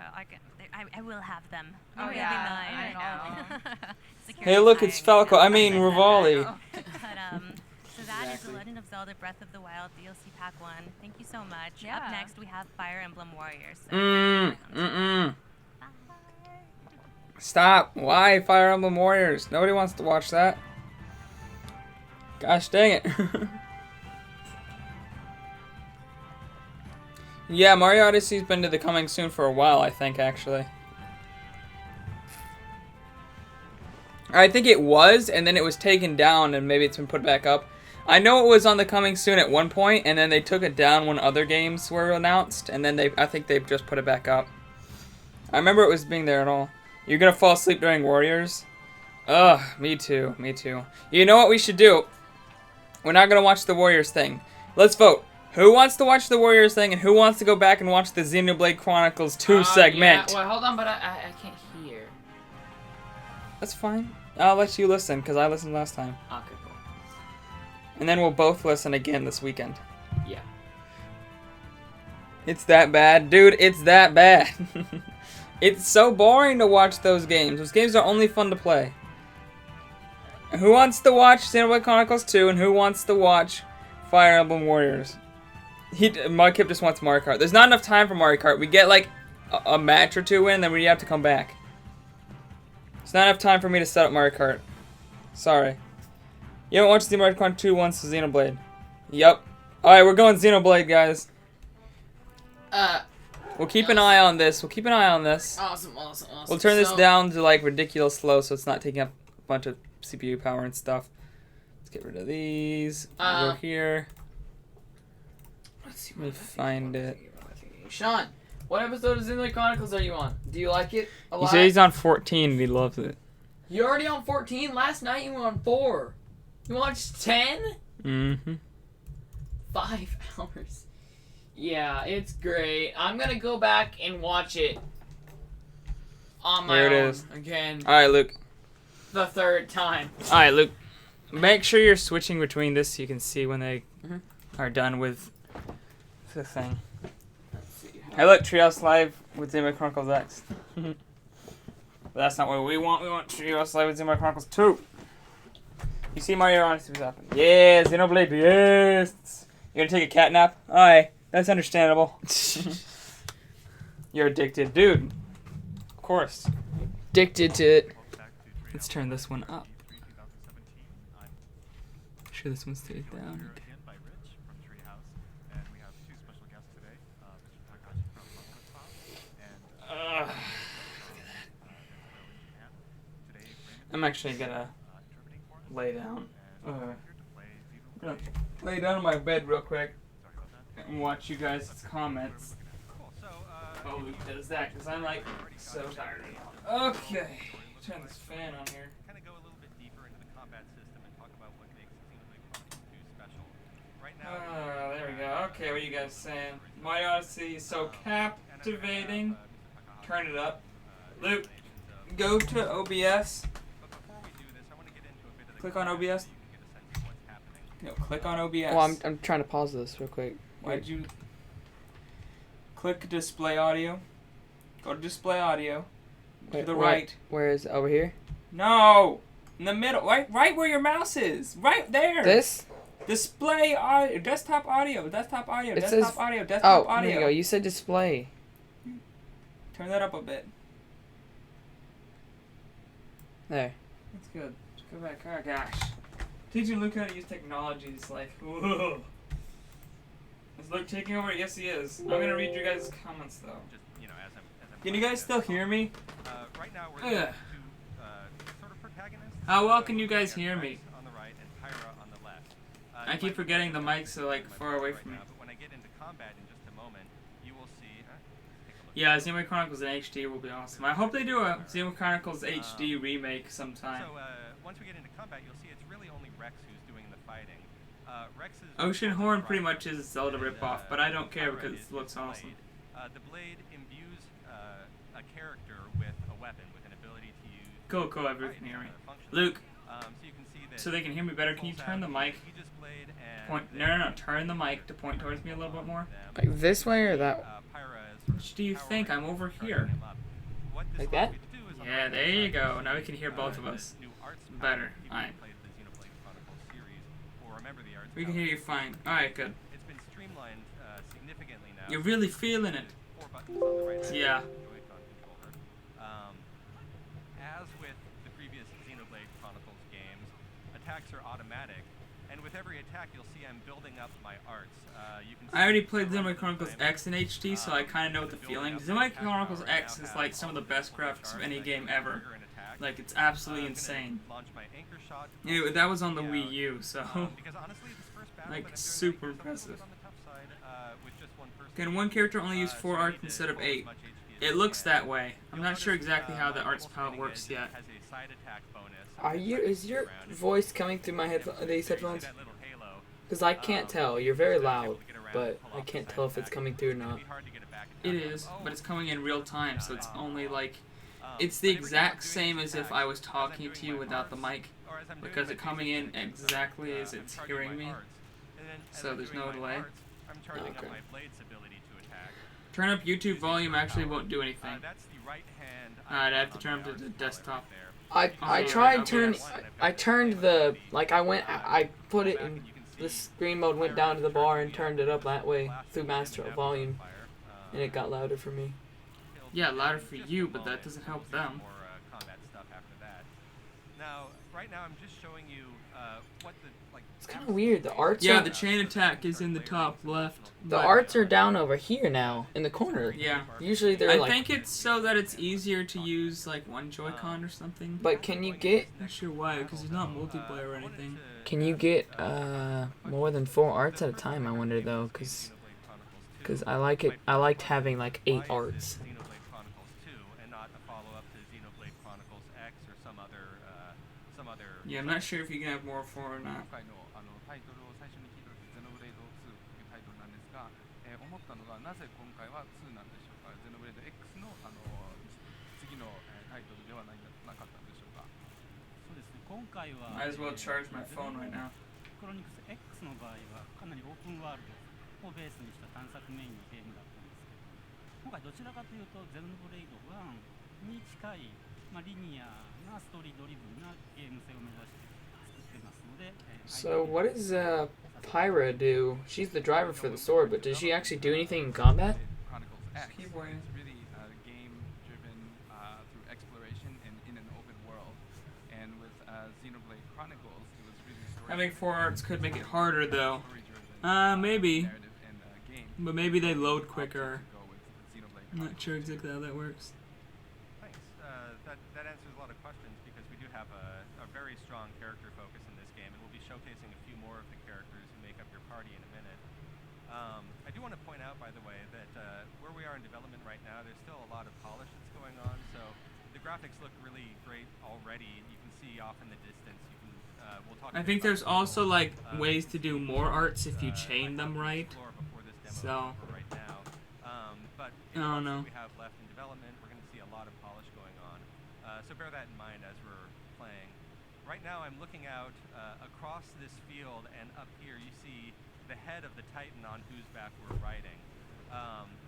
I will have them. Oh, They'll be yeah, mine. I know. Security Hey, look, it's eyeing Falco. them. I mean, Rivali. But, so that is Exactly. The Legend of Zelda Breath of the Wild DLC Pack 1. Thank you so much. Yeah. Up next, we have Fire Emblem Warriors. So Stop. Why Fire Emblem Warriors? Nobody wants to watch that. Gosh dang it. Yeah, Mario Odyssey's been to the coming soon for a while, I think, actually. I think it was, and then it was taken down, and maybe it's been put back up. I know it was on the coming soon at one point, and then they took it down when other games were announced, and then I think they've just put it back up. I remember it was being there at all. You're gonna fall asleep during Warriors? Ugh, me too, me too. You know what we should do? We're not gonna watch the Warriors thing. Let's vote. Who wants to watch the Warriors thing, and who wants to go back and watch the Xenoblade Chronicles 2 segment? Yeah, well, hold on, but I can't hear. That's fine. I'll let you listen, because I listened last time. Okay, cool. And then we'll both listen again this weekend. Yeah. It's that bad. Dude, it's that bad. It's so boring to watch those games. Those games are only fun to play. Who wants to watch Xenoblade Chronicles 2, and who wants to watch Fire Emblem Warriors? Mudkip just wants Mario Kart. There's not enough time for Mario Kart. We get like a match or two in, then we have to come back. It's not enough time for me to set up Mario Kart. Sorry. You haven't watched Xenoblade Chronicles 2 once, Xenoblade. Yep. Alright, we're going Xenoblade, guys. We'll keep an eye on this. We'll keep an eye on this. Awesome. We'll turn this So- down to like ridiculous slow so it's not taking up a bunch of CPU power and stuff. Let's get rid of these. We'll go here. Let's see. Let me find it. Sean, what episode of Xenoblade Chronicles are you on? Do you like it a He lot? said he's on 14 and he loves it. You're already on 14? Last night you were on 4. You watched 10? Mm-hmm. 5 hours. Yeah, it's great. I'm gonna go back and watch it on my There it own is. again. Alright, Luke. The 3rd time. Alright, Luke. Make sure you're switching between this so you can see when they are done with the thing. Hey, look, Treehouse Live with Xenoblade Chronicles X. But that's not what we want. We want Treehouse Live with Xenoblade Chronicles 2. You see Mario Odyssey was happening. Yeah, Xenoblade, yes! You're gonna take a cat nap? Alright, that's understandable. You're addicted. Dude. Of course. Addicted to it. Let's turn this one up. Sure this one stays down. I'm actually gonna lay down. I'm gonna lay down on my bed real quick and watch you guys' comments. Oh, Luke does that because I'm like so tired. Okay, turn this fan on here. Kind of go a little bit deeper into the combat system and talk about what makes Xenoblade Chronicles 2 special. Right now. There we go. Okay, what are you guys saying? Mario Odyssey is so captivating. Turn it up. Luke, go to OBS. Click on OBS. No, click on OBS. Well, I'm trying to pause this real quick. Why'd you click display audio? Go to display audio. To the right. Where is it? Over here? No! In the middle. Right where your mouse is. Right there. This? Display audio. Desktop audio. Desktop audio. It Desktop says, audio. Desktop audio. Here you go. You said display. Turn that up a bit. There. That's good. Go back. Oh gosh. Teaching Luke how to use technology is like, whoa. Is Luke taking over? Yes, he is. I'm gonna read your guys' comments though. Can you guys still hear me? Right now we're Ugh. sort of protagonists. How well can you guys hear me? On the right and Pyra on the left. I keep forgetting the mics are like far away from me. But when I get into combat in just a moment, you will see. Yeah, Xenoblade Chronicles in HD will be awesome. I hope they do a Xenoblade Chronicles HD remake sometime. So once we get into combat, you'll see it's really only Rex who's doing the fighting. Rex is Ocean Horn pretty much is a Zelda ripoff, but I don't care because it looks awesome. The blade imbues a character with a weapon, with an ability to use. Cool, everyone can hear me. Luke, so you can see that so they can hear me better, can you turn the mic? No, turn the mic to point towards me a little bit more. Like this way or that? Which do you think? I'm over here. Like that? Yeah, there you go. Now we can hear both of us. Better. Alright. We can hear you fine. Alright, good. It's been streamlined significantly now. You're really feeling it. 4 buttons on the right side Yeah. of the Joy-Con controller. As with the previous Xenoblade Chronicles games, attacks are automatic, and with every attack you'll see I'm building up my arts. You can see I already played Xenoblade Chronicles X in HD, so I kind of know what the feeling. Xenoblade Chronicles X is like some of the best graphics of any game ever. Like, it's absolutely insane. Anyway, that was on the Wii U, so like super impressive. Can one character only use 4 arts instead of 8? It looks that way. I'm not sure exactly how the arts palette works yet. Is your voice coming through these headphones? Because I can't tell. You're very loud, but I can't tell if it's coming through or not. It is, but it's coming in real time, so it's only like... It's the exact same as if I was talking to you without the mic, because it's coming in exactly as it's hearing me, so there's no delay. Okay. Turn up YouTube volume actually won't do anything. I'd have to turn up to the desktop. I turned the, like I put it in, the screen mode went down to the bar and turned it up that way through master volume, and it got louder for me. Yeah, louder for you, but that doesn't help them. Now, right now I'm just showing you what the It's kind of weird. The arts. Yeah, are, the chain attack is in the top left. The arts are down over here now in the corner. Yeah. Usually they're I like. think it's so that it's easier to use like one Joy-Con or something. But can you get? Not sure why, because it's not multiplayer or anything. Can you get more than 4 arts at a time? I wonder though, because I like it. I liked having like 8 arts. Yeah, I'm not sure if you can have more 4 or not. なぜ今回は2なんでしょうか。ゼノブレード X の次のタイトルではなかったんでしょうか。そうですね。今回は Might as well charge my phone right now. クロニクス X の場合はかなりオープンワールドをベースにした探索メインのゲームだったんですけど、今回どちらかというとゼノブレイド1に近い、リニアなストーリードリブンなゲーム性を目指して作ってますね。So what does Pyra do? She's the driver for the sword, but does she actually do anything in combat? Chronicles X. Keep waiting. It's really game-driven through exploration and in an open world. And with Xenoblade Chronicles, it was really story. Having 4 arts could make it harder, though. Maybe. But maybe they load quicker. I'm not sure exactly how that works. Thanks. That answers a lot of questions because we do have a very strong character focus in this game, and we'll be showcasing a few more of the characters who make up your party in a minute. I do want to point out, by the way, that where we are in development right now, there's still a lot of polish that's going on, so the graphics look really great already. You can see off in the distance. You can, we'll talk I think there's also like ways to do more arts if you chain them right. So right now. But I don't know. We have left in development. We're going to see a lot of polish going on. So bear that in mind as we're playing. Right now I'm looking out across this field, and up here you see the head of the Titan on whose back we're riding.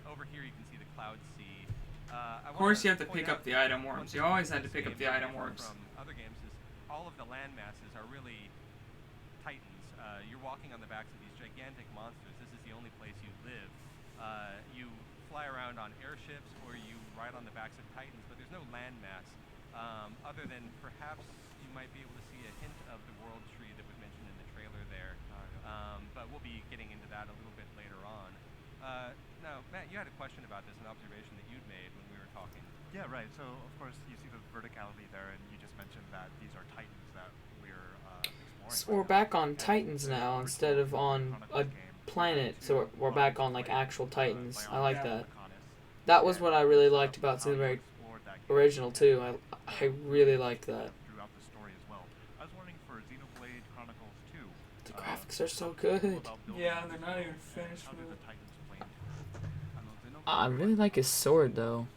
Over here you can see the Cloud Sea. Of course you have to pick up the item orbs. You always had to pick up the item orbs. From other games is all of the land masses are really Titans. You're walking on the backs of these gigantic monsters. This is the only place you live. You fly around on airships or you ride on the backs of Titans, but there's no land mass other than perhaps you might be able to see a hint of the world tree that was mentioned in the trailer there. But we'll be getting into that a little bit later on. Now, Matt, you had a question about this, an observation that you'd made when we were talking. Yeah, right. So, of course, you see the verticality there, and you just mentioned that these are Titans that we're exploring. So we're back on Titans now instead of on a planet. So we're back on like actual Titans. I like that. That was what I really liked about Xenoblade Original too. I really liked that. Throughout the story as well. I was wondering for Xenoblade Chronicles 2. The graphics are so good. Yeah, they're not even finished with it. I really like his sword though.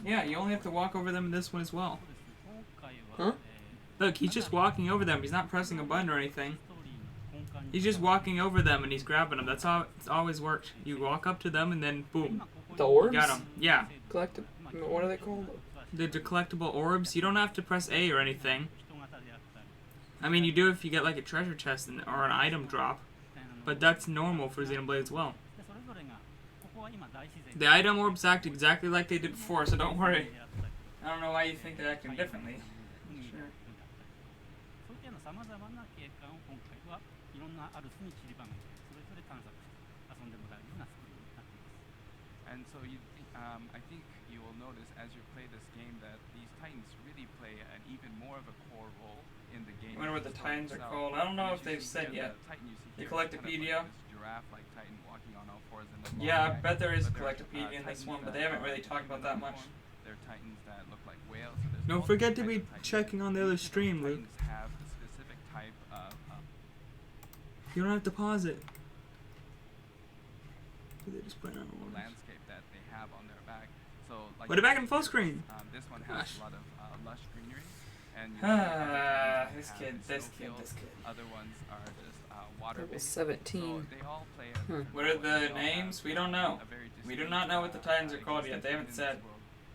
Yeah, you only have to walk over them in this one as well. Huh? Look, he's just walking over them. He's not pressing a button or anything. He's just walking over them and he's grabbing them. That's how it's always worked. You walk up to them and then boom. The orbs? You got them. Yeah. Collective. What are they called? The collectible orbs. You don't have to press A or anything. I mean, you do if you get like a treasure chest or an item drop. But that's normal for Xenoblade as well. The item orbs act exactly like they did before, so don't worry. I don't know why you think they're acting differently. Sure. And so I think you will notice as you play this game that these Titans really play an even more of a core role in the game. I wonder what the Titans are called. I don't know if they've said yet. The Collectopedia. Giraffe-like Titan walking on all fours in the yeah, I bet there is a Collectopedia in this one, but they haven't really talked about that much. They're Titans that look like whales. Don't forget to be checking on the other stream, Luke. Have a specific type of you don't have to pause it. They just put it on orange. Landscape that they have on their back. So like put it back in full screen. This one has a lot of lush greenery, and this kid. Other ones are just water. Level 17. So they all play what are the names? We don't know. We do not know what the Titans are called yet. They haven't said.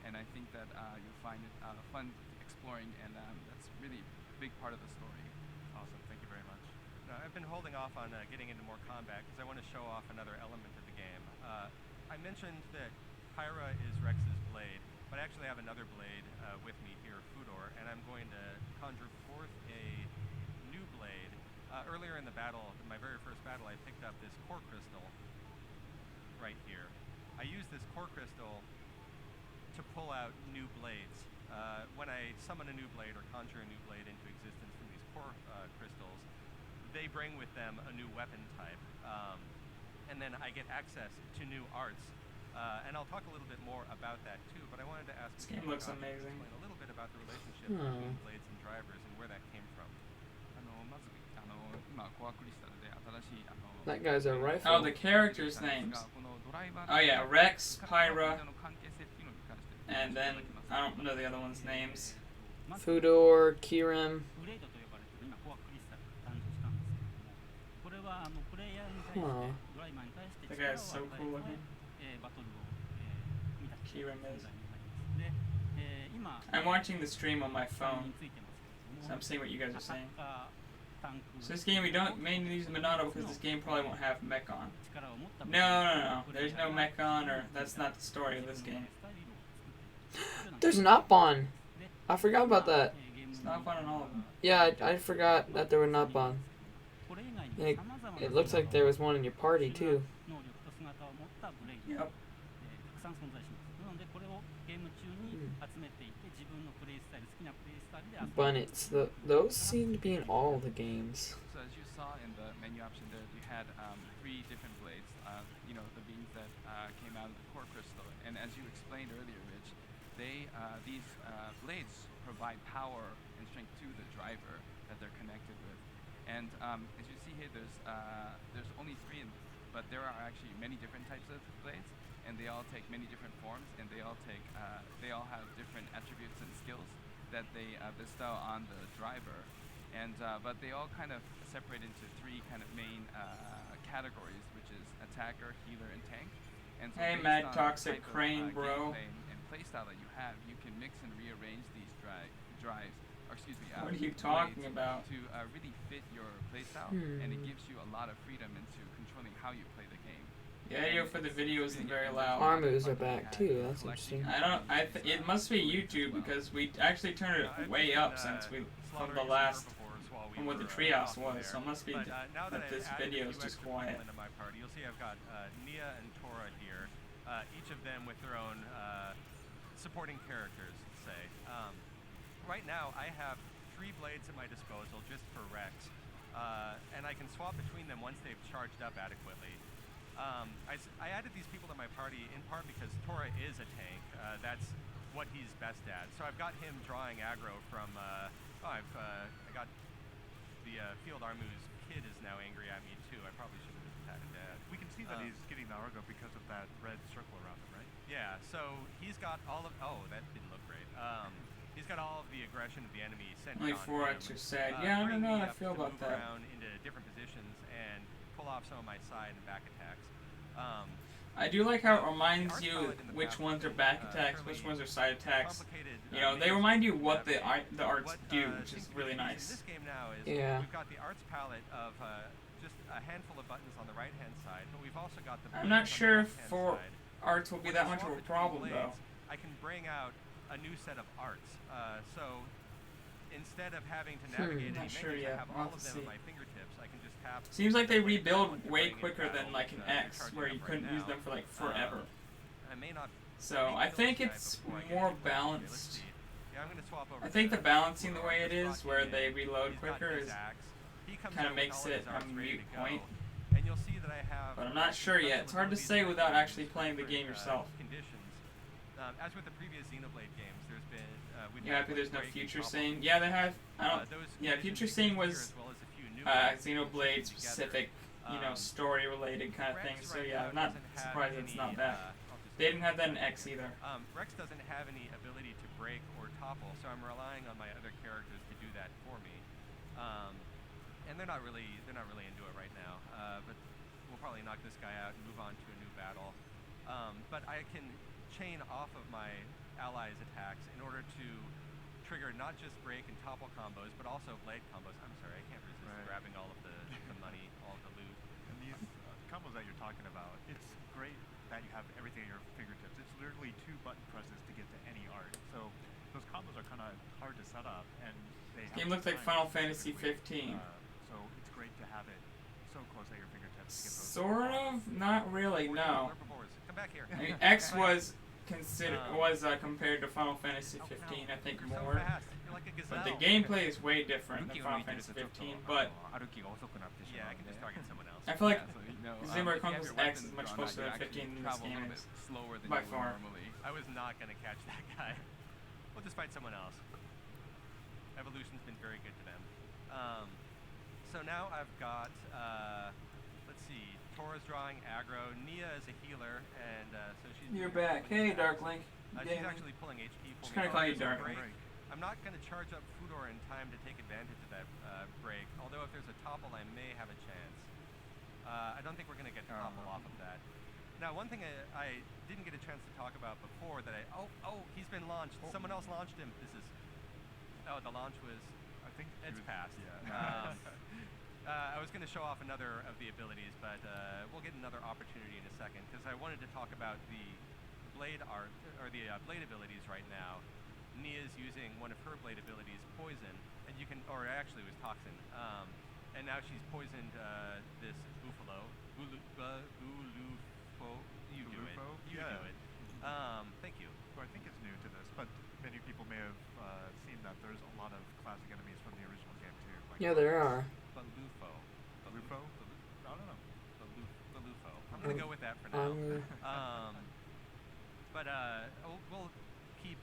And I think that you'll find it fun exploring, and that's really a big part of the story. Awesome. Thank you very much. Now, I've been holding off on getting into more combat because I want to show off another element of the game. I mentioned that Pyra is Rex's blade, but I actually have another blade with me here, Fudor, and I'm going to conjure forth a new blade. Earlier in the battle, in my very first battle, I picked up this core crystal right here. I used this core crystal to pull out new blades. When I summon a new blade or conjure a new blade into existence from these core crystals, they bring with them a new weapon type, and then I get access to new arts. And I'll talk a little bit more about that too, but I wanted to ask this game looks amazing. Explain a little bit about the relationship between blades and drivers and where that came from. That guy's a rifle. Oh, the characters' names. Oh yeah, Rex, Pyra, and then I don't know the other one's names. Fudor, Kirim. Huh. The guy's so cool looking. Kirim is. I'm watching the stream on my phone, so I'm seeing what you guys are saying. So this game, we don't mainly use the Monado because this game probably won't have Mechon. No. There's no Mechon, or that's not the story of this game. There's Nopon. I forgot about that. It's Nopon in all of them. Yeah, I forgot that there were Nopon. It looks like there was one in your party too. Yep. Bunnets. Those seem to be in all the games. So as you saw in the menu option there, you had 3 different blades. You know, the beams that came out of the core crystal. And as you explained earlier, Rich, these blades provide power and strength to the driver that they're connected with. And as you see here, there's only 3, but there are actually many different types of blades, and they all take many different forms, and they all have different attributes and skills that they bestow on the driver. And but they all kind of separate into 3 kind of main categories, which is attacker, healer, and tank. And so hey, Mad Toxic Crane, bro. And playstyle that you have, you can mix and rearrange these drives. Or excuse me, what are you talking about? To really fit your playstyle, and it gives you a lot of freedom into controlling how you play the game. The audio for the video isn't very loud. Arm moves are back too. That's interesting. It must be YouTube because we actually turned it way up since from the last, from what the treehouse was. So it must be that this video is just quiet. Into my party, you'll see I've got Nia and Tora here, each of them with their own supporting characters. Let's say. Right now, I have 3 blades at my disposal just for Rex, and I can swap between them once they've charged up adequately. I added these people to my party in part because Tora is a tank. That's what he's best at. So I've got him drawing aggro from. I got the Field Armu's kid is now angry at me too. I probably should have added that. We can see that he's getting the aggro because of that red circle around him, right? Yeah. So he's got all of. Oh, that didn't look great. He's got all of the aggression of the enemy sent Only on 4 him. extra sad. Yeah, I don't know how I feel about that. Around into different positions and pull off some of my side and back attacks. I do like how it reminds you which ones are back attacks, which ones are side attacks. You know, they remind you what the arts do, which is really nice. This game now is we've got the arts palette of just a handful of buttons on the right-hand side, but we've also got the. I'm not sure if for arts will be that much of a problem though. I can bring out a new set of arts. So instead of having to navigate any menus, I have all of them at my fingertips. I can just tap. Seems like they rebuild way quicker than like an X, where you couldn't use them for like forever. So I think it's more balanced. I think the balancing the way it is, where they reload quicker, is kind of makes it a moot point. But I'm not sure yet. It's hard to say without actually playing the game yourself. As with the previous Xenoblade games, there's been. You happy there's no Future Scene? Yeah, they have. Yeah, Future Scene was Xenoblade specific, you know, story related kind of thing. So yeah, I'm not surprised it's not that. They didn't have that in X either. Rex doesn't have any ability to break or topple, so I'm relying on my other characters to do that for me. And they're not really into it right now. But we'll probably knock this guy out and move on to a new battle. But I can chain off of my allies' attacks in order to trigger not just break and topple combos, but also blade combos. I'm sorry, I can't resist grabbing all of the money, all of the loot. And these combos that you're talking about, it's great that you have everything at your fingertips. It's literally 2 button presses to get to any art. So those combos are kind of hard to set up, and they. This game looks like Final Fantasy 15. So it's great to have it so close at your fingertips. To get those Sort of, not really. No. Come back here. I mean, X was compared to Final Fantasy 15, I think more. But the gameplay is way different than Final Fantasy 15. But yeah, I can just target someone else. I feel like Xenoblade Chronicles X is much closer to 15 than this game is. By far. I was not gonna catch that guy. We'll just fight someone else. Evolution's been very good to them. So now I've got, let's see, Tora's drawing aggro, Nia is a healer, and so she's... You're back. Hey, Darklink. She's actually pulling HP for me. Just kind of call you Darklink. I'm not going to charge up Fudor in time to take advantage of that break, although if there's a topple, I may have a chance. I don't think we're going to get topple off of that. Now, one thing I didn't get a chance to talk about before that he's been launched. Someone else launched him. The launch was, I think it's passed. Yeah. I was going to show off another of the abilities, but we'll get another opportunity in a second because I wanted to talk about the blade art or the blade abilities right now. Nia's using one of her blade abilities, Poison, and you can, or actually it was Toxin, and now she's poisoned this Buffalo. You do it. You do it. Thank you. So I think it's new to this, but many people may have seen that there's a lot of classic enemies from the original game too. Like Yeah, there are. Balufo. Balufo? I don't know. Balufo. I'm gonna go with that for now. But we'll keep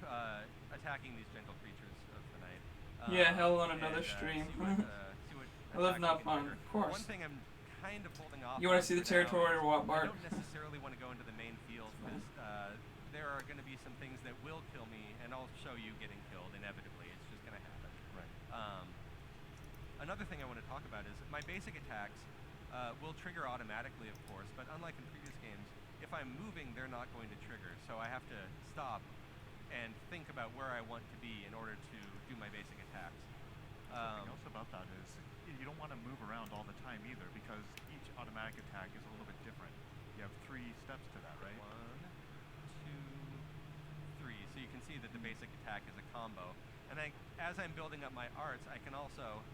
attacking these gentle creatures of the night. Yeah, hell on another stream. See what I live not fun, of course. One thing I'm kind of holding off. You want to see the territory or what, Bart? I don't necessarily want to go into the main field because there are going to be some things that will kill me, and I'll show you getting killed inevitably. It's just going to happen. Right. Another thing I want to talk about is my basic attacks will trigger automatically, of course, but unlike in previous games, if I'm moving, they're not going to trigger. So I have to stop and think about where I want to be in order to do my basic attacks. Something else about that is you don't want to move around all the time either because each automatic attack is a little bit different. You have 3 steps to that, right? 1, 2, 3. So you can see that the basic attack is a combo. And as I'm building up my arts, I can also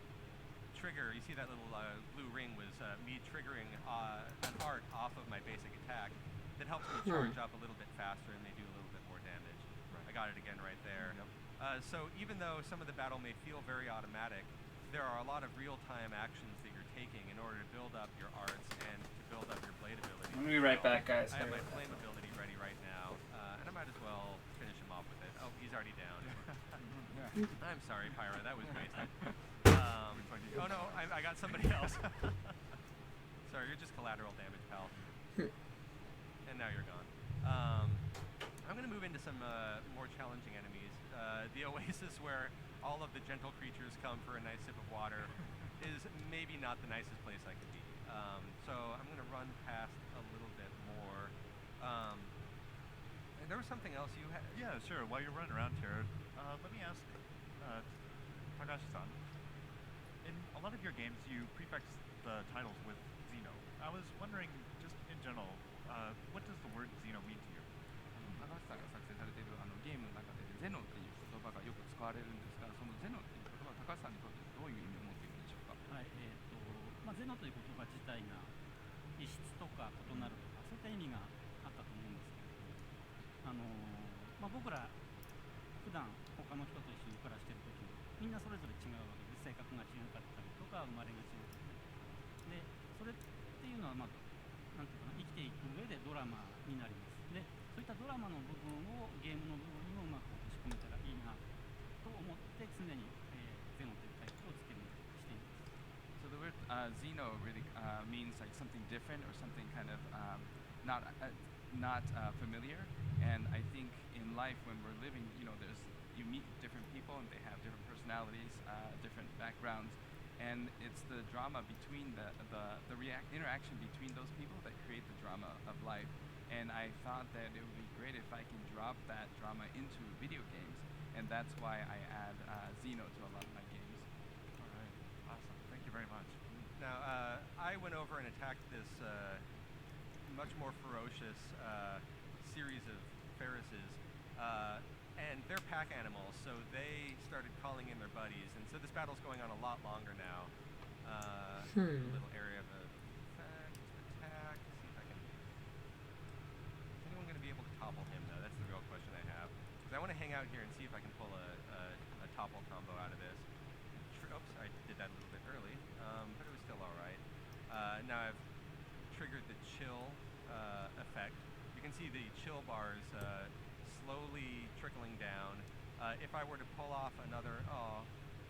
trigger. You see that little blue ring was me triggering an art off of my basic attack that helps me charge up a little bit faster and they do a little bit more damage. Right. I got it again right there. Yep. So even though some of the battle may feel very automatic, there are a lot of real-time actions that you're taking in order to build up your arts and to build up your blade ability. I'm gonna be right back, guys. I have my flame ability ready right now, and I might as well finish him off with it. Oh, he's already down. I'm sorry, Pyra, that was wasted. Oh no, I got somebody else. Sorry, you're just collateral damage, pal. And now you're gone. I'm going to move into some more challenging enemies. The Oasis, where all of the gentle creatures come for a nice sip of water, is maybe not the nicest place I could be. So I'm going to run past a little bit more. There was something else you had. Yeah, sure. While you're running around here, let me ask Takashi-san. In a lot of your games, you prefix the titles with Xeno. I was wondering, just in general, what does the word Xeno mean to you? 高橋さんが作成されているゲームの中でゼノっていう言葉がよく使われるんですが、そのゼノっていう言葉は高橋さんにとってどういう意味を持っているんでしょうか。はい、ゼノという言葉自体が異質とか異なるとかそういった意味があったと思うんですけれども、僕ら普段他の人と一緒に暮らしている時にみんなそれぞれ違うわけで性格が違かったりとか生まれが違うでそれっていうのはなんていうかな生きていく上でドラマになります。でそういったドラマの部分をゲームの部分にもうまく落とし込めたらいいなと思って常にゼノというタイトルをつけるようにしています。So the word Xeno really means like something different or something kind of not familiar. And I think in life when we're living, you meet different people and they have different personalities, different backgrounds, and it's the drama between the interaction between those people that create the drama of life. And I thought that it would be great if I can drop that drama into video games, and that's why I add Xeno to a lot of my games. All right, awesome. Thank you very much. Now, I went over and attacked this much more ferocious series of Ferrises, and they're pack animals, so they started calling in their buddies, and so this battle's going on a lot longer now. A little area of attack. See if I can. Is anyone going to be able to topple him, though? That's the real question I have. Because I want to hang out here and see if I can pull a topple combo out of this. Oops, I did that a little bit early, but it was still all right. Now I've triggered the chill effect. You can see the chill bars slowly trickling down. If I were to pull off another,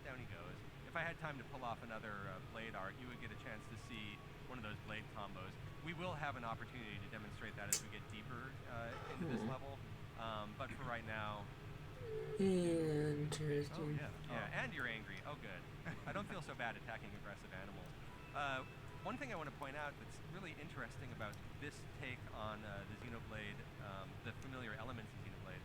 down he goes. If I had time to pull off another blade art, you would get a chance to see one of those blade combos. We will have an opportunity to demonstrate that as we get deeper into this level, but for right now. Interesting. Yeah, and you're angry. Oh, good. I don't feel so bad attacking aggressive animals. one thing I want to point out that's really interesting about this take on the Xenoblade, the familiar elements of Xenoblade.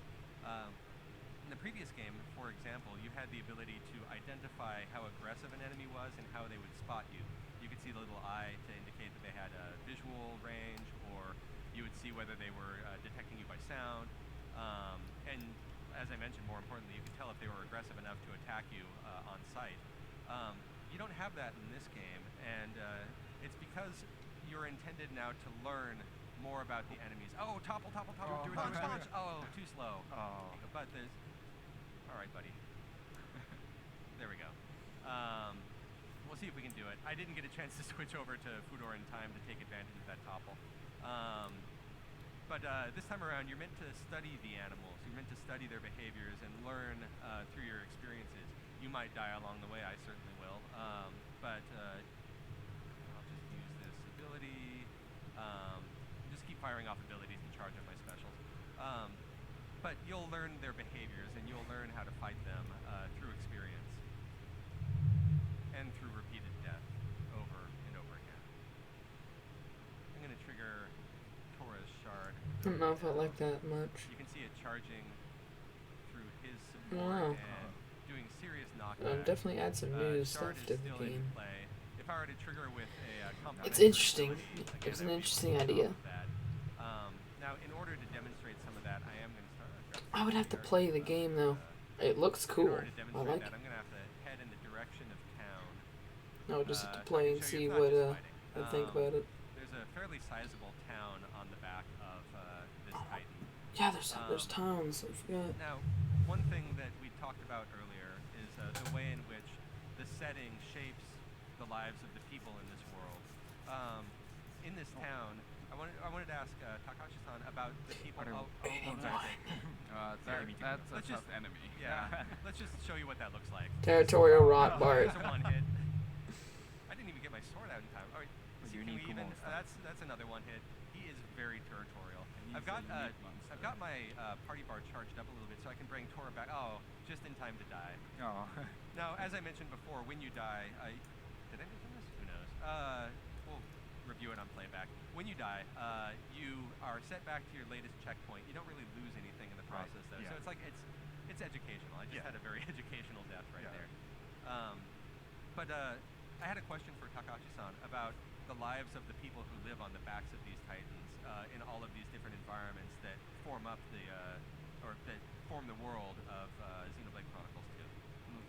In the previous game, for example, you had the ability to identify how aggressive an enemy was and how they would spot you. You could see the little eye to indicate that they had a visual range, or you would see whether they were detecting you by sound. And as I mentioned, more importantly, you could tell if they were aggressive enough to attack you on sight. You don't have that in this game, and it's because you're intended now to learn more about the enemies. Oh, topple, topple, topple, punch, punch. Oh, too slow. Oh. But there's... All right, buddy. There we go. We'll see if we can do it. I didn't get a chance to switch over to Fudor in time to take advantage of that topple. But this time around, you're meant to study the animals. You're meant to study their behaviors and learn through your experiences. You might die along the way. I certainly will. But I'll just use this ability. Just keep firing off abilities and charge on my specials. But you'll learn their behaviors, and you'll learn how to fight them through experience and through repeated death over and over again. I'm going to trigger Tora's shard. I don't know if I like that much. You can see it charging through his support and doing serious knockback. Definitely add some new stuff to the game. If I were to trigger with a It's interesting. It's an interesting idea. Now, in order to demonstrate some of that, I am going to start. I would have to play the game though. It looks cool. I like it. I'm going to have to head in the direction of town. I would just have to play and see what I think about it. There's a fairly sizable town on the back of this Titan. Yeah, there's towns. I forgot. Now, one thing that we talked about earlier is the way in which the setting shapes the lives of the people in this world. In this town, I wanted to ask Takashi-san about the people. That's a tough enemy. Yeah, let's just show you what that looks like. Territorial rot Bart. There's a one hit. I didn't even get my sword out in time. All right, can we even? That's another one hit. He is very territorial. I've got my party bar charged up a little bit so I can bring Tora back. Oh, just in time to die. Oh. Now, as I mentioned before, when you die, did I mention this? Who knows? We'll review it on playback. When you die, you are set back to your latest checkpoint. You don't really lose anything in the process, though. Yeah. So it's like it's educational. I just had a very educational death right there. But I had a question for Takashi-san about the lives of the people who live on the backs of these Titans in all of these different environments that form up or that form the world of Xenoblade Chronicles 2.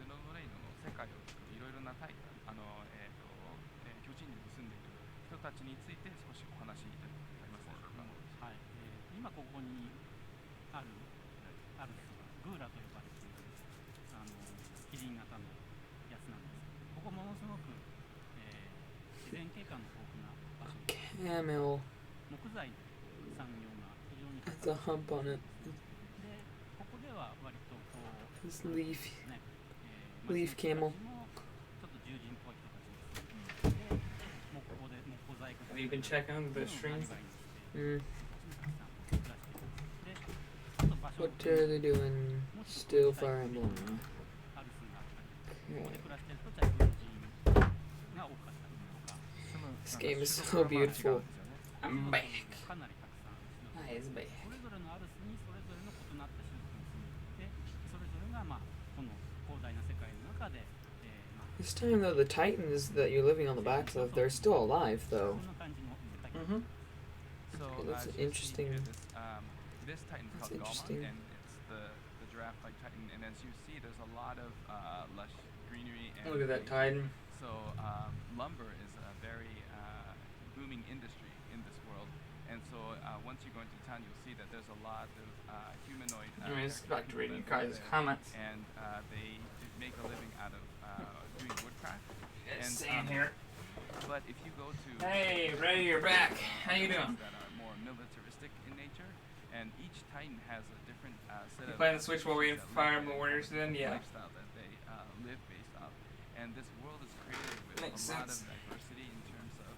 ゼノブレイドの世界を作るいろいろなタイタン、巨人に住んでいる人たちについて少しお話しいただけますでしょうか。はい。今ここにある人がグーラと呼ばれているキリン型のやつなんです。ここものすごく、自然景観の豊富な場所です。Camel. 木材の産業が非常に Has a hump on it. で、ここでは割とこう This leaf. ね、Leaf camel. ちょっと獣人っぽい人たちです。で、木工細工。 Have you been checking the streams? What are they doing? Still Fire Emblem. This game is so beautiful. I'm back. He's back. This time though, the Titans that you're living on the backs of, they're still alive though. So that's interesting. This Titan is called Galma, and it's the giraffe-like Titan. And as you see, there's a lot of lush greenery. And look at that Titan. So lumber is a very booming industry in this world. And so once you go into town, you'll see that there's a lot of humanoid. Anyways, back to reading you guys' comments. And they make a living out of doing woodcraft. And Sam here. But if you go to hey, Ray, you're back. How you doing? That are more militaristic in nature, and each Titan has a different set of. Playing the Switch while waiting for Fire Emblem Warriors, then yeah. Lifestyle that they live based off, and this world is created with Makes a lot sense. of diversity in terms of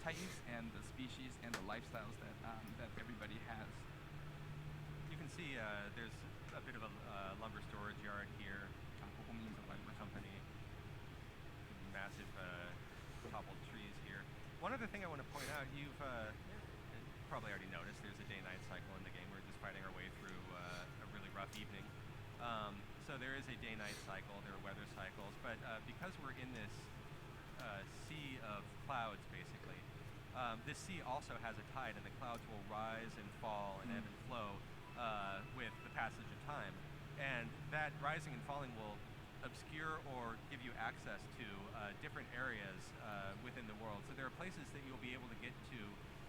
Titans and the species and the lifestyles that that everybody has. You can see there's a bit of a lumber storage yard here. Company, massive toppled trees here. one other thing I want to point out, you've probably already noticed there's a day-night cycle in the game. We're just fighting our way through a really rough evening. So there is a day-night cycle, there are weather cycles, but because we're in this sea of clouds, basically, this sea also has a tide, and the clouds will rise and fall and ebb and flow with the passage of time. And that rising and falling will obscure or give you access to different areas within the world. So there are places that you'll be able to get to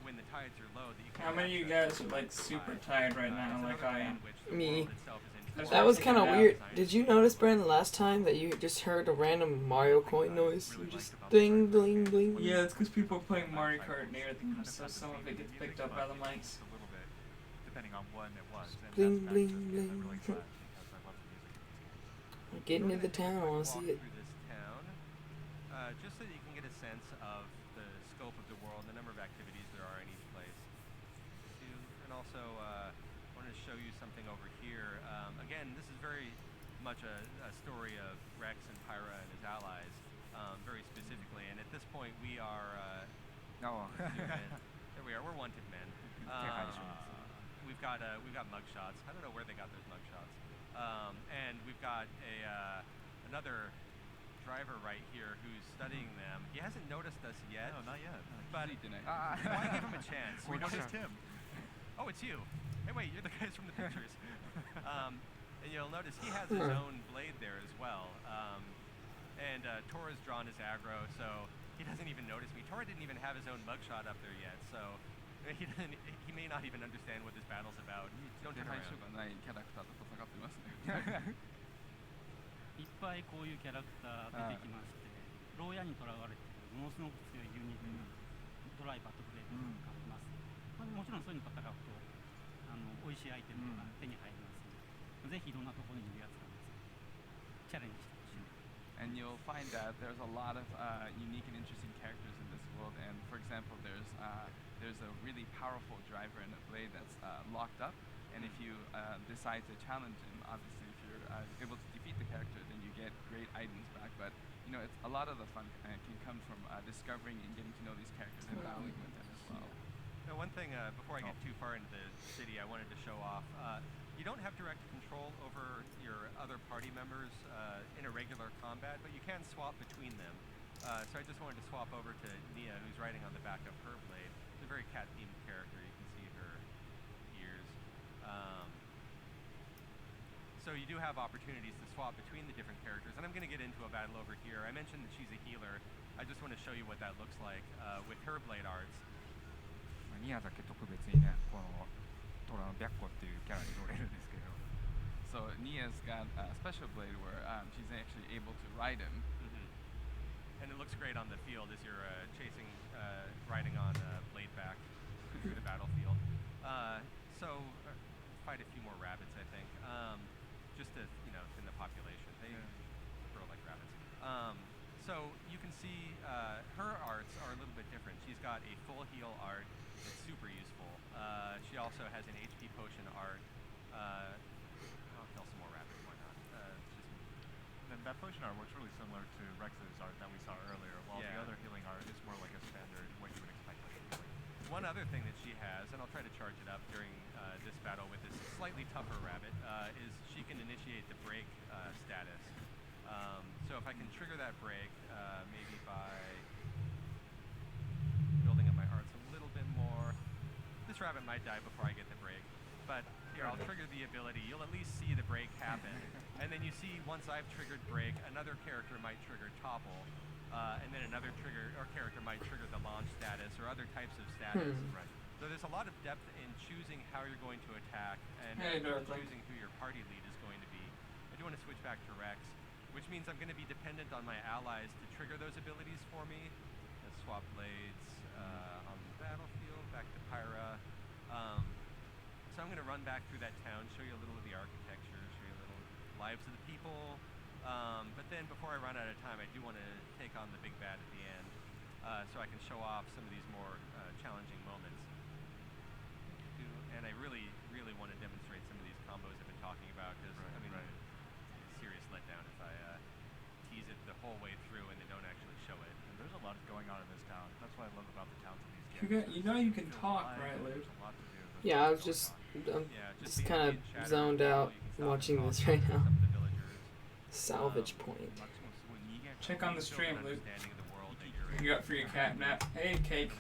when the tides are low that you can. How many of you guys are like super tired right now, like I am? Me. That was kind of weird. Did you notice, Brandon, last time that you just heard a random Mario coin noise? You just ding, bling, bling. Yeah, it's because people are playing Mario Kart near them, so some of it gets picked up by the mics. A little bit, depending on when it was. Bling, bling, bling. Getting into the town, I want to see it. Just so that you can get a sense of the scope of the world, the number of activities there are in each place. And also, I wanted to show you something over here. Again, this is very much a story of Rex and Pyra and his allies, very specifically. And at this point, we are. There we are. We're wanted men. We've got mugshots. I don't know where they got those mugshots. And we've got another driver right here who's studying them. He hasn't noticed us yet. No, not yet. But why give him a chance? We noticed him. Oh, it's you. Hey, wait, you're the guys from the pictures. And you'll notice he has his own blade there as well. And Tora's drawn his aggro, so he doesn't even notice me. Tora didn't even have his own mugshot up there yet, so he may not even understand what this battle's about. Don't turn around. いっぱいこういうキャラクター出てきまして、牢屋に囚われているものすごく強いユニークなドライバーとブレードがあります。もちろんそういうのと戦うと美味しいアイテムが手に入りますので、ぜひいろんなところにいるやつなんですが、チャレンジしてほしい。And you'll find that there's a lot of unique and interesting characters in this world. And for example, there's a really powerful driver in a blade that's locked up. And if you decide to challenge him, obviously if you're able to defeat the character, then you get great items back. But you know, it's a lot of the fun can come from discovering and getting to know these characters and battling with them as well. Now, one thing before I get too far into the city, I wanted to show off. You don't have direct control over your other party members in a regular combat, but you can swap between them. So I just wanted to swap over to Nia, who's riding on the back of her blade. She's a very cat-themed character. You can see her ears. So you do have opportunities to swap between the different characters, and I'm going to get into a battle over here. I mentioned that she's a healer. I just want to show you what that looks like with her blade arts. ニアだけ特別にね、このトラの白虎っていうキャラに乗れるんですけど。So Nia's got a special blade where she's actually able to ride him. And it looks great on the field as you're riding on blade back through the battlefield. So fight a few more rabbits, I think, just to, in the population. They grow like rabbits. So you can see her arts are a little bit different. She's got a full heal art that's super useful. She also has an HP potion art. I'll kill some more rabbits, why not? And that potion art works really similar to Rex's art that we saw earlier, while the other healing art is more like a standard, what you would expect like healing. One other thing that she has, and I'll try to charge it up during this battle with this slightly tougher rabbit, is she can initiate the break status. So if I can trigger that break, maybe by building up my arts a little bit more. This rabbit might die before I get the break, but here, I'll trigger the ability. You'll at least see the break happen. And then you see, once I've triggered break, another character might trigger topple, and then another character might trigger the launch status or other types of status. Right. So there's a lot of depth in choosing how you're going to attack and choosing who your party lead is going to be. I do want to switch back to Rex, which means I'm going to be dependent on my allies to trigger those abilities for me. Let's swap blades on the battlefield, back to Pyra. So I'm going to run back through that town, show you a little of the architecture, show you a little lives of the people. But then before I run out of time, I do want to take on the big bad at the end, so I can show off some of these more challenging moments. And I really, really want to demonstrate some of these combos I've been talking about, because it's a serious letdown if I tease it the whole way through and they don't actually show it. And there's a lot going on in this town. That's what I love about the towns in these You games. got, you know you can talk, right, Luke? Yeah, I'm just kind of zoned out watching this right now. Salvage point. Check on the stream, Luke. You got for your cat nap. Hey, Cake.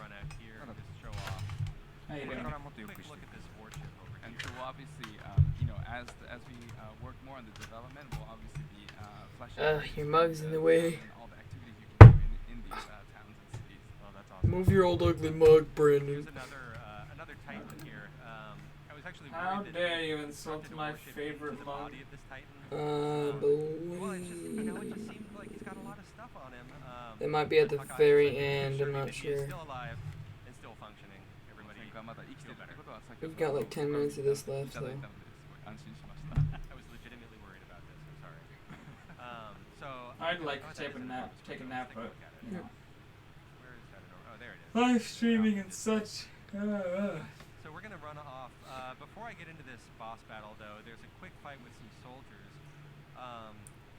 How you doing? And so we'll obviously, you know, as we work more on the development, we'll obviously be fleshing Your mug's in the way. all the activities you can do in these towns and cities. Oh, that's awesome. Move your old ugly mug, Brandon. Here's another Titan here. I was actually How worried that dare you insult my favorite mug? body of this Titan. Uh, Well, it just, you know, it just seemed like he's got a lot of stuff on him. It might be at the very end, I'm not He's sure. still alive and still functioning. Everybody feel better. We've got like 10 minutes of this left, so. I was legitimately worried about this. I'm sorry. So I'd like to take a nap, but you know. Where is that? Oh, there it is. Live streaming and such. So we're gonna run off. Before I get into this boss battle, though, there's a quick fight with some soldiers.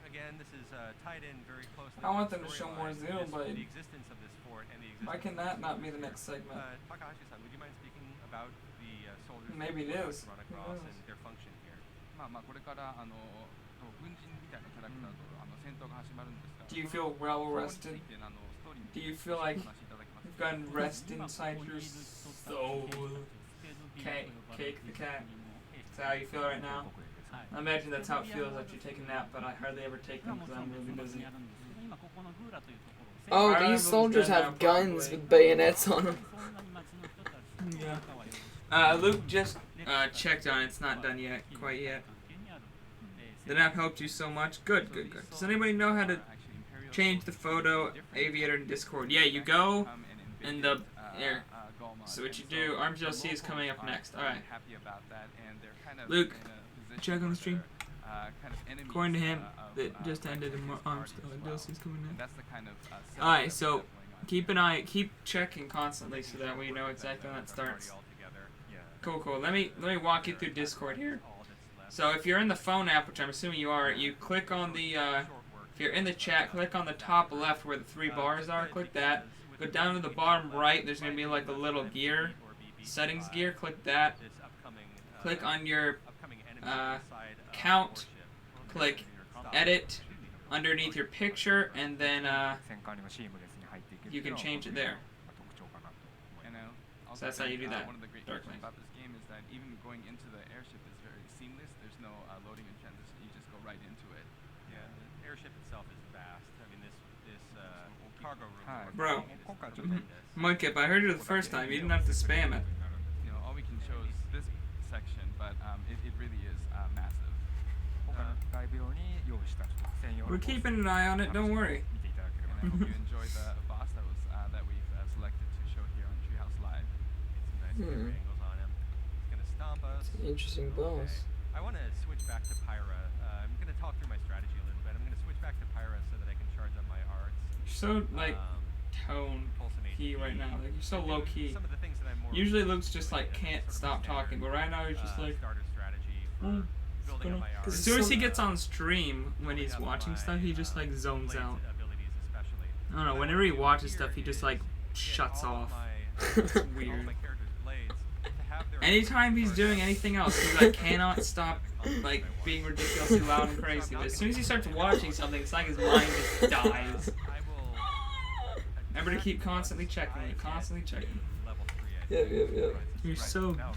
Again, this is tied in very closely. I want them to show more Xenoblade. The existence of this fort and the existence. Why can that not be the next segment? Takahashi-san, would you mind speaking about the soldiers? Maybe it that is. Run Who across knows? and their function here. まあこれから軍人みたいなキャラクターと戦闘が始まるんですが。 Do you feel well rested? ストーリー Do you feel like お話しいただけます you've gotten rest inside your soul? Cake the cat. Is that how you feel right now? I imagine that's how it feels after you take a nap, but I hardly ever take them because I'm really busy. Oh, Ireland these was soldiers done have now, guns probably. with bayonets on them. Yeah. Luke just checked on it. It's not done yet, quite yet. The nap helped you so much. Good. Does anybody know how to change the photo Aviator in Discord? Yeah, you go in the here. So what you do, Arms DLC is coming up next. Alright. Luke, check on the stream. According to him, that just ended and Arms DLC is coming next. Alright, so keep checking constantly so that we know exactly when it starts. Cool. Let me walk you through Discord here. So if you're in the phone app, which I'm assuming you are, you click on the if you're in the chat, click on the top left where the 3 bars are, click that. Go down to the bottom right, there's going to be like a little gear, settings gear, click that. Click on your count, click edit underneath your picture, and then you can change it there. So that's how you do that. One of the great things about this game is that even going into the airship is very seamless. There's no loading and transition. You just go right into it. Yeah, the airship itself is vast. I mean, this cargo room. Bro, Mudkip, I heard you the first time. You didn't have to spam it. You know, all we can show is this section, but it really is massive. We're keeping an eye on it. Don't worry. And I hope you enjoy the boss that we've selected to show here on Treehouse Live. Angles on him. He's gonna stomp us. Interesting boss. I want to switch back to Pyra. I'm gonna talk through my strategy a little bit. I'm gonna switch back to Pyra so that I can charge up my arts. You're so like tone key right now. Like you're so low key. Some of the things that I'm more Usually Luke's just like can't stop talking, but right now he's just like. starter strategy for building up my arts. As soon as he gets on stream when he's watching stuff, he just like zones out. I don't know. Whenever he watches stuff, he just like shuts off. It's weird. Anytime he's doing anything else, he like cannot stop like being ridiculously loud and crazy. But as soon as he starts watching something, it's like his mind just dies. Remember to keep constantly checking. Yep. You're so bad.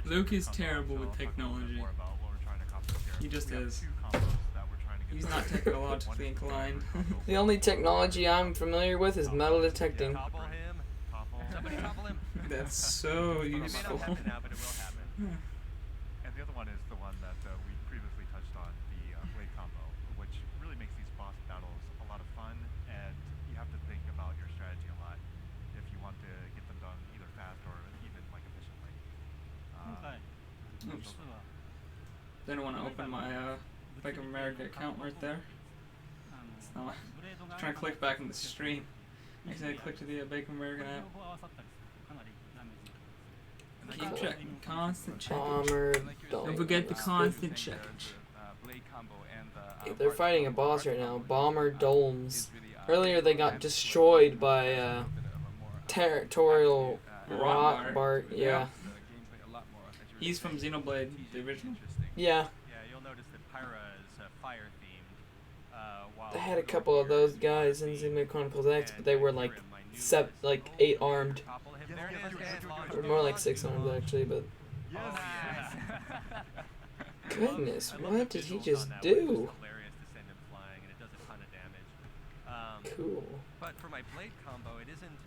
Luke is terrible with technology. He just is. He's not technologically inclined. The only technology I'm familiar with is metal detecting. That's so useful. And the other one is the one that we previously touched on, the blade combo, which really makes these boss battles a lot of fun, and you have to think about your strategy a lot if you want to get them done either fast or even like efficiently. Oops. Didn't want to open my Bank of America account right there. I'm trying to click back in the stream. I accidentally clicked to the Bank of America app. Keep checking. Constant checking. Don't forget the constant checking. combo and the Yeah, they're fighting a boss right now, Bomber Domes. Earlier they got destroyed by Territorial Rotbart. Yeah. He's from Xenoblade, the original. Yeah. Yeah, you'll notice that Pyra is fire themed. While They had a couple of those guys in Xenoblade Chronicles X, but they were like 8 armed. Or more like 6 armed actually, but goodness, what did he just do? Cool. But for my blade combo, it isn't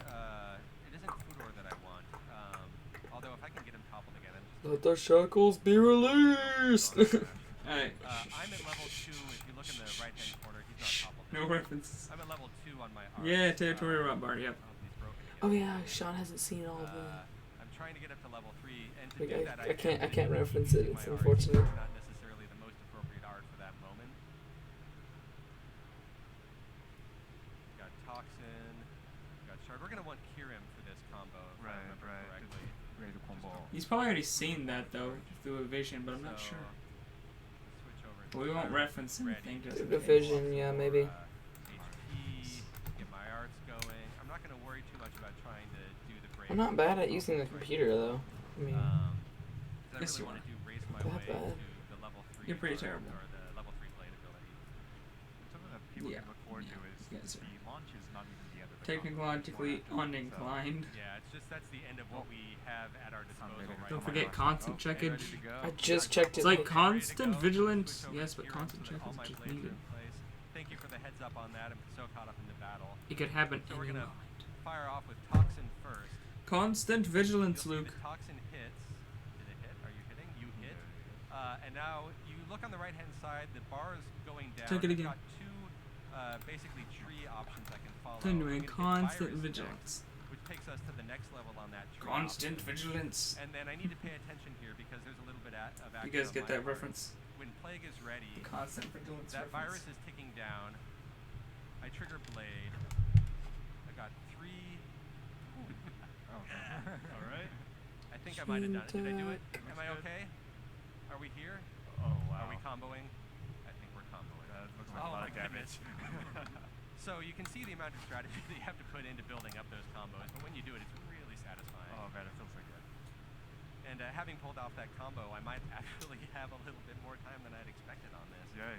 Fudor that I want. Although if I can get him toppled again, Let the shackles be released. Alright. I'm at level 2. If you look in the right-hand corner, he's not toppled. No reference. I'm at level 2 on my arm. Yeah, Territorial Rotbart, yep. Oh yeah, Sean hasn't seen all of them. I'm trying to get up to level 3, and to Like, do that, I can't reference it. It's unfortunate. not necessarily the most appropriate art for that moment. Got Toxin, got Shard. We're gonna want Kirim for this combo, if I remember correctly. Ready to combo. He's probably already seen that though through a vision, but I'm not sure. Switch over to Well, we won't reference anything. Just Through the vision, yeah, maybe. get my arts going. I'm not gonna worry too much about trying to do the break. I'm not bad at using the computer though. I mean, Yes, you are. not bad. You're pretty terrible. Or the level 3 blade ability. Something that people Yeah. can look forward to is Yes, sir. the launch is not even the end of the Technologically uninclined. Yeah, that's the end of what we have at our disposal right Don't now. forget constant checkage. I just checked it. It's like constant vigilance. Yes, but constant check All is my just blades are needed. in place. Thank you for the heads up on that. I'm so caught up in the battle. It could happen So we're any gonna moment. fire off with Toxin first. Constant vigilance, You'll see Luke. the Toxin hits. Did it hit? Are you hitting? You hit. And now you look on the right-hand side. The bar is going down. Take it again. I've got 2 basically tree options I can follow. Continuing I'm gonna hit constant Virus vigilance. next, which takes us to the next level on that tree. Constant option. vigilance. And then I need to pay attention here because there's a little bit of action. You guys on get my that part. reference? When Plague is ready, The constant vigilance that reference. virus is ticking down. I trigger Blade. I got 3. All right. I think I might have done it. Did I do it? Am I okay? Are we here? Oh wow. Are we comboing? I think we're comboing. That looks like a lot of damage. So you can see the amount of strategy that you have to put into building up those combos, but when you do it, it's really satisfying. Oh man, it feels like it. And having pulled off that combo, I might actually have a little bit more time than I'd expected on this. Yeah.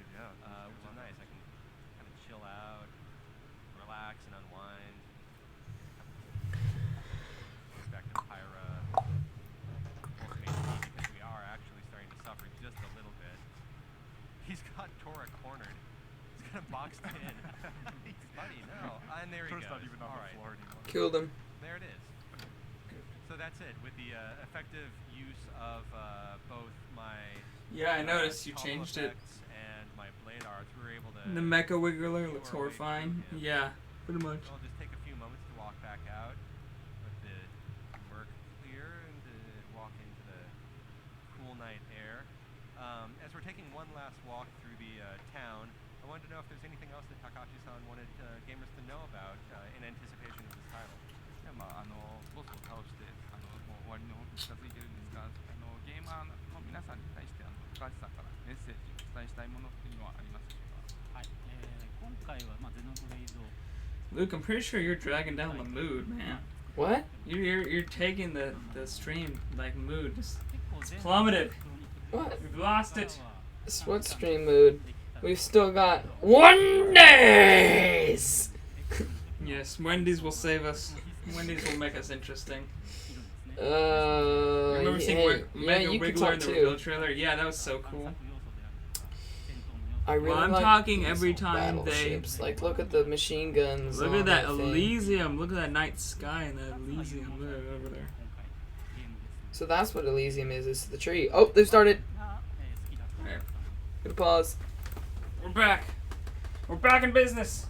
Which is nice. I can kind of chill out, relax, and unwind. Back to Pyra. Maybe because we are actually starting to suffer just a little bit. He's got Tora cornered. He's got him boxed in. Buddy, no. And there he goes. Not even on All the right. floor anymore. Killed him. There it is. So that's it. With the effective use of both my Yeah, I noticed you toggle changed it. effects and my blade arts, we were able to. The Mecha Wiggler looks horrifying. Yeah, pretty much. I'll just take a few moments to walk back out, let the work clear, and to walk into the cool night air. As we're taking one last walk through the town, I wanted to know if there's anything else that Takahashi-san wanted gamers to know about in anticipation of this title. ボスを倒してもう終わりの方に近づいてるんですが、ゲーマーの皆さんに対して高橋さんからメッセージお伝えしたいものっていうのはありますでしょうか。はい、今回はゼノブレイド Luke, I'm pretty sure you're dragging down the mood, man. What? You're taking the stream like mood. It's plummeted. What? We've lost it. What stream mood? We've still got Wendy's! Yes, Wendy's will save us. Wendy's will make us interesting. Remember seeing Mega you could Wiggler talk in the too. reveal trailer? Yeah, that was so cool. I really Well, I'm like talking these every time they battleships. Like, look at the machine guns. look on at that thing. Elysium. Look at that night sky and that Elysium over there. So that's what Elysium is. It's the tree. Oh, they've started. Right. Gonna pause. We're back. We're back in business.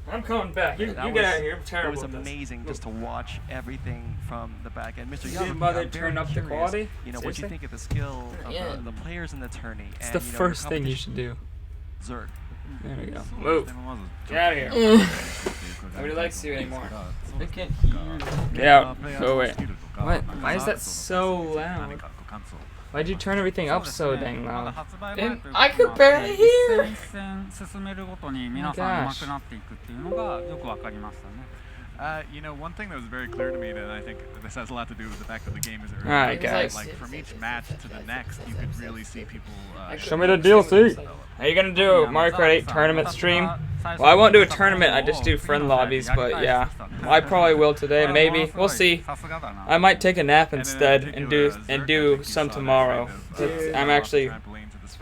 I'm coming back. You get out of here. I'm terrible. That was amazing just to watch everything from the back end. Mr. You Yamaguchi, didn't bother I'm to very turn up the curious, quality? You know, what Seriously? you think of the skill of Yeah. the players in the tourney. It's and, the you know, first thing you competition. should do. Zerg. There we go. Move. Get out of here. Nobody likes you anymore. I can't hear you. Get out. Go away. What? Why is that so loud? Why'd you turn everything up so dang まだ loud? 発売前 And という I こと could もあって barely 一 hear. 戦一戦進めるごとに皆 Oh さん my 上手くなっていくっていうのがよくわかりましたね。You know, one thing that was very clear to me that I think this has a lot to do with the fact that the game is early. Alright, guys. Like from each match to the next, you could really see people. Show me the DLC. How you gonna do a Mario Kart 8 tournament stream? Well, I won't do a tournament. I just do friend lobbies, but yeah, I probably will today. Maybe we'll see. I might take a nap instead and do some tomorrow. I'm actually.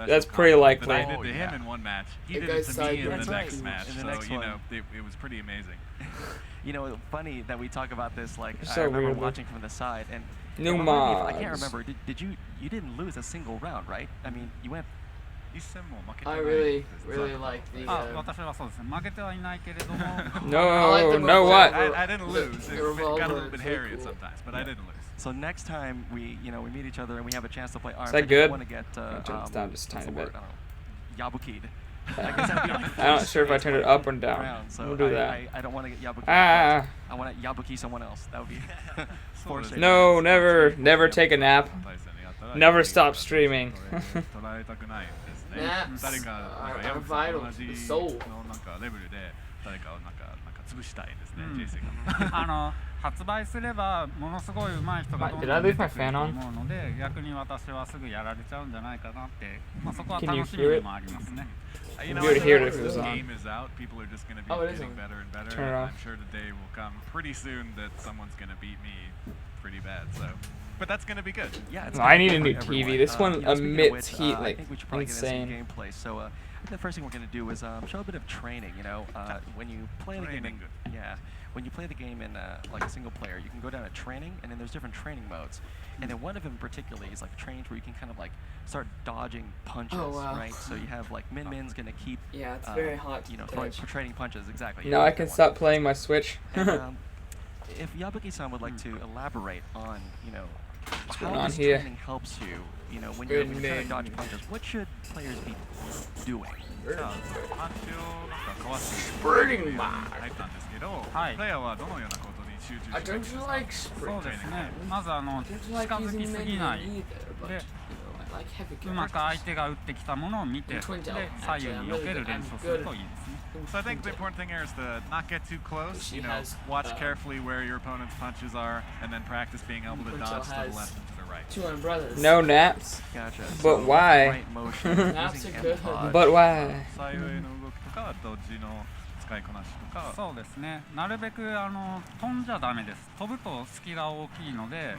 That's pretty likely. I did to him in one match. He did it to me in the next match. So you know, it was pretty amazing. You know, funny that we talk about this. Like So I remember weird. watching from the side, and New I mods. can't remember. Did you didn't lose a single round, right? I mean, you went. I really like the. 私はそうですね。負けてはいないけれども。No, no what? I didn't lose. It got a little bit hairy at sometimes, but I didn't lose. So next time we meet each other and we have a chance to play ARMS. Is that good? I want to get Turn this down just a tiny bit. Yabuki'd. I'm not sure if I turned it up or down. So We'll do that. I don't want to get Yabuki. Ah. I want to Yabuki someone else. That would be. No, never take a nap. Never stop streaming. Naps are vital to the soul. 発売すればものすごい上手い人がどんどん Did I 出 leave て my くる fan と on? 思うので、逆に私はすぐやられちゃうんじゃないかなって、まあそこは Can you 楽しみ hear で it? もありますね。You know, You'd be able to hear it if it as was the on. game is out, people are just going to be Oh, it is getting on. better and better. Turn it and off. I'm sure the day will come pretty soon that someone's going to beat me pretty bad. So, but that's going to be good. Yeah, I need a new for TV. everyone. This one You know, speaking of emits which, heat I like think we should probably get into some insane. gameplay. So I think the first thing we're going to do is show a bit of training. You know, when you play the game, when you play the game in like a single player, you can go down to training, and then there's different training modes. And then one of them particularly is like trains where you can kind of like start dodging punches, Oh, wow. right? So you have like Min's gonna keep Yeah, it's very hot you know, to throwing touch. trading punches exactly. Now I can stop playing my Switch. And, if Yabuki-san would like to elaborate on, you know, What's how going on this here? training helps you know, when Good you're trying to name. dodge punches, what should players be doing? Spurting back. I don't you like そう spurting? ですね。まず Don't you like 近づ using きすぎない。 menu either, but で you know, I like heavy うまく相手が打ってきたものを見て、で Twin tail. 左右に避ける練習をするといいですね。 So I think the important thing here is to not get too close. She You know, has, watch carefully where your opponent's punches are, and then practice being able to Twin tail dodge to the has left and to the right. 2 umbrellas. No naps. Gotcha. But So, why? right motion, Naps using are good. M-Pod. But why? 左右への動きとか、ドッジの使いこなしとか。そうですね。なるべく飛んじゃダメです。飛ぶと隙が大きいので、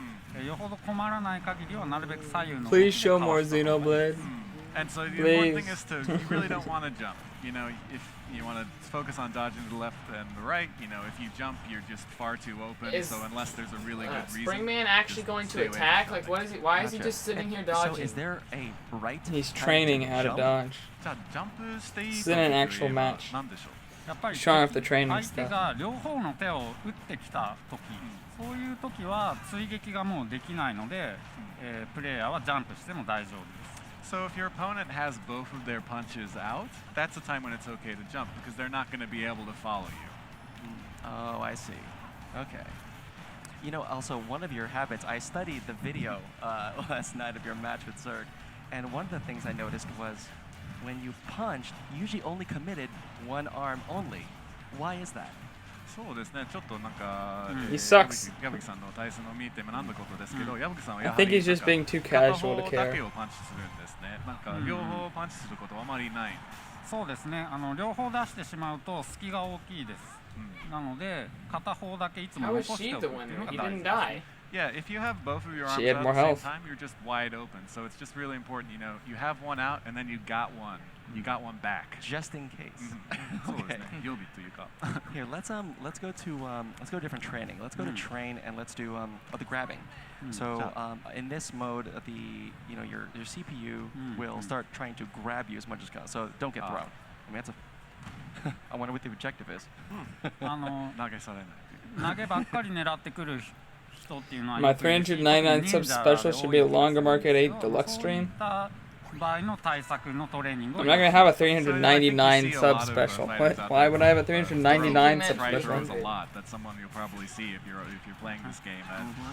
よほど困らない限りはなるべく左右の動きで Please show more Xenoblade. And so the Please. important thing is to, you really don't want to jump. You know, if you want to focus on dodging to the left and the right, you know, if you jump, you're just far too open. Is, so unless there's a really good reason. Springman actually just going stay to away from attack? jumping. Like, what is he? Why is he Gotcha. just sitting here So dodging? is there a right? He's time training how to jump? dodge. じゃあジャンプしていい This isn't an actual match. なんでしょう。やっぱり Showing off the training 相手 stuff. が両方の手を打ってきた時、そういう時は追撃がもうできないので、プレイヤーはジャンプしても大丈夫です。 So if your opponent has both of their punches out, that's a time when it's okay to jump because they're not going to be able to follow you. Oh, I see. Okay. You know, also one of your habits, I studied the video last night of your match with Zerg, and one of the things I noticed was when you punched, you usually only committed one arm only. Why is that? そうですね、ちょっとなんか、He sucks. 矢吹さんの対戦を見て学んだことですけど、矢吹さんは I やは think り he's just being too casual to 片方だ care. けをパンチするんですね。なんか両方パンチすることはあまりない。そうですね。両方出してしまうと隙が大きいです。なので片方だけいつも How 残 is して she おく the っていう winner? のが He 大 didn't 事。 die. Yeah, if you have both of your arms She had out more at the health. same time, you're just wide open. So it's just really important, you know, you have one out and then you got one. You got one back. Just in case. そうです Okay. ね。予備というか。 Here, let's go to different training. Let's go to train and let's do the grabbing. So in this mode, your CPU will start trying to grab you as much as possible. So don't get thrown. I mean, that's a. I wonder what the objective is. 投げされない。投げばっかり狙ってくる人っていうのは My よくいるし、 399 sub 忍者 special should be a が多い longer です Market 8けど、 deluxe そういっ stream. た I'm not gonna have a 399 sub special. What? Why would I have a 399 sub special? Throws a lot. That's someone you'll probably see if you're playing this game.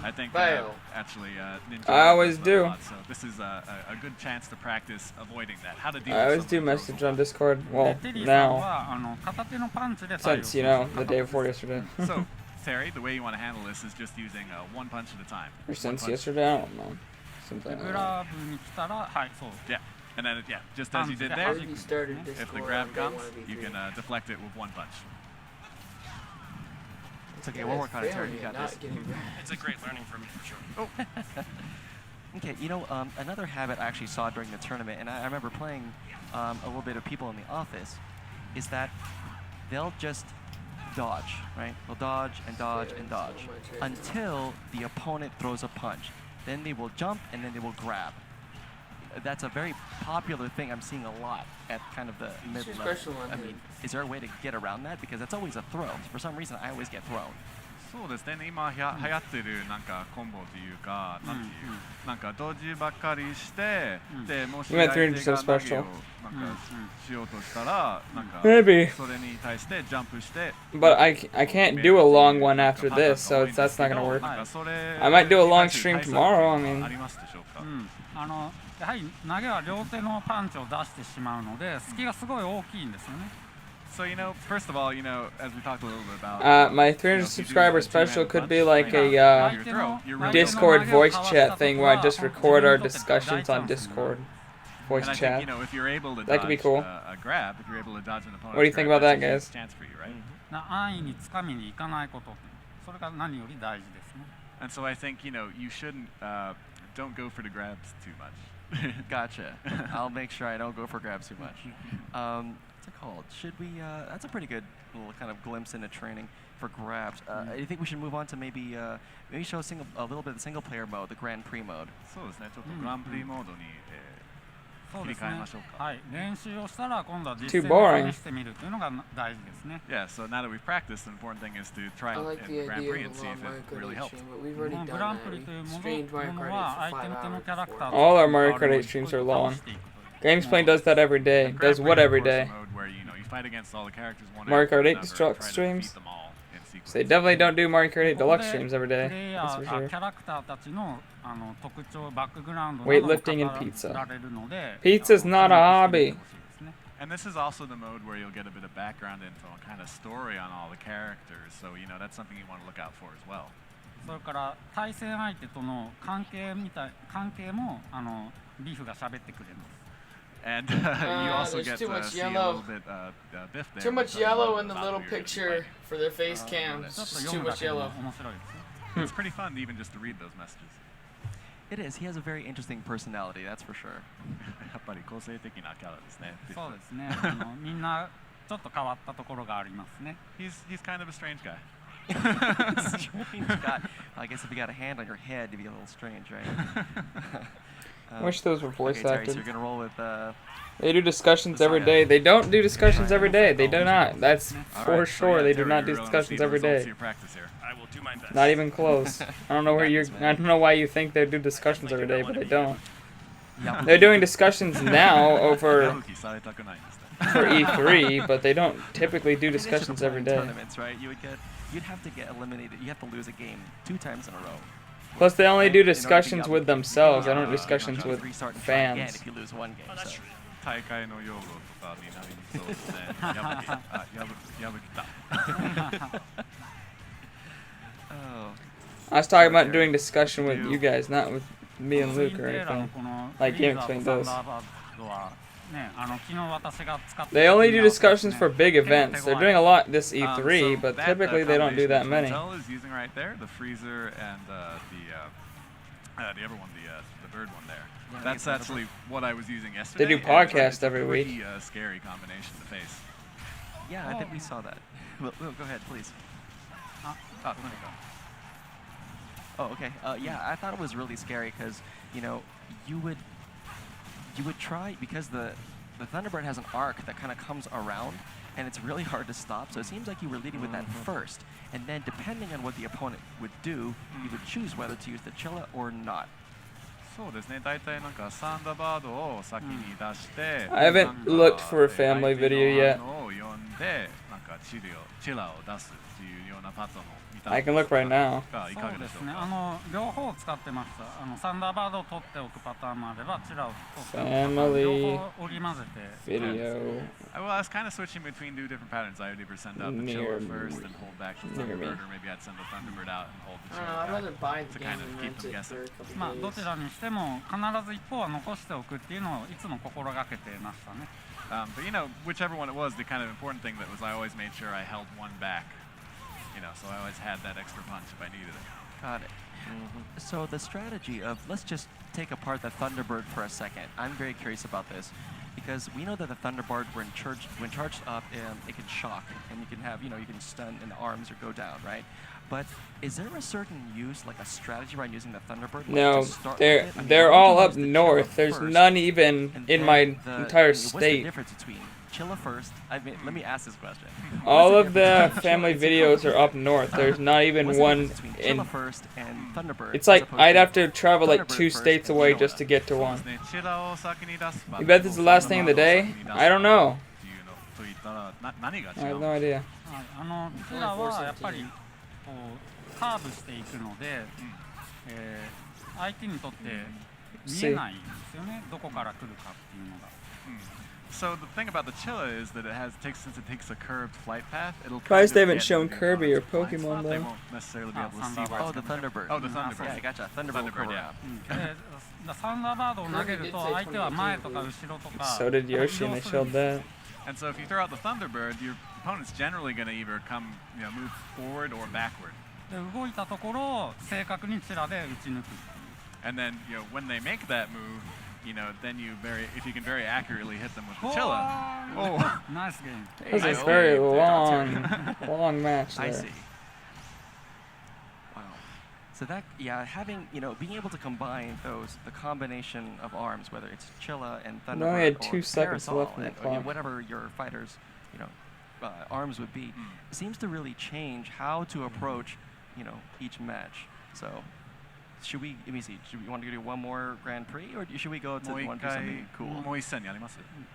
I think actually Ninja I always does that do. a lot, so this is a good chance to practice avoiding that. How to deal I with always do message on Discord. Well, now. Since, you know, the day before yesterday. So, Terry, the way you want to handle this is just using one punch at a time. Or since yesterday, I don't know. Something like that. Yeah. And then, just as you did there, if the grab comes, you can deflect it with one punch. It's okay, we'll work on it, Terry. You got this. It's a great learning for me, for sure. Oh. Okay, you know, another habit I actually saw during the tournament, and I remember playing a little bit of people in the office, is that they'll just dodge, right? They'll dodge and dodge and dodge until the opponent throws a punch. Then they will jump and then they will grab. That's a very popular thing I'm seeing a lot at kind of the mid-level. I mean, is there a way to get around that? Because that's always a throw. For some reason, I always get thrown. そうですね、今流行ってるなんかコンボというか、なんていう、なんかドッジばっかりして、でもし相手が投げをなんかしようとしたら、なんかそれに対してジャンプして。But I can't do a long one after this, so that's not gonna work. I might do a long stream tomorrow. I mean. やはり投げは両手のパンチを出してしまうので、隙がすごい大きいんですよね。So, you know, first of all, you know, as we talked a little bit about... my 300 subscriber special could be like a Discord voice chat thing where I just record our discussions on Discord voice chat. You know, if you're able to that could be cool. A grab, if you're able to dodge an opponent's what do you think about that, guys? Chance for you, right? 安易に掴みに行かないこと、それが何より大事ですね。And so I think, you know, you shouldn't, don't go for the grabs too much. Gotcha. I'll make sure I don't go for grabs too much. What's it called? Should we? That's a pretty good little kind of glimpse into training for grabs. I think we should move on to maybe show a little bit of the single player mode, the Grand Prix mode. そうですね。ちょっとグランプリモードに切り替えましょうか。はい。練習をしたら今度は実 Too 践 boring. で試してみるというのが大事ですね。Yeah. So now that we've practiced, the important thing is to try I like and the Grand idea Prix of and a see long if Mario it Kart really 8 helps. stream, but we've already グ done ラン that. プリという We も streamed Mario の Kart 8 は for 相手の手のキャラクター All our Mario Kart 8 streams are long. Gamesplane does that every day. Does what every day? Where, you know, you fight against all the characters one Mario after Kart 8 another, destruct try to streams. defeat them all in sequence. So they definitely don't do Mario Kart 8 Deluxe streams every プ day. レイヤ That's ー for sure. キャラクターたちの特徴、バックグラウンド Weightlifting な and ども pizza. 語られるので、 Pizza's not a hobby. And this is also the mode where you'll get a bit of background info and kind of story on all the characters. So, you know, that's something you want to look out for as well. それから対戦相手との関係もビーフが喋ってくれるんです。 And you also there's get too to much see a yellow. little bit Biff there. Too much yellow in the little picture for their face cam. Just too much yellow. It's pretty fun even just to read those messages. It is. He has a very interesting personality, that's for sure. やっぱり個性的なキャラですね。そうですね。みんなちょっと変わったところがありますね。He's kind of a strange guy. Strange guy. I guess if you got a hand on your head, it'd be a little strange, right? I wish those were voice okay, Terry, acted. so you're gonna roll with, they do discussions every day. They don't do discussions every day. They do not. That's for sure. They do not do discussions every day. I will do my best. Not even close. I don't know where you're. I don't know why you think they do discussions every day, but they don't. They're doing discussions now over for E3, but they don't typically do discussions every day. Tournaments, right? You'd have to get eliminated. You have to lose a game 2 times in a row. Plus, they only do discussions with themselves. I don't do discussions with fans. If you lose one game, so. 大会の用語とかになりそうですね。破きた。I was talking about doing discussion with you guys, not with me and Luke or anything. Like GameXplain does. They only do discussions for big events. They're doing a lot this E3, but typically they don't do that many. Is using right there, the freezer and the other one, the bird one there. That's actually what I was using yesterday. They do podcasts every week. Pretty scary combination to face. Yeah, I think we saw that. Will, go ahead, please. Oh, okay. Yeah, I thought it was really scary because, you know, you would try, because the Thunderbird has an arc that kind of comes around, and it's really hard to stop. So it seems like you were leading with that first, and then depending on what the opponent would do, you would choose whether to use the Chilla or not. そうですね。大体なんかサンダーバードを先に出して、I haven't looked for a family video yet. を読んでなんかチラを出すっていうようなパターンを見た。 I can look right now. いかがでしょうか。両方使ってます。サンダーバードを取っておくパターンもあれば、チラを取っておく。 Family 両方織り交ぜて。 video. Well, I was kind of switching between two different patterns. I would either send out the Chiller first and hold back the Thunderbird, or maybe I'd send the Thunderbird out and hold the Chiller I'd rather buy the to game kind of and keep rent them it guessing. for a couple まあ days. どちらにしても必ず一方は残しておくっていうのをいつも心がけてましたね。But you know, whichever one it was, the kind of important thing that was I always made sure I held one back. You know, so I always had that extra punch if I needed it. Got it. So the strategy of let's just take apart the Thunderbird for a second. I'm very curious about this because we know that the Thunderbird, when charged up, it can shock and you can have, you can stun in the arms or go down, right? But is there a certain use, like a strategy around using the Thunderbird? No, they're all up north. There's none even in my entire What's the state. difference between Chilla first? Let me ask this question. All of the family videos are up north. There's not even one in. Chilla first and Thunderbird. It's like I'd have to travel like 2 states away just to get to one. You bet this is the last thing of the day? I don't know. I have no idea. チラはやっぱりこうカーブしていくので、相手にとって見えないんですよね。どこから来るかっていうのが。So the thing about the Chilla is that since it takes a curved flight path, it'll. Surprised they haven't shown Kirby or Pokemon They though. won't necessarily be able to see where Oh, the Thunderbird. Oh, the Thunderbird. Yeah, I gotcha. Thunderbird, yeah. サンダーバードを投げると相手は前とか後ろとか。 So did Yoshi, and they showed that. And so if you throw out the Thunderbird, your opponent's generally going to either move forward or backward. で動いたところを正確にチラで打ち抜く。And then when they make that move, then if you can very accurately hit them with the Chilla. Oh, nice game. This is a very long match there. I see. Wow. So that, being able to combine the combination of arms, whether it's Chilla and Thunderbird, We only had or 2 seconds Parasol, left in the and, clock. whatever your fighters, arms would be, seems to really change how to approach, each match. So. Let me see. Should we want to do one more Grand Prix, or should we go to one do something cool?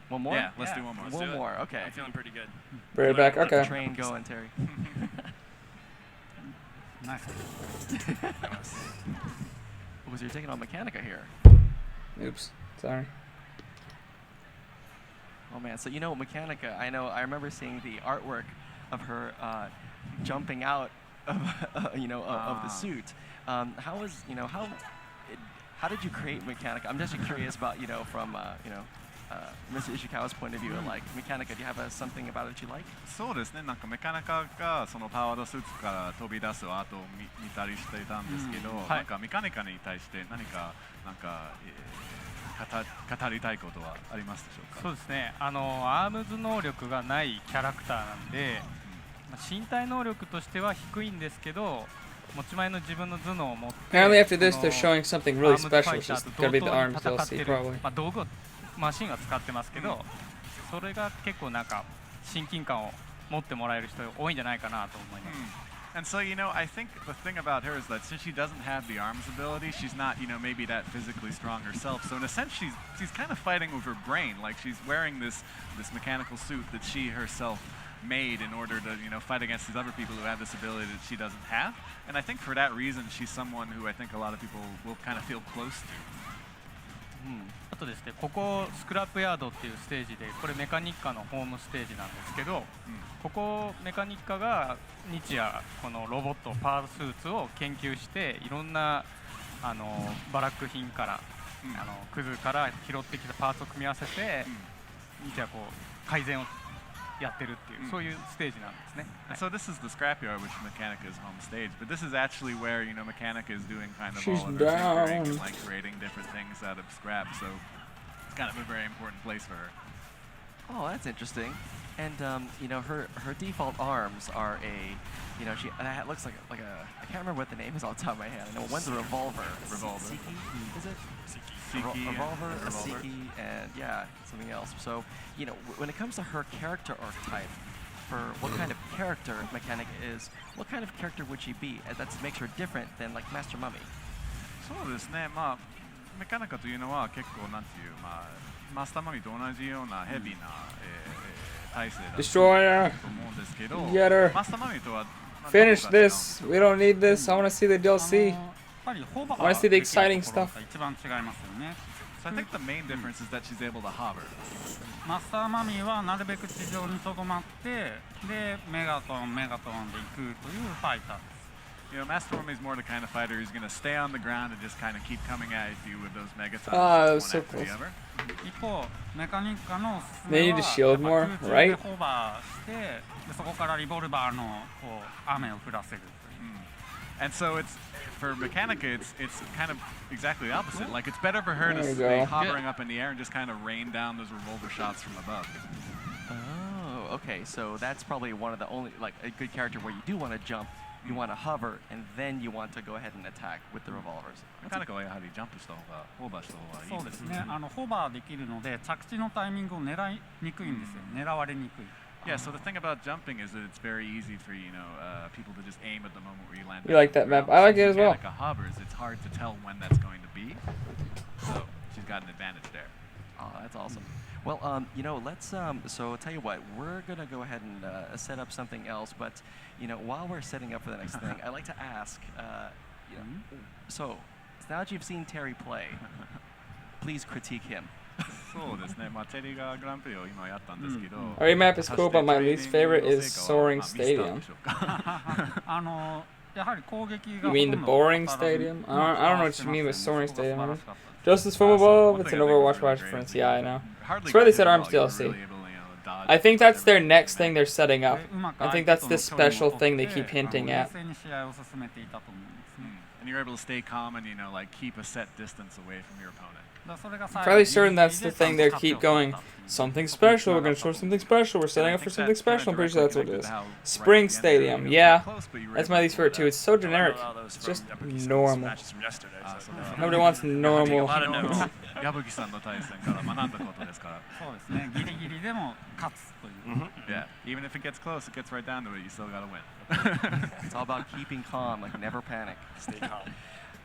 One more? Yeah, let's do one more. One more. Okay. I'm feeling pretty good. Bring it back. Get the Okay. train going, Terry. Nice. Oh, so you're taking on Mechanica here. Oops. Sorry. Oh man. So Mechanica. I remember seeing the artwork of her jumping out of of the suit. How did you create Mechanica? I'm just curious about from Mr. Ishikawa's point of view, like Mechanica. Do you have something about it that you like? そうですね。なんかメカニカがそのパワードスーツから飛び出すアートを見たりしていたんですけど、なんかメカニカに対して何か語りたいことはありますでしょうか。そうですね。アームズ能力がないキャラクターなんで、身体能力としては低いんですけど。Apparently after this they're showing something really special, which is gonna be the arms DLC probably. 道具をマシンは使ってますけど、それが結構なんか親近感を持ってもらえる人多いんじゃないかなと思います。And so, I think the thing about her is that since she doesn't have the arms ability, she's not, maybe that physically strong herself. So in a sense, she's kind of fighting with her brain. Like she's wearing this mechanical suit that she herself made in order to, fight against these other people who have this ability that she doesn't have. And I think for that reason, she's someone who I think a lot of people will kind of feel close to. あとですね、ここスクラップヤードっていうステージで、これメカニッカのホームステージなんですけど、ここメカニッカが日夜このロボットパワースーツを研究していろんなバラック品からクズから拾ってきたパーツを組み合わせて日夜こう改善をやってるっていうそういうステージなんですね。So this is the scrapyard, which Mechanica's home stage, but this is actually where Mechanica is doing kind of all of her tinkering and like creating different things out of scrap. So it's kind of a very important place for her. Oh, that's interesting. And her default arms are she it looks like a I can't remember what the name is off the top of my head. I know one's a revolver. Siki, is it? Siki, revolver, a Siki, and something else. So when it comes to her character archetype, for what kind of character Mechanica is, what kind of character would she be that makes her different than like Master Mummy? そうですね。メカナカというのは結構なんていう、まあ、マスターマミと同じようなヘビーな、体勢だと Destroyer. 思うんですけど、 Get her. マスターマミとは Finish this. We don't need this. I want to see the DLC. I want to see the exciting stuff. So I think the main difference is that she's able to hover. マスターマミーはなるべく地上にとどまってでメガトンで行くというファイターです。You know, Master Mami is more the kind of fighter who's going to stay on the ground and just kind of keep coming at you with those megatons. Ah, that was one so after the close. other. 一方メカニカの They need to shield more, 空中で right? ホバーしてでそこからリボルバーのこう雨を降らせる。And so it's for Mechanica, it's kind of exactly the opposite. Like it's better for her to There you stay go. hovering up in the air and just kind of rain down those revolver shots from above. Oh, okay. So that's probably one of the only, like, a good character where you do want to jump, you want to hover, and then you want to go ahead and attack with the revolvers. Mechanica はやはりジャンプした方が、ホーバーした方がいいそうですね。ホバーできるので着地のタイミングを狙いにくいんですよ。狙われにくい。Yeah, so the thing about jumping is that it's very easy for, you know, people to just aim at the moment where you land. You like that map? I like it as well. Mechanica hovers, it's hard to tell when that's going to be. So she's got an advantage there. Oh, that's awesome. Well, you know, let's, so I'll tell you what, we're going to go ahead and set up something else, but, you know, while we're setting up for the next thing, I'd like to ask, you know, so now that you've seen Terry play, please critique him. そうですね。まあテリーがグランプリを今やったんですけど。Our map is cool, but my least favorite is Soaring Stadium. やはり攻撃 You mean the boring stadium? I don't know what you mean with Soaring Stadium. Justice from above. It's an Overwatch reference. Yeah, I know. It's where they said Arms DLC. I think that's their next thing they're setting up. I think that's this special thing they keep hinting at. And you're able to stay calm and, you know, like keep a set distance away from your opponent. Fairly certain that's the thing they keep going. Something special. We're gonna show something special. We're setting up for something special. I'm pretty sure that's what it is. Spring Stadium. Yeah, that's my least favorite too. It's so generic. It's just normal. Nobody wants normal. Yeah, even if it gets close, it gets right down to it. You still gotta win. It's all about keeping calm, like never panic. Stay calm.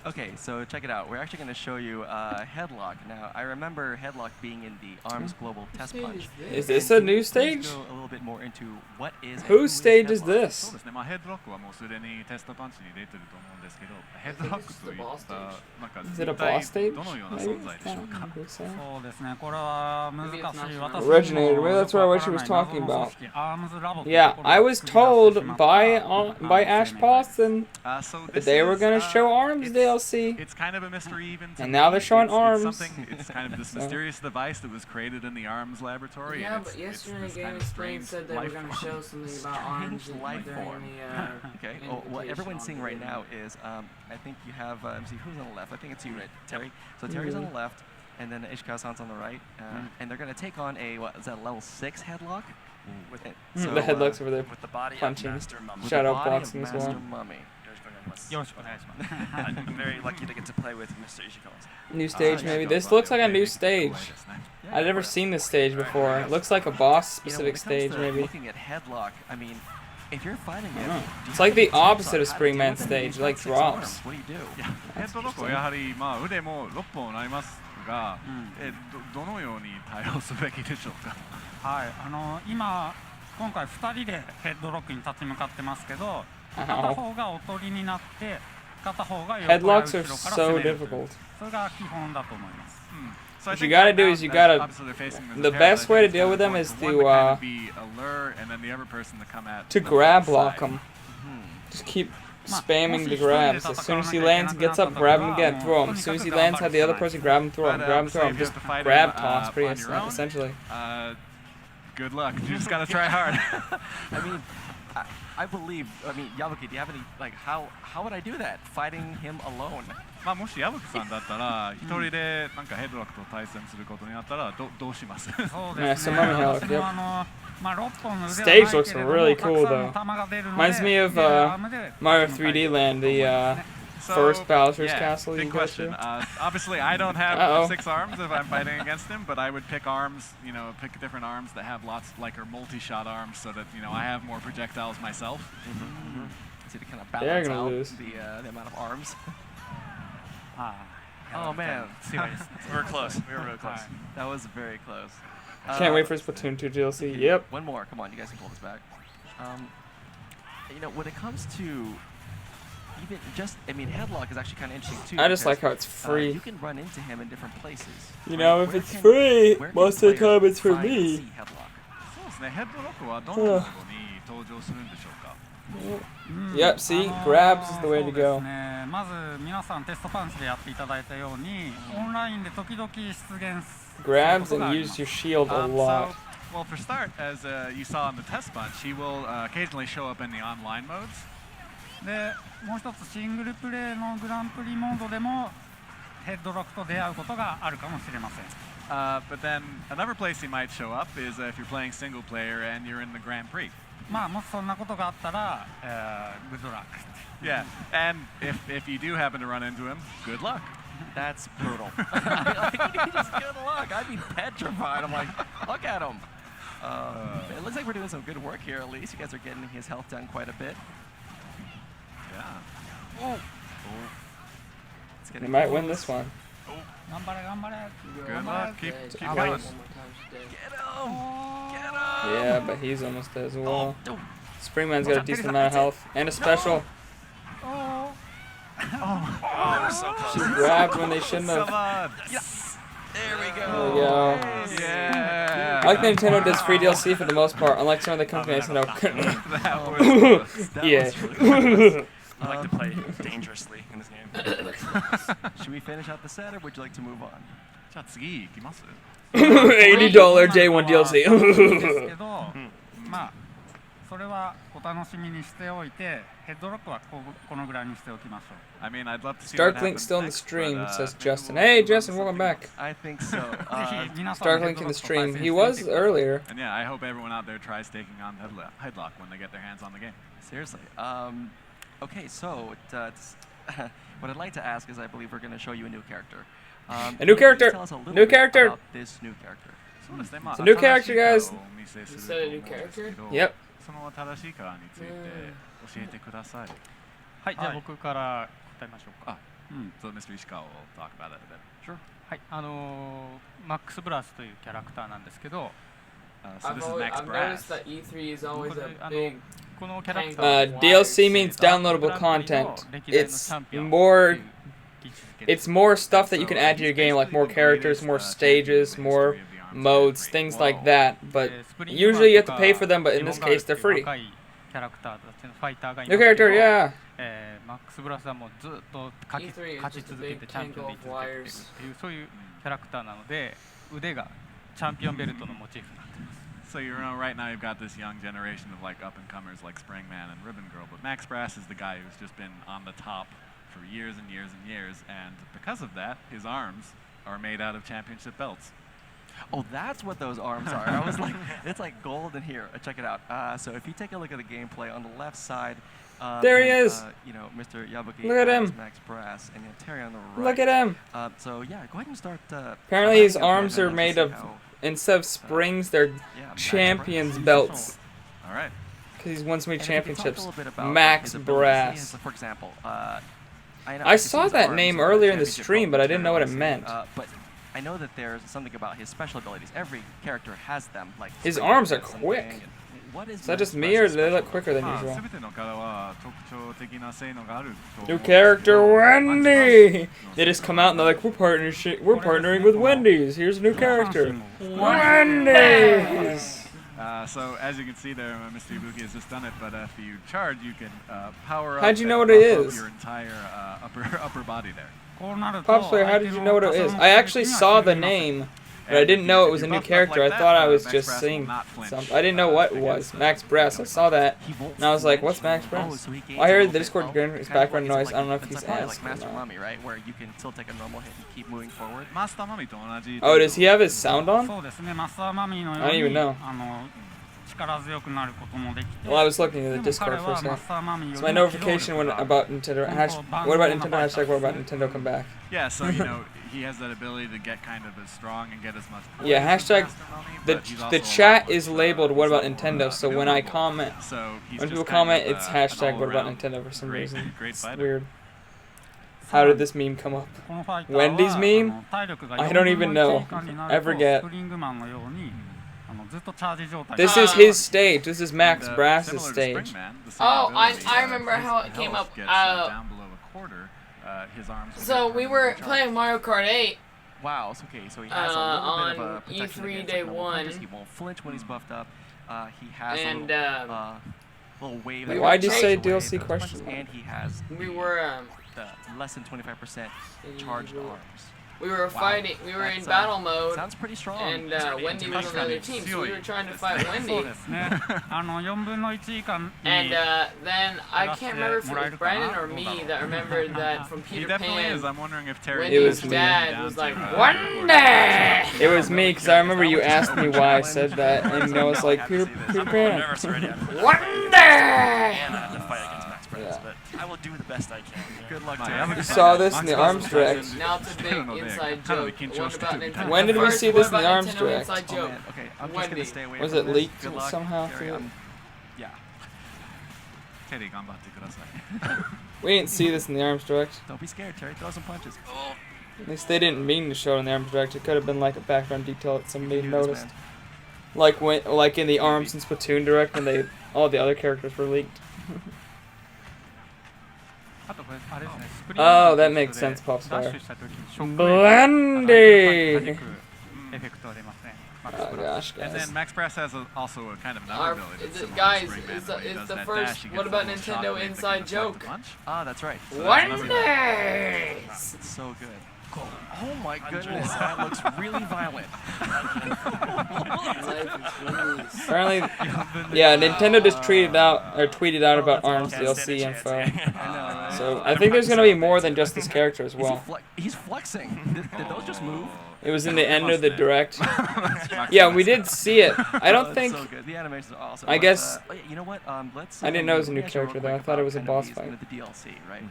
Okay, so check it out. We're actually going to show you Headlock. Now, I remember Headlock being in the ARMS Global Test Punch. Is this a new stage? Let's go a little bit more into what is Whose stage is this? そうですね。まあヘッドロックはもうすでにテストパンチに出てると思うんですけど、ヘッドロックといったなんか Is it a boss stage? どのような存在でしょうか。そうですね。これは難しい。 Originator. Maybe that's what she was talking about. Yeah, I was told by Ash Paulson that they were gonna show ARMS DLC. It's kind of a mystery even to And now they're showing ARMS. It's kind of this mysterious device that was created in the ARMS laboratory. Yeah, and but yesterday it's Game Explained said they were going to show something about ARMS life form. Okay. Well, what everyone's seeing right now is, I think you have, let me see, who's on the left? I think it's you, right, Terry? So Terry's on the left, and then Ishikawa-san's on the right, and they're going to take on a, what is that, level 6 headlock? With the headlock's over there punching, shadow boxing as well. I'm very lucky to get to play with Mr. Ishikawa. New stage, maybe. This looks like a new stage. I've never seen this stage before. It looks like a boss-specific stage, maybe. Looking at Headlock, I mean, if you're fighting it, it's like the opposite of Springman stage, like drops. What do you do? ヘッドロックはやはりまあ腕も6本ありますが、どのように対応すべきでしょうか。はい、今回2人でヘッドロックに立ち向かってますけど、片方がおとりになって片方が横や後ろから攻めるという。それが基本だと思います。What you gotta do is you gotta. The best way to deal with them is to grab block him. Just keep spamming the grabs. As soon as he lands, gets up, grab him again, throw him. As soon as he lands, have the other person grab him, throw him, grab him, throw him. Just grab toss, pretty essentially. Good luck. You just gotta try hard. I mean, I believe. I mean, Yabuki, do you have any like how would I do that? Fighting him alone? まあもし矢吹さんだったら一人でなんかヘッドロックと対戦することになったらどうします？そうですね。Stage looks really cool though. Reminds me of Mario 3D Land, the first Bowser's Castle. Big question. Obviously, I don't have 6 arms if I'm fighting against him, but I would pick arms. You know, pick different arms that have lots, like, or multi-shot arms, so that you know I have more projectiles myself. So to kind of balance out the amount of arms. Oh man, we were close. We were really close. That was very close. Can't wait for Splatoon 2 DLC. Yep. One more. Come on, you guys can pull this back. You know, when it comes to even just, I mean, Headlock is actually kind of interesting too. I just like how it's free. You can run into him in different places. You know, if it's free, most of the time it's for me. Yep, see? Grabs is the way to go. まず皆さんテストパンチでやっていただいたように、オンラインで時々出現 Grabs and use your shield a lot. Well, for start, as you saw in the test punch, he will occasionally show up in the online modes. で、もう一つシングルプレイのグランプリモードでもヘッドロックと出会うことがあるかもしれません。But then another place he might show up is if you're playing single player and you're in the Grand Prix. まあもしそんなことがあったら、グッドラック。Yeah, and if you do happen to run into him, good luck. That's brutal. Just good luck. I'd be petrified. I'm like, look at him. It looks like we're doing some good work here. At least you guys are getting his health down quite a bit. Yeah. They might win this one. Good luck. Keep going. Get him! Get him! Yeah, but he's almost dead as well. Springman's got a decent amount of health and a special. Oh, so close. She grabbed when they shouldn't have. Yes. There we go. There we go. Yeah. I like that Nintendo does free DLC for the most part, unlike some of the companies Nintendo couldn't. Yeah. I like to play dangerously in this game. Should we finish out the set, or would you like to move on? $80 day one DLC. まあそれはお楽しみにしておいて、ヘッドロックはこのぐらいにしておきましょう。I mean, I'd love to see Starklink still in the stream, says Justin. Hey, Justin, welcome back. I think so. Starklink in the stream. He was earlier. And yeah, I hope everyone out there tries taking on Headlock when they get their hands on the game. Seriously. Okay, so what I'd like to ask is, I believe we're going to show you a new character. A new character. Tell us a little New bit character. about this new character. It's a new character, guys. You said a new character? Yep. その正しいからについて教えてください。はい、じゃあ僕から答えましょうか。So Mr. Ishikawa will talk about it a bit. Sure. はい、マックスブラスというキャラクターなんですけど、So this is Max I've Brass. noticed that E3 is always a big DLC means downloadable content. It's more stuff that you can add to your game, like more characters, more stages, more modes, things like that. But usually you have to pay for them, but in this case they're free. New character, yeah. マックスブラスはもうずっと勝ち続けてチャンピオンで続けているっていうそういうキャラクターなので腕がチャンピオンベルトのモチーフになっています。 So you know, right now you've got this young generation of like up-and-comers like Springman and Ribbon Girl, but Max Brass is the guy who's just been on the top for years and years and years, and because of that, his arms are made out of championship belts. Oh, that's what those arms are. I was like, it's like gold in here. Check it out. So if you take a look at the gameplay on the left side, there he is. You know, Mr. Yabuki. Look at him. Max Brass, and Terry on the right. Look at him. So yeah, go ahead and start. Apparently his arms are made of, instead of springs, they're champions belts. All right. Because he's won so many championships. Max Max Brass. For example, I saw that name earlier in the stream, but I didn't know what it meant. But I know that there's something about his special abilities. Every character has them. Like his arms are quick. Is that just me, or do they look quicker than usual? New character, Wendy! They just come out and they're like, we're partnering with Wendy's. Here's a new character. Wendy's! So as you can see there, Mr. Ibuki has just done it, but if you charge, you can power up. How'd you know what it is? Your entire upper body there. Pops Player, how did you know what it is? I actually saw the name, but I didn't know it was a new character. I thought I was just seeing something. I didn't know what it was. Max Brass. I saw that, and I was like, what's Max Brass? I heard the Discord background noise. I don't know if he's asked or Master not. Mami, right? Where you can still take a normal hit and keep moving forward. Oh, does he have his sound on? I そうですね、マスターマミーのよう don't に even know. 力強くなることもできて Well, I was looking at the Discord for a second. So my notification went about Nintendo. What about Nintendo hashtag? What about Nintendo come back? Yeah, so you know he has that ability to get kind of as strong and get as much. Yeah, hashtag. The chat is labeled what about Nintendo? So when I comment, when people comment, it's hashtag what about Nintendo for some reason. It's weird. How did this meme come up? Wendy's meme? I don't even know. I forget. This is his stage. This is Max Brass's stage. Oh, I remember how it came up. So we were playing Mario Kart 8. Wow, it's okay. So he has a little bit of a protection E3 against day like, 1. He won't flinch when he's buffed up. He has And, a little wave. Wait, why'd you say DLC question? And he has We were the less than 25% charged arms. We were fighting. We were in battle mode. Sounds pretty strong. And Wendy was on the other team, so we were trying to fight Wendy. And then I can't remember if it was Brandon or me that remembered that from Peter Pan. is. I'm wondering if Terry. Wendy's dad was like, Wendy! It was me, because I remember you asked me why I said that, and I was like, Peter Pan. Yeah. But I will do the best I can. Good luck to you. You saw this in the arms direct. Now it's a big inside joke. What about Nintendo? When did we see this in the arms Nintendo direct? inside joke? Okay, I'm just Wendy. gonna stay away Was from it this. leaked Good luck. somehow? Yeah. Terry, 頑張ってください。 We didn't see this in the arms direct. Don't be scared, Terry. Throw some punches. At least they didn't mean to show it in the arms direct. It could have been like a background detail that somebody noticed. Like in the Arms and Splatoon direct when all the other characters were leaked. Oh, that makes sense, Popstar. Blendy! Oh gosh, And guys. then Max Brass has also a kind of another Our, ability. is that's it, similar to guys, Springman, is where he the does that first? dash, he What gets about a little shot Nintendo that makes inside him deflect joke? the punch. Ah, that's right. Wendy! So good. Oh my goodness, that looks really violent. Apparently, yeah, Nintendo just tweeted out about Arms DLC info. So I think there's gonna be more than just this character as well. He's flexing. Did those just move? It was in the end of the direct. Yeah, we did see it. I don't think. So good. The animations are awesome. I guess. You know what? Let's. I didn't know it was a new let me ask you real character though. I quick thought it about was a kind boss of fight. The DLC, right?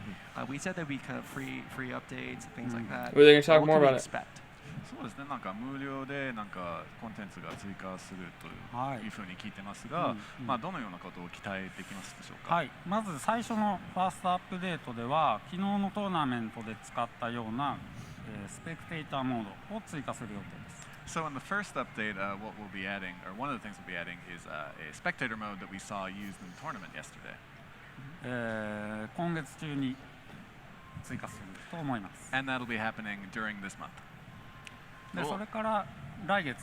We said that we kind of free updates, things like that. Were they gonna talk What more can we about it? expect? そうですね、なんか無料でなんかコンテンツが追加するというふうに聞いてますが、まあどのようなことを期待できますでしょうか。はい、まず最初のファーストアップデートでは昨日のトーナメントで使ったような、スペクテーターモードを追加する予定です。 So in the first update, what we'll be adding, or one of the things we'll be adding, is a spectator mode that we saw used in the tournament yesterday. 今月中に追加すると思います。 And that'll be happening during this month. でそれから来月、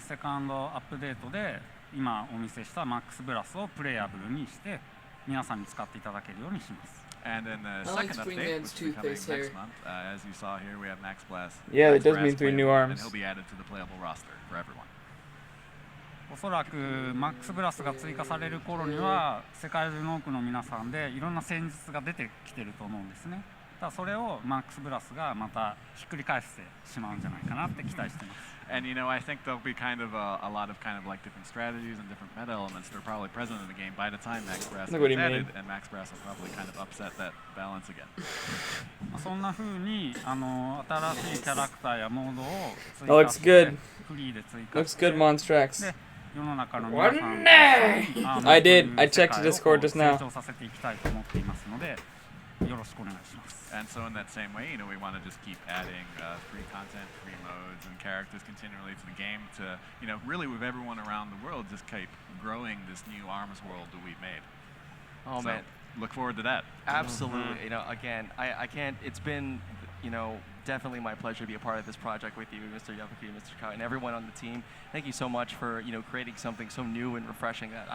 セカンドアップデートで今お見せしたマックスブラスをプレイアブルにして皆さんに使っていただけるようにします。 And in the I like second update, Springman's which will be coming toothpaste next hair. month, as you saw here, we have Max Blast. Yeah, Max that does Brass mean 3 new playable, arms. And he'll be added to the playable roster for everyone. おそらくマックスブラスが追加される頃には世界中の多くの皆さんでいろんな戦術が出てきてると思うんですね。ただそれをマックスブラスがまたひっくり返してしまうんじゃないかなって期待してます。 And you know, I think there'll be kind of a lot of kind of like different strategies and different meta elements that are probably present in the game by the time Max Brass Look what gets he added, made. and Max Brass will probably kind of upset that balance again. そんな風に新しいキャラクターやモードを追 That 加 looks し good. てフリーで追加 Looks して good, Monstrax. で世の中の皆さん I did. I checked Discord just now. 成長させていきたいと思っていますのでよろしくお願いします。 And so in that same way, you know, we want to just keep adding free content, free modes, and characters continually to the game to, you know, really with everyone around the world just keep growing this new ARMS world that we've made. Oh So, man, look forward to that. absolutely. You know, again, I can't. It's been, you know, definitely my pleasure to be a part of this project with you, Mr. Yabuki, Mr. Kyle, and everyone on the team. Thank you so much for, you know, creating something so new and refreshing that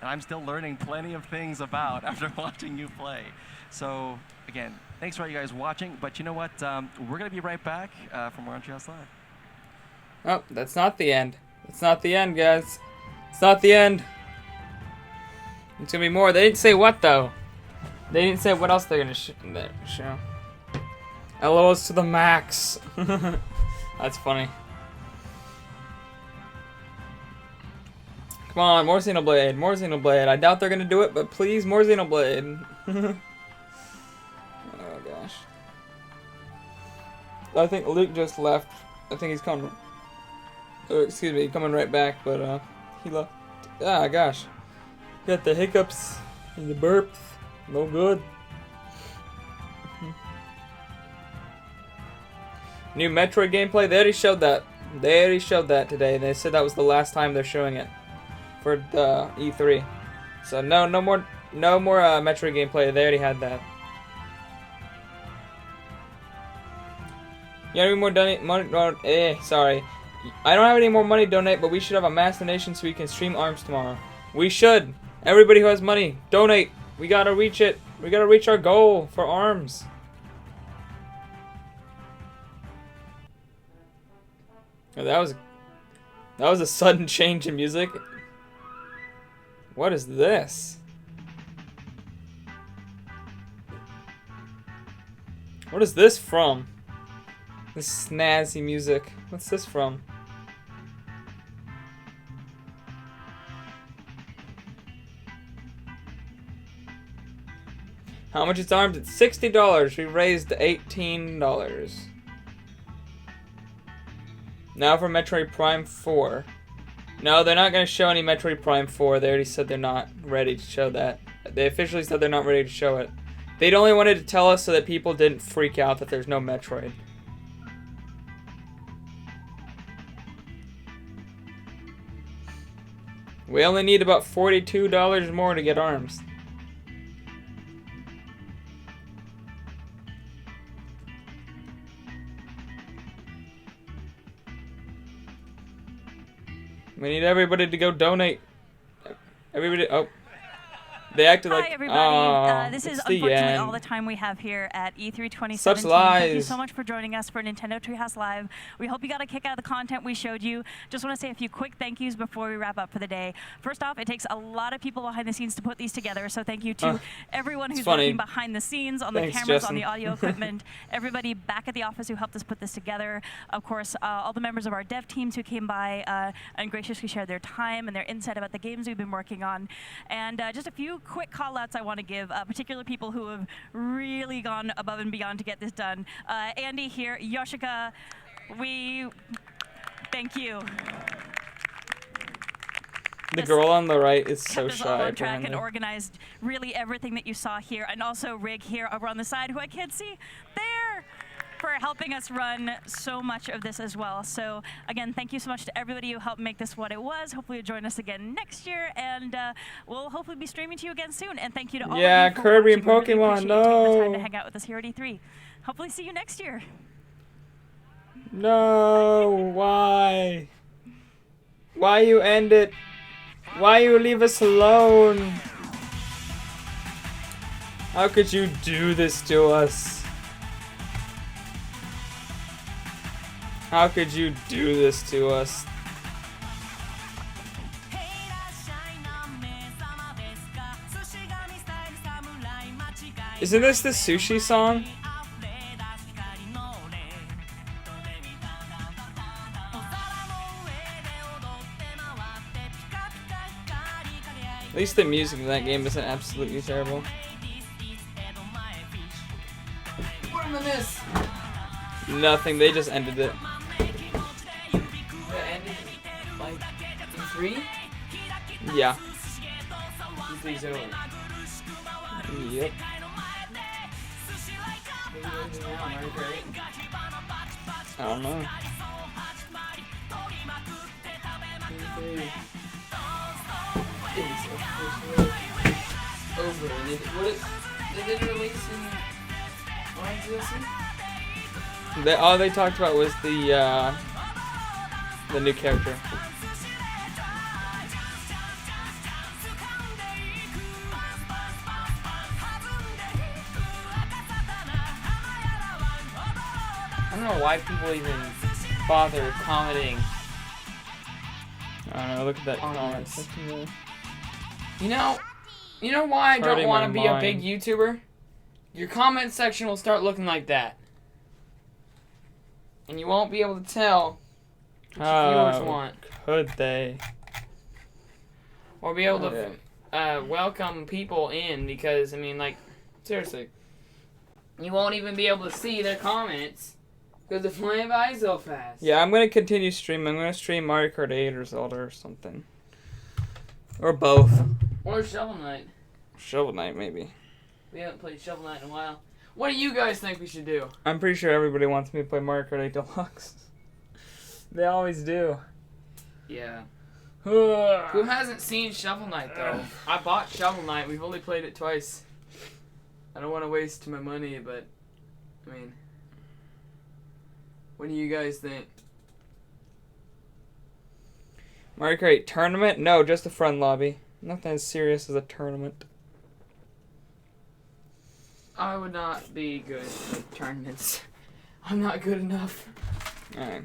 I'm still learning plenty of things about after watching you play. So again, thanks for all you guys watching. But you know what? We're gonna be right back from Montreal's Live. Oh, that's not the end. It's not the end, guys. It's not the end. It's gonna be more. They didn't say what though. They didn't say what else they're gonna show. LOLs to the max. That's funny. Come on, more Xenoblade, more Xenoblade. I doubt they're gonna do it, but please, more Xenoblade. Oh gosh. I think Luke just left. I think he's coming. Excuse me, coming right back, but he left. Ah, gosh. Got the hiccups and the burps. No good. New Metroid gameplay. They already showed that. They already showed that today. They said that was the last time they're showing it for the E3. So no more Metroid gameplay. They already had that. You got any more money? Sorry. I don't have any more money to donate, but we should have a mass donation so we can stream ARMS tomorrow. We should. Everybody who has money, donate. We gotta reach it. We gotta reach our goal for ARMS. Oh, that was a sudden change in music. What is this? What is this from? This snazzy music. What's this from? How much is ARMS? It's $60. We raised $18. Now for Metroid Prime 4. No, they're not going to show any Metroid Prime 4. They already said they're not ready to show that. They officially said they're not ready to show it. They'd only wanted to tell us so that people didn't freak out that there's no Metroid. We only need about $42 more to get ARMS. We need everybody to go donate. Everybody, oh. They acted like, Hi everybody, this is it's the unfortunately end. all the time we have here at E3 2017. Such Thank you lies. so much for joining us for Nintendo Treehouse Live. We hope you got a kick out of the content we showed you. Just want to say a few quick thank yous before we wrap up for the day. First off, it takes a lot of people behind the scenes to put these together, so thank you to everyone who's funny. working behind the scenes, on Thanks, the cameras, Justin. on the audio equipment, everybody back at the office who helped us put this together. Of course, all the members of our dev teams who came by and graciously shared their time and their insight about the games we've been working on. And just a few quick call-outs I want to give, particular people who have really gone above and beyond to get this done. Andy here, Yoshika, we thank you. The girl on the right is so Kept us all shy, on track and apparently. organized really everything that you saw here, and also Rig here over on the side, who I can't see there, for helping us run so much of this as well. So again, thank you so much to everybody who helped make this what it was. Hopefully you'll join us again next year, and we'll hopefully be streaming to you again soon. And thank you to all Yeah, of you for Kirby and watching. We really Pokemon, appreciate you taking the time no. to hang out with us here at E3. Hopefully see you next year. No, why? Why you end it? Why you leave us alone? How could you do this to us? How could you do this to us? Isn't this the sushi song? At least the music in that game isn't absolutely terrible. What am I miss? Nothing, they just ended it. That ended like E3? Yeah. E3's over. Yep. I don't know. Over. Did it release in Lions DLC? All they talked about was the new character. I don't know why people even bother commenting. I don't know, look at that on comment this. section there. You know why I don't Hurting want my to be a big mind. YouTuber? Your comment section will start looking like that. And you won't be able to tell what your viewers want. Could they? Or be able to welcome people in, because, I mean, like, seriously. You won't even be able to see their comments because they're flying by so fast. Yeah, I'm gonna continue streaming. I'm gonna stream Mario Kart 8 or Zelda or something. Or both. Or Shovel Knight. Shovel Knight, maybe. We haven't played Shovel Knight in a while. What do you guys think we should do? I'm pretty sure everybody wants me to play Mario Kart 8 Deluxe. They always do. Yeah. Who hasn't seen Shovel Knight, though? I bought Shovel Knight. We've only played it twice. I don't want to waste my money, but, I mean, what do you guys think? Mario Kart 8 tournament? No, just a friend lobby. Nothing as serious as a tournament. I would not be good at tournaments. I'm not good enough. Alright.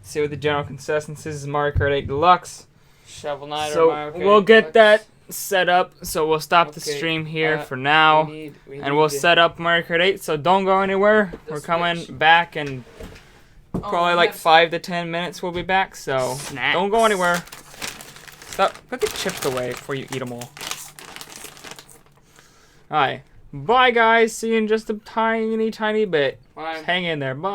See what the general consensus is. Mario Kart 8 Deluxe. Shovel Knight So or Mario Kart we'll get Deluxe? that set up. So we'll stop the Okay, stream here for we now. need And we'll to- set up Mario Kart 8. So don't go anywhere. We're coming back in probably like yes. 5 to 10 minutes we'll be back. So Snacks. don't go anywhere. Stop. Put the chips away before you eat them all. Alright. Bye guys. See you in just a tiny bit. Bye. Hang in there. Bye.